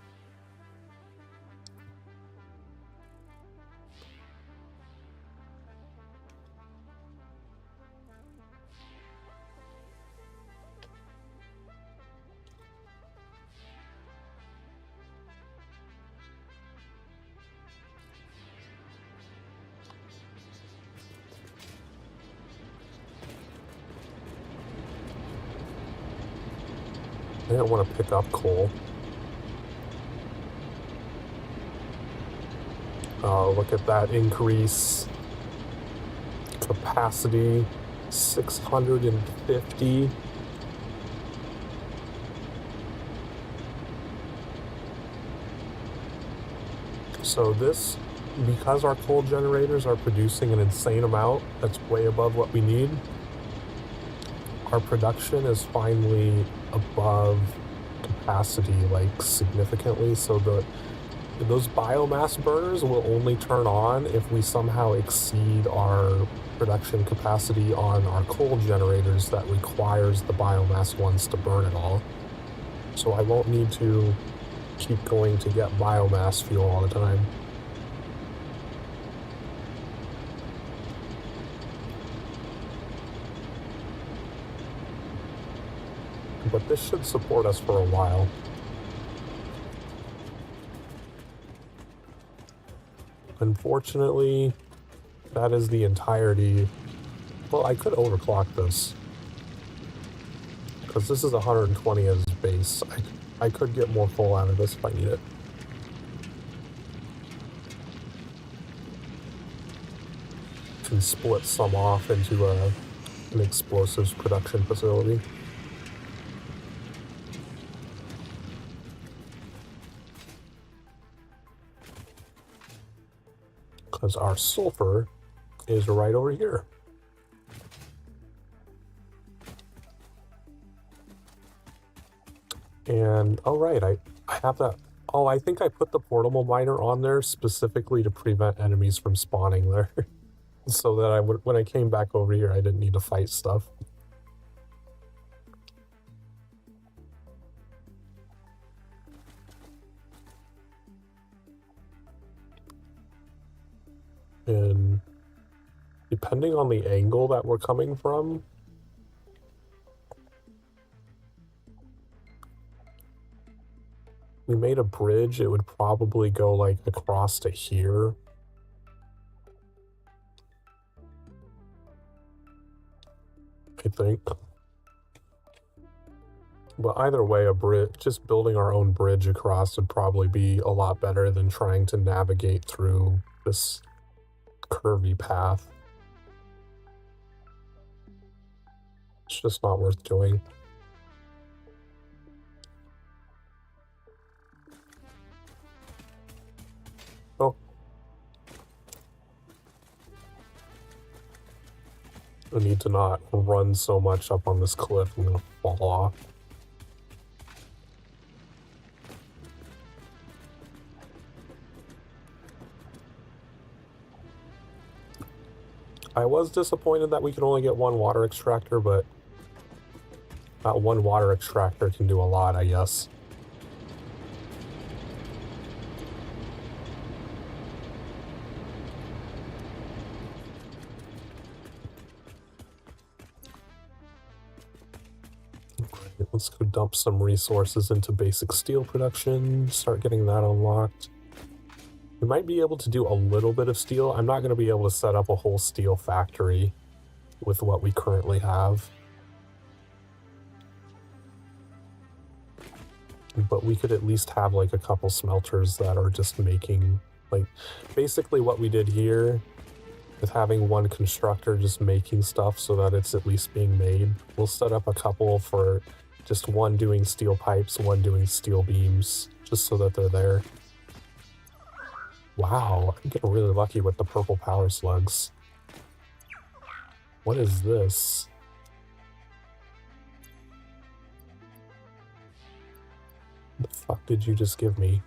I don't want to pick up coal. Oh, look at that increase. Capacity, 650. So this, because our coal generators are producing an insane amount, that's way above what we need, our production is finally above capacity, like, significantly. So those biomass burners will only turn on if we somehow exceed our production capacity on our coal generators that requires the biomass ones to burn it all. So I won't need to keep going to get biomass fuel all the time. But this should support us for a while. Unfortunately, that is the entirety. Well, I could overclock this, because this is 120 as base. I could get more coal out of this if I need it. Can split some off into an explosives production facility. Because our sulfur is right over here. And, oh right, I have that. Oh, I think I put the portable miner on there specifically to prevent enemies from spawning there. So that when I came back over here, I didn't need to fight stuff. And depending on the angle that we're coming from, we made a bridge, it would probably go like across to here. I think. But either way, a bridge, just building our own bridge across would probably be a lot better than trying to navigate through this curvy path. It's just not worth doing. Oh. I need to not run so much up on this cliff, I'm gonna fall off. I was disappointed that we could only get one water extractor, but that one water extractor can do a lot, I guess. Right, let's go dump some resources into basic steel production, start getting that unlocked. We might be able to do a little bit of steel. I'm not going to be able to set up a whole steel factory with what we currently have. But we could at least have like a couple smelters that are just making, like, basically what we did here with having one constructor just making stuff so that it's at least being made. We'll set up a couple for just one doing steel pipes, one doing steel beams, just so that they're there. Wow, I'm getting really lucky with the purple power slugs. What is this? What the fuck did you just give me?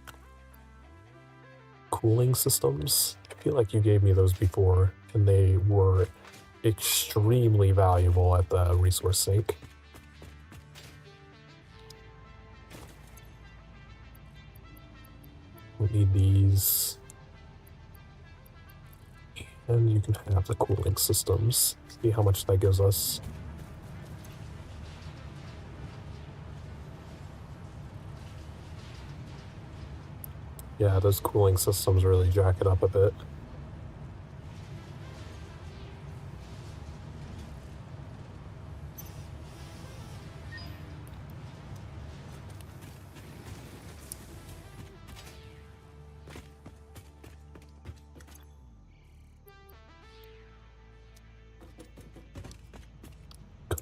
Cooling systems? I feel like you gave me those before, and they were extremely valuable at the resource sink. Don't need these. And you can have the cooling systems. See how much that gives us. Yeah, those cooling systems really jack it up a bit.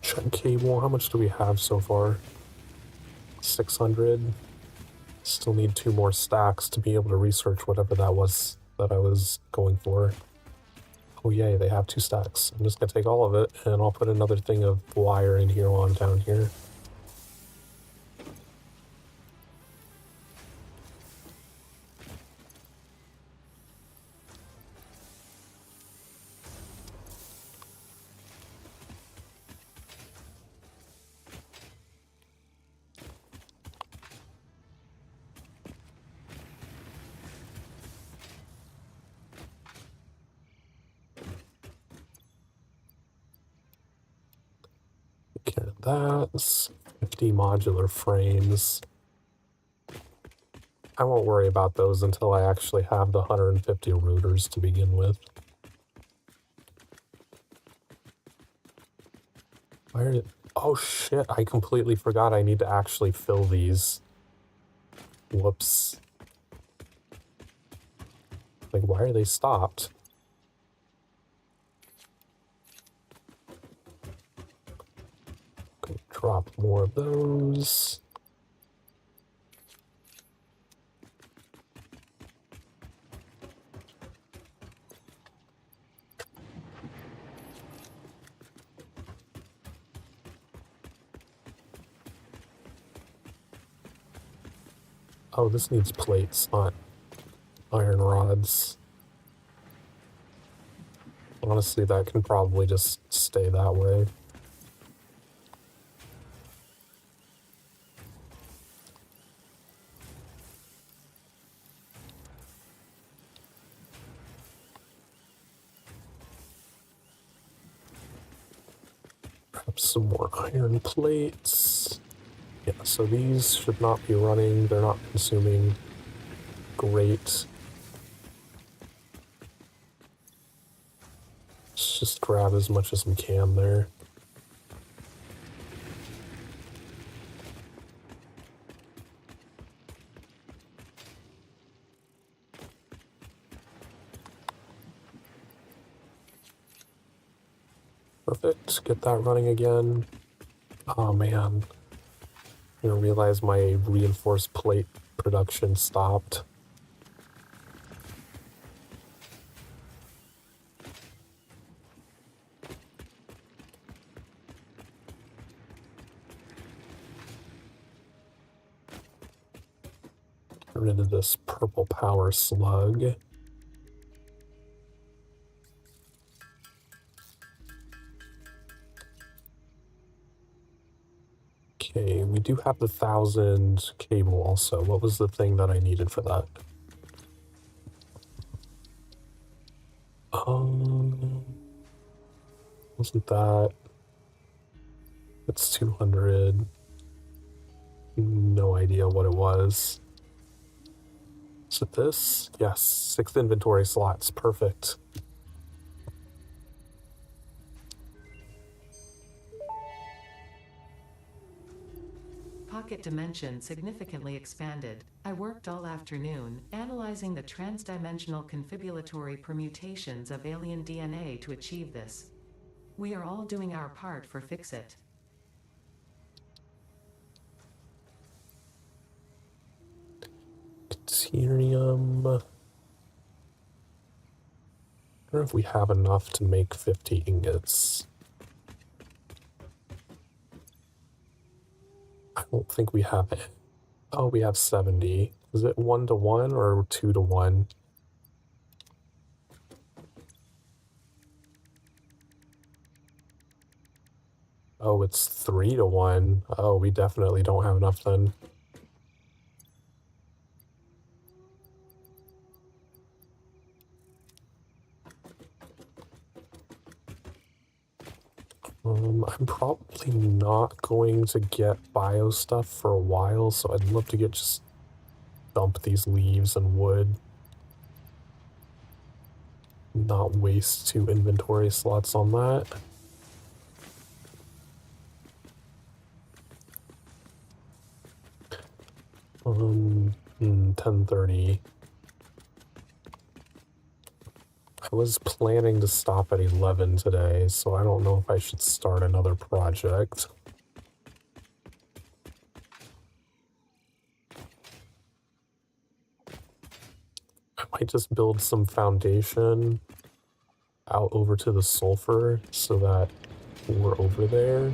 Check cable. How much do we have so far? 600. Still need 2 more stacks to be able to research whatever that was that I was going for. Oh yay, they have 2 stacks. I'm just gonna take all of it and I'll put another thing of wire in here while I'm down here. Okay, that's 50 modular frames. I won't worry about those until I actually have the 150 rotors to begin with. Where? Oh shit, I completely forgot I need to actually fill these. Whoops. Like, why are they stopped? Okay, drop more of those. Oh, this needs plates, not iron rods. Honestly, that can probably just stay that way. Grab some more iron plates. Yeah, so these should not be running. They're not consuming. Great. Let's just grab as much as we can there. Perfect. Get that running again. Oh man. I didn't realize my reinforced plate production stopped. Get rid of this purple power slug. Okay, we do have the 1,000 cable also. What was the thing that I needed for that? Wasn't that? It's 200. No idea what it was. Is it this? Yes, 6 inventory slots. Perfect. Pocket dimension significantly expanded. I worked all afternoon, analyzing the transdimensional confibulatory permutations of alien DNA to achieve this. We are all doing our part for Fix-It. Deuterium. I don't know if we have enough to make 50 ingots. I don't think we have it. Oh, we have 70. Is it 1 to 1 or 2 to 1? Oh, it's 3 to 1. Oh, we definitely don't have enough then. I'm probably not going to get bio stuff for a while, so I'd love to just dump these leaves and wood. Not waste 2 inventory slots on that. 10:30. I was planning to stop at 11 today, so I don't know if I should start another project. I might just build some foundation out over to the sulfur so that we're over there.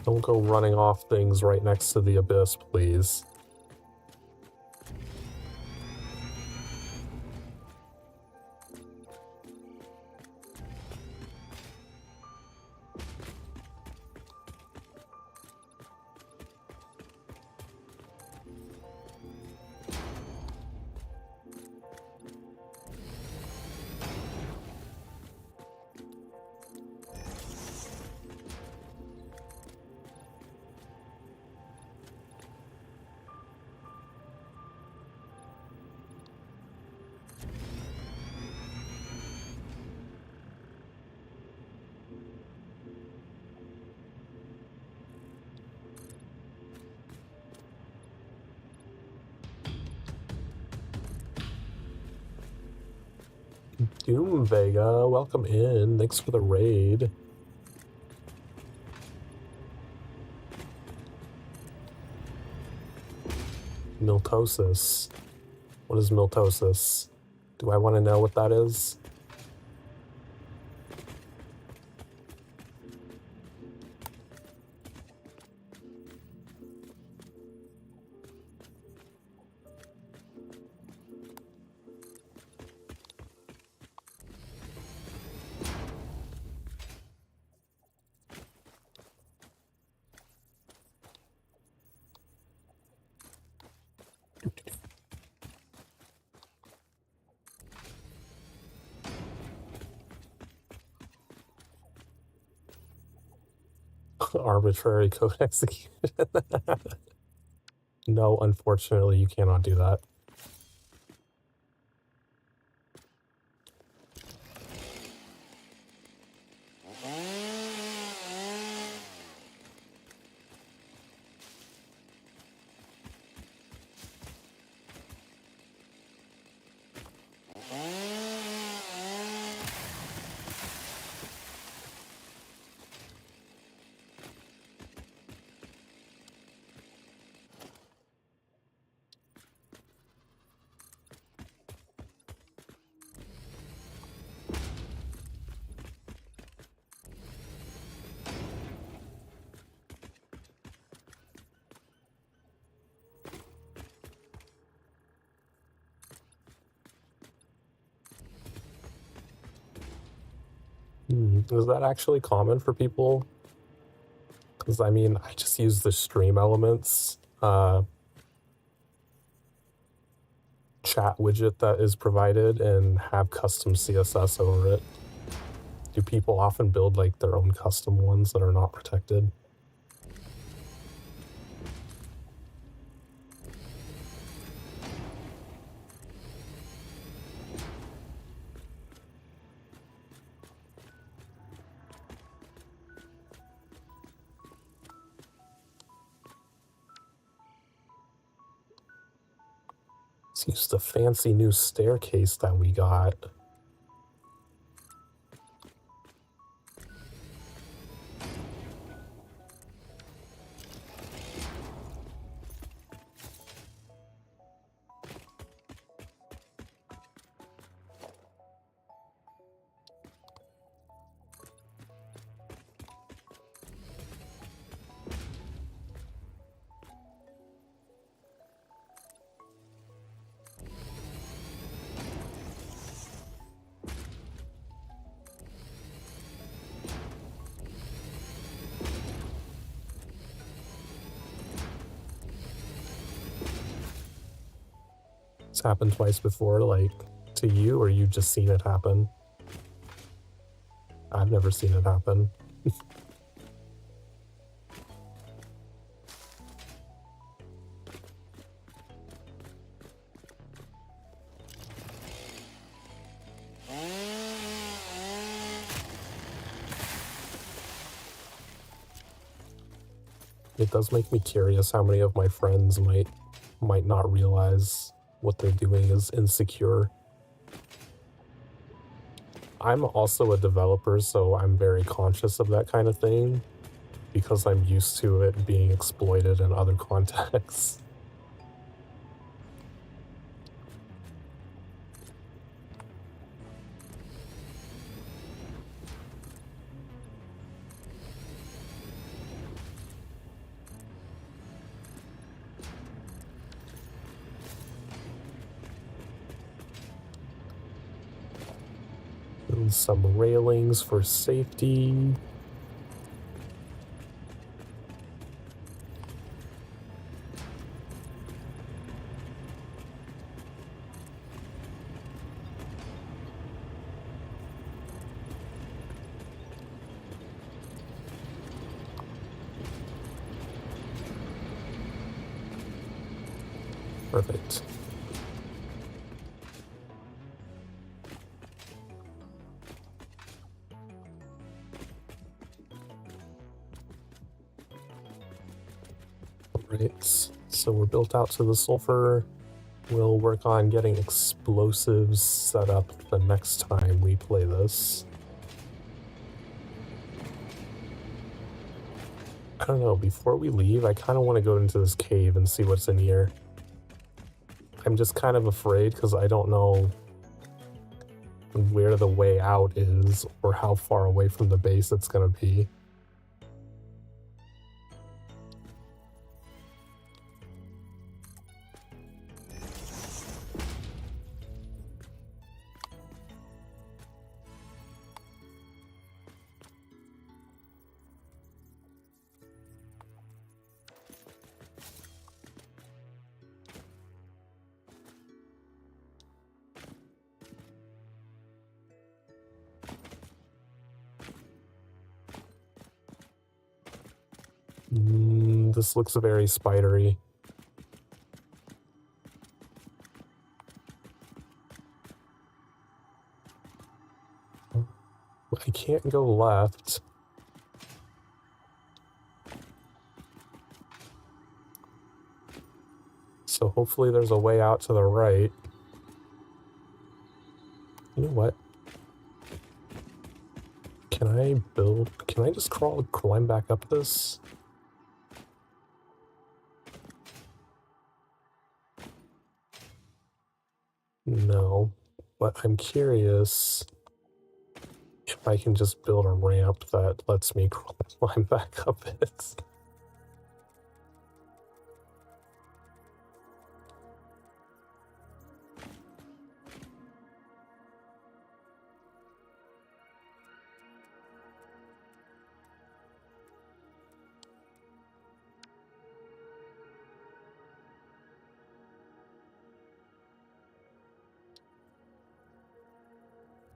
Don't go running off things right next to the abyss, please. Doom Vega, welcome in. Thanks for the raid. Miltosis. What is miltosis? Do I want to know what that is? Arbitrary code execution. No, unfortunately, you cannot do that. Is that actually common for people? Because, I mean, I just use the stream elements chat widget that is provided and have custom CSS over it. Do people often build, like, their own custom ones that are not protected? Let's use the fancy new staircase that we got. It's happened twice before, like, to you, or you've just seen it happen? I've never seen it happen. It does make me curious how many of my friends might not realize what they're doing is insecure. I'm also a developer, so I'm very conscious of that kind of thing because I'm used to it being exploited in other contexts. And some railings for safety. Perfect. Alright, so we're built out to the sulfur. We'll work on getting explosives set up the next time we play this. I don't know, before we leave, I kind of want to go into this cave and see what's in here. I'm just kind of afraid because I don't know where the way out is or how far away from the base it's going to be. This looks very spidery. I can't go left. So hopefully there's a way out to the right. You know what? Can I just climb back up this? No, but I'm curious if I can just build a ramp that lets me climb back up it.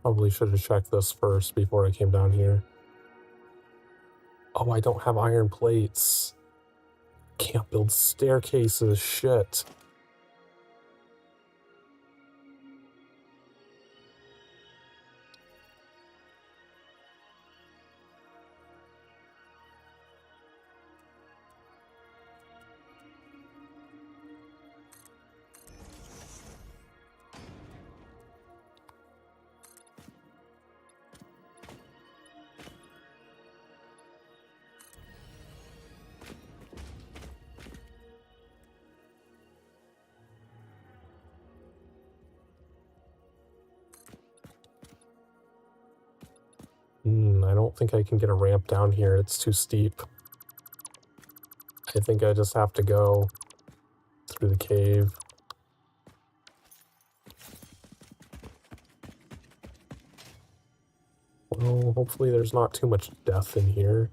Probably should have checked this first before I came down here. Oh, I don't have iron plates. Can't build staircases, shit. I don't think I can get a ramp down here. It's too steep. I think I just have to go through the cave. Well, hopefully there's not too much death in here.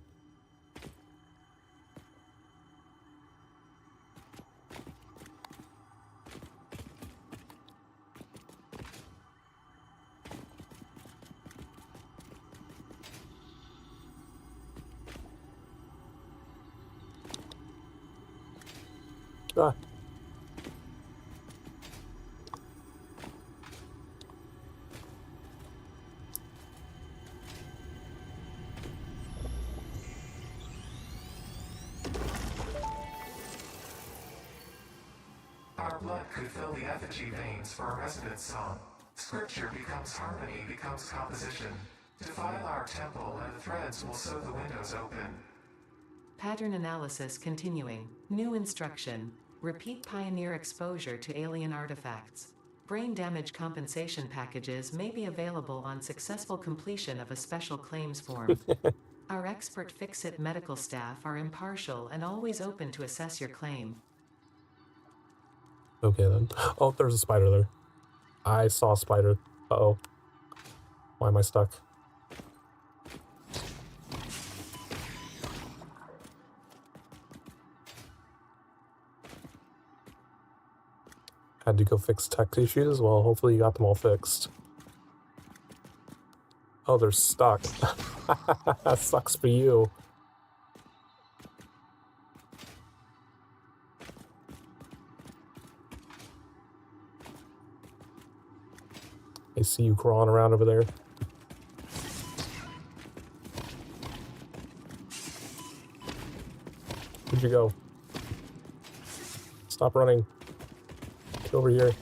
Ah. Our blood could fill the effigy veins for a resident song. Scripture becomes harmony, becomes composition. Defile our temple and the threads will sew the windows open. Pattern analysis continuing. New instruction. Repeat pioneer exposure to alien artifacts. Brain damage compensation packages may be available on successful completion of a special claims form. Our expert Fix-It medical staff are impartial and always open to assess your claim. Okay then. Oh, there's a spider there. I saw a spider. Uh-oh. Why am I stuck? Had to go fix tech issues? Well, hopefully you got them all fixed. Oh, they're stuck. That sucks for you. I see you crawling around over there. Where'd you go? Stop running. Get over here.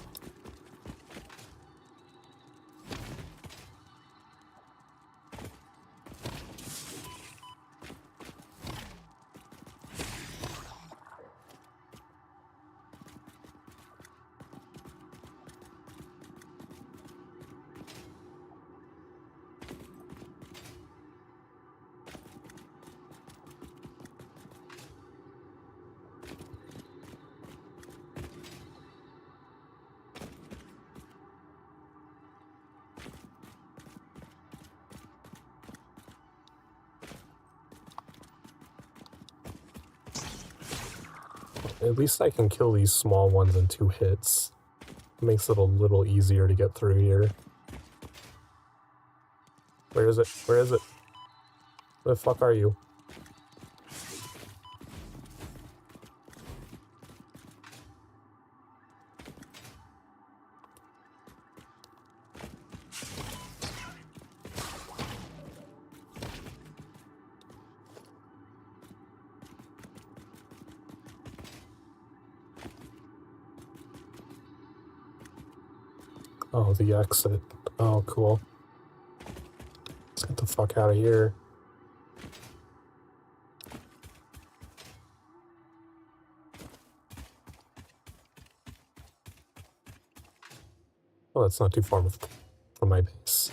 At least I can kill these small ones in 2 hits. It makes it a little easier to get through here. Where is it? Where is it? Where the fuck are you? Oh, the exit. Oh, cool. Let's get the fuck out of here. Well, that's not too far from my base.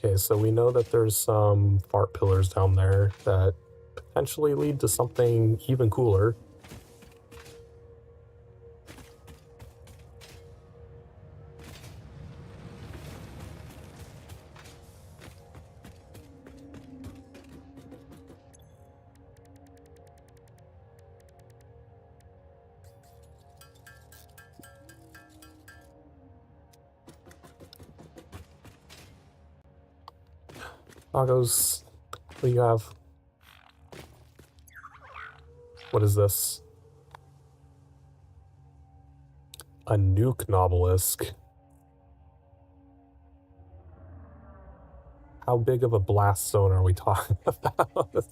Okay, so we know that there's some fart pillars down there that potentially lead to something even cooler. Doggos, what do you have? What is this? A nuke obelisk. How big of a blast zone are we talking about?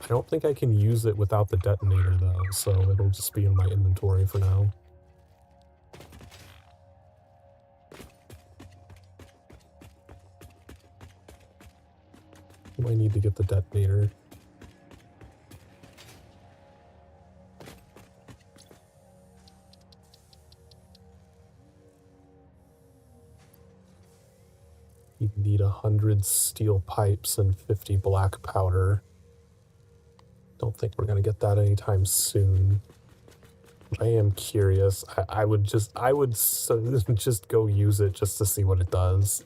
I don't think I can use it without the detonator though, so it'll just be in my inventory for now. I need to get the detonator. You need 100 steel pipes and 50 black powder. Don't think we're gonna get that anytime soon. But I am curious. I would just go use it just to see what it does.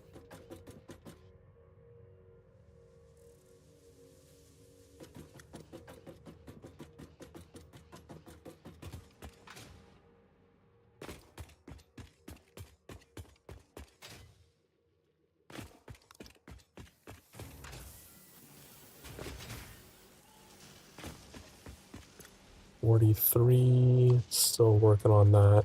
43. Still working on that.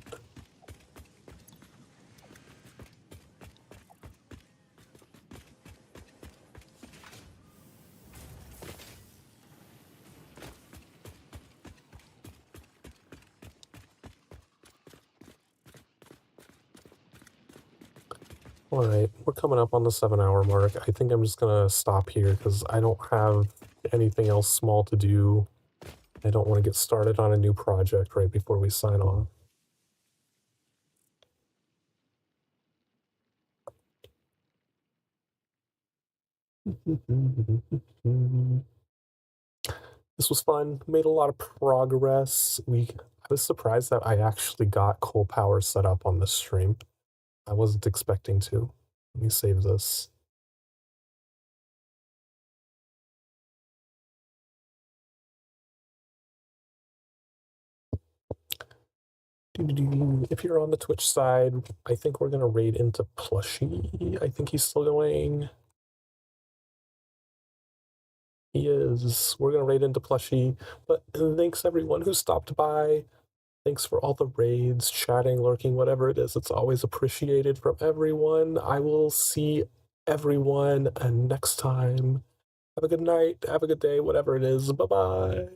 Alright, we're coming up on the 7-hour mark. I think I'm just gonna stop here because I don't have anything else small to do. I don't want to get started on a new project right before we sign off. This was fun. Made a lot of progress. I was surprised that I actually got coal power set up on this stream. I wasn't expecting to. Let me save this. If you're on the Twitch side, I think we're gonna raid into Plushie. I think he's still going. He is. We're gonna raid into Plushie. But thanks everyone who stopped by. Thanks for all the raids, chatting, lurking, whatever it is. It's always appreciated from everyone. I will see everyone next time. Have a good night. Have a good day. Whatever it is. Bye bye.